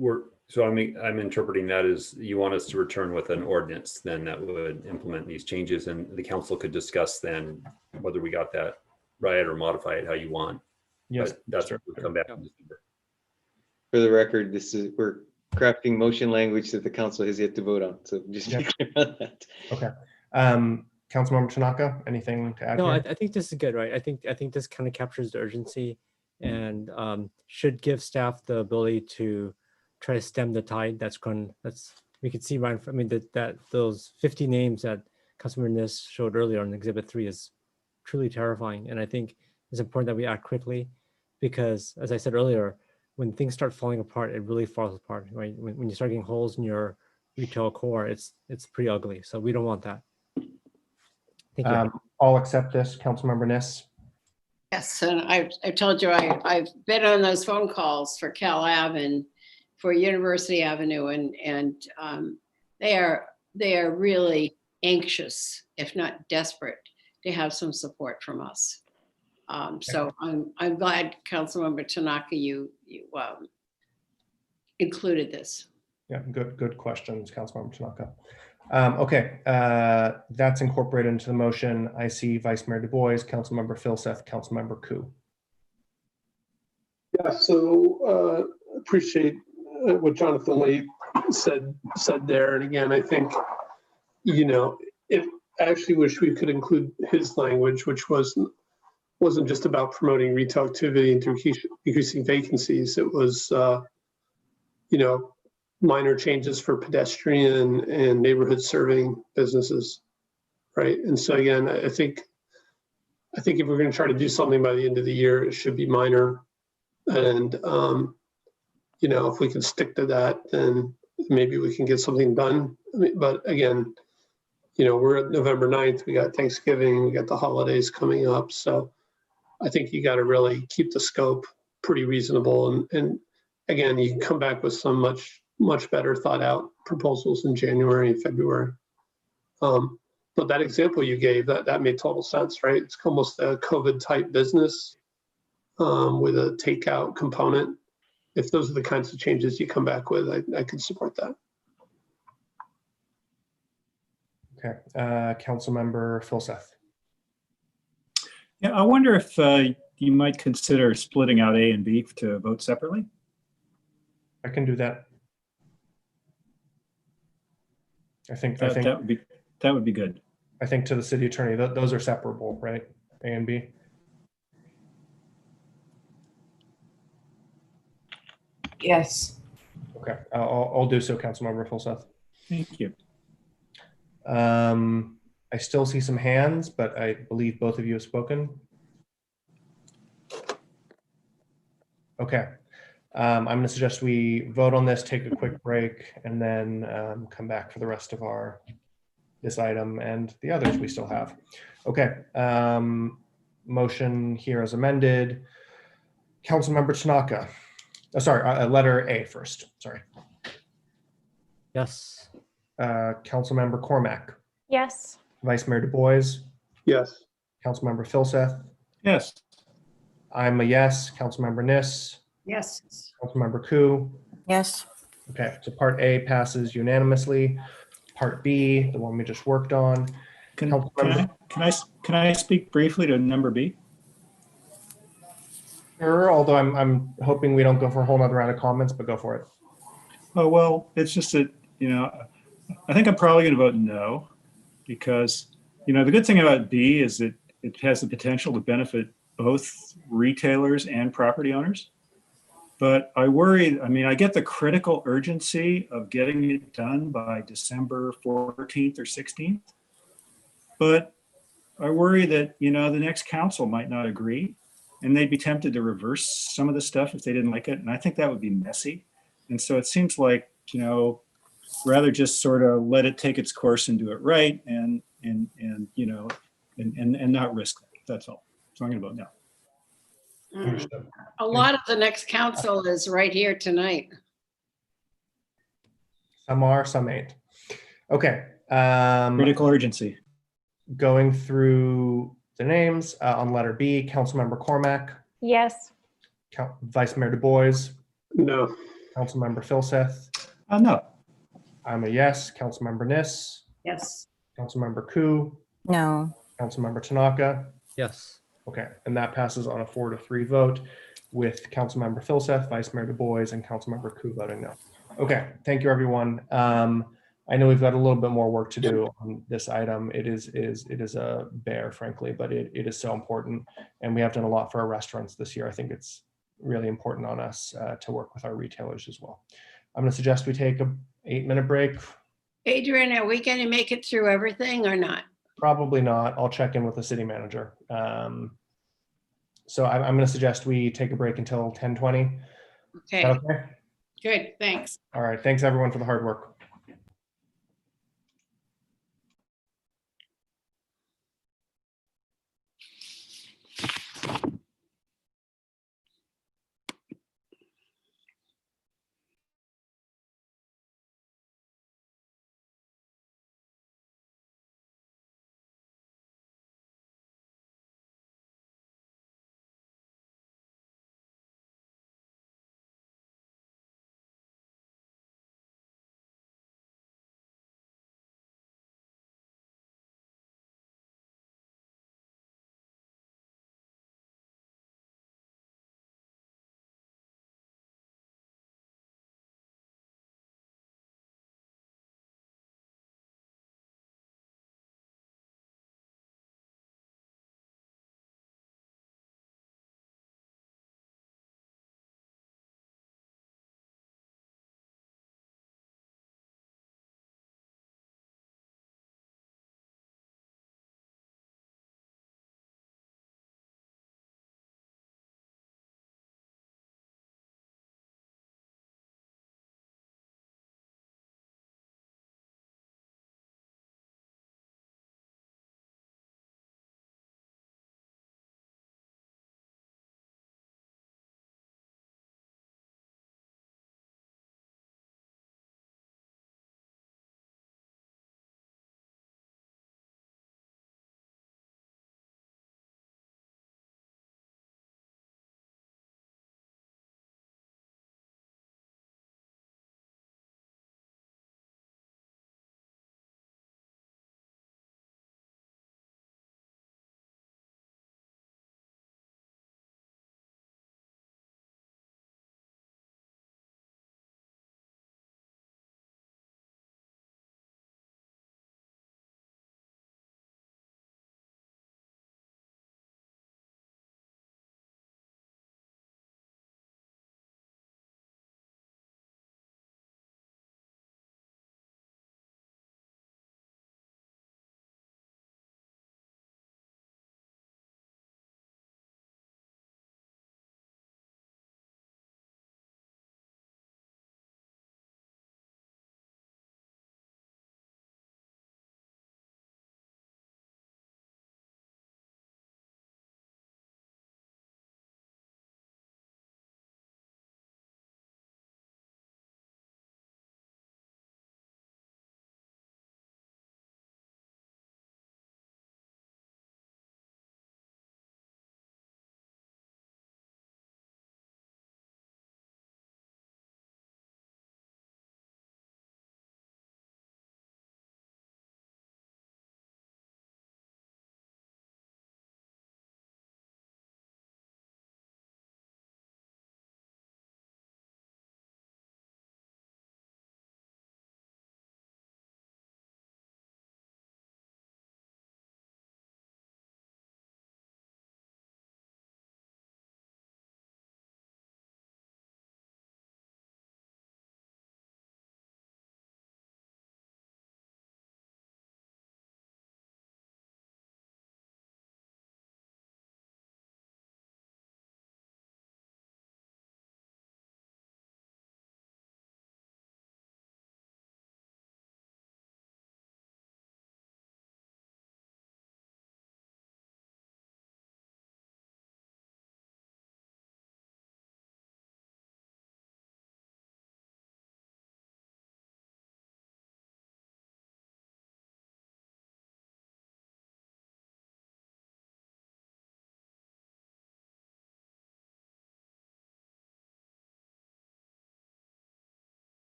I'm interpreting that as you want us to return with an ordinance then that would implement these changes, and the council could discuss then whether we got that right or modify it how you want. Yes, but that's what we'll come back in December. For the record, we're crafting motion language that the council has yet to vote on. So just be clear on that. Okay. Councilmember Tanaka, anything to add? No, here? I think this is good, right? I think this kind of captures the urgency and should give staff the ability to try to stem the tide. We could see right. I mean that those 50 names that Councilmember Nis showed earlier on Exhibit 3 is truly terrifying, and I think it's important that we act quickly because, as I said earlier, when things start falling apart, it really falls apart, right? When you start getting holes in your retail core, it's pretty ugly. So we don't want that. Thank you. I'll accept this, Councilmember Nis. Yes, and I told you I've been on those phone calls for Cal Ave and for University Avenue, and they are really anxious, if not desperate, to have some support from us. So I'm glad, Councilmember Tanaka, you included this. Yeah, good questions, Councilmember Tanaka. Okay, that's incorporated into the motion. I see Vice Mayor Du Bois, Councilmember Filseth, Councilmember Koo. Yeah, so appreciate what Jonathan Lee said there. And again, I think, I actually wish we could include his language, which wasn't just about promoting retail activity and increasing vacancies. It was, minor changes for pedestrian and neighborhood serving businesses, right? And so again, I think if we're going to try to do something by the end of the year, it should be minor. And if we can stick to that, then maybe we can get something done. But again, we're at November 9th. We got Thanksgiving. We got the holidays coming up. So I think you got to really keep the scope pretty reasonable. And again, you can come back with some much better thought out proposals in January and February. But that example you gave, that made total sense, right? It's almost a COVID type business with a takeout component. If those are the kinds of changes you come back with, I could support that. Okay, Councilmember Filseth. Yeah, I wonder if you might consider splitting out A and B to vote separately. I can do that. I think that would be good. I think to the city attorney, those are separable, right? A and B. Yes. Okay, I'll do so, Councilmember Filseth. Thank you. I still see some hands, but I believe both of you have spoken. Okay. I'm going to suggest we vote on this, take a quick break, and then come back for the rest of this item and the others we still have. Okay. Motion here as amended. Councilmember Tanaka. Oh, sorry, letter A first. Sorry. Yes. Councilmember Cormack. Yes. Vice Mayor Du Bois. Yes. Councilmember Filseth. Yes. I'm a yes. Councilmember Nis. Yes. Councilmember Koo. Yes. Okay, so part A passes unanimously. Part B, the one we just worked on. Can I speak briefly to number B? Sure, although I'm hoping we don't go for a whole nother round of comments, but go for it. Oh, well, it's just that, I think I'm probably going to vote no because, the good thing about B is that it has the potential to benefit both retailers and property owners. But I worry, I get the critical urgency of getting it done by December 14th or 16th. But I worry that, the next council might not agree and they'd be tempted to reverse some of the stuff if they didn't like it. And I think that would be messy. And so it seems like, rather just sort of let it take its course and do it right and not risk that. That's all. So I'm going to vote no. A lot of the next council is right here tonight. Some are, some ain't. Okay. Critical urgency. Going through the names on letter B, Councilmember Cormack, Yes. Vice Mayor Du Bois, No. Councilmember Filseth. No. I'm a yes. Councilmember Niss. Yes. Councilmember Ku. No. Councilmember Tanaka. Yes. Okay, and that passes on a 4-3 vote with Councilmember Filseth, Vice Mayor Du Bois, and Councilmember Ku voting no. Okay, thank you, everyone. I know we've got a little bit more work to do on this item. It is a bear, frankly, but it is so important, and we have done a lot for our restaurants this year. I think it's really important on us to work with our retailers as well. I'm going to suggest we take a 8-minute break. Adrian, are we going to make it through everything or not? Probably not. I'll check in with the city manager. So I'm going to suggest we take a break until 10:20. Okay. Okay. Good. Thanks. All right. Thanks everyone for the hard work.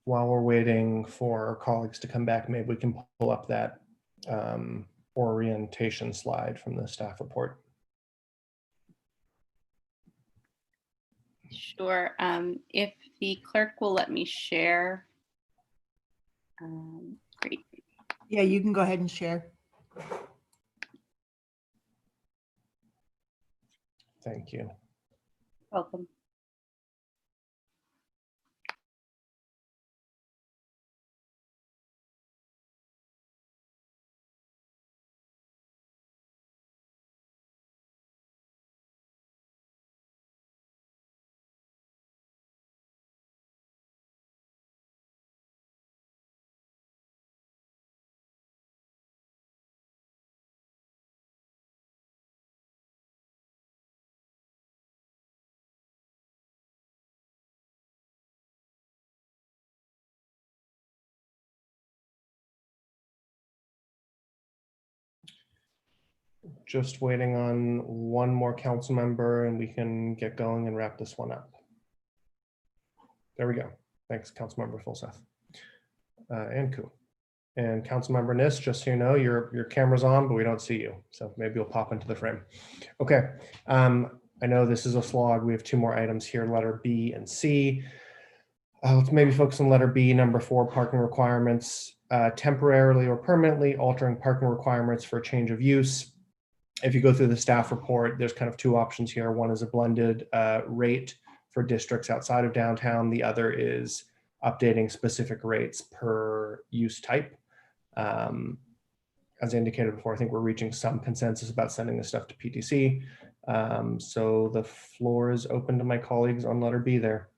while we're waiting for our colleagues to come back, maybe we can pull up that orientation slide from the staff report. Sure. If the clerk will let me share. Great. Yeah, you can go ahead and share. Thank you. Welcome. Just waiting on one more council member and we can get going and wrap this one up. There we go. Thanks, Councilmember Fulseth and Ku. And Councilmember Nis, just so you know, your camera's on, but we don't see you. So maybe you'll pop into the frame. Okay. I know this is a slog. We have two more items here, letter B and C. Let's maybe focus on letter B, number 4, parking requirements. Temporarily or permanently altering parking requirements for a change of use. If you go through the staff report, there's kind of two options here. One is a blended rate for districts outside of downtown. The other is updating specific rates per use type. As I indicated before, I think we're reaching some consensus about sending this stuff to PTC. So the floor is open to my colleagues on letter B there.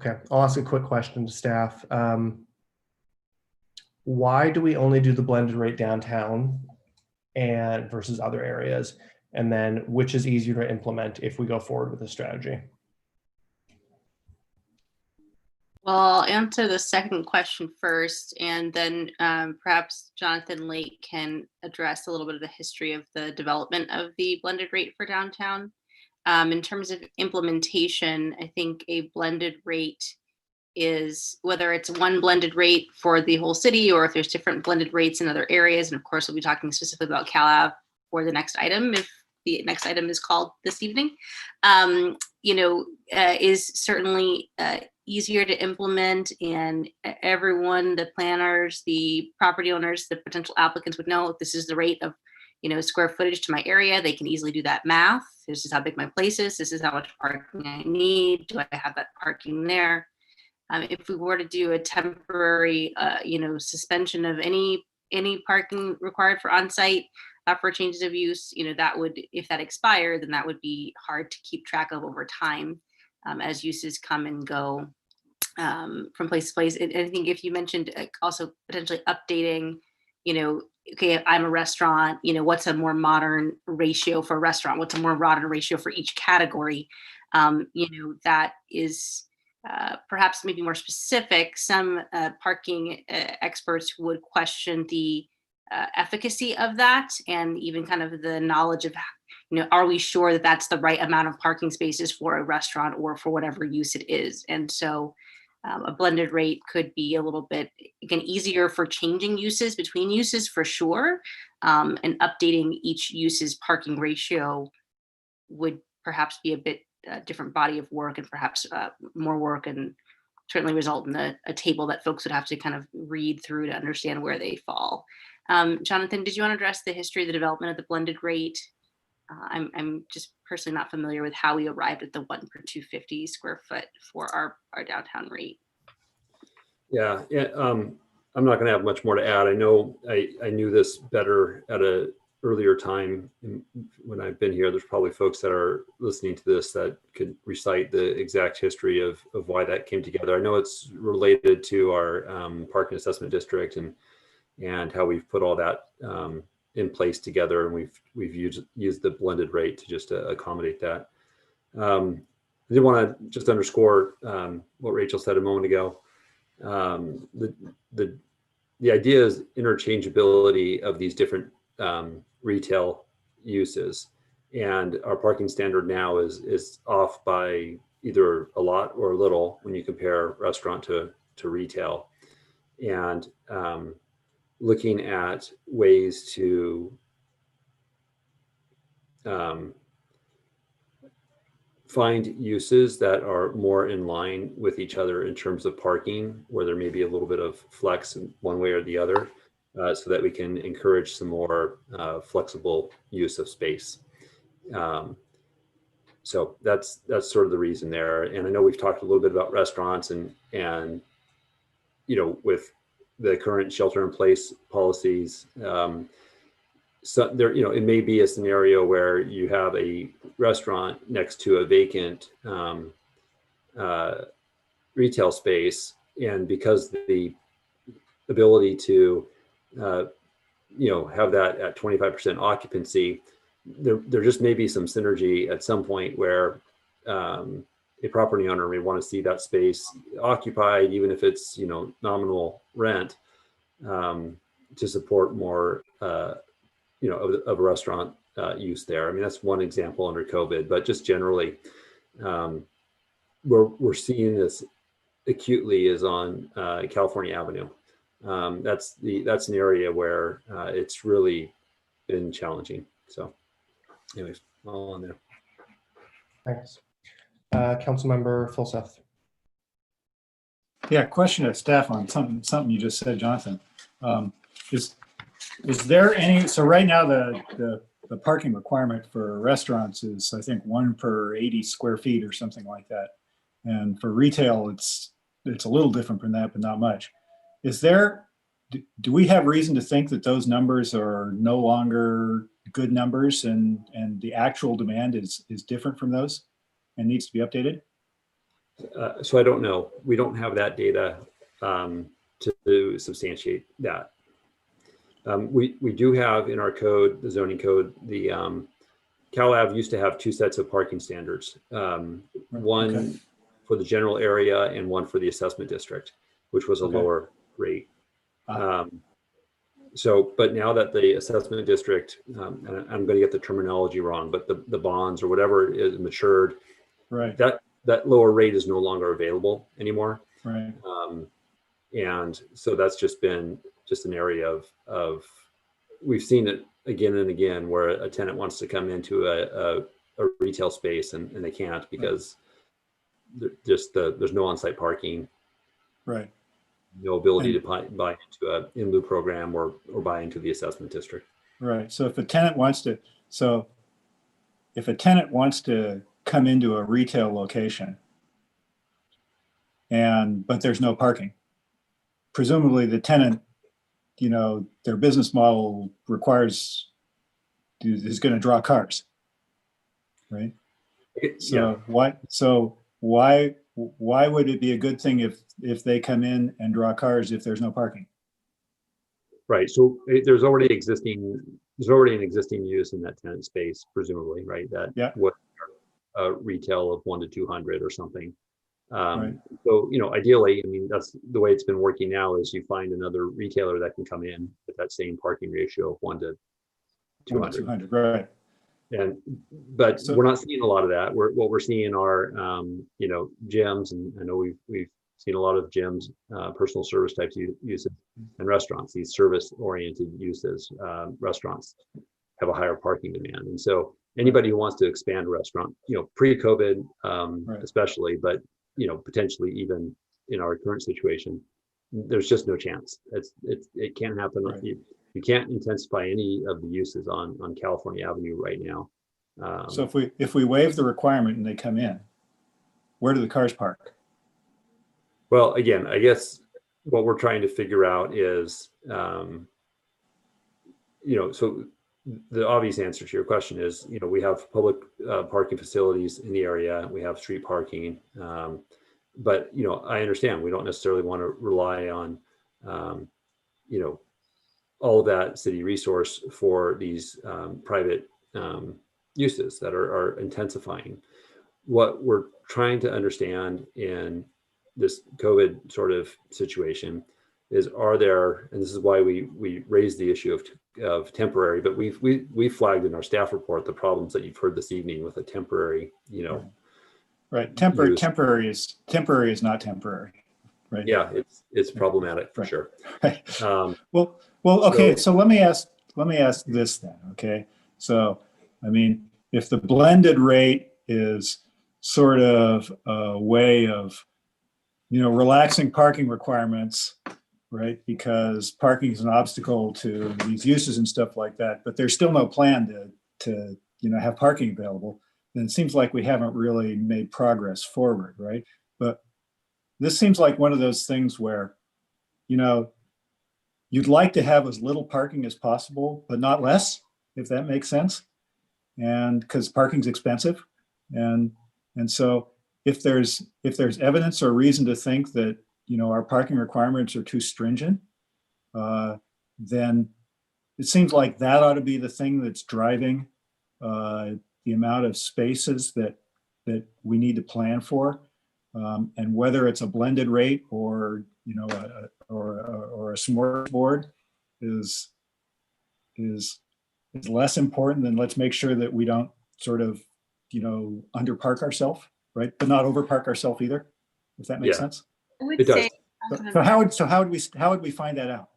Okay, I'll ask a quick question to staff. Why do we only do the blended rate downtown and versus other areas? And then which is easier to implement if we go forward with the strategy? Well, I'll answer the second question first, and then perhaps Jonathan Lake can address a little bit of the history of the development of the blended rate for downtown. In terms of implementation, I think a blended rate is, whether it's one blended rate for the whole city or if there's different blended rates in other areas. And of course, we'll be talking specifically about CalAV for the next item, if the next item is called this evening, is certainly easier to implement, and everyone, the planners, the property owners, the potential applicants would know this is the rate of square footage to my area. They can easily do that math. This is how big my place is. This is how much parking I need. Do I have that parking there? If we were to do a temporary, suspension of any parking required for on-site for changes of use, that would, if that expired, then that would be hard to keep track of over time as uses come and go from place to place. And I think if you mentioned also potentially updating, okay, I'm a restaurant, what's a more modern ratio for a restaurant? What's a more modern ratio for each category? That is perhaps maybe more specific. Some parking experts would question the efficacy of that, and even kind of the knowledge of, are we sure that that's the right amount of parking spaces for a restaurant or for whatever use it is? And so a blended rate could be a little bit, again, easier for changing uses between uses for sure. And updating each use's parking ratio would perhaps be a bit different body of work, and perhaps more work, and certainly result in a table that folks would have to kind of read through to understand where they fall. Jonathan, did you want to address the history of the development of the blended rate? I'm just personally not familiar with how we arrived at the 1 per 250 square foot for our downtown rate. Yeah, I'm not going to have much more to add. I know I knew this better at a earlier time when I've been here. There's probably folks that are listening to this that could recite the exact history of why that came together. I know it's related to our parking assessment district and how we've put all that in place together, and we've used the blended rate to just accommodate that. I did want to just underscore what Rachel said a moment ago. The the idea is interchangeability of these different retail uses. And our parking standard now is off by either a lot or a little when you compare restaurant to retail. And looking at ways to find uses that are more in line with each other in terms of parking, where there may be a little bit of flex in one way or the other, so that we can encourage some more flexible use of space. So that's sort of the reason there. And I know we've talked a little bit about restaurants and with the current shelter in place policies, so there, it may be a scenario where you have a restaurant next to a vacant retail space, and because the ability to have that at 25% occupancy, there just may be some synergy at some point where a property owner may want to see that space occupied, even if it's nominal rent, to support more of a restaurant use there. I mean, that's one example under COVID, but just generally, we're seeing this acutely is on California Avenue. That's an area where it's really been challenging. So anyways, all on there. Thanks. Councilmember Fulseth. Yeah, question of staff on something you just said, Jonathan. Is there any, so right now the parking requirement for restaurants is, I think, 1 per 80 square feet or something like that. And for retail, it's a little different from that, but not much. Do we have reason to think that those numbers are no longer good numbers and the actual demand is different from those and needs to be updated? So I don't know. We don't have that data to substantiate that. We do have in our code, the zoning code, the Cal Ave used to have 2 sets of parking standards, one for the general area and one for the assessment district, which was a lower rate. But now that the assessment district, and I'm going to get the terminology wrong, but the bonds or whatever is matured, right? That lower rate is no longer available anymore, right? And so that's just been an area of we've seen it again and again where a tenant wants to come into a retail space and they can't because there's no on-site parking, right? No ability to buy into a in lieu program or buy into the assessment district. Right. So if a tenant wants to come into a retail location but there's no parking, presumably the tenant, their business model is going to draw cars, right? So why would it be a good thing if they come in and draw cars if there's no parking? Right. So there's already an existing use in that tenant space, presumably, right? That would retail of 1 to 200 or something. Right. So, ideally, I mean, that's the way it's been working now is you find another retailer that can come in with that same parking ratio of 1 to 200. 1 to 200, right. But we're not seeing a lot of that. What we're seeing are, gyms, and I know we've seen a lot of gyms, personal service types uses, and restaurants, these service-oriented uses. Restaurants have a higher parking demand. And so anybody who wants to expand a restaurant, pre-COVID, especially, but potentially even in our current situation, there's just no chance. It can't happen. Right. You can't intensify any of the uses on California Avenue right now. So if we waive the requirement and they come in, where do the cars park? Well, again, I guess what we're trying to figure out is, so the obvious answer to your question is, we have public parking facilities in the area. We have street parking. But, I understand we don't necessarily want to rely on, all of that city resource for these private uses that are intensifying. What we're trying to understand in this COVID sort of situation is, are there, and this is why we raised the issue of temporary, but we flagged in our staff report the problems that you've heard this evening with a temporary, Right. use. Temporary is not temporary. Right. Yeah, it's problematic for sure. Right. Well, okay. So let me ask this then. Okay. So, I mean, if the blended rate is sort of a way of, relaxing parking requirements, right? Because parking is an obstacle to these uses and stuff like that, but there's still no plan to have parking available, then it seems like we haven't really made progress forward, right? But this seems like one of those things where, you'd like to have as little parking as possible, but not less, if that makes sense. And because parking's expensive. And so if there's evidence or reason to think that, our parking requirements are too stringent, then it seems like that ought to be the thing that's driving the amount of spaces that we need to plan for. And whether it's a blended rate or or a smorgasbord is less important than let's make sure that we don't sort of underpark ourselves, right? But not overpark ourselves either, if that makes sense. I would say. So how would we find that out?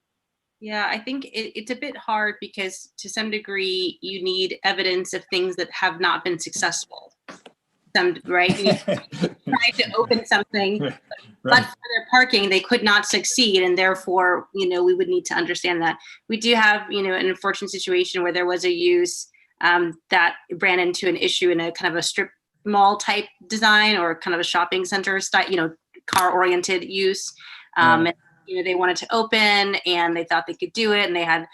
Yeah, I think it's a bit hard because to some degree you need evidence of things that have not been successful. Right? You trying to open something, right. But for their parking, they could not succeed, and therefore, we would need to understand that. We do have, an unfortunate situation where there was a use that ran into an issue in a kind of a strip mall type design or kind of a shopping center style, car-oriented use. And, they wanted to open, and they thought they could do it, and they had,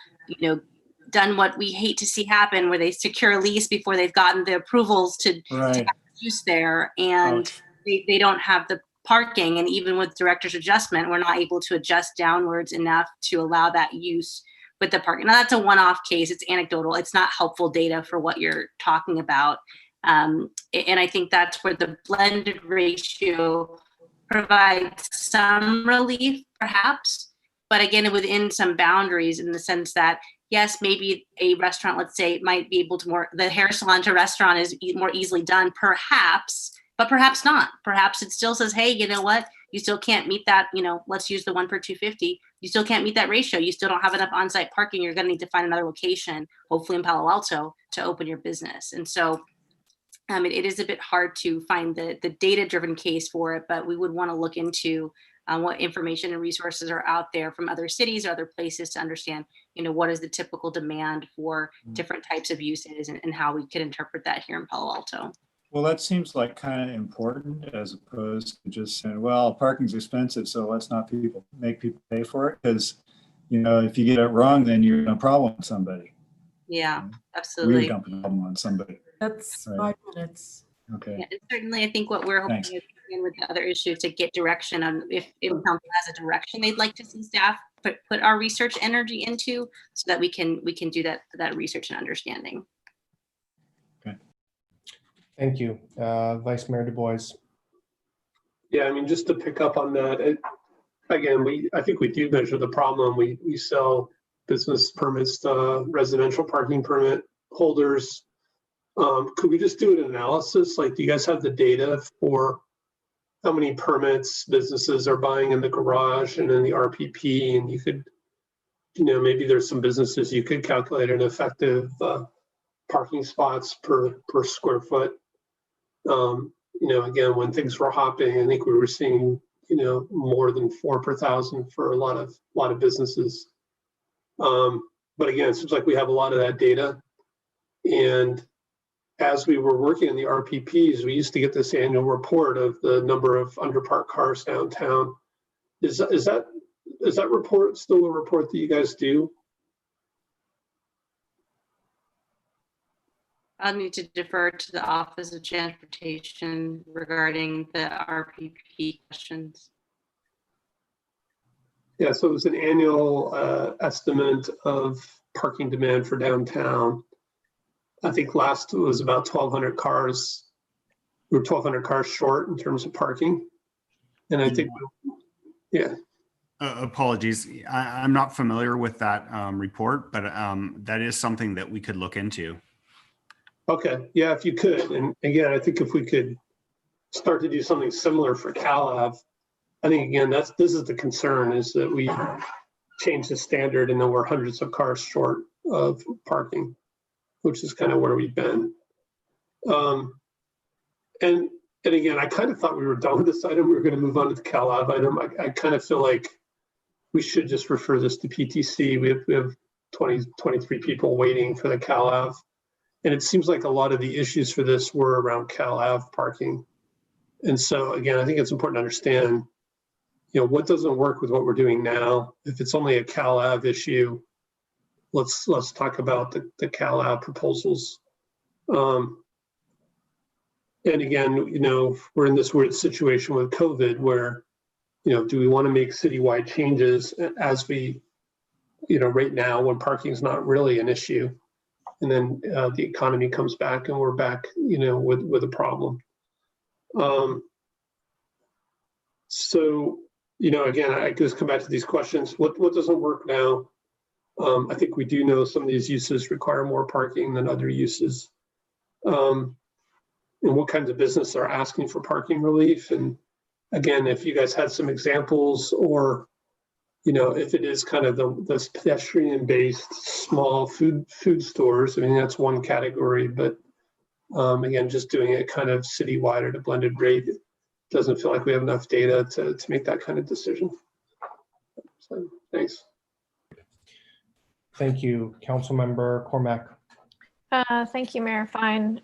done what we hate to see happen, where they secure a lease before they've gotten the approvals to have use there, and they don't have the parking. And even with director's adjustment, we're not able to adjust downwards enough to allow that use with the parking. Now that's a one-off case. It's anecdotal. It's not helpful data for what you're talking about. And I think that's where the blended ratio provides some relief, perhaps, but again, within some boundaries, in the sense that, yes, maybe a restaurant, let's say, might be able to the hair salon to restaurant is more easily done, perhaps, but perhaps not. Perhaps it still says, hey, you know what? You still can't meet that, let's use the 1 per 250. You still can't meet that ratio. You still don't have enough on-site parking. You're going to need to find another location, hopefully in Palo Alto, to open your business. And so it is a bit hard to find the data-driven case for it, but we would want to look into what information and resources are out there from other cities or other places to understand, what is the typical demand for different types of uses and how we could interpret that here in Palo Alto. Well, that seems like kind of important, as opposed to just saying, well, parking's expensive, so let's not make people pay for it. Because, if you get it wrong, then you're going to problem with somebody. Yeah, absolutely. We're dumping a problem on somebody. That's Right. 5 minutes. Okay. Yeah, and certainly, I think what we're hoping is, again, with the other issue, to get direction on if council has a direction they'd like to see staff put our research energy into, so that we can do that research and understanding. Okay. Thank you, Vice Mayor Du Bois. Yeah, just to pick up on that, I think we do measure the problem. We sell business permits to residential parking permit holders. Could we just do an analysis? Like, do you guys have the data for how many permits businesses are buying in the garage and in the RPP? And you could, maybe there's some businesses you could calculate an effective parking spots per square foot. Again, when things were hopping, I think we were seeing, more than 4 per thousand for a lot of businesses. But again, it seems like we have a lot of that data. And as we were working in the RPPs, we used to get this annual report of the number of underparked cars downtown. Is that report still a report that you guys do? I'll need to defer to the Office of Transportation regarding the RPP questions. Yeah, so it was an annual estimate of parking demand for downtown. I think last was about 1,200 cars. We were 1,200 cars short in terms of parking. And I think, yeah. Apologies. I'm not familiar with that report, but that is something that we could look into. Okay, yeah, if you could. And again, I think if we could start to do something similar for CalAv, I think again, this is the concern, is that we change the standard and then we're hundreds of cars short of parking, which is kind of where we've been. And again, I kind of thought we were done with this item. We were going to move on to the CalAv item. I kind of feel like we should just refer this to PTC. We have 23 people waiting for the CalAv. And it seems like a lot of the issues for this were around CalAv parking. And so again, I think it's important to understand, what doesn't work with what we're doing now. If it's only a CalAv issue, let's talk about the CalAv proposals. And again, we're in this weird situation with COVID where, do we want to make citywide changes as we, right now when parking is not really an issue, and then the economy comes back and we're back, with a problem. So, again, I just come back to these questions. What doesn't work now? I think we do know some of these uses require more parking than other uses. And what kinds of business are asking for parking relief? And again, if you guys had some examples, or if it is kind of the pedestrian-based small food stores, I mean, that's one category. But again, just doing it kind of citywide at a blended rate doesn't feel like we have enough data to make that kind of decision. So, thanks. Thank you, Councilmember Cormack. Thank you, Mayor Fine.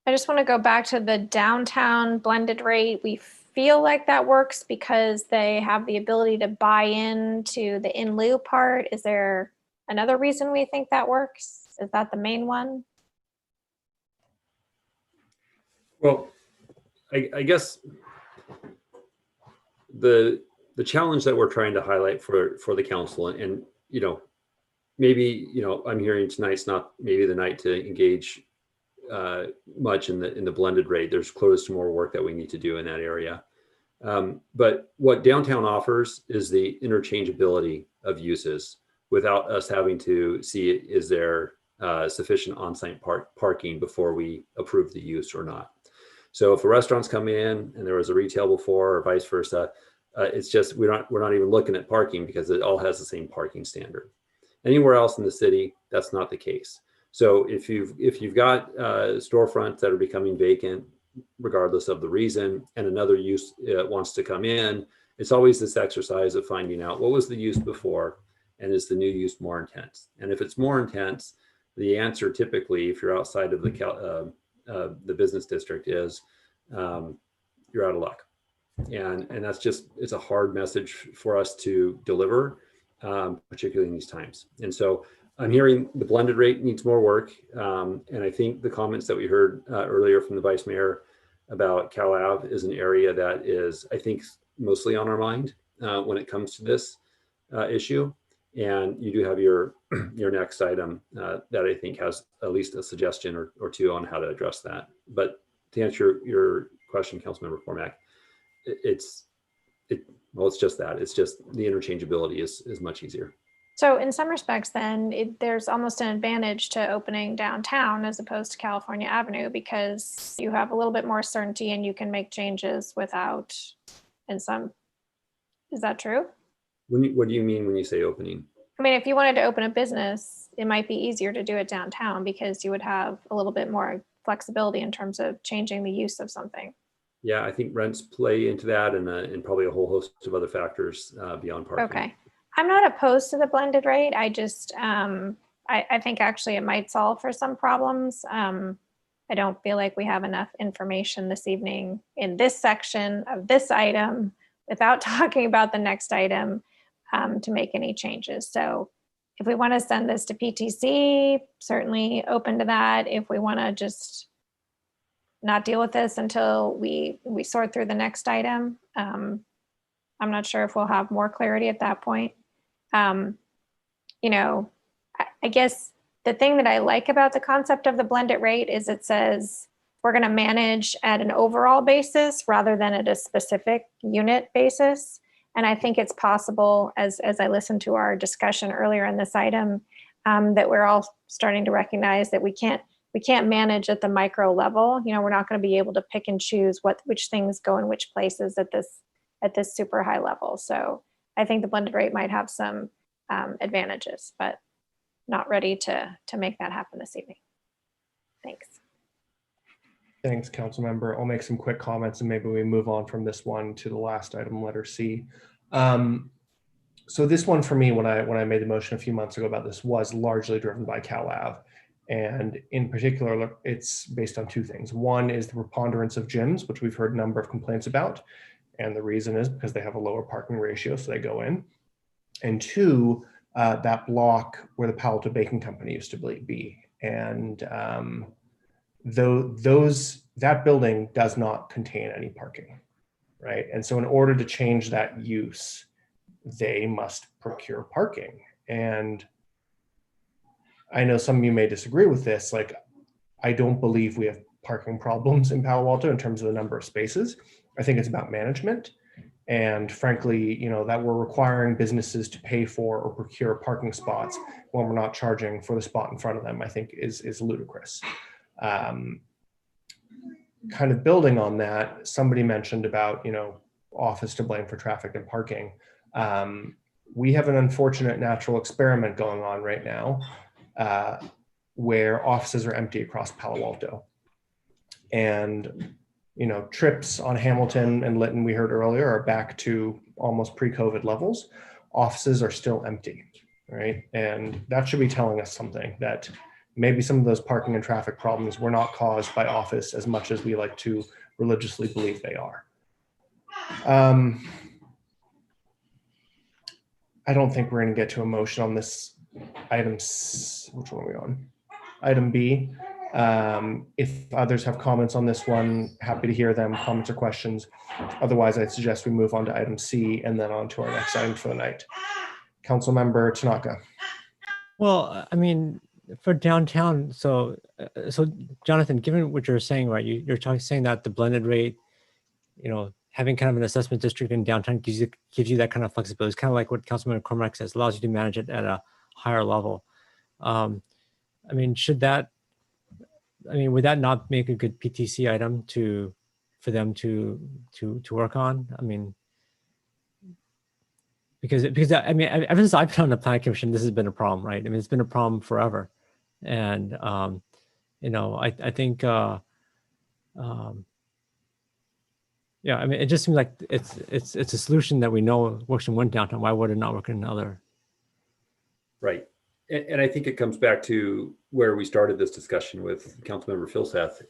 I just want to go back to the downtown blended rate. We feel like that works because they have the ability to buy into the in lieu part. Is there another reason we think that works? Is that the main one? Well, I guess the challenge that we're trying to highlight for the council, and maybe I'm hearing tonight's not maybe the night to engage much in the blended rate. There's close to more work that we need to do in that area. But what downtown offers is the interchangeability of uses without us having to see is there sufficient on-site parking before we approve the use or not. So if a restaurant's coming in and there was a retail before, or vice versa, it's just we're not even looking at parking because it all has the same parking standard. Anywhere else in the city, that's not the case. So if you've got storefronts that are becoming vacant, regardless of the reason, and another use wants to come in, it's always this exercise of finding out what was the use before, and is the new use more intense? And if it's more intense, the answer typically, if you're outside of the business district, is you're out of luck. And that's just, it's a hard message for us to deliver, particularly in these times. And so I'm hearing the blended rate needs more work. And I think the comments that we heard earlier from the Vice Mayor about CalAv is an area that is, I think, mostly on our mind when it comes to this issue. And you do have your next item that I think has at least a suggestion or two on how to address that. But to answer your question, Councilmember Cormack, it's just that. It's just the interchangeability is much easier. So in some respects, then, there's almost an advantage to opening downtown as opposed to California Avenue, because you have a little bit more certainty and you can make changes without, is that true? What do you mean when you say opening? I mean, if you wanted to open a business, it might be easier to do it downtown because you would have a little bit more flexibility in terms of changing the use of something. Yeah, I think rents play into that, and probably a whole host of other factors beyond parking. Okay. I'm not opposed to the blended rate. I just, I think actually it might solve for some problems. I don't feel like we have enough information this evening in this section of this item without talking about the next item to make any changes. So if we want to send this to PTC, certainly open to that. If we want to just not deal with this until we sort through the next item, I'm not sure if we'll have more clarity at that point. I guess the thing that I like about the concept of the blended rate is it says we're going to manage at an overall basis rather than at a specific unit basis. And I think it's possible, as I listened to our discussion earlier in this item, that we're all starting to recognize that we can't manage at the micro level. You know, we're not going to be able to pick and choose which things go in which places at this super high level. So I think the blended rate might have some advantages, but not ready to make that happen this evening. Thanks. Thanks, council member. I'll make some quick comments and maybe we move on from this one to the last item, letter C. So this one for me, when I made the motion a few months ago about this, was largely driven by CalAv. And in particular, it's based on two things. One is the preponderance of gyms, which we've heard a number of complaints about. And the reason is because they have a lower parking ratio, so they go in. And two, that block where the Palo Alto Baking Company used to be. And that building does not contain any parking, right? And so in order to change that use, they must procure parking. And I know some of you may disagree with this. Like, I don't believe we have parking problems in Palo Alto in terms of the number of spaces. I think it's about management. And frankly, you know, that we're requiring businesses to pay for or procure parking spots when we're not charging for the spot in front of them, I think is ludicrous. Kind of building on that, somebody mentioned about, you know, office to blame for traffic and parking. We have an unfortunate natural experiment going on right now where offices are empty across Palo Alto. And, you know, trips on Hamilton and Lytton, we heard earlier, are back to almost pre-COVID levels. Offices are still empty, right? And that should be telling us something, that maybe some of those parking and traffic problems were not caused by office as much as we like to religiously believe they are. I don't think we're going to get to a motion on this item. Which one are we on? Item B. If others have comments on this one, happy to hear them, comments or questions. Otherwise, I'd suggest we move on to item C and then on to our next item for the night. Councilmember Tanaka. Well, I mean, for downtown, so Jonathan, given what you're saying, right, you're saying that the blended rate, you know, having kind of an assessment district in downtown gives you that kind of flexibility. It's kind of like what Councilmember Cormack says, allows you to manage it at a higher level. I mean, would that not make a good PTC item for them to work on? I mean, because I mean, ever since I've been on the planning commission, this has been a problem, right? I mean, it's been a problem forever, and you know, I think yeah, I mean, it just seems like it's a solution that we know works in one downtown. Why would it not work in another? Right. And I think it comes back to where we started this discussion with Councilmember Philseth.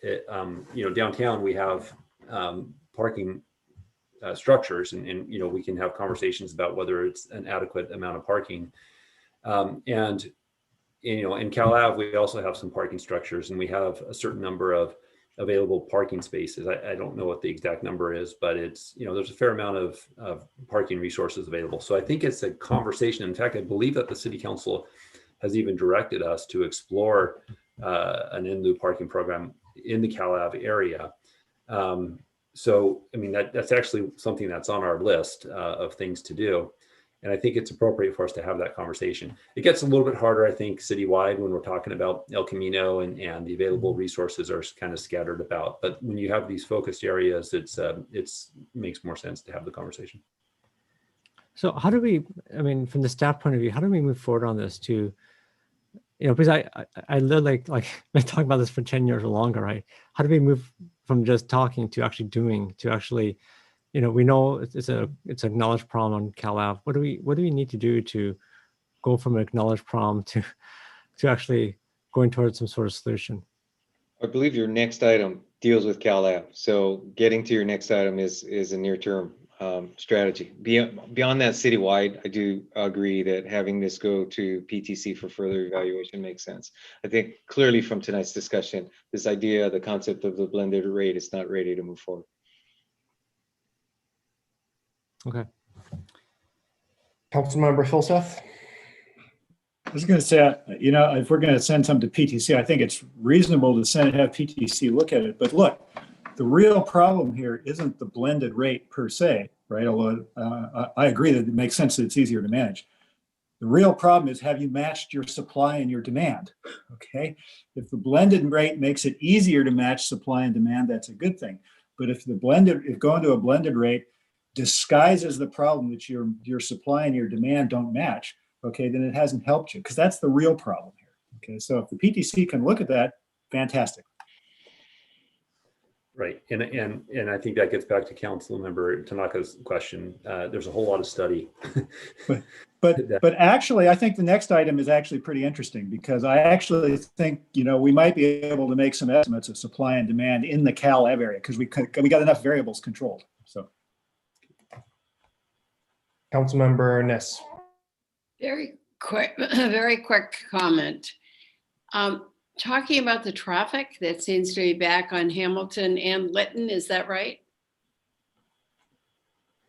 You know, downtown we have parking structures, and you know, we can have conversations about whether it's an adequate amount of parking. And you know, in Cal Ave, we also have some parking structures, and we have a certain number of available parking spaces. I don't know what the exact number is, but it's, you know, there's a fair amount of parking resources available. So I think it's a conversation. In fact, I believe that the city council has even directed us to explore an in lieu parking program in the Cal Ave area. So, I mean, that's actually something that's on our list of things to do. And I think it's appropriate for us to have that conversation. It gets a little bit harder, I think, citywide when we're talking about El Camino and the available resources are kind of scattered about. But when you have these focused areas, it's makes more sense to have the conversation. So how do we, I mean, from the staff point of view, how do we move forward on this to, you know, because I literally like been talking about this for 10 years or longer, right? How do we move from just talking to actually doing, to actually, you know, we know it's an acknowledged problem on Cal Ave. What do we need to do to go from an acknowledged problem to actually going towards some sort of solution? I believe your next item deals with Cal Ave. So getting to your next item is a near-term strategy. Beyond that, citywide, I do agree that having this go to PTC for further evaluation makes sense. I think clearly from tonight's discussion, this idea, the concept of the blended rate is not ready to move forward. Okay. Councilmember Philseth. was going to say, if we're going to send some to PTC, I think it's reasonable to have PTC look at it. But look, the real problem here isn't the blended rate per se, right? Although I agree that it makes sense that it's easier to manage. The real problem is, have you matched your supply and your demand? Okay. If the blended rate makes it easier to match supply and demand, that's a good thing. But if going to a blended rate disguises the problem that your supply and your demand don't match, okay, then it hasn't helped you, because that's the real problem here. Okay. So if the PTC can look at that, fantastic. Right, and I think that gets back to Councilmember Tanaka's question. There's a whole lot of study. But actually, I think the next item is actually pretty interesting, because I actually think, we might be able to make some estimates of supply and demand in the CalAV area, because we got enough variables controlled. So, Councilmember Niss. Very quick comment. Talking about the traffic that seems to be back on Hamilton and Lytton, is that right?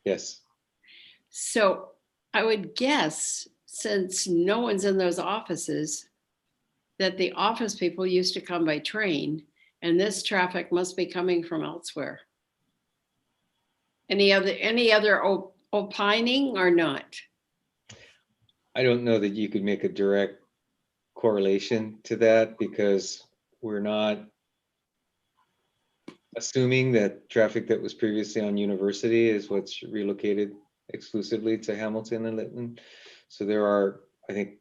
Yes. So I would guess, since no one's in those offices, that the office people used to come by train, and this traffic must be coming from elsewhere. Any other opining or not? I don't know that you could make a direct correlation to that, because we're not assuming that traffic that was previously on University is what's relocated exclusively to Hamilton and Lytton. So there are, I think,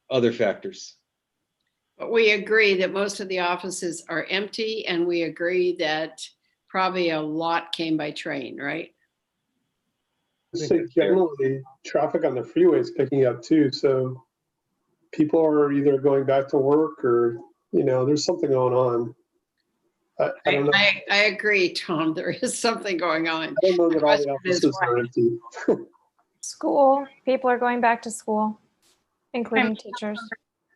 other factors. But we agree that most of the offices are empty, and we agree that probably a lot came by train, right? So generally, traffic on the freeway is picking up too. So people are either going back to work, or, there's something going on. I don't know. I agree, Tom. There is something going on. I don't know that all the offices are empty. School, people are going back to school, including teachers.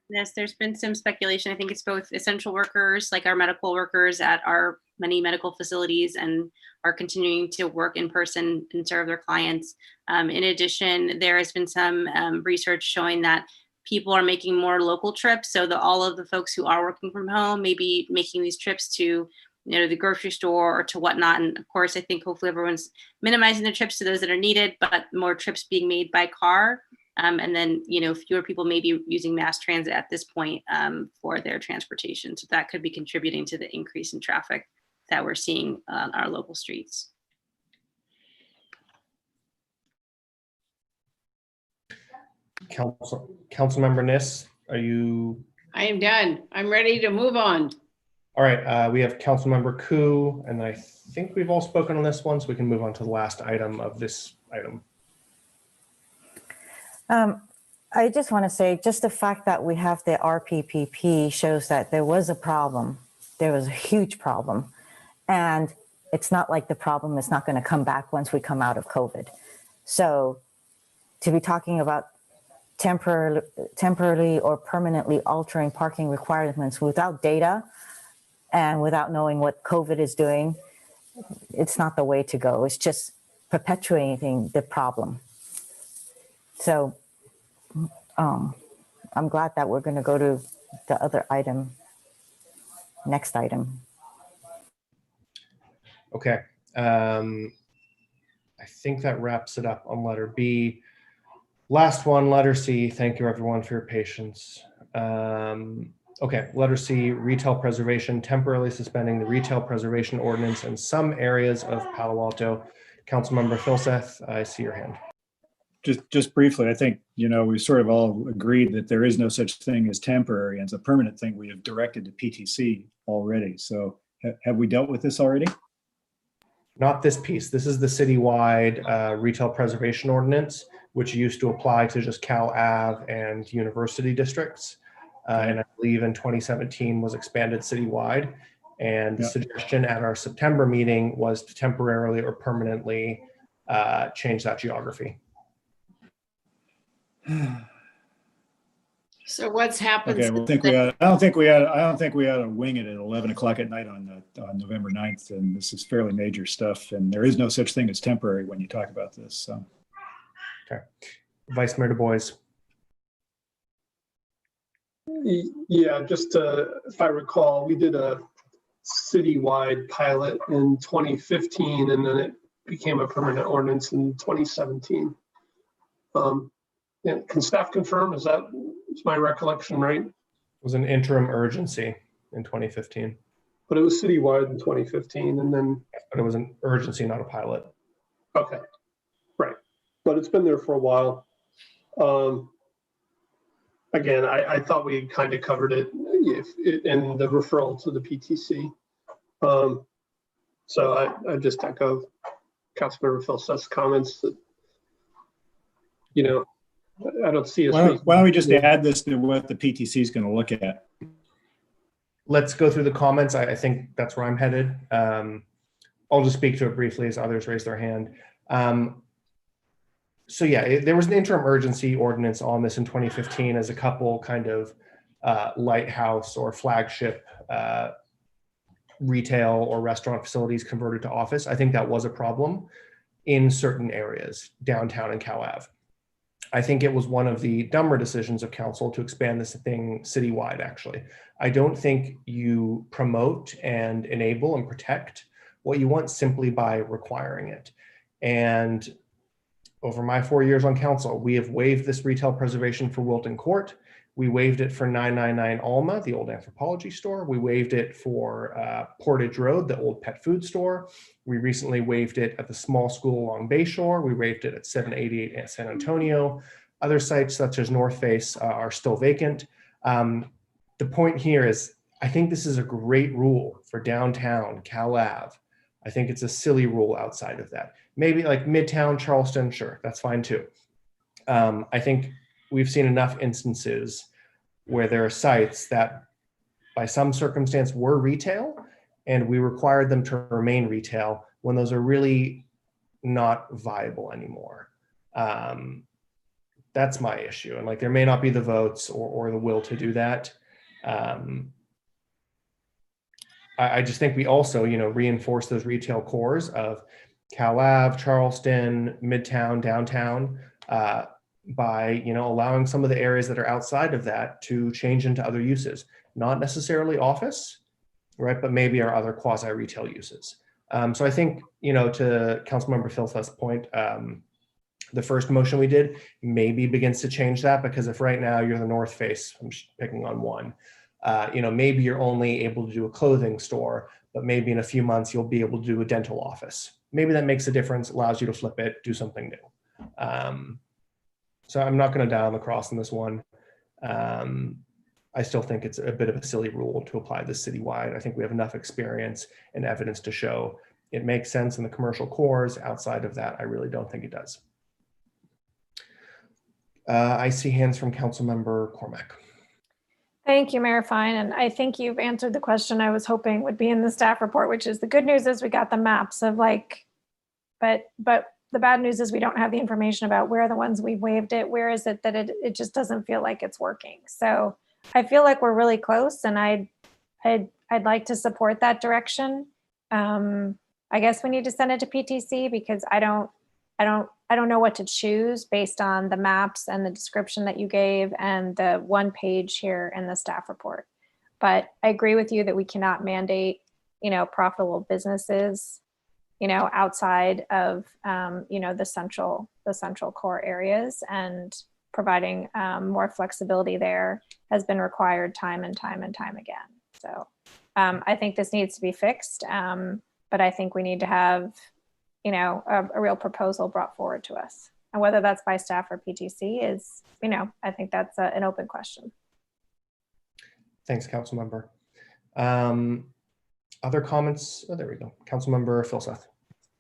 Yes, there's been some speculation. I think it's both essential workers, like our medical workers at our many medical facilities, and are continuing to work in person and serve their clients. In addition, there has been some research showing that people are making more local trips. So all of the folks who are working from home may be making these trips to the grocery store or to whatnot. And of course, I think hopefully everyone's minimizing the trips to those that are needed, but more trips being made by car. And then, fewer people may be using mass transit at this point for their transportation. So that could be contributing to the increase in traffic that we're seeing on our local streets. Councilmember Niss, are you? I am done. I'm ready to move on. All right, we have Councilmember Koo, and I think we've all spoken on this one, so we can move on to the last item of this item. I just want to say, just the fact that we have the RPPP shows that there was a problem. There was a huge problem. And it's not like the problem is not going to come back once we come out of COVID. So to be talking about temporarily or permanently altering parking requirements without data and without knowing what COVID is doing, it's not the way to go. It's just perpetuating the problem. So I'm glad that we're going to go to the other item, next item. Okay. I think that wraps it up on letter B. Last one, letter C. Thank you everyone for your patience. Okay, letter C, retail preservation, temporarily suspending the retail preservation ordinance in some areas of Palo Alto. Councilmember Filseth, I see your hand. Just briefly, I think, we sort of all agreed that there is no such thing as temporary, and it's a permanent thing we have directed to PTC already. So have we dealt with this already? Not this piece. This is the citywide retail preservation ordinance, which used to apply to just Cal Ave and university districts. And I believe in 2017 was expanded citywide. And the suggestion at our September meeting was to temporarily or permanently change that geography. So what's happened? Okay, well, I don't think we ought to wing it at 11 o'clock at night on November 9th. And this is fairly major stuff. And there is no such thing as temporary when you talk about this. So. Okay. Vice Mayor Du Bois. Yeah, just if I recall, we did a citywide pilot in 2015, and then it became a permanent ordinance in 2017. And can staff confirm, is my recollection right? It was an interim urgency in 2015. But it was citywide in 2015, and then. But it was an urgency, not a pilot. Okay, right. But it's been there for a while. Again, I thought we kind of covered it in the referral to the PTC. So I just echo Councilmember Phil's comments that, you know, I don't see us. Why don't we just add this to what the PTC is going to look at? Let's go through the comments. I think that's where I'm headed. I'll just speak to it briefly as others raise their hand. So yeah, there was an interim urgency ordinance on this in 2015 as a couple kind of lighthouse or flagship retail or restaurant facilities converted to office. I think that was a problem in certain areas, downtown and Cal Ave. I think it was one of the dumber decisions of council to expand this thing citywide, actually. I don't think you promote and enable and protect what you want simply by requiring it. And over my 4 years on council, we have waived this retail preservation for Wilton Court. We waived it for 999 Alma, the old anthropology store. We waived it for Portage Road, the old pet food store. We recently waived it at the small school along Bayshore. We waived it at 788 at San Antonio. Other sites such as North Face are still vacant. The point here is, I think this is a great rule for downtown Cal Ave. I think it's a silly rule outside of that. Maybe like Midtown, Charleston, sure, that's fine too. I think we've seen enough instances where there are sites that by some circumstance were retail and we required them to remain retail when those are really not viable anymore. That's my issue. And like, there may not be the votes or the will to do that. I just think we also, reinforce those retail cores of Cal Ave, Charleston, Midtown, downtown, by allowing some of the areas that are outside of that to change into other uses, not necessarily office, right? But maybe our other quasi retail uses. So I think, to Councilmember Phil's point, the first motion we did maybe begins to change that, because if right now you're the North Face, I'm picking on one, maybe you're only able to do a clothing store, but maybe in a few months you'll be able to do a dental office. Maybe that makes a difference, allows you to flip it, do something new. So I'm not going to die on the cross in this one. I still think it's a bit of a silly rule to apply this citywide. I think we have enough experience and evidence to show it makes sense in the commercial cores. Outside of that, I really don't think it does. I see hands from Councilmember Cormack. Thank you, Mayor Fine. And I think you've answered the question I was hoping would be in the staff report, which is the good news is we got the maps of but the bad news is we don't have the information about where are the ones we waived it. Where is it that it just doesn't feel like it's working? So I feel like we're really close, and I'd like to support that direction. I guess we need to send it to PTC because I don't know what to choose based on the maps and the description that you gave and the one page here in the staff report. But I agree with you that we cannot mandate, profitable businesses, outside of, the central core areas, and providing more flexibility there has been required time and time again. So I think this needs to be fixed, but I think we need to have a real proposal brought forward to us. And whether that's by staff or PTC is, I think that's an open question. Thanks, Councilmember. Other comments? Oh, there we go. Councilmember Philseth.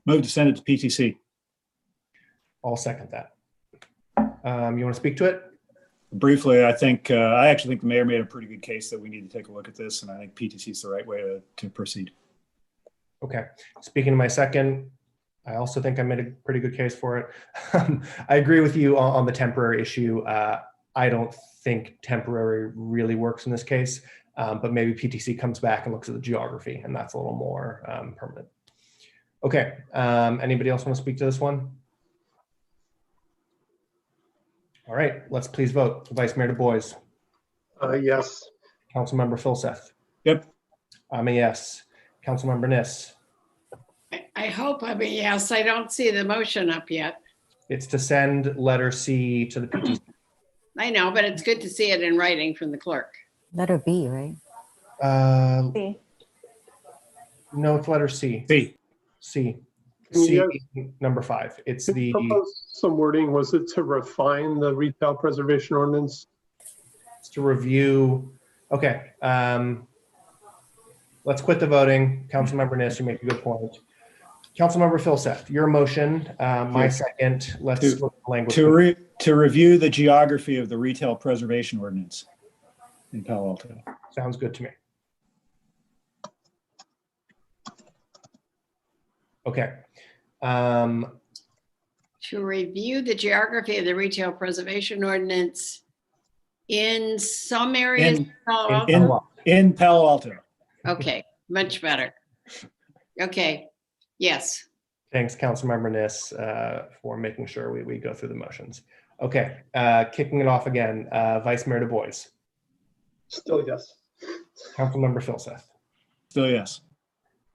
Move to send it to PTC. I'll second that. You want to speak to it? Briefly, I actually think the mayor made a pretty good case that we need to take a look at this, and I think PTC is the right way to proceed. Okay. Speaking to my second, I also think I made a pretty good case for it. I agree with you on the temporary issue. I don't think temporary really works in this case, but maybe PTC comes back and looks at the geography, and that's a little more permanent. Okay, anybody else want to speak to this one? All right, let's please vote. Vice Mayor Du Bois. Yes. Councilmember Filseth. Yep. I'm a yes. Councilmember Niss. I hope I'm a yes. I don't see the motion up yet. It's to send letter C to the PTC. I know, but it's good to see it in writing from the clerk. Letter B, right? C. No, it's letter C. C. C. Can C, you number 5. It's Can you propose some wording? Was it to refine the retail preservation ordinance? It's to review. Okay. Let's quit the voting. Councilmember Niss, you make a good point. Councilmember Filseth, your motion, my second. Let's look at the language. To review the geography of the retail preservation ordinance in Palo Alto. Sounds good to me. Okay. To review the geography of the retail preservation ordinance in some areas of Palo Alto. In Palo Alto. Okay, much better. Okay, yes. Thanks, Councilmember Niss, for making sure we go through the motions. Okay, kicking it off again, Vice Mayor Du Bois. Still yes. Councilmember Filseth. Still yes.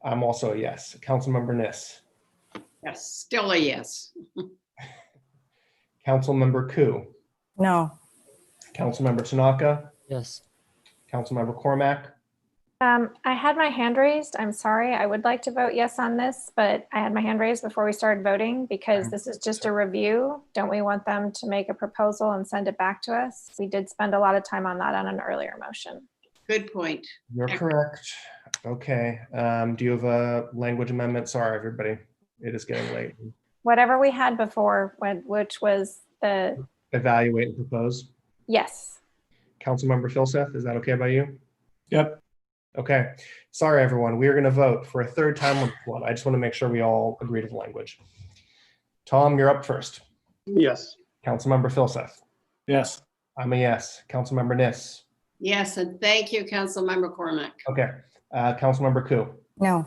I'm also a yes. Councilmember Niss. Yes, still a yes. Councilmember Koo. No. Councilmember Tanaka. Yes. Councilmember Cormack. I had my hand raised. I'm sorry. I would like to vote yes on this, but I had my hand raised before we started voting because this is just a review. Don't we want them to make a proposal and send it back to us? We did spend a lot of time on that on an earlier motion. Good point. You're correct. Okay. Do you have a language amendment? Sorry, everybody. It is getting late. Whatever we had before, which was the... Evaluate and propose. Yes. Councilmember Filseth, is that okay by you? Yep. Okay. Sorry, everyone. We are going to vote for a third time on this one. I just want to make sure we all agree to the language. Tom, you're up first. Yes. Councilmember Filseth. Yes. I'm a yes. Councilmember Niss. Yes, and thank you, Councilmember Cormack. Okay. Councilmember Koo. No.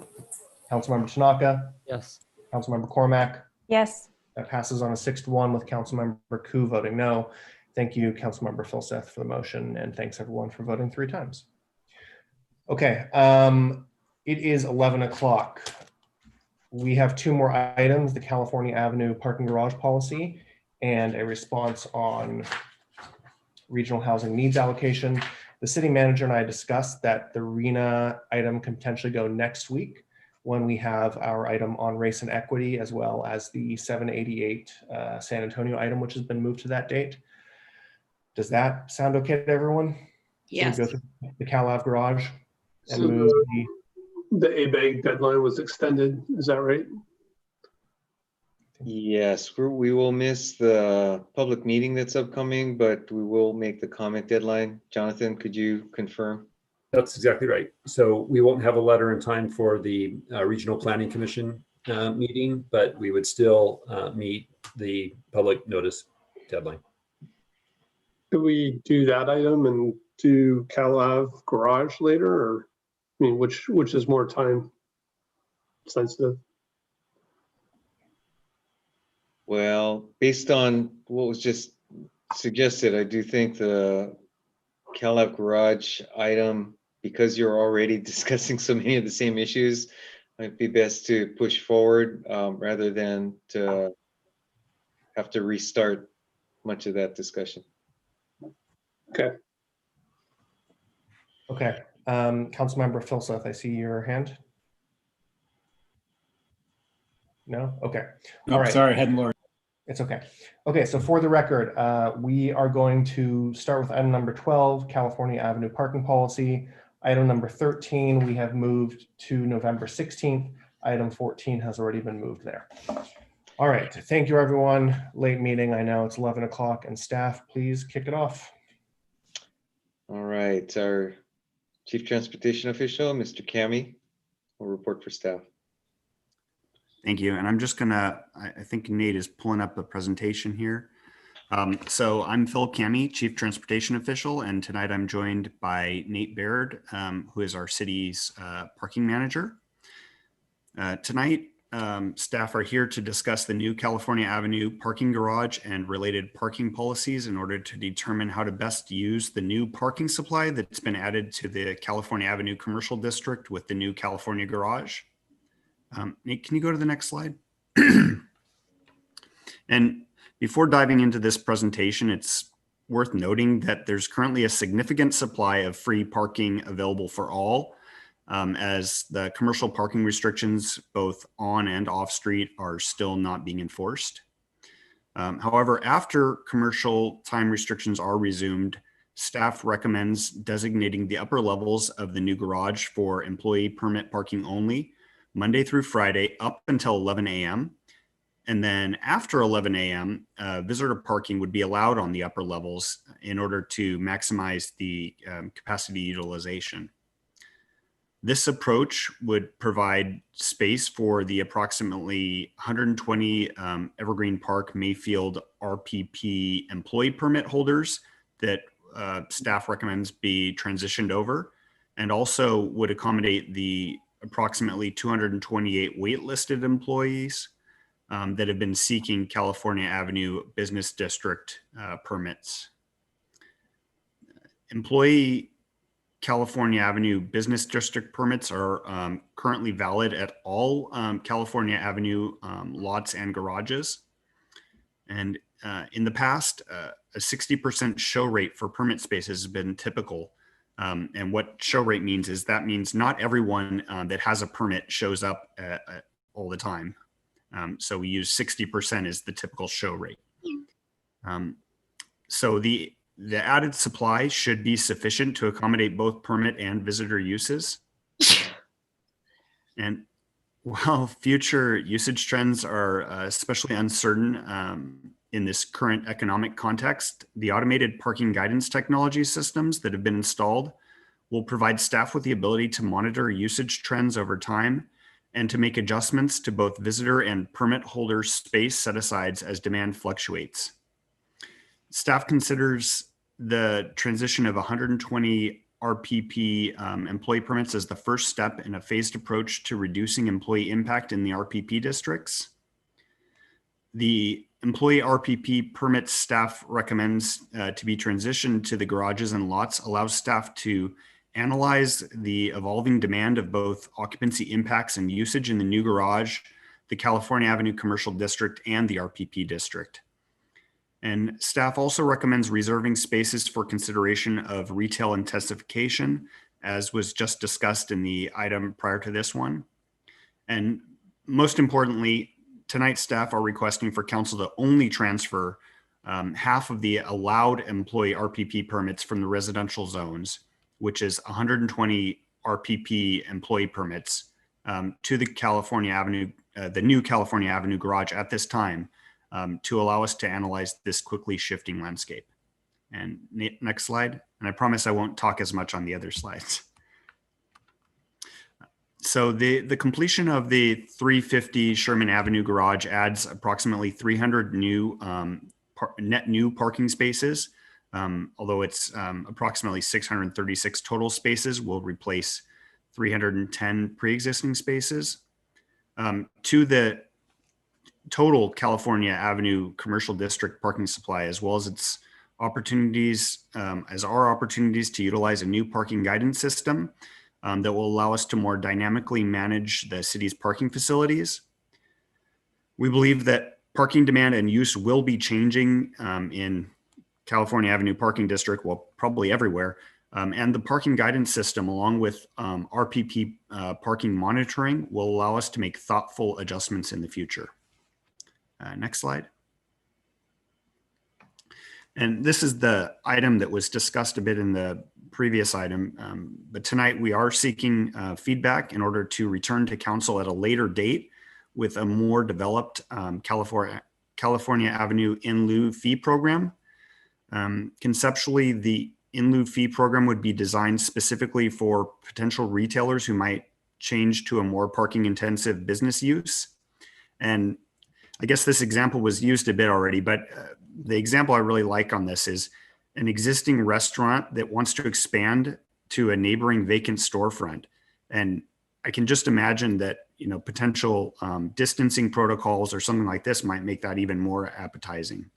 Councilmember Tanaka. Yes. Councilmember Cormack. Yes. That passes on a 6-1 with Councilmember Koo voting no. Thank you, Councilmember Filseth, for the motion, and thanks everyone for voting 3 times. Okay, it is 11 o'clock. We have 2 more items, the California Avenue parking garage policy and a response on regional housing needs allocation. The city manager and I discussed that the RENA item can potentially go next week when we have our item on race and equity, as well as the 788 San Antonio item, which has been moved to that date. Does that sound okay to everyone? Yes. So we go through the Cal Ave garage and So move the ABAG deadline was extended, is that right? Yes, we will miss the public meeting that's upcoming, but we will make the comment deadline. Jonathan, could you confirm? That's exactly right. So we won't have a letter in time for the Regional Planning Commission meeting, but we would still meet the public notice deadline. Do we do that item and do Cal Ave garage later, or I mean, which is more time sensitive? Well, based on what was just suggested, I do think the Cal Ave garage item, because you're already discussing so many of the same issues, might be best to push forward rather than to have to restart much of that discussion. Okay. Okay, Councilmember Filseth, I see your hand. No? Okay. Oh, all right. Sorry, hadn't lowered. It's okay. Okay, so for the record, we are going to start with item number 12, California Avenue parking policy. Item number 13, we have moved to November 16th. Item 14 has already been moved there. All right, thank you, everyone. Late meeting, I know it's 11 o'clock, and staff, please kick it off. All right, our Chief Transportation Official, Mr. Kami, will report for staff. Thank you. And I'm just gonna, I think Nate is pulling up the presentation here. So I'm Phil Kami, Chief Transportation Official, and tonight I'm joined by Nate Baird, who is our city's parking manager. Tonight, staff are here to discuss the new California Avenue parking garage and related parking policies in order to determine how to best use the new parking supply that's been added to the California Avenue Commercial District with the new California garage. Nate, can you go to the next slide? And before diving into this presentation, it's worth noting that there's currently a significant supply of free parking available for all, as the commercial parking restrictions both on and off street are still not being enforced. However, after commercial time restrictions are resumed, staff recommends designating the upper levels of the new garage for employee permit parking only, Monday through Friday up until 11 a.m. And then after 11 a.m., visitor parking would be allowed on the upper levels in order to maximize the capacity utilization. This approach would provide space for the approximately 120 Evergreen Park Mayfield RPP employee permit holders that staff recommends be transitioned over, and also would accommodate the approximately 228 waitlisted employees that have been seeking California Avenue Business District permits. Employee California Avenue Business District permits are currently valid at all California Avenue lots and garages. And in the past, a 60% show rate for permit spaces has been typical. And what show rate means is that means not everyone that has a permit shows up all the time. So we use 60% as the typical show rate. So the added supply should be sufficient to accommodate both permit and visitor uses. And while future usage trends are especially uncertain in this current economic context, the automated parking guidance technology systems that have been installed will provide staff with the ability to monitor usage trends over time and to make adjustments to both visitor and permit holder space set-asides as demand fluctuates. Staff considers the transition of 120 RPP employee permits as the first step in a phased approach to reducing employee impact in the RPP districts. The employee RPP permit staff recommends to be transitioned to the garages and lots allows staff to analyze the evolving demand of both occupancy impacts and usage in the new garage, the California Avenue Commercial District, and the RPP district. And staff also recommends reserving spaces for consideration of retail intensification, as was just discussed in the item prior to this one. And most importantly, tonight staff are requesting for council to only transfer half of the allowed employee RPP permits from the residential zones, which is 120 RPP employee permits, to the California Avenue, the new California Avenue garage at this time, to allow us to analyze this quickly shifting landscape. And next slide. And I promise I won't talk as much on the other slides. So the completion of the 350 Sherman Avenue garage adds approximately 300 new net new parking spaces. Although it's approximately 636 total spaces, will replace 310 pre-existing spaces. To the total California Avenue Commercial District parking supply, as well as its opportunities, as our opportunities to utilize a new parking guidance system that will allow us to more dynamically manage the city's parking facilities. We believe that parking demand and use will be changing in California Avenue Parking District, well, probably everywhere. And the parking guidance system, along with RPP parking monitoring, will allow us to make thoughtful adjustments in the future. Next slide. And this is the item that was discussed a bit in the previous item, but tonight we are seeking feedback in order to return to council at a later date with a more developed California Avenue in lieu fee program. Conceptually, the in lieu fee program would be designed specifically for potential retailers who might change to a more parking intensive business use. And I guess this example was used a bit already, but the example I really like on this is an existing restaurant that wants to expand to a neighboring vacant storefront. And I can just imagine that potential distancing protocols or something like this might make that even more appetizing.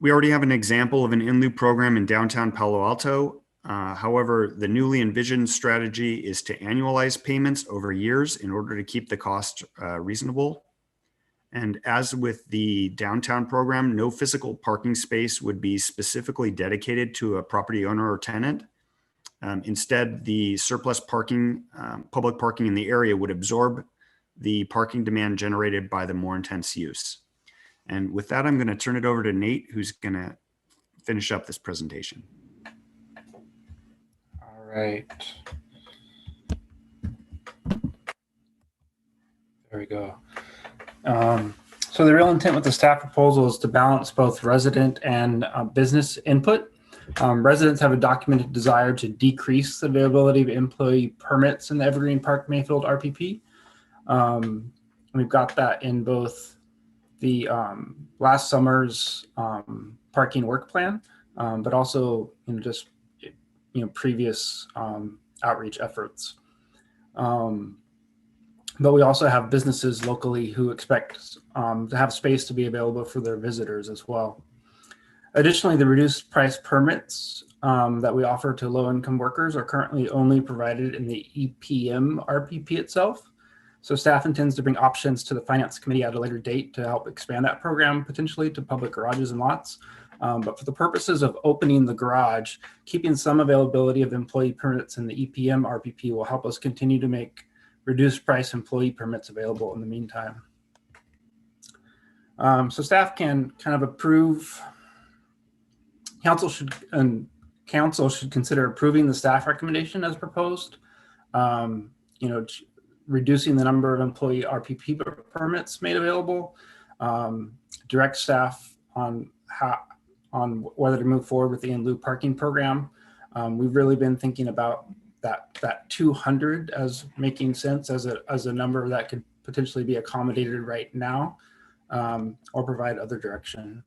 We already have an example of an in lieu program in downtown Palo Alto. However, the newly envisioned strategy is to annualize payments over years in order to keep the cost reasonable. And as with the downtown program, no physical parking space would be specifically dedicated to a property owner or tenant. Instead, the surplus parking, public parking in the area would absorb the parking demand generated by the more intense use. And with that, I'm going to turn it over to Nate, who's going to finish up this presentation. All right. There we go. So the real intent with the staff proposal is to balance both resident and business input. Residents have a documented desire to decrease the availability of employee permits in the Evergreen Park Mayfield RPP. We've got that in both the last summer's parking work plan, but also just previous outreach efforts. But we also have businesses locally who expect to have space to be available for their visitors as well. Additionally, the reduced price permits that we offer to low-income workers are currently only provided in the EPM RPP itself. So staff intends to bring options to the Finance Committee at a later date to help expand that program potentially to public garages and lots. But for the purposes of opening the garage, keeping some availability of employee permits in the EPM RPP will help us continue to make reduced price employee permits available in the meantime. So staff can kind of approve, council should consider approving the staff recommendation as proposed. Reducing the number of employee RPP permits made available, direct staff on whether to move forward with the in lieu parking program. We've really been thinking about that 200 as making sense as a number that could potentially be accommodated right now, or provide other direction.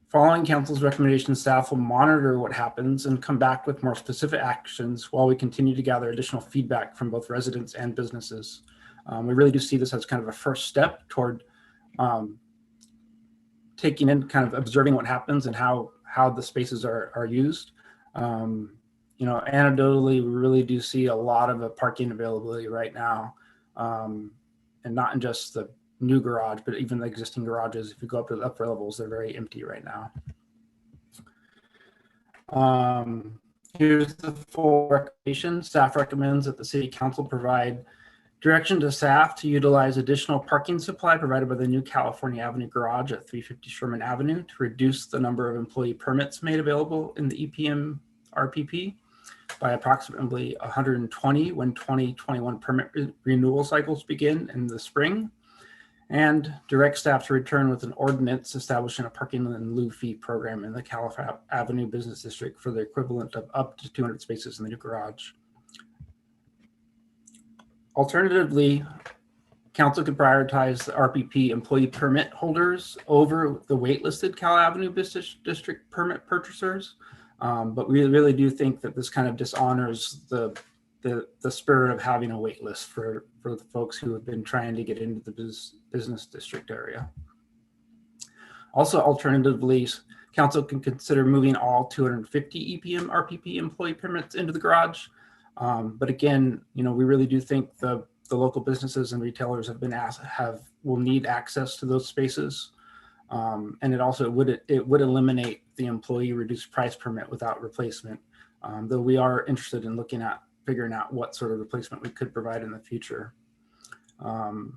Following council's recommendation, staff will monitor what happens and come back with more specific actions while we continue to gather additional feedback from both residents and businesses. We really do see this as kind of a first step toward taking in, kind of observing what happens and how the spaces are used. Anecdotally, we really do see a lot of the parking availability right now, and not in just the new garage, but even the existing garages. If you go up to the upper levels, they're very empty right now. Here's the full recommendation. Staff recommends that the City Council provide direction to staff to utilize additional parking supply provided by the new California Avenue garage at 350 Sherman Avenue to reduce the number of employee permits made available in the EPM RPP by approximately 120 when 2021 permit renewal cycles begin in the spring, and direct staff to return with an ordinance establishing a parking in lieu fee program in the California Avenue Business District for the equivalent of up to 200 spaces in the new garage. Alternatively, council could prioritize the RPP employee permit holders over the waitlisted Cal Avenue Business District permit purchasers. But we really do think that this kind of dishonors the spirit of having a wait list for the folks who have been trying to get into the business district area. Also, alternatively, council can consider moving all 250 EPM RPP employee permits into the garage. But again, we really do think the local businesses and retailers will need access to those spaces. And it also would eliminate the employee reduced price permit without replacement. Though we are interested in looking at figuring out what sort of replacement we could provide in the future. And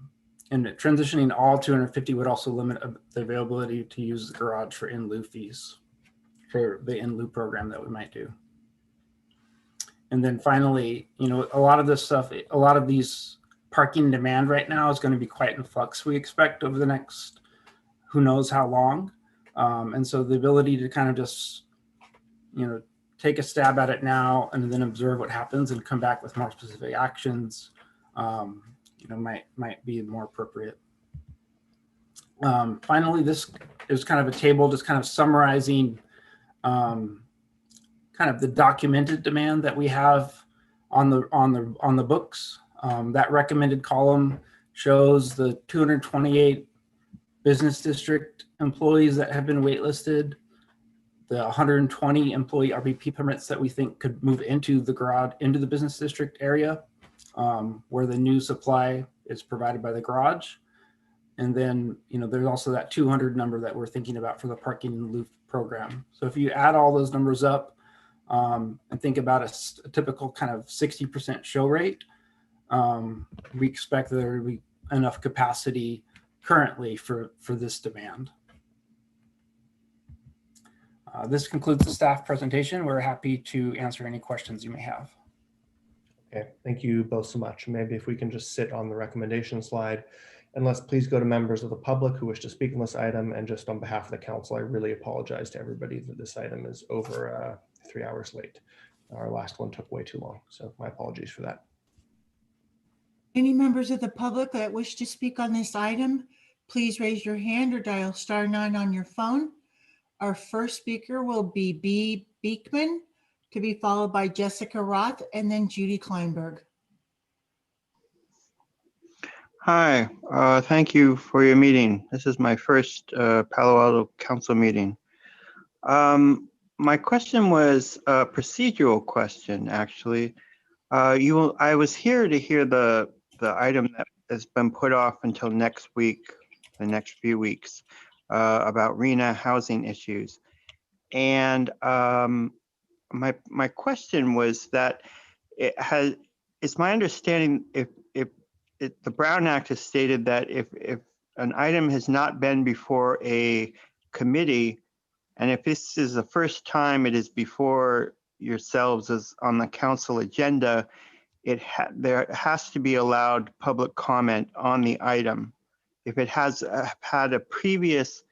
transitioning all 250 would also limit the availability to use the garage for in lieu fees for the in lieu program that we might do. And then finally, a lot of this stuff, a lot of these parking demand right now is going to be quite in flux, we expect, over the next who knows how long. And so the ability to kind of just, take a stab at it now and then observe what happens and come back with more specific actions, might be more appropriate. Finally, this is kind of a table just kind of summarizing kind kind of the documented demand that we have on the books. That recommended column shows the 228 business district employees that have been waitlisted, the 120 employee RPP permits that we think could move into the garage, into the business district area, where the new supply is provided by the garage. And then, there's also that 200 number that we're thinking about for the parking and loop program. So if you add all those numbers up and think about a typical kind of 60% show rate, we expect that there will be enough capacity currently for this demand. This concludes the staff presentation. We're happy to answer any questions you may have. Okay, thank you both so much. Maybe if we can just sit on the recommendation slide, and let's please go to members of the public who wish to speak on this item. And just on behalf of the council, I really apologize to everybody that this item is over 3 hours late. Our last one took way too long, so my apologies for that. Any members of the public that wish to speak on this item, please raise your hand or dial *9 on your phone. Our first speaker will be B. Beekman, to be followed by Jessica Roth and then Judy Kleinberg. Hi, thank you for your meeting. This is my first Palo Alto Council meeting. My question was a procedural question, actually. I was here to hear the item that has been put off until next week, the next few weeks, about RENA housing issues. And my question was that it's my understanding if the Brown Act has stated that if an item has not been before a committee, and if this is the first time it is before yourselves as on the council agenda, there has to be allowed public comment on the item. If it has had a previous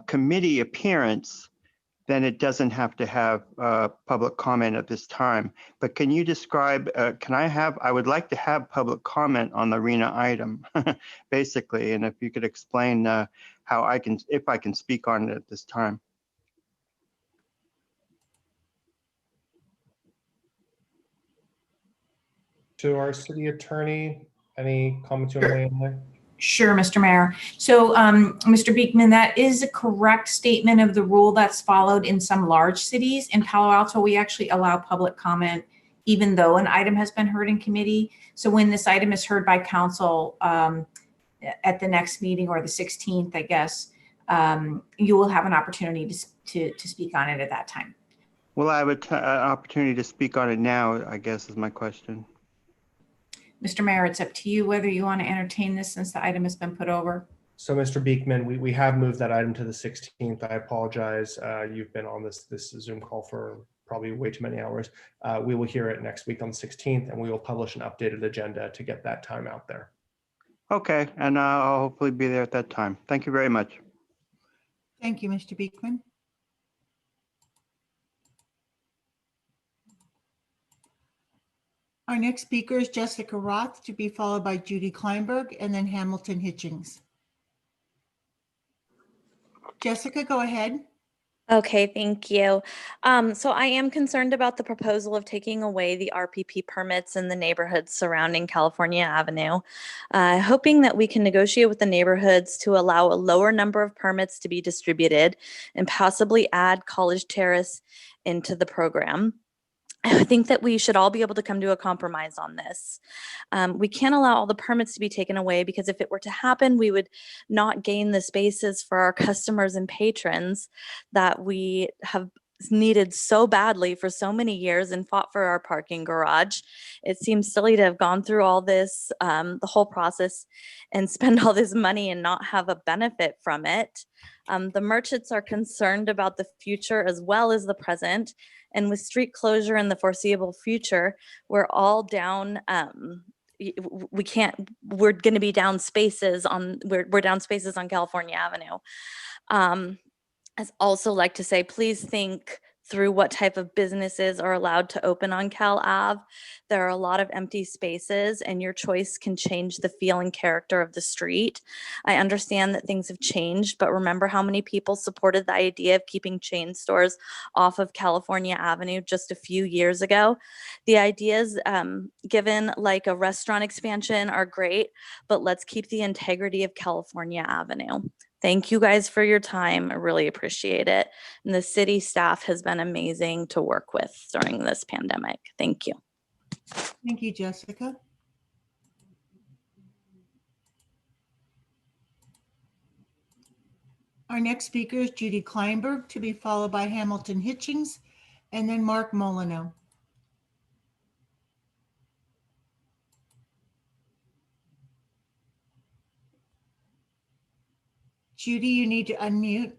committee appearance, then it doesn't have to have public comment at this time. But can you describe, I would like to have public comment on the RENA item, basically, and if you could explain if I can speak on it at this time. To our city attorney, any comments you want to weigh in there? Sure, Mr. Mayor. So, Mr. Beekman, that is a correct statement of the rule that's followed in some large cities. In Palo Alto, we actually allow public comment even though an item has been heard in committee. So when this item is heard by council at the next meeting, or the 16th, I guess, you will have an opportunity to speak on it at that time. Will I have an opportunity to speak on it now, I guess, is my question. Mr. Mayor, it's up to you whether you want to entertain this since the item has been put over. So, Mr. Beekman, we have moved that item to the 16th. I apologize. You've been on this Zoom call for probably way too many hours. We will hear it next week on the 16th, and we will publish an updated agenda to get that time out there. Okay, and I'll hopefully be there at that time. Thank you very much. Thank you, Mr. Beekman. Our next speaker is Jessica Roth, to be followed by Judy Kleinberg and then Hamilton Hitchings. Jessica, go ahead. Okay, thank you. So I am concerned about the proposal of taking away the RPP permits in the neighborhoods surrounding California Avenue, hoping that we can negotiate with the neighborhoods to allow a lower number of permits to be distributed and possibly add College Terrace into the program. I think that we should all be able to come to a compromise on this. We can't allow all the permits to be taken away, because if it were to happen, we would not gain the spaces for our customers and patrons that we have needed so badly for so many years and fought for our parking garage. It seems silly to have gone through all this, the whole process, and spend all this money and not have a benefit from it. The merchants are concerned about the future as well as the present. And with street closure in the foreseeable future, we're all down. We're going to be down spaces on. We're down spaces on California Avenue. I'd also like to say, please think through what type of businesses are allowed to open on Cal Ave. There are a lot of empty spaces, and your choice can change the feel and character of the street. I understand that things have changed, but remember how many people supported the idea of keeping chain stores off of California Avenue just a few years ago? The ideas given like a restaurant expansion are great, but let's keep the integrity of California Avenue. Thank you guys for your time. I really appreciate it. And the city staff has been amazing to work with during this pandemic. Thank you. Thank you, Jessica. Our next speaker is Judy Kleinberg, to be followed by Hamilton Hitchings and then Mark Molyneux. Judy, you need to unmute.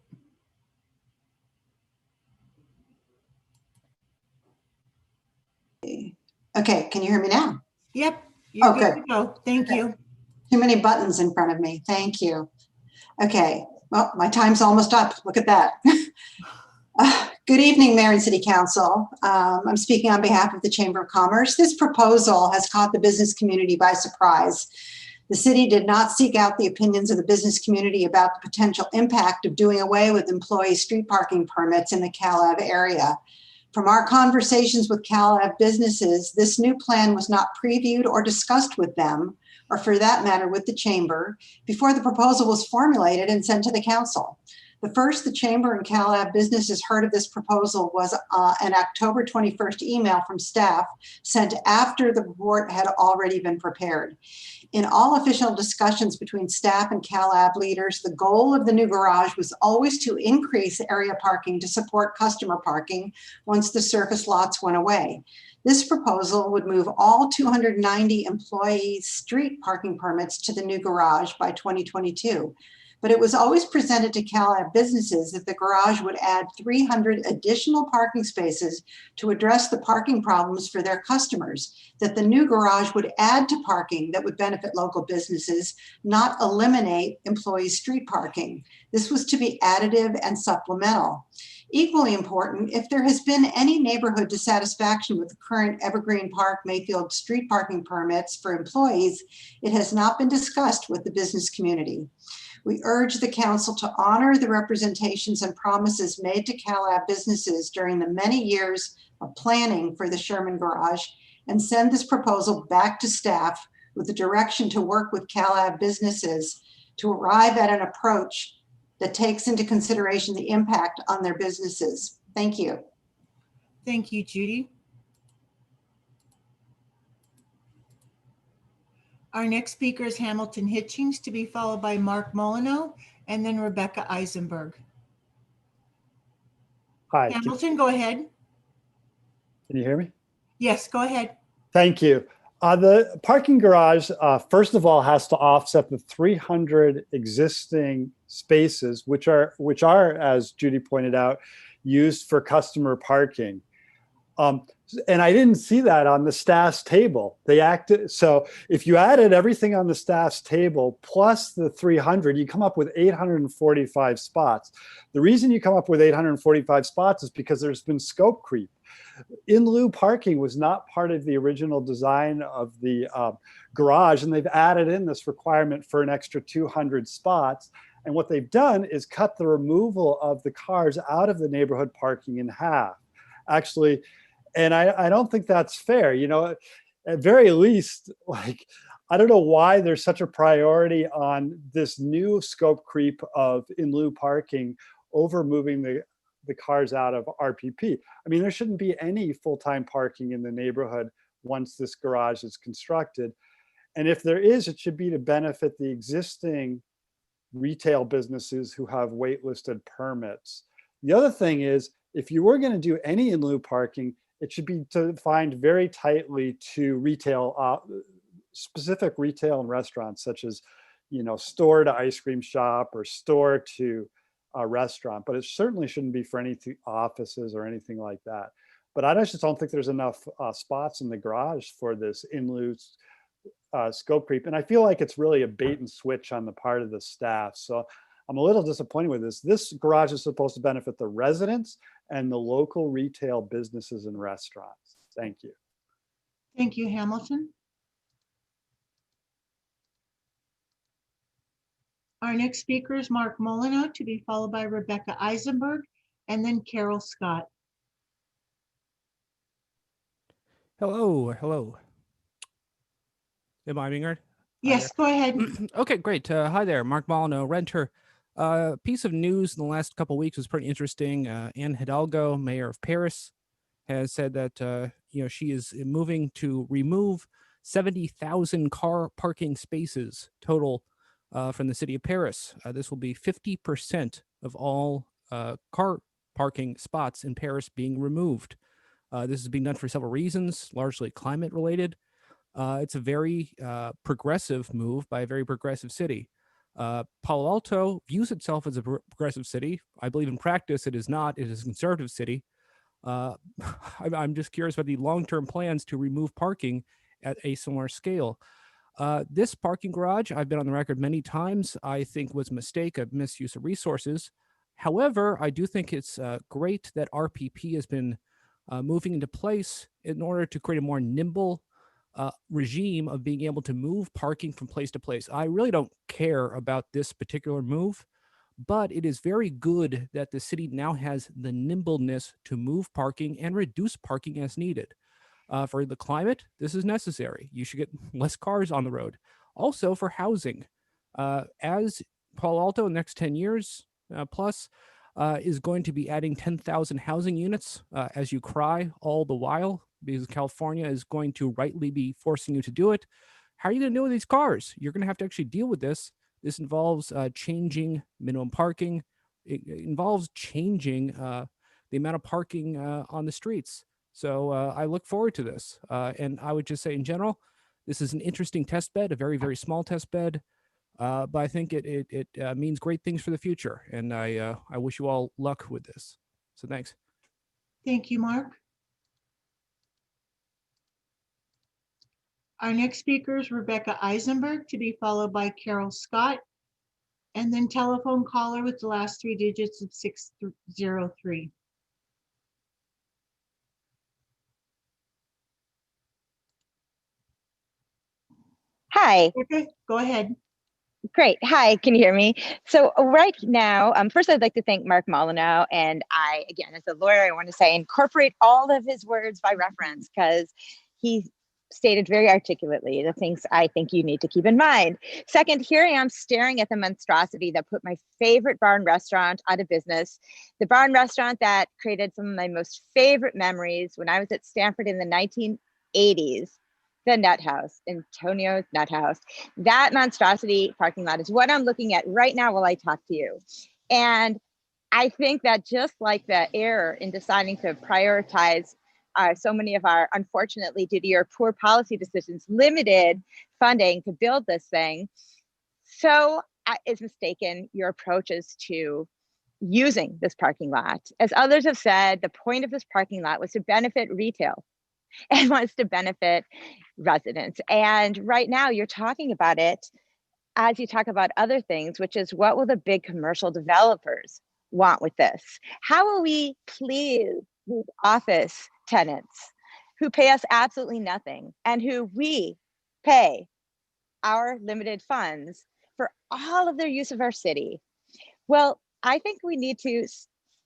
Okay, can you hear me now? Yep, you're good to go. Thank you. Too many buttons in front of me. Thank you. Okay, well, my time's almost up. Look at that. Good evening, Mayor and City Council. I'm speaking on behalf of the Chamber of Commerce. This proposal has caught the business community by surprise. The city did not seek out the opinions of the business community about the potential impact of doing away with employee street parking permits in the Cal Ave area. From our conversations with Cal Ave businesses, this new plan was not previewed or discussed with them, or for that matter with the Chamber, before the proposal was formulated and sent to the council. The first the Chamber and Cal Ave businesses heard of this proposal was an October 21st email from staff sent after the report had already been prepared. In all official discussions between staff and Cal Ave leaders, the goal of the new garage was always to increase area parking to support customer parking once the surface lots went away. This proposal would move all 290 employee street parking permits to the new garage by 2022. But it was always presented to Cal Ave businesses that the garage would add 300 additional parking spaces to address the parking problems for their customers, that the new garage would add to parking that would benefit local businesses, not eliminate employee street parking. This was to be additive and supplemental. Equally important, if there has been any neighborhood dissatisfaction with the current Evergreen Park Mayfield street parking permits for employees, it has not been discussed with the business community. We urge the council to honor the representations and promises made to Cal Ave businesses during the many years of planning for the Sherman Garage and send this proposal back to staff with the direction to work with Cal Ave businesses to arrive at an approach that takes into consideration the impact on their businesses. Thank you. Thank you, Judy. Our next speaker is Hamilton Hitchings, to be followed by Mark Molyneux and then Rebecca Eisenberg. Hi. Hamilton, go ahead. Can you hear me? Yes, go ahead. Thank you. The parking garage, first of all, has to offset the 300 existing spaces, which are, as Judy pointed out, used for customer parking. And I didn't see that on the staff's table. So if you added everything on the staff's table plus the 300, you come up with 845 spots. The reason you come up with 845 spots is because there's been scope creep. In lieu parking was not part of the original design of the garage, and they've added in this requirement for an extra 200 spots. And what they've done is cut the removal of the cars out of the neighborhood parking in half. Actually, and I don't think that's fair. You know, at very least, like, I don't know why there's such a priority on this new scope creep of in lieu parking over moving the cars out of RPP. I mean, there shouldn't be any full-time parking in the neighborhood once this garage is constructed. And if there is, it should be to benefit the existing retail businesses who have waitlisted permits. The other thing is, if you were going to do any in lieu parking, it should be defined very tightly to retail, specific retail and restaurants, such as, you know, store to ice cream shop or store to a restaurant. But it certainly shouldn't be for any offices or anything like that. But I just don't think there's enough spots in the garage for this in lieu scope creep. And I feel like it's really a bait and switch on the part of the staff. So I'm a little disappointed with this. This garage is supposed to benefit the residents and the local retail businesses and restaurants. Thank you. Thank you, Hamilton. Our next speaker is Mark Molyneux, to be followed by Rebecca Eisenberg, and then Carol Scott. Hello, hello. Am I being heard? Yes, go ahead. Okay, great. Hi there, Mark Molyneux, renter. Piece of news in the last couple of weeks was pretty interesting. Anne Hidalgo, mayor of Paris, has said that she is moving to remove 70,000 car parking spaces total from the city of Paris. This will be 50% of all car parking spots in Paris being removed. This is being done for several reasons, largely climate related. It's a very progressive move by a very progressive city. Palo Alto views itself as a progressive city. I believe in practice it is not. It is a conservative city. I'm just curious about the long-term plans to remove parking at a similar scale. This parking garage, I've been on the record many times, I think was a mistake, a misuse of resources. However, I do think it's great that RPP has been moving into place in order to create a more nimble regime of being able to move parking from place to place. I really don't care about this particular move, but it is very good that the city now has the nimbleness to move parking and reduce parking as needed. For the climate, this is necessary. You should get less cars on the road. Also for housing, as Palo Alto in the next 10 years plus is going to be adding 10,000 housing units as you cry all the while, because California is going to rightly be forcing you to do it. How are you going to deal with these cars? You're going to have to actually deal with this. This involves changing minimum parking. It involves changing the amount of parking on the streets. So I look forward to this. And I would just say in general, this is an interesting test bed, a very, very small test bed. But I think it means great things for the future. And I wish you all luck with this. So thanks. Thank you, Mark. Our next speaker is Rebecca Eisenberg, to be followed by Carol Scott, and then telephone caller with the last 3 digits of 603. Hi. Okay, go ahead. Great. Hi, can you hear me? So right now, first I'd like to thank Mark Molyneux, and I, again, as a lawyer, I want to say incorporate all of his words by reference, because he stated very articulately the things I think you need to keep in mind. Second, here I am staring at the monstrosity that put my favorite bar and restaurant out of business, the bar and restaurant that created some of my most favorite memories when I was at Stanford in the 1980s. The Nut House, Antonio's Nut House. That monstrosity parking lot is what I'm looking at right now while I talk to you. And I think that just like the error in deciding to prioritize so many of our, unfortunately, due to your poor policy decisions, limited funding to build this thing, so is mistaken your approaches to using this parking lot. As others have said, the point of this parking lot was to benefit retail and wants to benefit residents. And right now you're talking about it as you talk about other things, which is what will the big commercial developers want with this? How will we please these office tenants who pay us absolutely nothing and who we pay our limited funds for all of their use of our city? Well, I think we need to,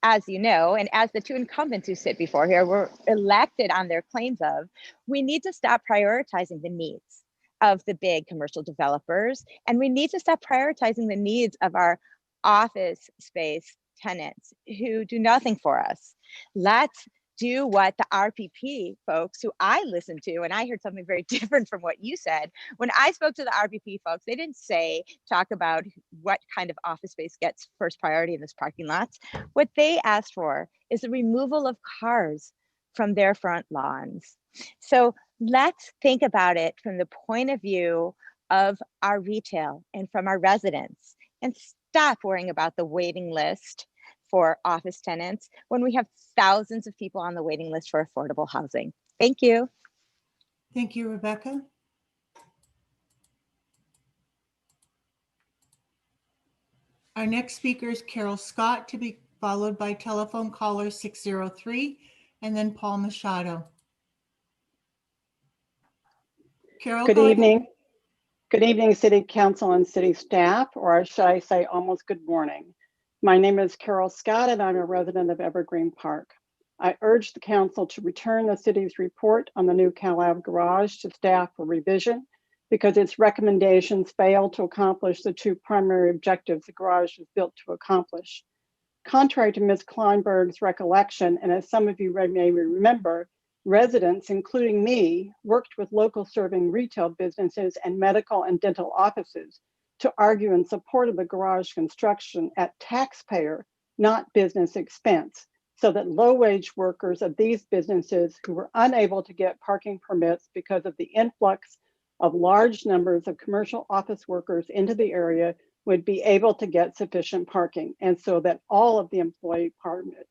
as you know, and as the two incumbents who sit before here were elected on their claims of, we need to stop prioritizing the needs of the big commercial developers, and we need to stop prioritizing the needs of our office space tenants who do nothing for us. Let's do what the RPP folks who I listened to, and I heard something very different from what you said. When I spoke to the RPP folks, they didn't talk about what kind of office space gets first priority in this parking lots. What they asked for is the removal of cars from their front lawns. So let's think about it from the point of view of our retail and from our residents, and stop worrying about the waiting list for office tenants when we have thousands of people on the waiting list for affordable housing. Thank you. Thank you, Rebecca. Our next speaker is Carol Scott, to be followed by telephone caller 603, and then Paul Machado. Carol, Good go ahead. evening. Good evening, City Council and City staff, or should I say almost good morning. My name is Carol Scott and I'm a resident of Evergreen Park. I urge the council to return the city's report on the new CalAv garage to staff for revision because its recommendations fail to accomplish the two primary objectives the garage was built to accomplish. Contrary to Ms. Kleinberg's recollection, and as some of you may remember, residents, including me, worked with local serving retail businesses and medical and dental offices to argue in support of the garage construction at taxpayer, not business expense, so that low-wage workers of these businesses who were unable to get parking permits because of the influx of large numbers of commercial office workers into the area would be able to get sufficient parking, and so that all of the employee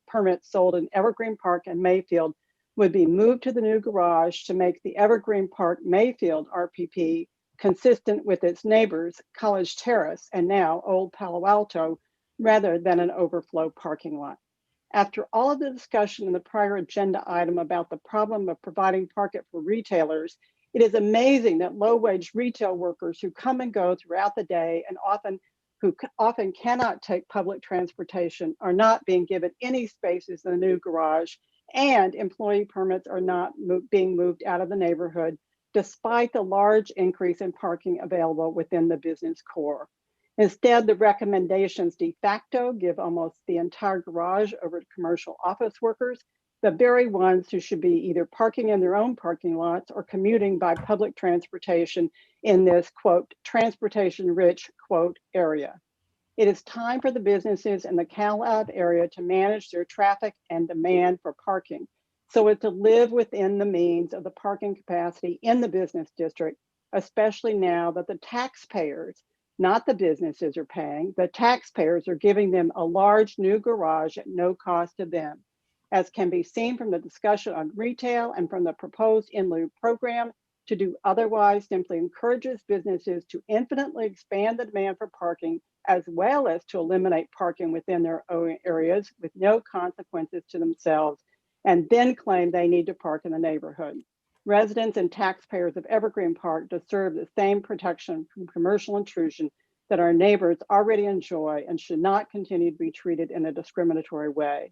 permits sold in Evergreen Park and Mayfield would be moved to the new garage to make the Evergreen Park Mayfield RPP consistent with its neighbors, College Terrace and now Old Palo Alto, rather than an overflow parking lot. After all of the discussion in the prior agenda item about the problem of providing parking for retailers, it is amazing that low-wage retail workers who come and go throughout the day and often cannot take public transportation are not being given any spaces in the new garage, and employee permits are not being moved out of the neighborhood, despite the large increase in parking available within the business core. Instead, the recommendations de facto give almost the entire garage over to commercial office workers, the very ones who should be either parking in their own parking lots or commuting by public transportation in this, quote, transportation-rich, quote, area. It is time for the businesses in the CalAv area to manage their traffic and demand for parking so as to live within the means of the parking capacity in the business district, especially now that the taxpayers, not the businesses, are paying. The taxpayers are giving them a large new garage at no cost to them. As can be seen from the discussion on retail and from the proposed in lieu program, to do otherwise simply encourages businesses to infinitely expand the demand for parking, as well as to eliminate parking within their own areas with no consequences to themselves, and then claim they need to park in the neighborhood. Residents and taxpayers of Evergreen Park deserve the same protection from commercial intrusion that our neighbors already enjoy and should not continue to be treated in a discriminatory way.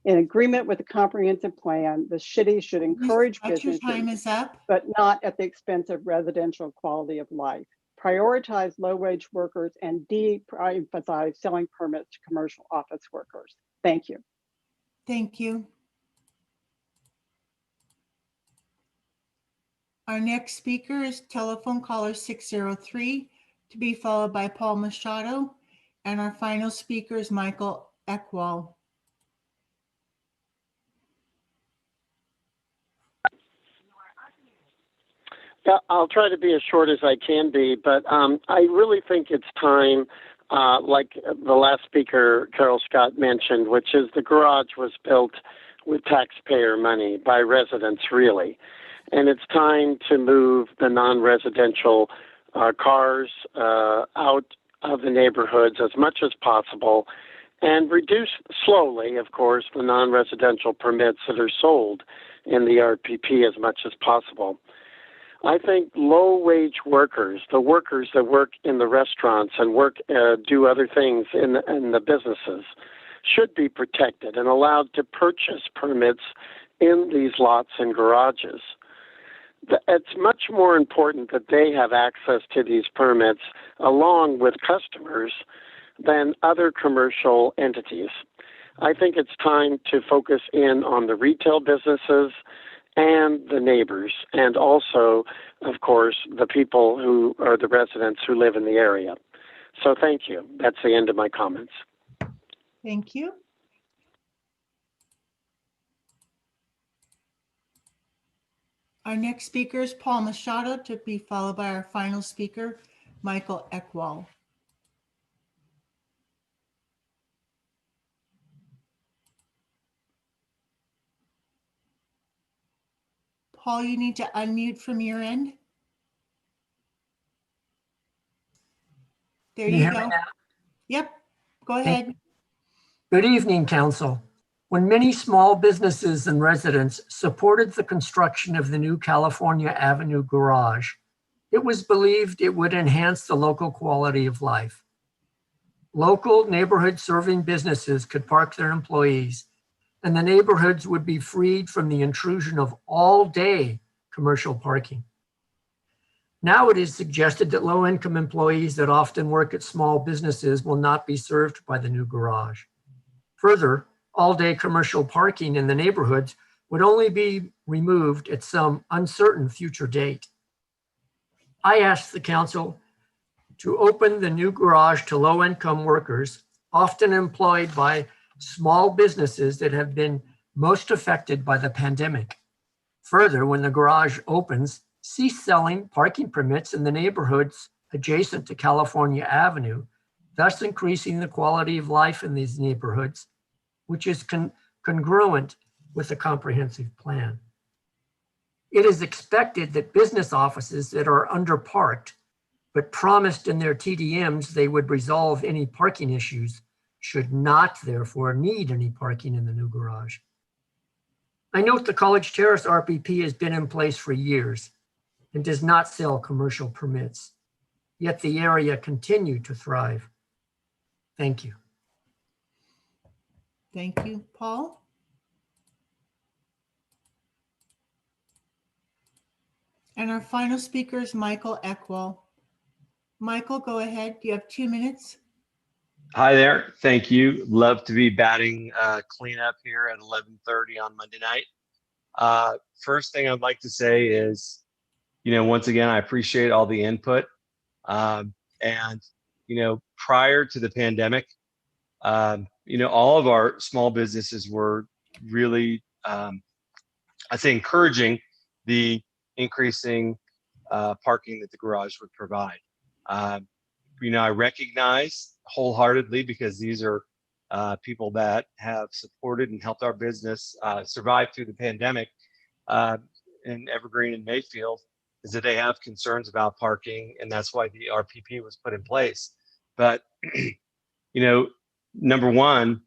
In agreement with the comprehensive plan, the city should encourage businesses, your time is up. but not at the expense of residential quality of life. Prioritize low-wage workers and de-emphasize selling permits to commercial office workers. Thank you. Thank you. Our next speaker is telephone caller 603, to be followed by Paul Machado, and our final speaker is Michael Eckwall. Yeah, I'll try to be as short as I can be, but I really think it's time, like the last speaker, Carol Scott, mentioned, which is the garage was built with taxpayer money by residents, really. And it's time to move the non-residential cars out of the neighborhoods as much as possible and reduce slowly, of course, the non-residential permits that are sold in the RPP as much as possible. I think low-wage workers, the workers that work in the restaurants and do other things in the businesses, should be protected and allowed to purchase permits in these lots and garages. It's much more important that they have access to these permits along with customers than other commercial entities. I think it's time to focus in on the retail businesses and the neighbors, and also, of course, the people who are the residents who live in the area. So thank you. That's the end of my comments. Thank you. Our next speaker is Paul Machado, to be followed by our final speaker, Michael Eckwall. Paul, you need to unmute from your end. There you go. Yep. Go ahead. Good evening, Council. When many small businesses and residents supported the construction of the new California Avenue garage, it was believed it would enhance the local quality of life. Local neighborhood serving businesses could park their employees, and the neighborhoods would be freed from the intrusion of all-day commercial parking. Now it is suggested that low-income employees that often work at small businesses will not be served by the new garage. Further, all-day commercial parking in the neighborhoods would only be removed at some uncertain future date. I asked the council to open the new garage to low-income workers, often employed by small businesses that have been most affected by the pandemic. Further, when the garage opens, cease selling parking permits in the neighborhoods adjacent to California Avenue, thus increasing the quality of life in these neighborhoods, which is congruent with the comprehensive plan. It is expected that business offices that are underparked, but promised in their TDMs they would resolve any parking issues, should not therefore need any parking in the new garage. I note the College Terrace RPP has been in place for years and does not sell commercial permits, yet the area continued to thrive. Thank you. Thank you, Paul. And our final speaker is Michael Eckwell. Michael, go ahead. You have 2 minutes. Hi there. Thank you. Love to be batting cleanup here at 11:30 on Monday night. First thing I'd like to say is, once again, I appreciate all the input. And, prior to the pandemic, all of our small businesses were really, I'd say, encouraging the increasing parking that the garage would provide. I recognize wholeheartedly, because these are people that have supported and helped our business survive through the pandemic in Evergreen and Mayfield, is that they have concerns about parking, and that's why the RPP was put in place. But, number one,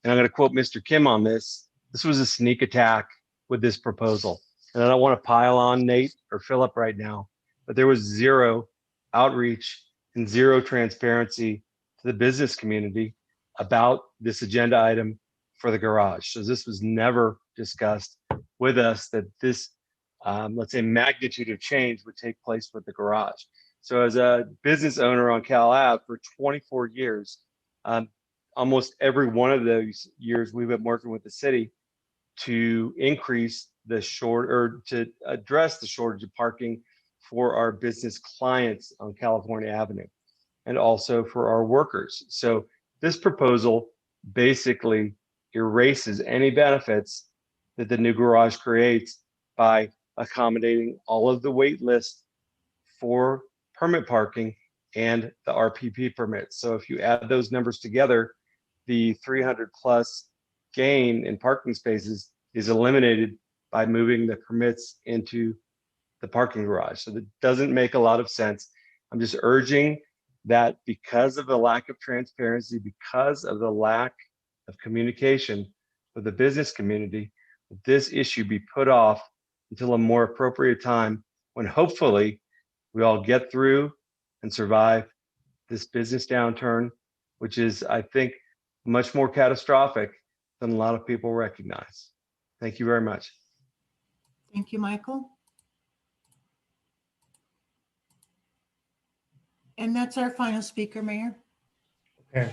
and I'm going to quote Mr. Kim on this was a sneak attack with this proposal. And I don't want to pile on Nate or Philip right now, but there was zero outreach and zero transparency to the business community about this agenda item for the garage. So this was never discussed with us, that this, let's say, magnitude of change would take place with the garage. So as a business owner on Cal Ave for 24 years, almost every one of those years we've been working with the city to increase the to address the shortage of parking for our business clients on California Avenue, and also for our workers. So this proposal basically erases any benefits that the new garage creates by accommodating all of the wait list for permit parking and the RPP permits. So if you add those numbers together, the 300 plus gain in parking spaces is eliminated by moving the permits into the parking garage. So that doesn't make a lot of sense. I'm just urging that, because of the lack of transparency, because of the lack of communication with the business community, that this issue be put off until a more appropriate time, when hopefully we all get through and survive this business downturn, which is, I think, much more catastrophic than a lot of people recognize. Thank you very much. Thank you, Michael. And that's our final speaker, Mayor. Okay,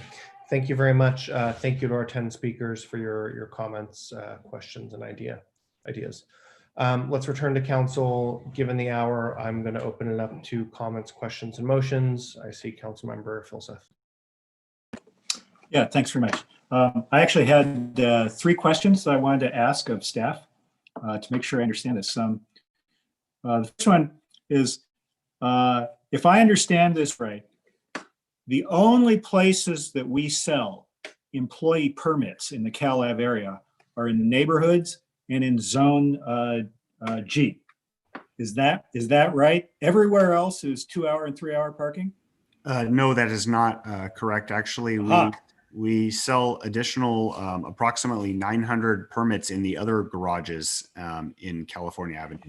thank you very much. Thank you to our 10 speakers for your comments, questions, and ideas. Let's return to council. Given the hour, I'm going to open it up to comments, questions, and motions. I see Councilmember Filseth. Yeah, thanks very much. I actually had 3 questions that I wanted to ask of staff to make sure I understand this. The first one is, if I understand this right, the only places that we sell employee permits in the Cal Ave area are in the neighborhoods and in Zone G. Is that right? Everywhere else is 2-hour and 3-hour parking? No, that is not correct. Actually, We sell additional approximately 900 permits in the other garages in California Avenue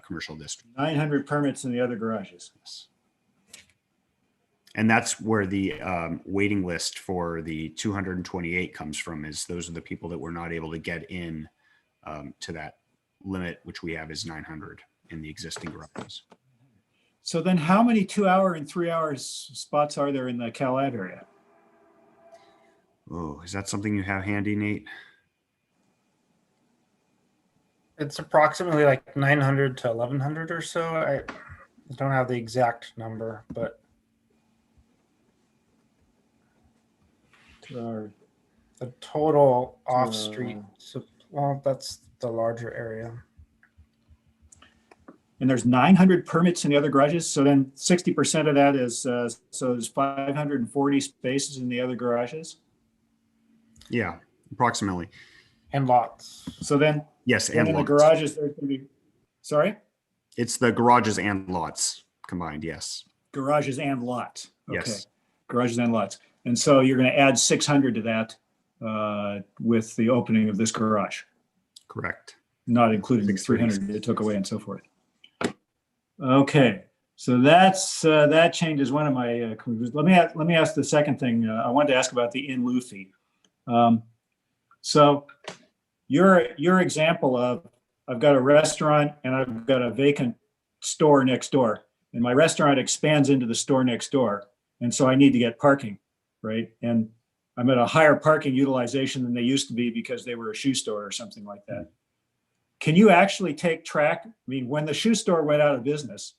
Commercial District. 900 permits in the other garages. Yes. And that's where the waiting list for the 228 comes from, is those are the people that were not able to get in to that limit, which we have is 900 in the existing garages. So then how many 2-hour and 3-hour spots are there in the Cal Ave area? Oh, is that something you have handy, Nate? It's approximately like 900 to 1100 or so. I don't have the exact number, but the total off-street, well, that's the larger area. And there's 900 permits in the other garages. So then 60% of that is, so there's 540 spaces in the other garages? Yeah, approximately. And lots. So then, yes, and in lots. the garages, there's going to be, sorry? It's the garages and lots combined, yes. Garages and lots. Okay. Yes. Garages and lots. And so you're going to add 600 to that with the opening of this garage. Correct. Not including the 300 it took away and so forth. Okay, so that's that changes one of my conclusions. Let me ask the second thing. I wanted to ask about the in lieu fee. So your example of I've got a restaurant and I've got a vacant store next door, and my restaurant expands into the store next door, and so I need to get parking, right? And I'm at a higher parking utilization than they used to be because they were a shoe store or something like that. Can you actually take track? I mean, when the shoe store went out of business,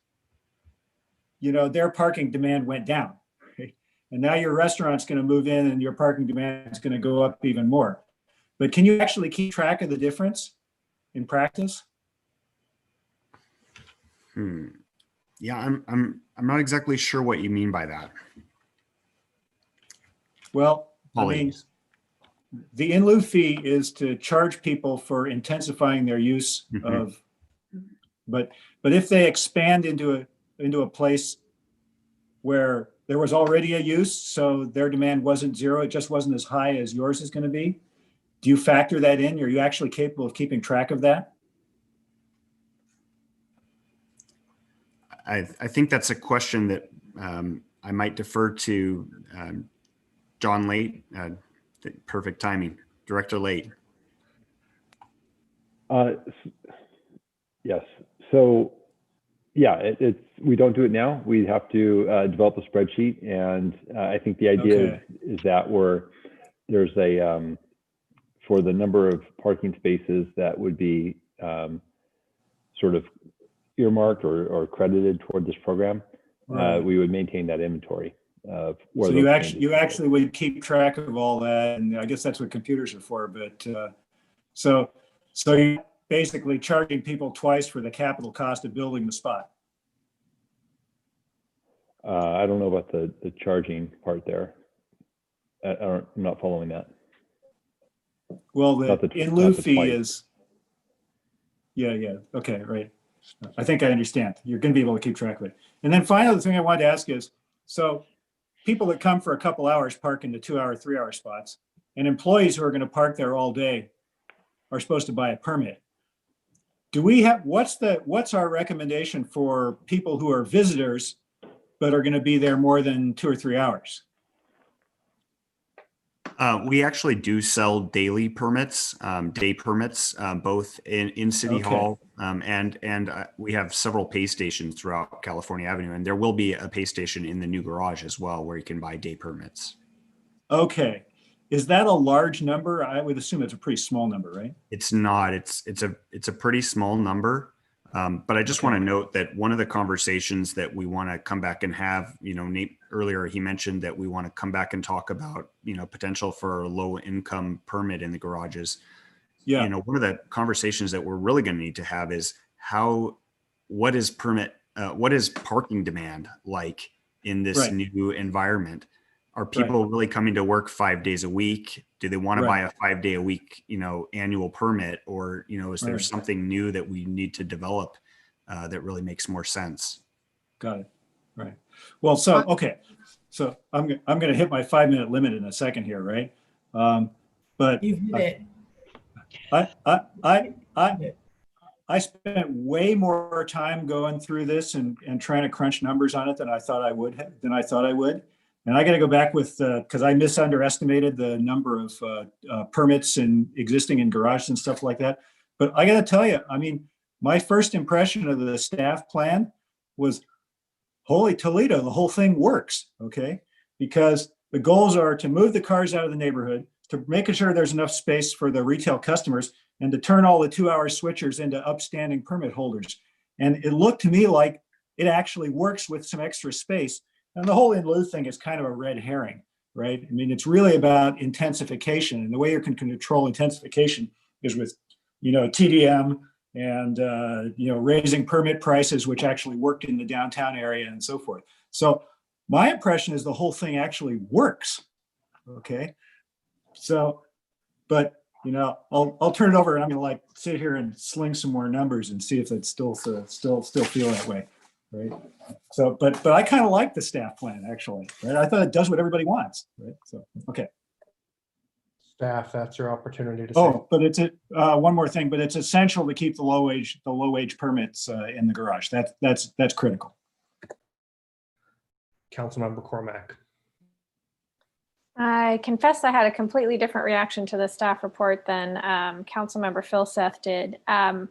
you know, their parking demand went down, right? And now your restaurant's going to move in and your parking demand is going to go up even more. But can you actually keep track of the difference in practice? Yeah, I'm not exactly sure what you mean by that. Well, I mean, the in lieu fee is to charge people for intensifying their use of, but if they expand into a place where there was already a use, so their demand wasn't zero, it just wasn't as high as yours is going to be. Do you factor that in? Are you actually capable of keeping track of that? I think that's a question that I might defer to John Late. Perfect timing. Director Late. Yes. So, yeah, we don't do it now. We have to develop a spreadsheet, and I think the idea is that there's a for the number of parking spaces that would be sort of earmarked or credited toward this program, we would maintain that inventory. So you actually would keep track of all that, and I guess that's what computers are for. But so you're basically charging people twice for the capital cost of building the spot. I don't know about the charging part there. I'm not following that. Well, the in lieu fee is. Yeah. Okay, right. I think I understand. You're going to be able to keep track of it. And then finally, the thing I wanted to ask is, so people that come for a couple hours park into 2-hour, 3-hour spots, and employees who are going to park there all day are supposed to buy a permit. Do we have, what's our recommendation for people who are visitors but are going to be there more than 2 or 3 hours? We actually do sell daily permits, day permits, both in City Hall and we have several pay stations throughout California Avenue, and there will be a pay station in the new garage as well where you can buy day permits. Okay. Is that a large number? I would assume it's a pretty small number, right? It's not. It's a pretty small number. But I just want to note that one of the conversations that we want to come back and have, you know, Nate earlier, he mentioned that we want to come back and talk about, you know, potential for a low income permit in the garages. Yeah. You know, one of the conversations that we're really going to need to have is what is parking demand like in this new environment? Are people really coming to work 5 days a week? Do they want to buy a 5-day-a-week, you know, annual permit? Or, you know, is there something new that we need to develop that really makes more sense? Got it. Right. Well, so, okay. So I'm going to hit my 5-minute limit in a second here, right? But You've hit it. I spent way more time going through this and trying to crunch numbers on it than I thought I would. And I got to go back with, because I underestimated the number of permits and existing in garages and stuff like that. But I got to tell you, I mean, my first impression of the staff plan was, holy Toledo, the whole thing works, okay? Because the goals are to move the cars out of the neighborhood, to making sure there's enough space for the retail customers, and to turn all the 2-hour switchers into upstanding permit holders. And it looked to me like it actually works with some extra space. And the whole in lieu thing is kind of a red herring, right? I mean, it's really about intensification, and the way you can control intensification is with, TDM and, raising permit prices, which actually worked in the downtown area and so forth. So my impression is the whole thing actually works, okay? So, but, I'll turn it over, and I'm going to sit here and sling some more numbers and see if it's still feel that way, right? So, but I kind of like the staff plan, actually, right? I thought it does what everybody wants, right? So, okay. Staff, that's your opportunity to say. But it's one more thing, but it's essential to keep the low wage permits in the garage. That's critical. Councilmember Cormack. I confess I had a completely different reaction to the staff report than Councilmember Philseth did. I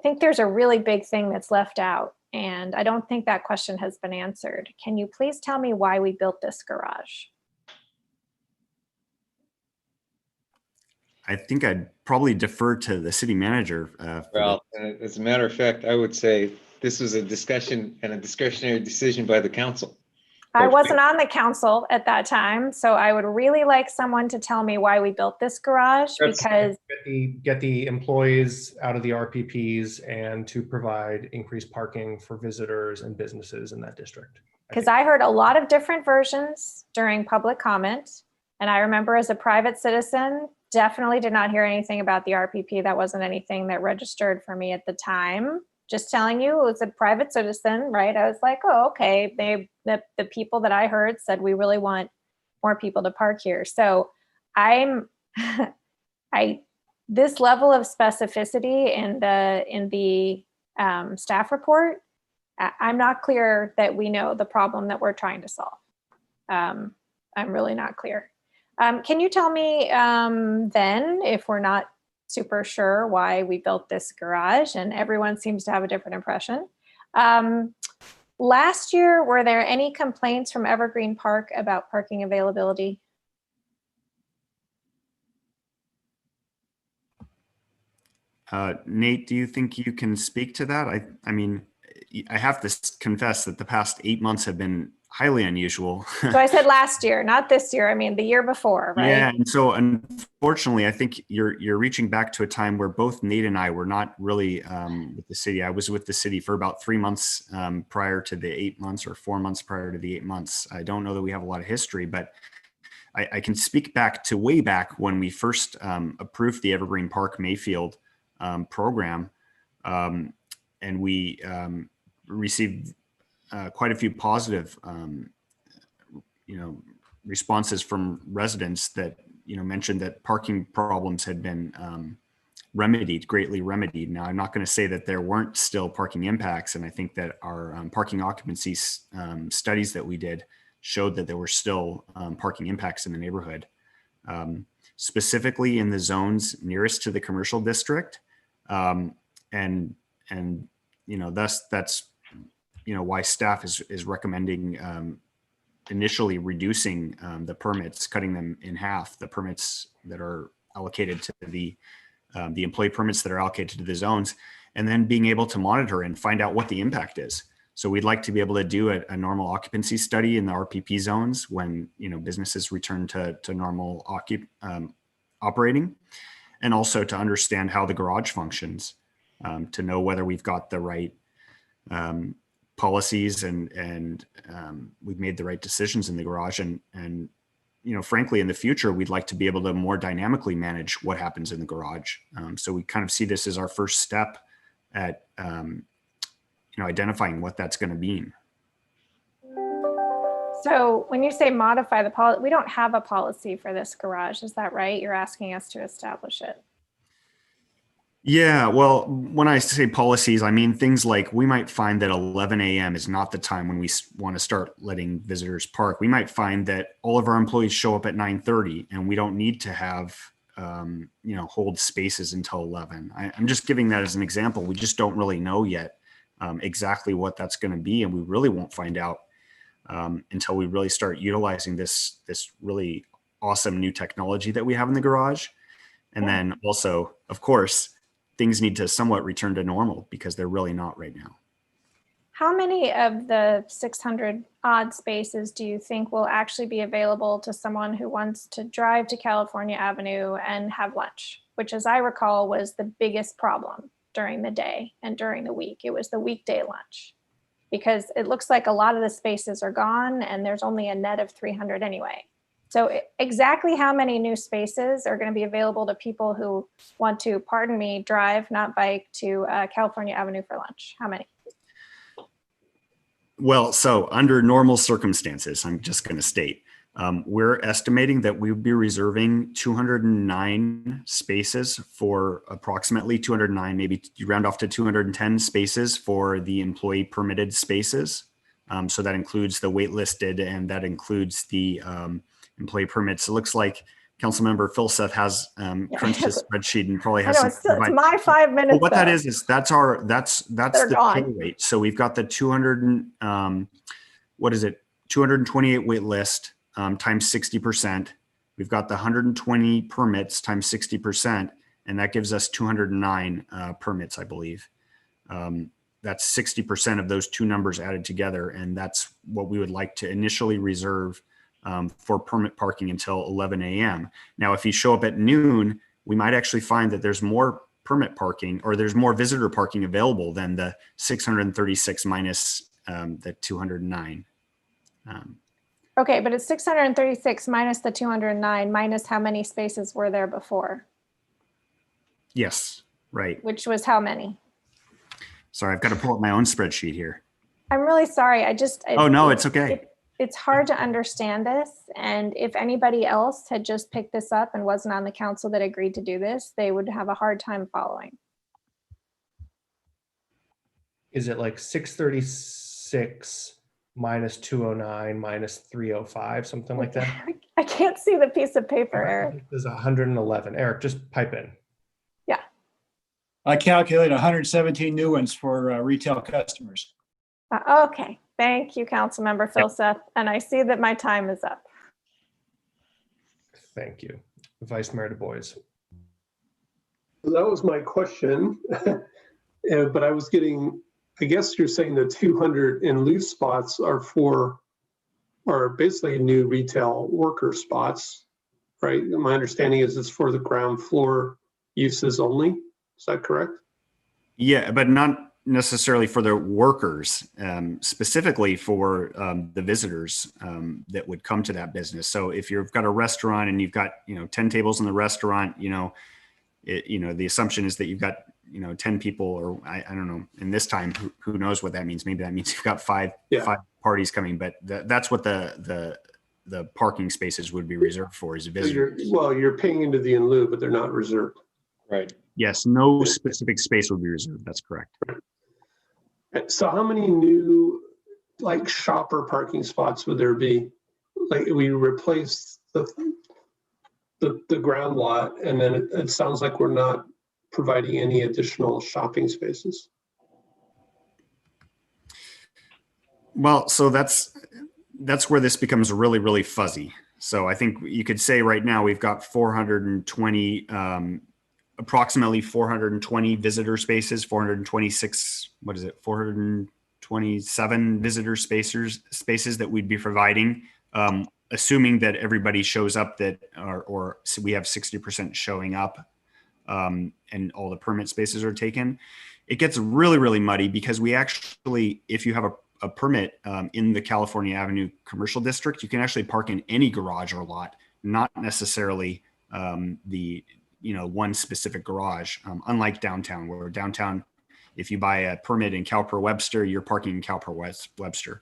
think there's a really big thing that's left out, and I don't think that question has been answered. Can you please tell me why we built this garage? I think I'd probably defer to the city manager. Well, as a matter of fact, I would say this was a discussion and a discretionary decision by the council. I wasn't on the council at that time, so I would really like someone to tell me why we built this garage, because get the employees out of the RPPs and to provide increased parking for visitors and businesses in that district. Because I heard a lot of different versions during public comment, and I remember as a private citizen, definitely did not hear anything about the RPP. That wasn't anything that registered for me at the time. Just telling you, it was a private citizen, right? I was like, oh, okay. The people that I heard said we really want more people to park here. So this level of specificity in the staff report, I'm not clear that we know the problem that we're trying to solve. I'm really not clear. Can you tell me then, if we're not super sure why we built this garage, and everyone seems to have a different impression. Last year, were there any complaints from Evergreen Park about parking availability? Nate, do you think you can speak to that? I mean, I have to confess that the past 8 months have been highly unusual. So I said last year, not this year. I mean, the year before, right? Yeah, and so unfortunately, I think you're reaching back to a time where both Nate and I were not really with the city. I was with the city for about 3 months prior to the 8 months, or 4 months prior to the 8 months. I don't know that we have a lot of history, but I can speak back to way back when we first approved the Evergreen Park Mayfield program, and we received quite a few positive, responses from residents that, mentioned that parking problems had been greatly remedied. Now, I'm not going to say that there weren't still parking impacts. And I think that our parking occupancy studies that we did showed that there were still parking impacts in the neighborhood, specifically in the zones nearest to the commercial district. And thus that's, why staff is recommending initially reducing the permits, cutting them in half, the permits that are allocated to the employee permits that are allocated to the zones, and then being able to monitor and find out what the impact is. So we'd like to be able to do a normal occupancy study in the RPP zones when, businesses return to normal operating, and also to understand how the garage functions, to know whether we've got the right policies and we've made the right decisions in the garage. And frankly, in the future, we'd like to be able to more dynamically manage what happens in the garage. So we kind of see this as our first step at identifying what that's going to mean. So when you say modify the policy, we don't have a policy for this garage. Is that right? You're asking us to establish it. Yeah, well, when I say policies, I mean things like we might find that 11 a.m. is not the time when we want to start letting visitors park. We might find that all of our employees show up at 9:30 and we don't need to have, hold spaces until 11. I'm just giving that as an example. We just don't really know yet exactly what that's going to be. And we really won't find out until we really start utilizing this really awesome new technology that we have in the garage. And then also, of course, things need to somewhat return to normal because they're really not right now. How many of the 600 odd spaces do you think will actually be available to someone who wants to drive to California Avenue and have lunch, which, as I recall, was the biggest problem during the day and during the week? It was the weekday lunch, because it looks like a lot of the spaces are gone and there's only a net of 300 anyway. So exactly how many new spaces are going to be available to people who want to, pardon me, drive, not bike, to California Avenue for lunch? How many? Well, so under normal circumstances, I'm just going to state, we're estimating that we would be reserving 209 spaces for approximately 209, maybe you round off to 210 spaces for the employee permitted spaces. So that includes the waitlisted and that includes the employee permits. It looks like Councilmember Philseth has crunched his spreadsheet and probably has. It's my 5 minutes. Well, what that is that's the gone. pay rate. So we've got the 228 wait list times 60%. We've got the 120 permits times 60%, and that gives us 209 permits, I believe. That's 60% of those two numbers added together, and that's what we would like to initially reserve for permit parking until 11 a.m. Now, if you show up at noon, we might actually find that there's more permit parking or there's more visitor parking available than the 636 minus the 209. Okay, but it's 636 minus the 209 minus how many spaces were there before? Yes, right. Which was how many? Sorry, I've got to pull up my own spreadsheet here. I'm really sorry. Oh, no, it's okay. It's hard to understand this. And if anybody else had just picked this up and wasn't on the council that agreed to do this, they would have a hard time following. Is it like 636 minus 209 minus 305, something like that? I can't see the piece of paper, Eric. There's 111. Eric, just pipe in. Yeah. I calculate 117 new ones for retail customers. Okay. Thank you, Councilmember Philseth. And I see that my time is up. Thank you. Vice Mayor Du Bois. That was my question. But I was getting, I guess you're saying the 200 in loose spots are basically new retail worker spots, right? My understanding is it's for the ground floor uses only. Is that correct? Yeah, but not necessarily for the workers, specifically for the visitors that would come to that business. So if you've got a restaurant and you've got 10 tables in the restaurant, the assumption is that you've got 10 people, or I don't know. And this time, who knows what that means? Maybe that means you've got five parties coming. But that's what the parking spaces would be reserved for, is visitors. So you're paying into the in lieu, but they're not reserved. Right. Yes, no specific space would be reserved. That's correct. So how many new shopper parking spots would there be? We replaced the ground lot, and then it sounds like we're not providing any additional shopping spaces. Well, so that's where this becomes really, really fuzzy. So I think you could say right now we've got 420 approximately 420 visitor spaces, 426, 427 visitor spaces that we'd be providing, assuming that everybody shows up or so we have 60% showing up and all the permit spaces are taken. It gets really, really muddy because we actually, if you have a permit in the California Avenue Commercial District, you can actually park in any garage or lot, not necessarily the one specific garage, unlike downtown, where downtown, if you buy a permit in CalPERS Webster, you're parking in CalPERS Webster.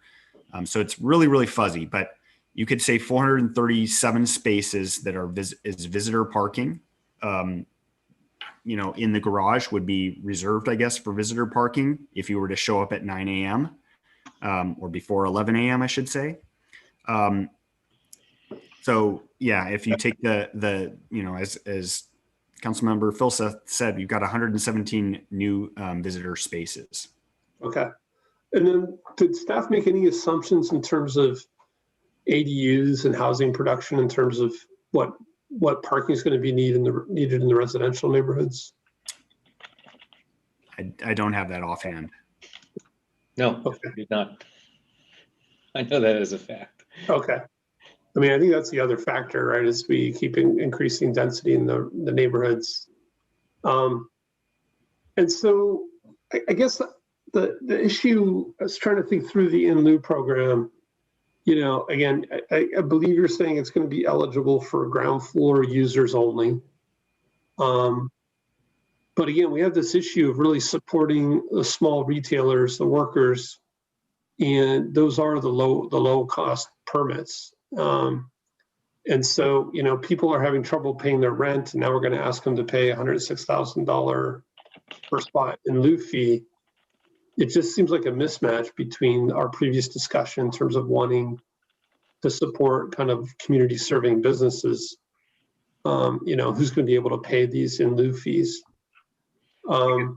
So it's really, really fuzzy, but you could say 437 spaces that are is visitor parking. You know, in the garage would be reserved, I guess, for visitor parking if you were to show up at 9 a.m. Or before 11 a.m., I should say. So yeah, if you take the you know, as Councilmember Filsa said, you've got 117 new visitor spaces. Okay. And then did staff make any assumptions in terms of ADUs and housing production in terms of what parking is going to be needed in the residential neighborhoods? I don't have that offhand. No, okay. Did not. I know that as a fact. Okay. I mean, I think that's the other factor, right? As we keep increasing density in the neighborhoods. And so I guess the issue, I was trying to think through the in lieu program. You know, again, I believe you're saying it's going to be eligible for ground floor users only. But again, we have this issue of really supporting the small retailers, the workers, and those are the low cost permits. And so, you know, people are having trouble paying their rent, and now we're going to ask them to pay $106,000 per spot in lieu fee. It just seems like a mismatch between our previous discussion in terms of wanting to support kind of community serving businesses. You know, who's going to be able to pay these in lieu fees? I'm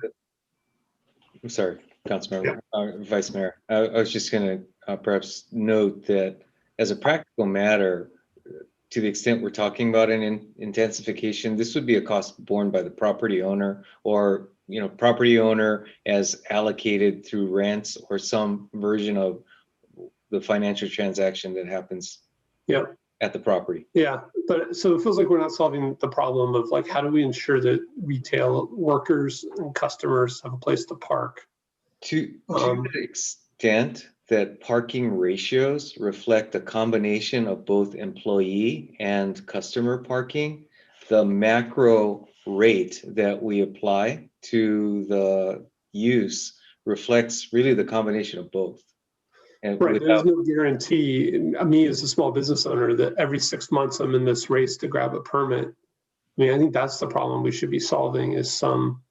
sorry, Councilmember, Vice Mayor. I was just going to perhaps note that as a practical matter, to the extent we're talking about an intensification, this would be a cost borne by the property owner, or, you know, property owner as allocated through rents or some version of the financial transaction that happens at the property. Yeah, but so it feels like we're not solving the problem of like, how do we ensure that retail workers and customers have a place to park? To the extent that parking ratios reflect a combination of both employee and customer parking, the macro rate that we apply to the use reflects really the combination of both. And right, there's no guarantee, me as a small business owner, that every 6 months I'm in this race to grab a permit. I mean, I think that's the problem we should be solving, is some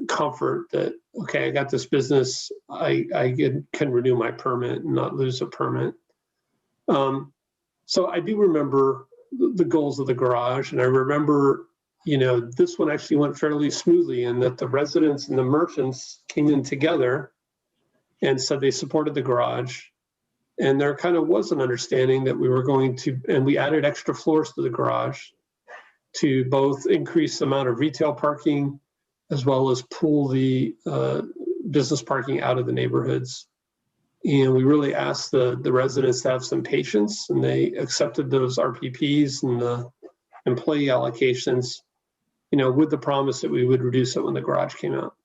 comfort that, okay, I got this business, I can renew my permit and not lose a permit. So I do remember the goals of the garage, and I remember, you know, this one actually went fairly smoothly, and that the residents and the merchants came in together and said they supported the garage. And there kind of was an understanding that we were going to, and we added extra floors to the garage to both increase the amount of retail parking as well as pull the business parking out of the neighborhoods. And we really asked the residents to have some patience, and they accepted those RPPs and the employee allocations, you know, with the promise that we would reduce it when the garage came out.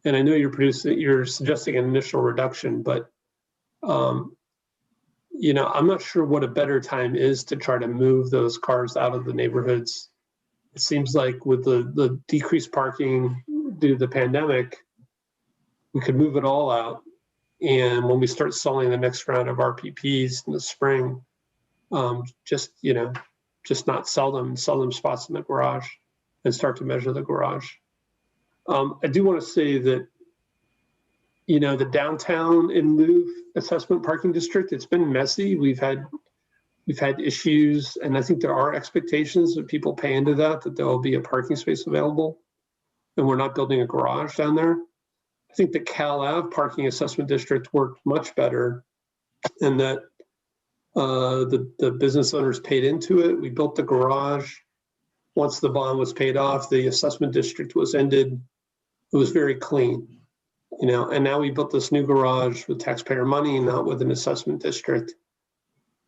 And I know you're suggesting an initial reduction, but you know, I'm not sure what a better time is to try to move those cars out of the neighborhoods. It seems like with the decreased parking due to the pandemic, we could move it all out. And when we start selling the next round of RPPs in the spring, just not sell them spots in the garage and start to measure the garage. I do want to say that, you know, the downtown in lieu assessment parking district, it's been messy. We've had issues, and I think there are expectations that people pay into that there will be a parking space available, and we're not building a garage down there. I think the Cal Ave parking assessment district worked much better, and that the business owners paid into it. We built the garage. Once the bond was paid off, the assessment district was ended. It was very clean, you know, and now we built this new garage with taxpayer money, not with an assessment district.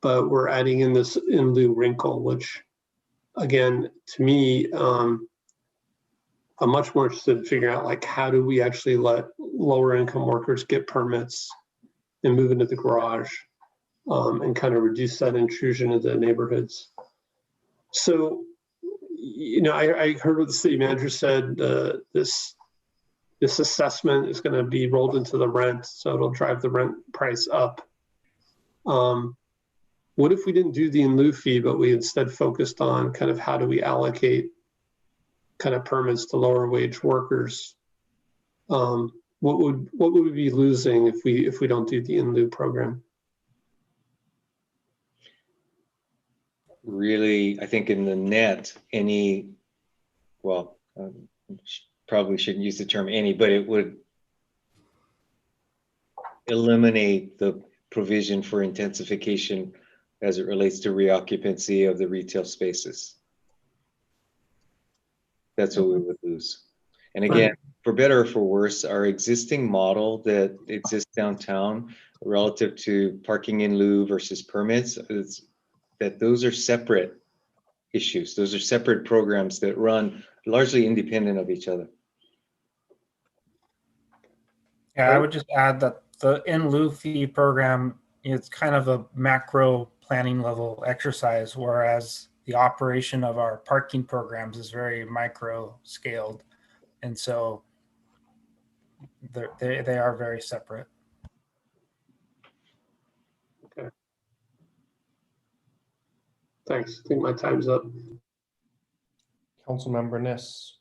But we're adding in this in lieu wrinkle, which, again, to me, I'm much more interested in figuring out, like, how do we actually let lower income workers get permits and move into the garage, and kind of reduce that intrusion into the neighborhoods. So, you know, I heard what the city manager said. This assessment is going to be rolled into the rent, so it'll drive the rent price up. What if we didn't do the in lieu fee, but we instead focused on kind of how do we allocate kind of permits to lower wage workers? What would we be losing if we don't do the in lieu program? Really, I think in the net, any, well, probably shouldn't use the term any, but it would eliminate the provision for intensification as it relates to reoccupancy of the retail spaces. That's what we would lose. And again, for better or for worse, our existing model that exists downtown relative to parking in lieu versus permits, is that those are separate issues. Those are separate programs that run largely independent of each other. Yeah, I would just add that the in lieu fee program is kind of a macro planning level exercise, whereas the operation of our parking programs is very micro scaled. And so they are very separate. Okay. Thanks. I think my time's up. Councilmember Niss.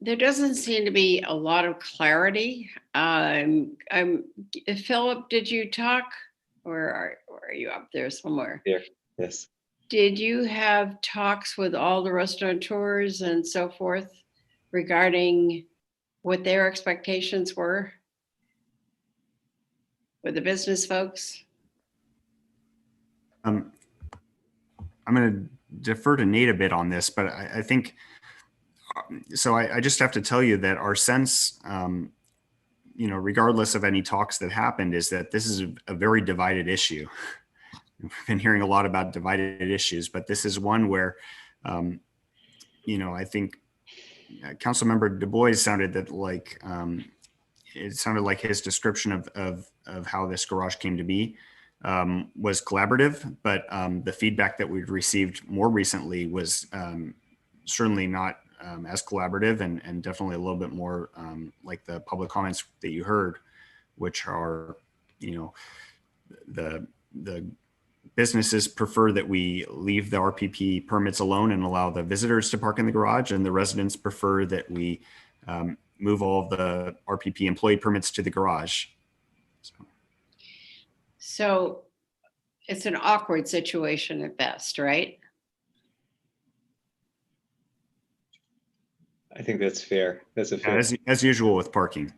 There doesn't seem to be a lot of clarity. Philip, did you talk, or are you up there somewhere? Yeah. Yes. Did you have talks with all the restaurateurs and so forth regarding what their expectations were with the business folks? I'm going to defer to Nate a bit on this, but I think, so I just have to tell you that our sense, regardless of any talks that happened, is that this is a very divided issue. We've been hearing a lot about divided issues, but this is one where, I think Councilmember Du Bois sounded that like, it sounded like his description of how this garage came to be was collaborative, but the feedback that we've received more recently was certainly not as collaborative, and definitely a little bit more like the public comments that you heard, which are, the businesses prefer that we leave the RPP permits alone and allow the visitors to park in the garage, and the residents prefer that we move all of the RPP employee permits to the garage. So it's an awkward situation at best, right? I think that's fair. That's a fair. As usual with parking.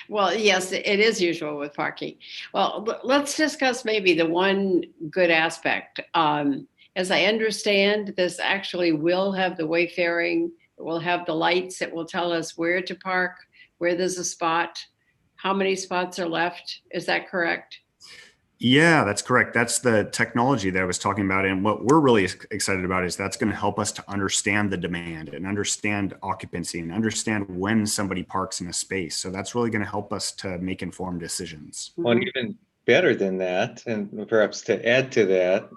Well, yes, it is usual with parking. Well, let's discuss maybe the one good aspect. As I understand, this actually will have the wayfaring, it will have the lights, it will tell us where to park, where there's a spot, how many spots are left. Is that correct? Yeah, that's correct. That's the technology that I was talking about. And what we're really excited about is that's going to help us to understand the demand and understand occupancy and understand when somebody parks in a space. So that's really going to help us to make informed decisions. Well, and even better than that, and perhaps to add to that,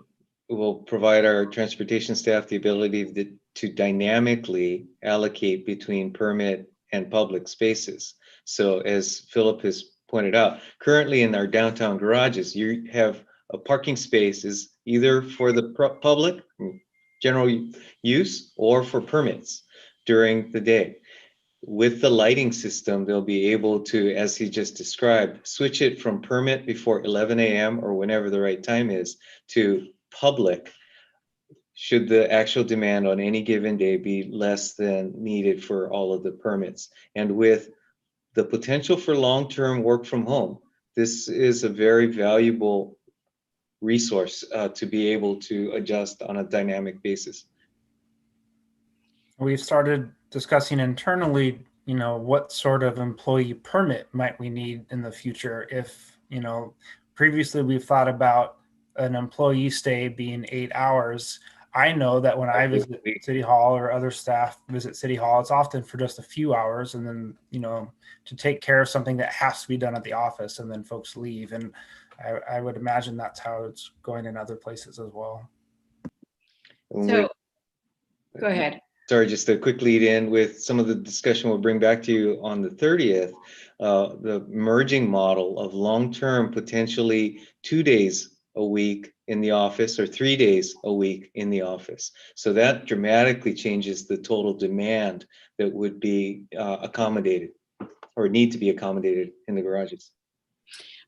we'll provide our transportation staff the ability to dynamically allocate between permit and public spaces. So as Philip has pointed out, currently in our downtown garages, you have a parking space is either for the public general use or for permits during the day. With the lighting system, they'll be able to, as he just described, switch it from permit before 11 a.m. or whenever the right time is to public, should the actual demand on any given day be less than needed for all of the permits. And with the potential for long-term work from home, this is a very valuable resource to be able to adjust on a dynamic basis. We've started discussing internally, what sort of employee permit might we need in the future if, previously we've thought about an employee stay being 8 hours. I know that when I visit City Hall or other staff visit City Hall, it's often for just a few hours and then, to take care of something that has to be done at the office and then folks leave. And I would imagine that's how it's going in other places as well. So Go ahead. Sorry, just a quick lead in with some of the discussion we'll bring back to you on the 30th. The merging model of long-term, potentially 2 days a week in the office or 3 days a week in the office. So that dramatically changes the total demand that would be accommodated or need to be accommodated in the garages.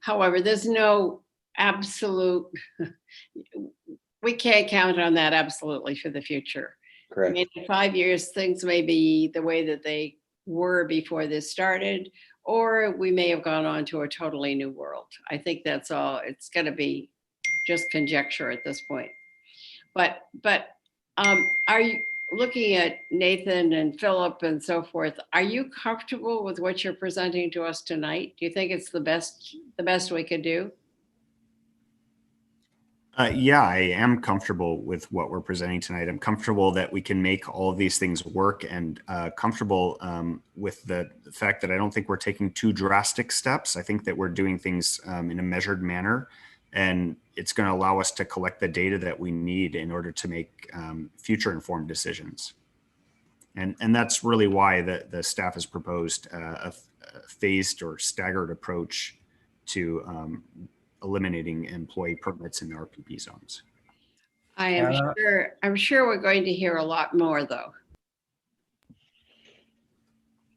However, there's no absolute, we can't count on that absolutely for the future. Correct. I mean, in 5 years, things may be the way that they were before this started, or we may have gone on to a totally new world. I think that's all. It's going to be just conjecture at this point. But are you looking at Nathan and Philip and so forth? Are you comfortable with what you're presenting to us tonight? Do you think it's the best we could do? Yeah, I am comfortable with what we're presenting tonight. I'm comfortable that we can make all of these things work, and comfortable with the fact that I don't think we're taking too drastic steps. I think that we're doing things in a measured manner, and it's going to allow us to collect the data that we need in order to make future informed decisions. And that's really why the staff has proposed a phased or staggered approach to eliminating employee permits in the RPP zones. I'm sure we're going to hear a lot more though.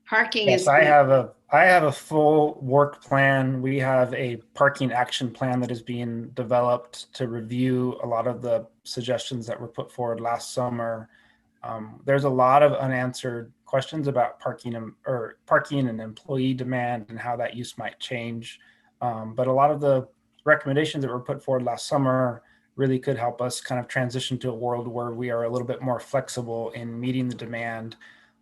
Parking Yes, is. I have a full work plan. We have a parking action plan that is being developed to review a lot of the suggestions that were put forward last summer. There's a lot of unanswered questions about parking and employee demand and how that use might change. But a lot of the recommendations that were put forward last summer really could help us kind of transition to a world where we are a little bit more flexible in meeting the demand,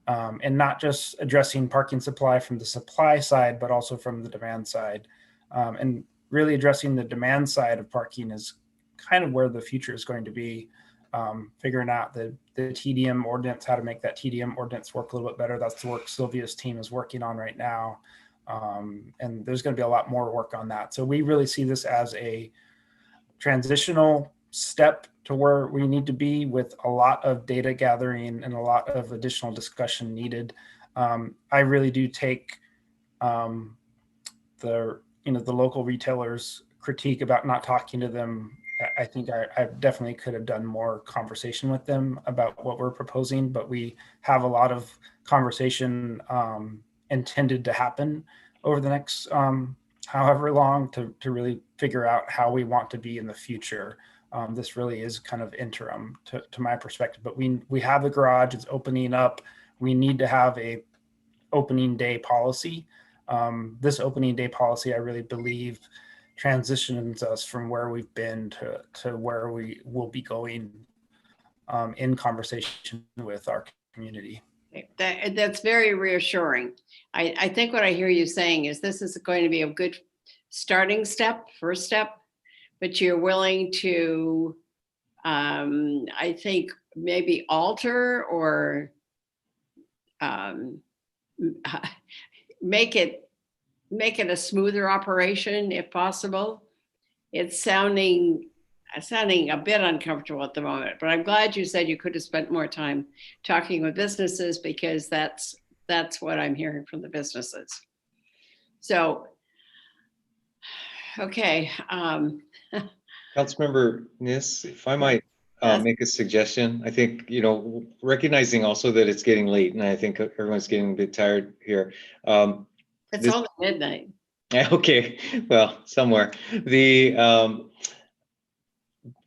and not just addressing parking supply from the supply side, but also from the demand side. And really addressing the demand side of parking is kind of where the future is going to be. Figuring out the TDM ordinance, how to make that TDM ordinance work a little bit better. That's the work Sylvia's team is working on right now. And there's going to be a lot more work on that. So we really see this as a transitional step to where we need to be, with a lot of data gathering and a lot of additional discussion needed. I really do take the local retailers' critique about not talking to them. I think I definitely could have done more conversation with them about what we're proposing, but we have a lot of conversation intended to happen over the next however long to really figure out how we want to be in the future. This really is kind of interim to my perspective, but we have the garage, it's opening up. We need to have a opening day policy. This opening day policy, I really believe, transitions us from where we've been to where we will be going in conversation with our community. That's very reassuring. I think what I hear you saying is this is going to be a good starting step, first step, but you're willing to, I think, maybe alter or make it a smoother operation if possible. It's sounding a bit uncomfortable at the moment, but I'm glad you said you could have spent more time talking with businesses, because that's what I'm hearing from the businesses. So, okay. Councilmember Nis, if I might make a suggestion, I think, recognizing also that it's getting late and I think everyone's getting a bit tired here. It's only midnight. Okay, well, somewhere. The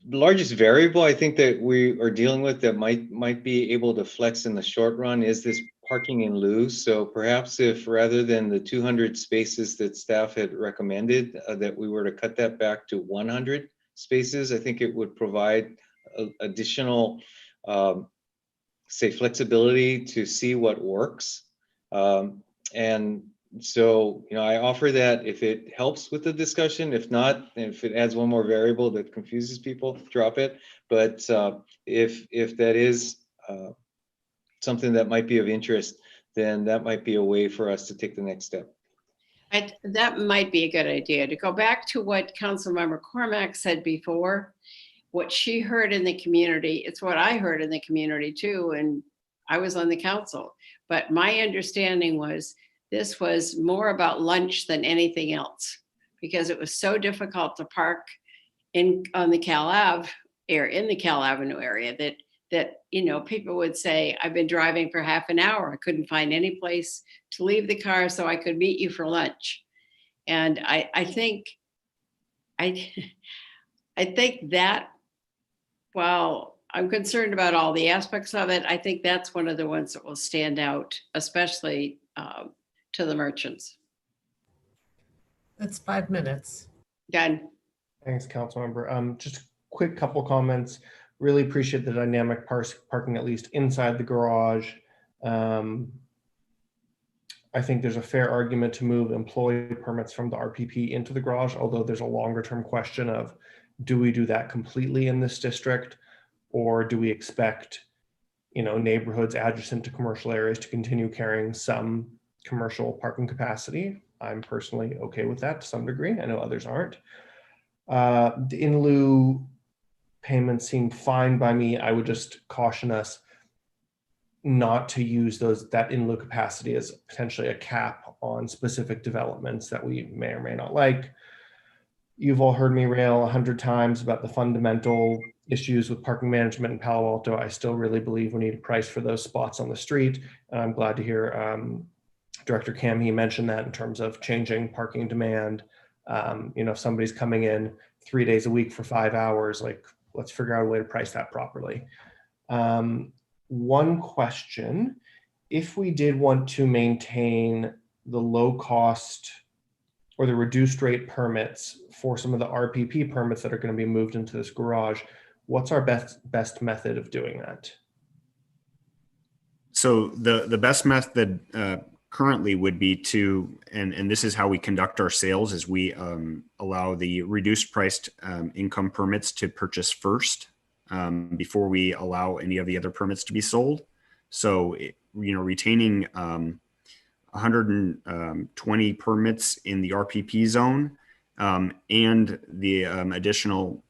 largest variable I think that we are dealing with that might be able to flex in the short run is this parking in lieu. So perhaps if rather than the 200 spaces that staff had recommended, that we were to cut that back to 100 spaces, I think it would provide additional, say, flexibility to see what works. And so, I offer that if it helps with the discussion. If not, if it adds one more variable that confuses people, drop it. But if that is something that might be of interest, then that might be a way for us to take the next step. That might be a good idea. To go back to what Councilmember Cormack said before, what she heard in the community, it's what I heard in the community too, and I was on the council. But my understanding was this was more about lunch than anything else, because it was so difficult to park on the Cal Ave in the Cal Avenue area that people would say, I've been driving for half an hour. I couldn't find any place to leave the car so I could meet you for lunch. And I think that, while I'm concerned about all the aspects of it, I think that's one of the ones that will stand out, especially to the merchants. That's 5 minutes. Done. Thanks, Councilmember. Just a quick couple comments. Really appreciate the dynamic parking, at least inside the garage. I think there's a fair argument to move employee permits from the RPP into the garage, although there's a longer term question of, do we do that completely in this district? Or do we expect, neighborhoods adjacent to commercial areas to continue carrying some commercial parking capacity? I'm personally okay with that to some degree. I know others aren't. The in lieu payments seem fine by me. I would just caution us not to use that in lieu capacity as potentially a cap on specific developments that we may or may not like. You've all heard me rail 100 times about the fundamental issues with parking management in Palo Alto. I still really believe we need a price for those spots on the street. And I'm glad to hear Director Kamhi mentioned that in terms of changing parking demand. If somebody's coming in 3 days a week for 5 hours, let's figure out a way to price that properly. One question, if we did want to maintain the low cost or the reduced rate permits for some of the RPP permits that are going to be moved into this garage, what's our best method of doing that? So the best method currently would be to, and this is how we conduct our sales, is we allow the reduced priced income permits to purchase first before we allow any of the other permits to be sold. So, retaining 120 permits in the RPP zone and the additional,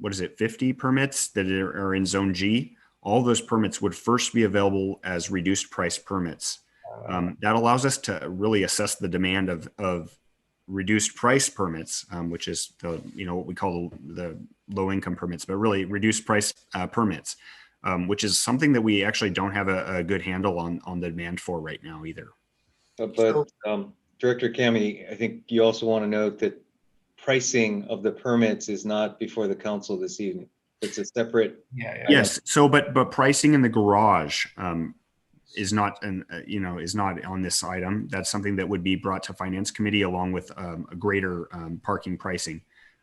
50 permits that are in zone G, all those permits would first be available as reduced price permits. That allows us to really assess the demand of reduced price permits, which is what we call the low income permits, but really reduced price permits, which is something that we actually don't have a good handle on the demand for right now either. But Director Kamhi, I think you also want to note that pricing of the permits is not before the council this evening. It's a separate. Yes. So, but pricing in the garage is not on this item. That's something that would be brought to Finance Committee along with a greater parking pricing.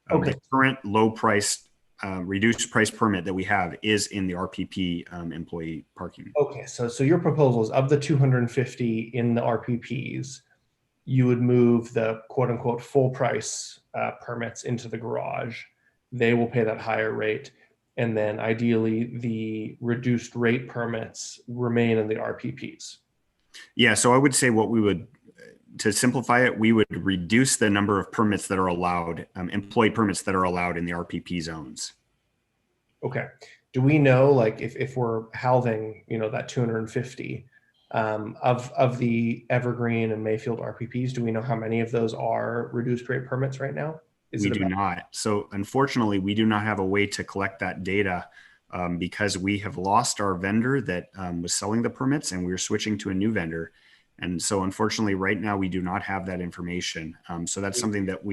Okay. The current low price, reduced price permit that we have is in the RPP employee parking. Okay. So your proposal is of the 250 in the RPPs, you would move the quote unquote full price permits into the garage. They will pay that higher rate. And then ideally the reduced rate permits remain in the RPPs. Yeah, so I would say to simplify it, we would reduce the number of permits that are allowed, employee permits that are allowed in the RPP zones. Okay. Do we know, if we're halving, that 250 of the Evergreen and Mayfield RPPs, do we know how many of those are reduced rate permits right now? We do not. So unfortunately, we do not have a way to collect that data because we have lost our vendor that was selling the permits and we're switching to a new vendor. And so unfortunately, right now, we do not have that information. So that's something that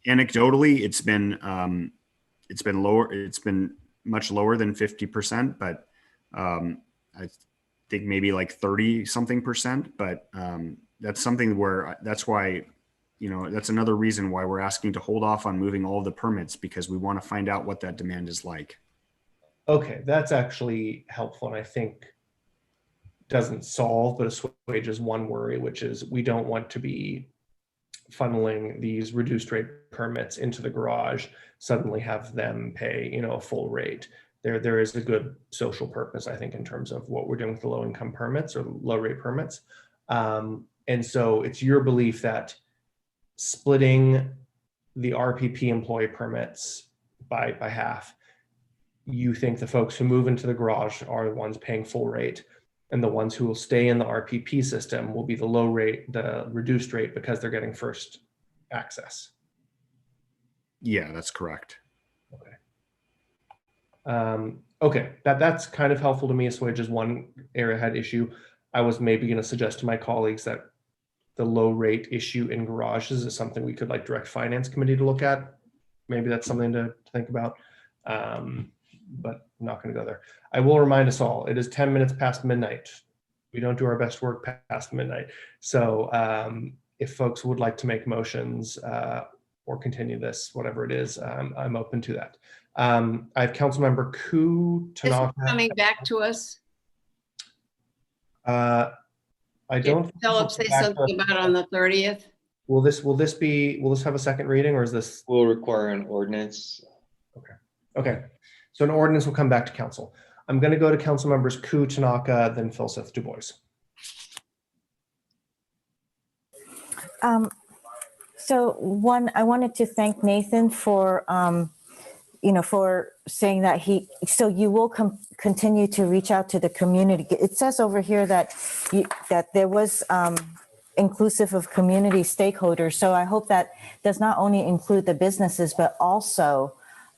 anecdotally, it's been lower. It's been much lower than 50%, but I think maybe 30 something percent. But that's something that's why, that's another reason why we're asking to hold off on moving all of the permits, because we want to find out what that demand is like. Okay, that's actually helpful. And I think doesn't solve, but assuages one worry, which is we don't want to be funneling these reduced rate permits into the garage, suddenly have them pay, a full rate. There is a good social purpose, I think, in terms of what we're doing with the low income permits or low rate permits. And so it's your belief that splitting the RPP employee permits by half, you think the folks who move into the garage are the ones paying full rate, and the ones who will stay in the RPP system will be the low rate, the reduced rate, because they're getting first access. Yeah, that's correct. Okay, that's kind of helpful to me. So just one area I had issue. I was maybe going to suggest to my colleagues that the low rate issue in garages is something we could like direct finance committee to look at. Maybe that's something to think about, but I'm not going to go there. I will remind us all, it is 10 minutes past midnight. We don't do our best work past midnight. So if folks would like to make motions or continue this, whatever it is, I'm open to that. I have Councilmember Koo Tanaka. Is it coming back to us? I don't. Did Philip say something about on the 30th? Will this have a second reading, or is this? Will require an ordinance. Okay. So an ordinance will come back to council. I'm going to go to council members Koo Tanaka, then Philseth Du Bois. So one, I wanted to thank Nathan for, for saying that so you will continue to reach out to the community. It says over here that that there was inclusive of community stakeholders. So I hope that does not only include the businesses, but also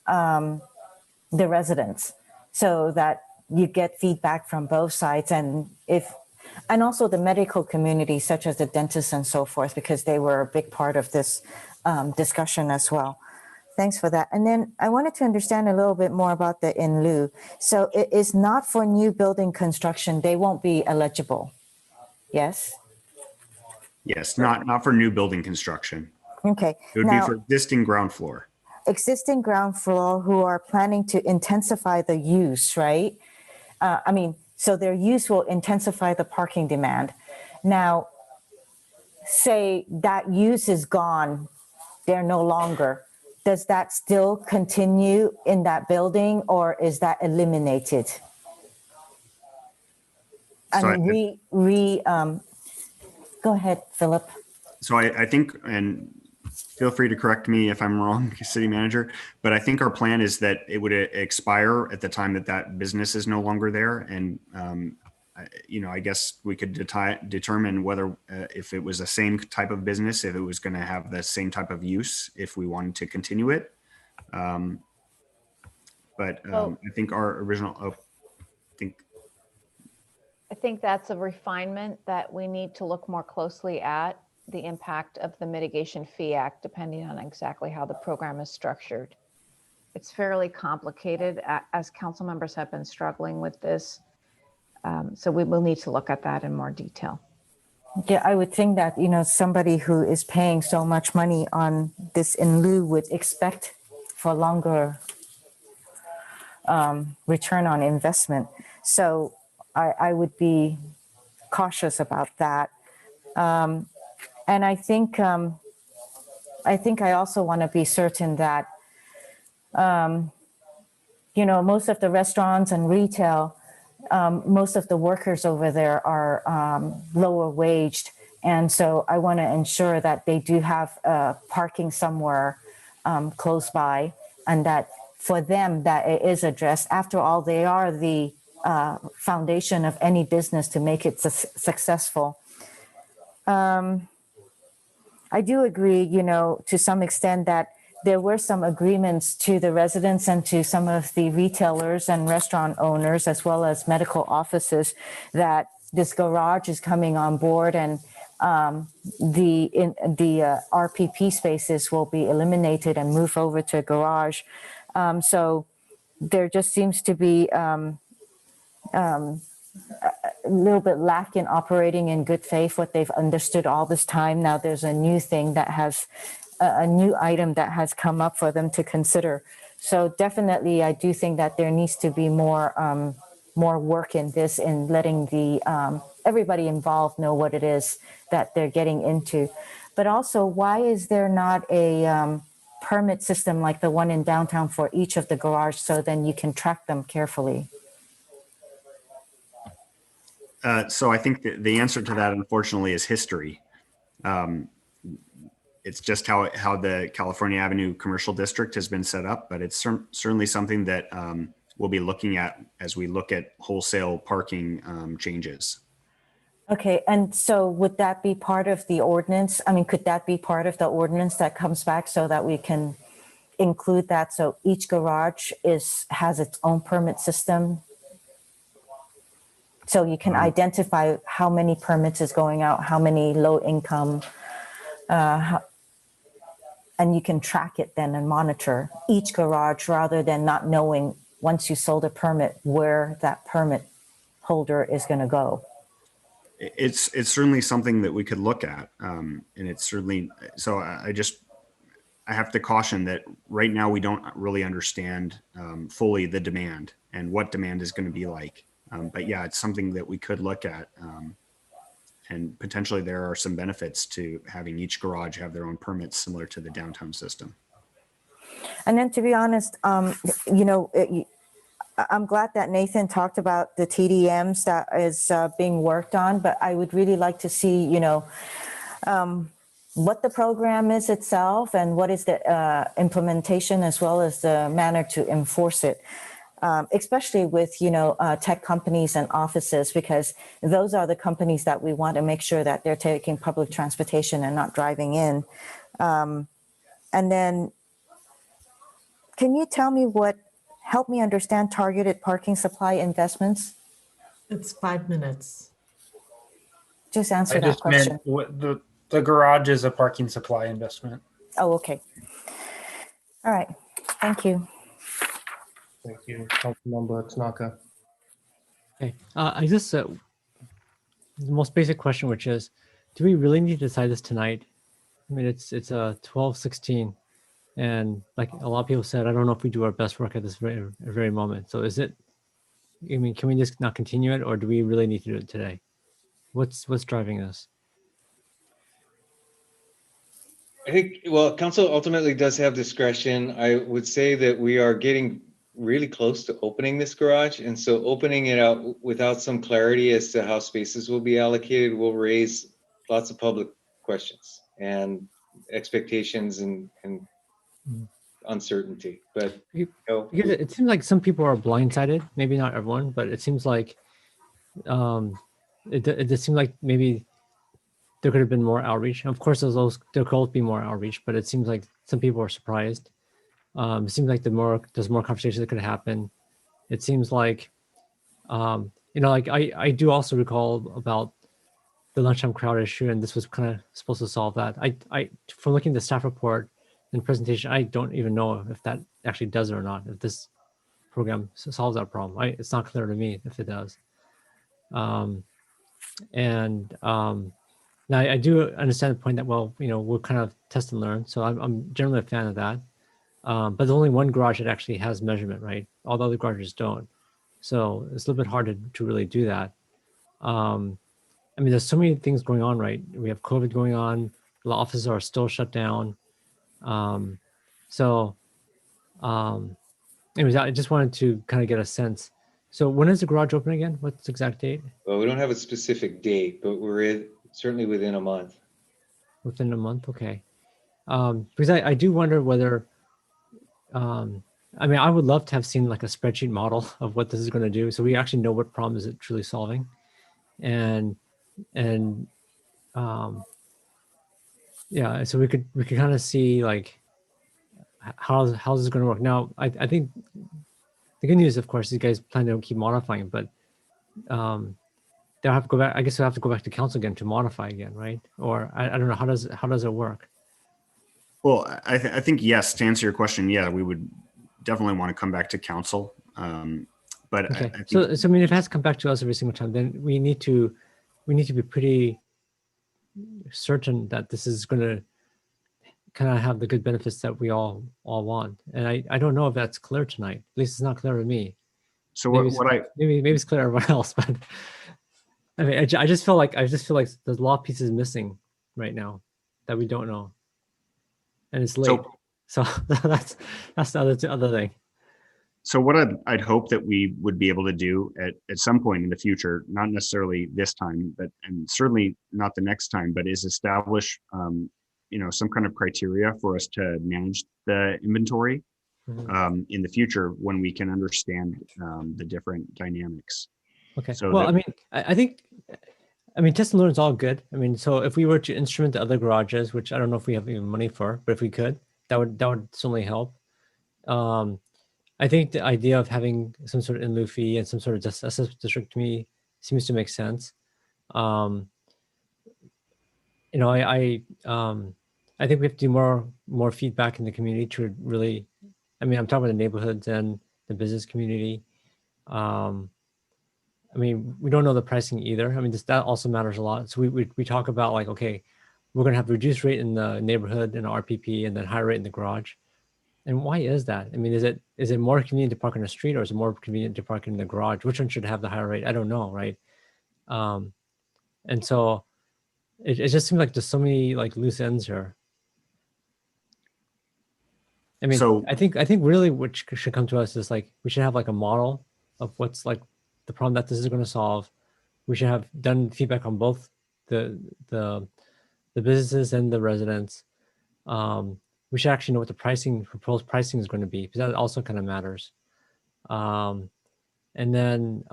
the residents, so that you get feedback from both sides, and also the medical community, such as the dentists and so forth, because they were a big part of this discussion as well. Thanks for that. And then I wanted to understand a little bit more about the in lieu. So it is not for new building construction. They won't be eligible. Yes? Yes, not for new building construction. Okay. It would be for existing ground floor. Existing ground floor who are planning to intensify the use, right? So their use will intensify the parking demand. Now, say that use is gone, they're no longer. Does that still continue in that building, or is that eliminated? So go ahead, Philip. So I think, and feel free to correct me if I'm wrong, city manager, but I think our plan is that it would expire at the time that business is no longer there. And, I guess we could determine whether if it was the same type of business, if it was going to have the same type of use, if we wanted to continue it. I think our original, I think that's a refinement that we need to look more closely at, the impact of the Mitigation Fee Act, depending on exactly how the program is structured. It's fairly complicated, as council members have been struggling with this. So we will need to look at that in more detail. Yeah, I would think that, somebody who is paying so much money on this in lieu would expect for longer return on investment. So I would be cautious about that. And I think I also want to be certain that, most of the restaurants and retail, most of the workers over there are lower waged. And so I want to ensure that they do have parking somewhere close by, and that for them that it is addressed. After all, they are the foundation of any business to make it successful. I do agree, to some extent that there were some agreements to the residents and to some of the retailers and restaurant owners, as well as medical offices, that this garage is coming on board, and the RPP spaces will be eliminated and move over to a garage. So there just seems to be a little bit lack in operating in good faith, what they've understood all this time. Now there's a new thing that has a new item that has come up for them to consider. So definitely, I do think that there needs to be more work in this, in letting the everybody involved know what it is that they're getting into. But also, why is there not a permit system like the one in downtown for each of the garage, so then you can track them carefully? So I think the answer to that, unfortunately, is history. it's just how the California Avenue Commercial District has been set up, but it's certainly something that we'll be looking at as we look at wholesale parking changes. Okay, and so would that be part of the ordinance? I mean, could that be part of the ordinance that comes back so that we can include that? So each garage has its own permit system? So you can identify how many permits is going out, how many low income, and you can track it then and monitor each garage rather than not knowing once you sold a permit where that permit holder is going to go. It's certainly something that we could look at, and it's certainly so. I have to caution that right now we don't really understand fully the demand and what demand is going to be like. But yeah, it's something that we could look at, and potentially there are some benefits to having each garage have their own permits similar to the downtown system. And then to be honest, I'm glad that Nathan talked about the TDMs that is being worked on, but I would really like to see, what the program is itself and what is the implementation as well as the manner to enforce it, especially with, tech companies and offices, because those are the companies that we want to make sure that they're taking public transportation and not driving in. And then can you tell me help me understand targeted parking supply investments? It's 5 minutes. Just answer I that just question. meant the garage is a parking supply investment. Oh, okay. All right. Thank you. Thank you, Councilmember Tanaka. Okay, I just the most basic question, which is, do we really need to decide this tonight? I mean, it's 12:16, and like a lot of people said, I don't know if we do our best work at this very moment. So is it? I mean, can we just not continue it, or do we really need to do it today? What's driving us? I think, well, council ultimately does have discretion. I would say that we are getting really close to opening this garage. And so opening it out without some clarity as to how spaces will be allocated will raise lots of public questions and expectations and uncertainty. But because it seems like some people are blindsided, maybe not everyone, but it seems like it just seemed like maybe there could have been more outreach. Of course, there could be more outreach, but it seems like some people are surprised. It seems like there's more conversations that could happen. It seems like, like I do also recall about the lunchtime crowd issue, and this was kind of supposed to solve that. I from looking at the staff report and presentation, I don't even know if that actually does it or not. If this program solves that problem, it's not clear to me if it does. Now I do understand the point that, well, we'll kind of test and learn. So I'm generally a fan of that. But there's only one garage that actually has measurement, right? All the other garages don't. So it's a little bit hard to really do that. I mean, there's so many things going on, right? We have COVID going on. The offices are still shut down. Anyways, I just wanted to kind of get a sense. So when is the garage open again? What's the exact date? well, we don't have a specific date, but we're certainly within a month. Within a month, okay. Because I do wonder whether, I mean, I would love to have seen like a spreadsheet model of what this is going to do, so we actually know what problem is it truly solving, and yeah, so we could kind of see like how this is going to work. Now, I think the good news, of course, is you guys plan to keep modifying, but they'll have to go back. I guess they'll have to go back to council again to modify again, right? Or I don't know, how does it work? Well, I think yes. To answer your question, yeah, we would definitely want to come back to council. But okay, I think, so I mean, if it has to come back to us every single time, then we need to be pretty certain that this is going to kind of have the good benefits that we all want. And I don't know if that's clear tonight. At least it's not clear to me. So maybe it's clear to everyone else, but I mean, I just feel like there's a lot of pieces missing right now that we don't know, and it's late. So that's the other thing. So what I'd hope that we would be able to do at some point in the future, not necessarily this time, and certainly not the next time, but is establish some kind of criteria for us to manage the inventory in the future when we can understand the different dynamics. Okay. So well, I mean, I think, test and learn is all good. I mean, so if we were to instrument the other garages, which I don't know if we have even money for, but if we could, that would certainly help. I think the idea of having some sort of in lieu fee and some sort of assessment district to me seems to make sense. I think we have to do more feedback in the community to really, I'm talking about the neighborhoods and the business community. We don't know the pricing either. That also matters a lot. So we talk about like, okay, we're gonna have reduced rate in the neighborhood and RPP and then higher rate in the garage. And why is that? Is it more convenient to park on the street or is it more convenient to park in the garage? Which one should have the higher rate? I don't know, right? And so it just seems like there's so many like loose ends here. I think really what should come to us is like, we should have like a model of what's like the problem that this is going to solve. We should have done feedback on both the businesses and the residents. We should actually know what the proposed pricing is going to be, because that also kind of matters. And then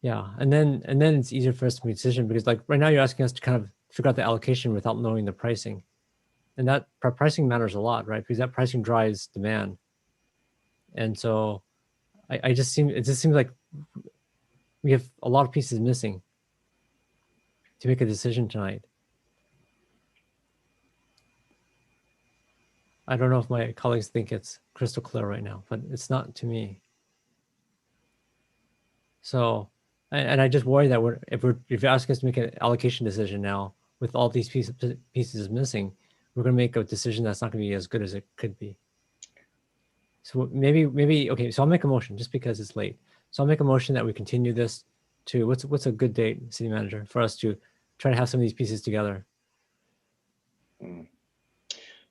it's easier for us to make a decision, because like right now you're asking us to kind of figure out the allocation without knowing the pricing. And that pricing matters a lot, right? Because that pricing drives demand. And so it just seems like we have a lot of pieces missing to make a decision tonight. I don't know if my colleagues think it's crystal clear right now, but it's not to me. So, and I just worry that if you're asking us to make an allocation decision now with all these pieces missing, we're going to make a decision that's not going to be as good as it could be. So maybe okay. So I'll make a motion just because it's late. So I'll make a motion that we continue this to what's a good date, city manager, for us to try to have some of these pieces together.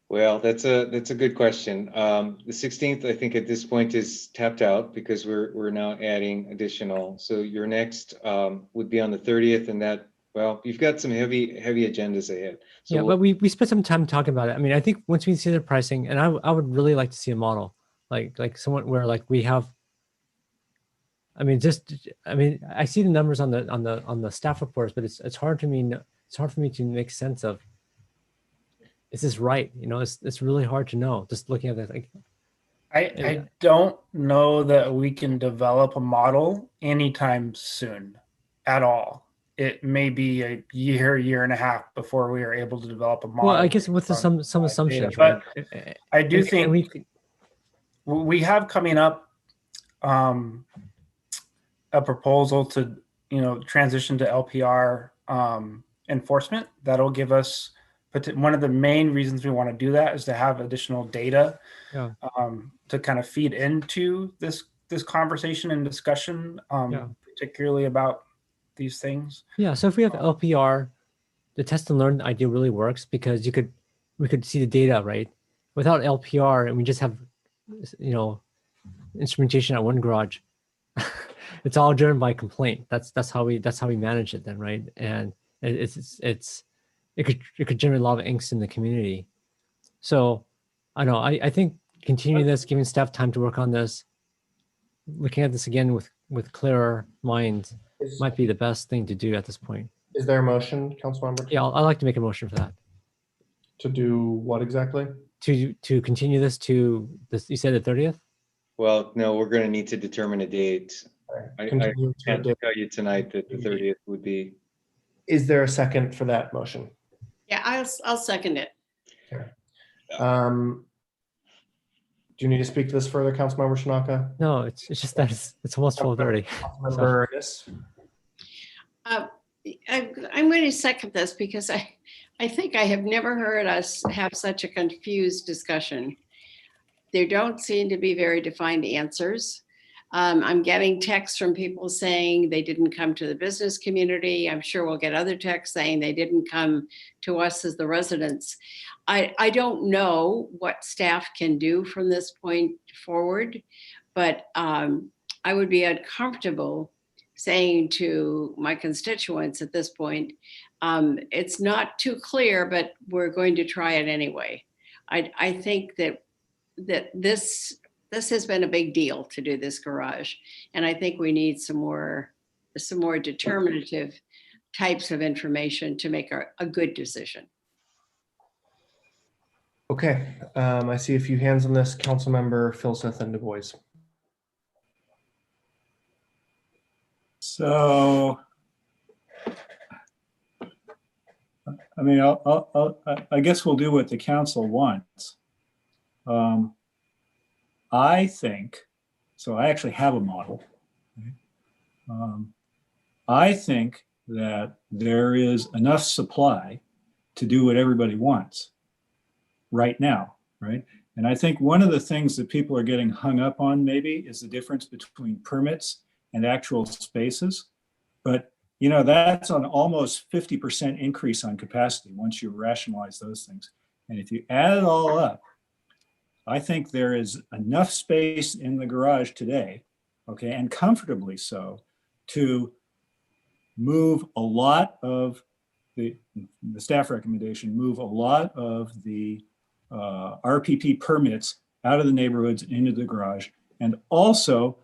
Well, that's a good question. The 16th, I think at this point is tapped out because we're now adding additional. So your next would be on the 30th, and that, well, you've got some heavy agendas ahead. So yeah, but we spent some time talking about it. I think once we see the pricing, and I would really like to see a model like someone where like we have. I see the numbers on the staff reports, but it's hard for me to make sense of. Is this right? It's really hard to know just looking at that. Like, I don't know that we can develop a model anytime soon at all. It may be a year and a half before we are able to develop a model. Well, I guess with some assumptions, data. right? But I do think we have coming up a proposal to transition to LPR enforcement. That'll give us. But one of the main reasons we want to do that is to have additional data to kind of feed into this conversation and discussion, particularly about these things. Yeah. So if we have LPR, the test and learn idea really works because we could see the data, right? Without LPR, and we just have instrumentation at one garage, it's all driven by complaint. That's how we manage it then, right? And it could generate a lot of angst in the community. So I don't know. I think continuing this, giving staff time to work on this, looking at this again with clearer minds might be the best thing to do at this point. Is there a motion, Councilmember? Yeah, I'd like to make a motion for that. To do what exactly? To continue this to this. You said the 30th? Well, no, we're going to need to determine a date. I can't tell you tonight that the 30th would be. Is there a second for that motion? Yeah, I'll second it. Okay. Do you need to speak to this further, Councilmember Shinaka? No, it's just that it's almost 12:30. Councilmember Ernest? I'm going to second this because I think I have never heard us have such a confused discussion. There don't seem to be very defined answers. I'm getting texts from people saying they didn't come to the business community. I'm sure we'll get other texts saying they didn't come to us as the residents. I don't know what staff can do from this point forward, but I would be uncomfortable saying to my constituents at this point It's not too clear, but we're going to try it anyway. I think that this has been a big deal to do this garage, and I think we need some more determinative types of information to make a good decision. Okay, I see a few hands on this. Councilmember Filseth and Du Bois. So, I mean, I guess we'll do what the council wants. I think, so I actually have a model. I think that there is enough supply to do what everybody wants right now, right? And I think one of the things that people are getting hung up on maybe is the difference between permits and actual spaces. But you know, that's an almost 50% increase on capacity once you rationalize those things. And if you add it all up, I think there is enough space in the garage today, okay, and comfortably so, to move a lot of the staff recommendation, move a lot of the RPP permits out of the neighborhoods into the garage, and also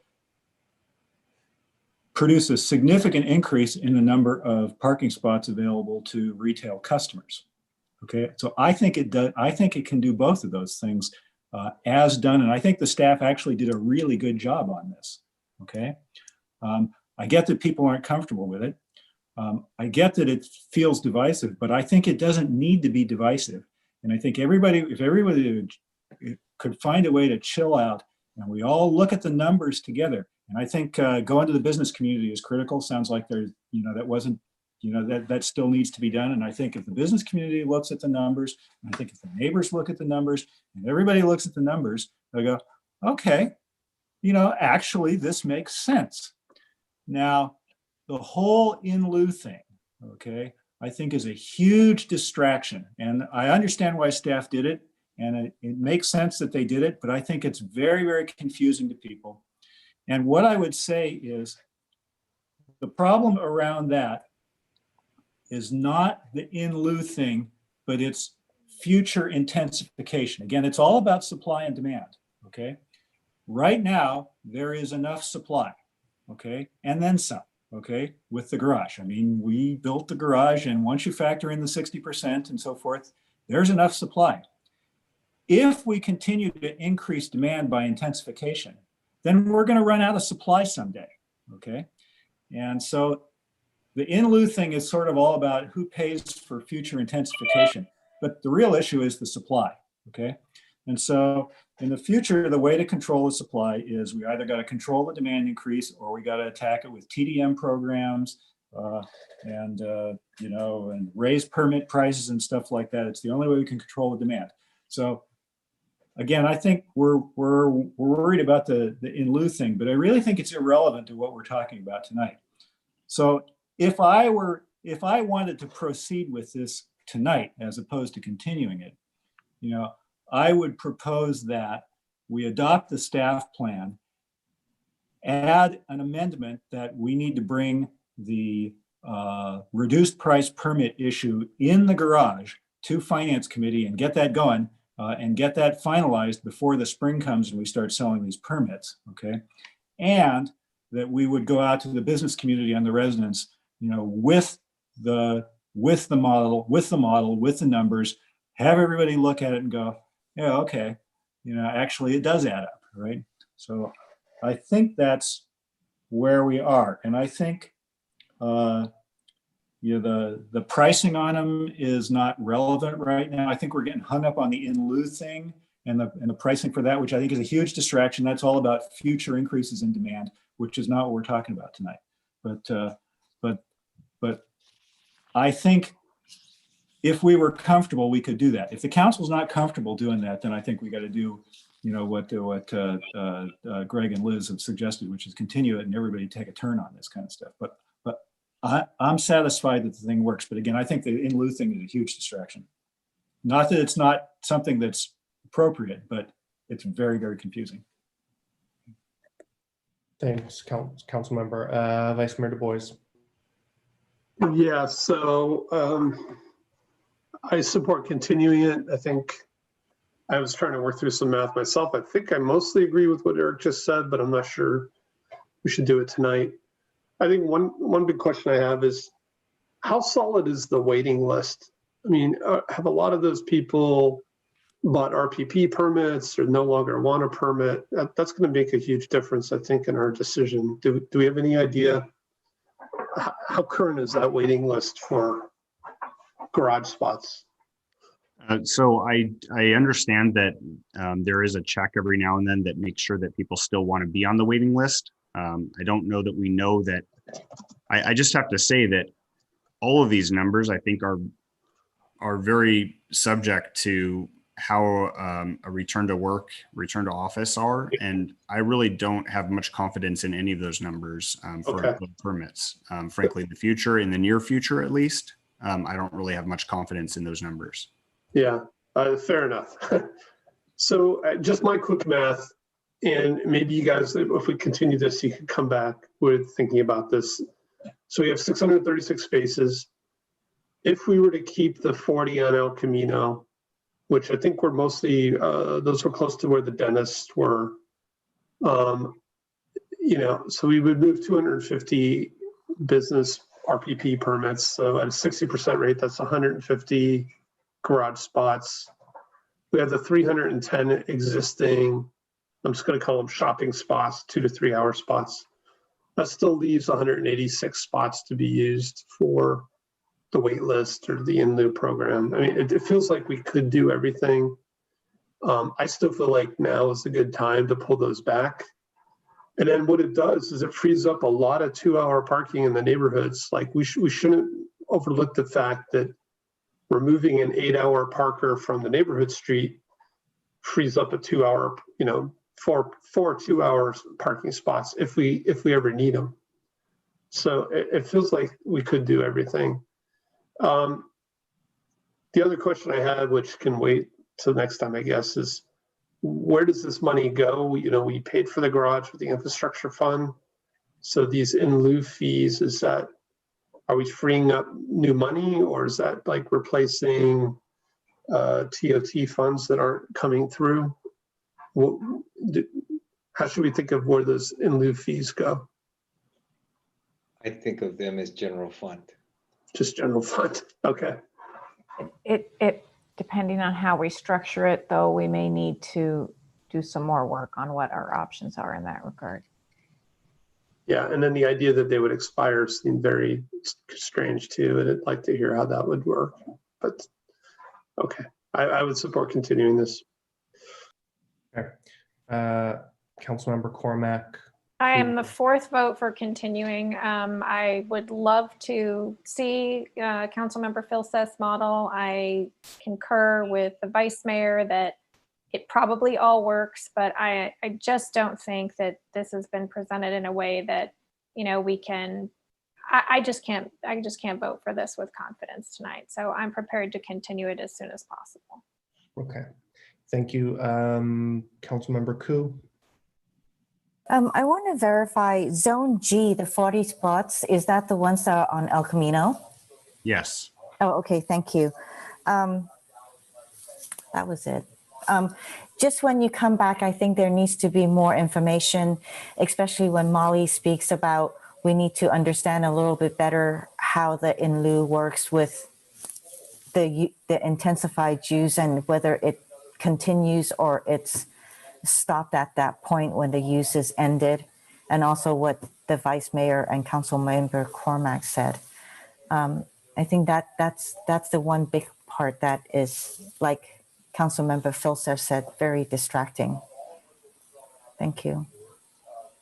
produce a significant increase in the number of parking spots available to retail customers. Okay, so I think it does. I think it can do both of those things as done, and I think the staff actually did a really good job on this. Okay, I get that people aren't comfortable with it. I get that it feels divisive, but I think it doesn't need to be divisive. And I think if everybody could find a way to chill out and we all look at the numbers together, and I think going to the business community is critical. Sounds like there's, that wasn't, that still needs to be done. And I think if the business community looks at the numbers, and I think if the neighbors look at the numbers, and everybody looks at the numbers, they'll go, okay, actually this makes sense. Now, the whole in lieu thing, okay, I think is a huge distraction. And I understand why staff did it, and it makes sense that they did it, but I think it's very, very confusing to people. And what I would say is the problem around that is not the in lieu thing, but it's future intensification. Again, it's all about supply and demand, okay? Right now, there is enough supply, okay? And then some, okay, with the garage. I mean, we built the garage, and once you factor in the 60% and so forth, there's enough supply. If we continue to increase demand by intensification, then we're going to run out of supply someday, okay? And so the in lieu thing is sort of all about who pays for future intensification, but the real issue is the supply, okay? And so in the future, the way to control the supply is we either got to control the demand increase or we got to attack it with TDM programs and raise permit prices and stuff like that. It's the only way we can control the demand. So again, I think we're worried about the in lieu thing, but I really think it's irrelevant to what we're talking about tonight. So if I wanted to proceed with this tonight, as opposed to continuing it, I would propose that we adopt the staff plan, add an amendment that we need to bring the reduced price permit issue in the garage to Finance Committee and get that going and get that finalized before the spring comes and we start selling these permits, okay? And that we would go out to the business community and the residents, with the model, with the numbers, have everybody look at it and go, yeah, okay, actually it does add up, right? So I think that's where we are. And I think the pricing on them is not relevant right now. I think we're getting hung up on the in lieu thing and the pricing for that, which I think is a huge distraction. That's all about future increases in demand, which is not what we're talking about tonight. But I think if we were comfortable, we could do that. If the council's not comfortable doing that, then I think we got to do, what Greg and Liz have suggested, which is continue it and everybody take a turn on this kind of stuff. But I'm satisfied that the thing works. But again, I think the in lieu thing is a huge distraction. Not that it's not something that's appropriate, but it's very, very confusing. Thanks, Council Member. Vice Mayor Du Bois. Yeah, so I support continuing it. I think I was trying to work through some math myself. I think I mostly agree with what Eric just said, but I'm not sure we should do it tonight. I think one big question I have is, how solid is the waiting list? I mean, have a lot of those people bought RPP permits or no longer want a permit? That's going to make a huge difference, I think, in our decision. Do we have any idea how current is that waiting list for garage spots? So I understand that there is a check every now and then that makes sure that people still want to be on the waiting list. I don't know that we know that. I just have to say that all of these numbers, I think, are very subject to how a return to work, return to office are. And I really don't have much confidence in any of those numbers for permits. Frankly, in the near future, at least, I don't really have much confidence in those numbers. Yeah, fair enough. So just my quick math, and maybe you guys, if we continue this, you can come back with thinking about this. So we have 636 spaces. If we were to keep the 40 on El Camino, which I think were mostly, those were close to where the dentists were, you know, so we would move 250 business RPP permits. So at a 60% rate, that's 150 garage spots. We have the 310 existing, I'm just going to call them shopping spots, 2 to 3 hour spots. That still leaves 186 spots to be used for the wait list or the in lieu program. I mean, it feels like we could do everything. I still feel like now is a good time to pull those back. And then what it does is it frees up a lot of 2 hour parking in the neighborhoods. Like we shouldn't overlook the fact that removing an 8 hour parker from the neighborhood street frees up a 2 hour, you know, four 2 hours parking spots if we ever need them. So it feels like we could do everything. The other question I had, which can wait till next time, I guess, is where does this money go? You know, we paid for the garage with the infrastructure fund. So these in lieu fees, are we freeing up new money, or is that like replacing TOT funds that aren't coming through? How should we think of where those in lieu fees go? I think of them as general fund. Just general fund. Okay. It depending on how we structure it, though, we may need to do some more work on what our options are in that regard. Yeah, and then the idea that they would expire seemed very strange too, and I'd like to hear how that would work. But okay, I would support continuing this. Okay, Councilmember Cormack. I am the fourth vote for continuing. I would love to see Councilmember Filseth's model. I concur with the vice mayor that it probably all works, but I just don't think that this has been presented in a way that, you know, we can. I just can't vote for this with confidence tonight. So I'm prepared to continue it as soon as possible. Okay, thank you, Councilmember Koo. I want to verify Zone G, the 40 spots, is that the ones that are on El Camino? Yes. Oh, okay, thank you. That was it. Just when you come back, I think there needs to be more information, especially when Molly speaks about we need to understand a little bit better how the in lieu works with the intensified use and whether it continues or it's stopped at that point when the use is ended, and also what the vice mayor and council member Cormack said. I think that's the one big part that is, like council member Filseth said, very distracting. Thank you.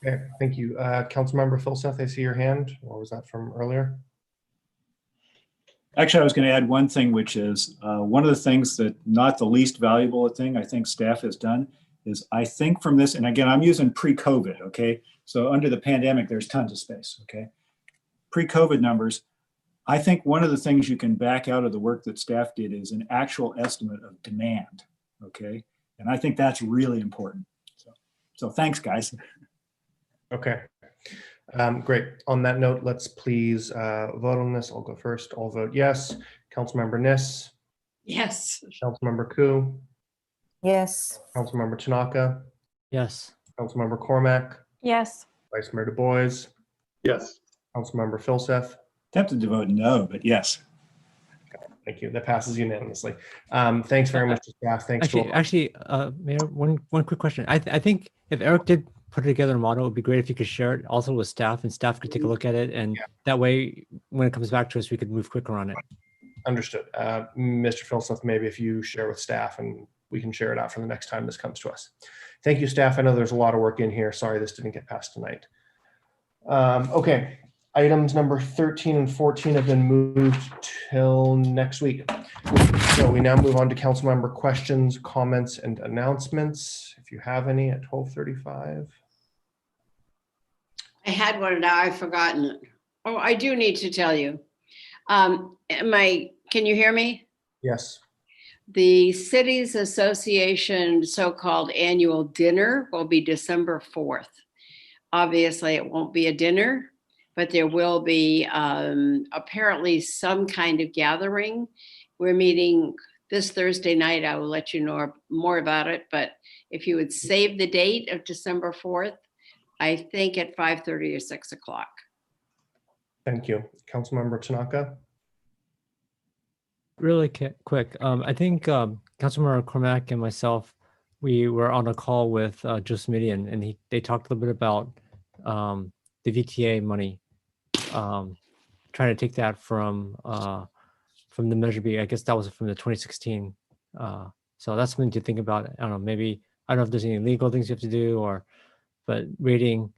Okay, thank you. Councilmember Filseth, I see your hand, or was that from earlier? Actually, I was going to add one thing, which is one of the things that, not the least valuable thing I think staff has done is, I think from this, and again, I'm using pre-COVID, okay? So under the pandemic, there's tons of space, okay? Pre-COVID numbers, I think one of the things you can back out of the work that staff did is an actual estimate of demand, okay? And I think that's really important. So thanks, guys. Okay. Great. On that note, let's please vote on this. I'll go first. I'll vote yes. Councilmember Niss, Yes. Councilmember Ku, Yes. Councilmember Tanaka, Yes. Councilmember Cormack, Yes. Vice Mayor Du Bois, Yes. Councilmember Filseth. Tempted to vote no, but yes. Thank you. That passes unanimously. Thanks very much to staff. Thanks to all. Actually, Mayor, one quick question. I think if Eric did put together a model, it would be great if you could share it also with staff, and staff could take a look at it, and that way, when it comes back to us, we could move quicker on it. Understood. Mr. Filseth, maybe if you share with staff and we can share it out for the next time this comes to us. Thank you, staff. I know there's a lot of work in here. Sorry this didn't get passed tonight. Okay. Items number 13 and 14 have been moved till next week. So we now move on to council member questions, comments, and announcements. If you have any at 12:35. I had one and now I've forgotten it. Oh, I do need to tell you. Can you hear me? Yes. The Cities Association so-called annual dinner will be December 4th. Obviously, it won't be a dinner, but there will be apparently some kind of gathering. We're meeting this Thursday night. I will let you know more about it, but if you would save the date of December 4th, I think at 5:30 or 6 o'clock. Thank you. Councilmember Tanaka. Really quick. I think Councilmember Cormack and myself, we were on a call with Joe Smitty, and they talked a little bit about the VTA money, trying to take that from the Measure B. I guess that was from the 2016. So that's something to think about. I don't know, maybe, I don't know if there's any legal things you have to do, but rating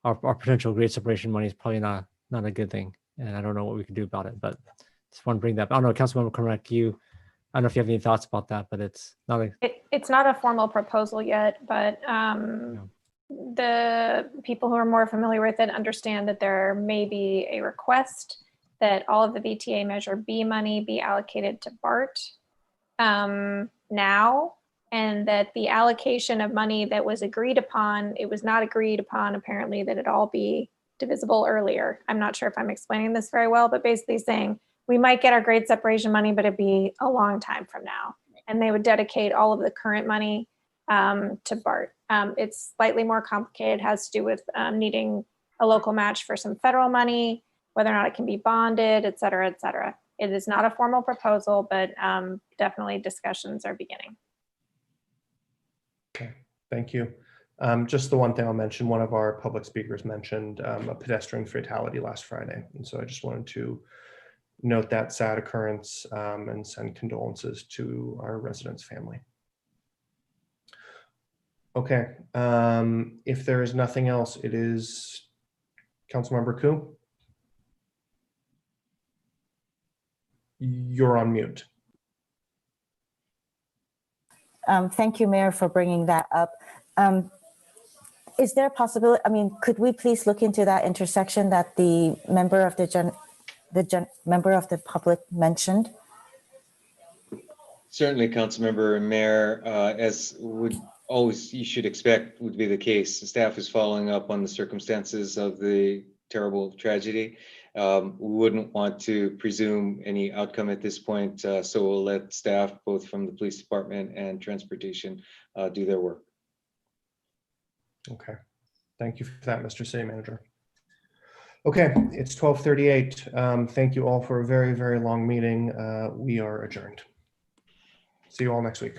our potential grade separation money is probably not a good thing. And I don't know what we can do about it, but just want to bring that up. I don't know, Councilmember Cormack, I don't know if you have any thoughts about that, but it's not a. It's not a formal proposal yet, but the people who are more familiar with it understand that there may be a request that all of the VTA Measure B money be allocated to BART now, and that the allocation of money that was agreed upon, it was not agreed upon apparently that it all be divisible earlier. I'm not sure if I'm explaining this very well, but basically saying we might get our grade separation money, but it'd be a long time from now. And they would dedicate all of the current money to BART. It's slightly more complicated, it has to do with needing a local match for some federal money, whether or not it can be bonded, et cetera, et cetera. It is not a formal proposal, but definitely discussions are beginning. Okay, thank you. Just the one thing I'll mention, one of our public speakers mentioned a pedestrian fatality last Friday. And so I just wanted to note that sad occurrence and send condolences to our resident's family. Okay, if there is nothing else, it is Councilmember Ku. You're on mute. Thank you, Mayor, for bringing that up. Is there a possibility, could we please look into that intersection that the member of member of the public mentioned? Certainly, Councilmember and Mayor, as would always you should expect would be the case. The staff is following up on the circumstances of the terrible tragedy. We wouldn't want to presume any outcome at this point, so we'll let staff, both from the police department and transportation, do their work. Okay, thank you for that, Mr. City Manager. Okay, it's 12:38. Thank you all for a very, very long meeting. We are adjourned. See you all next week.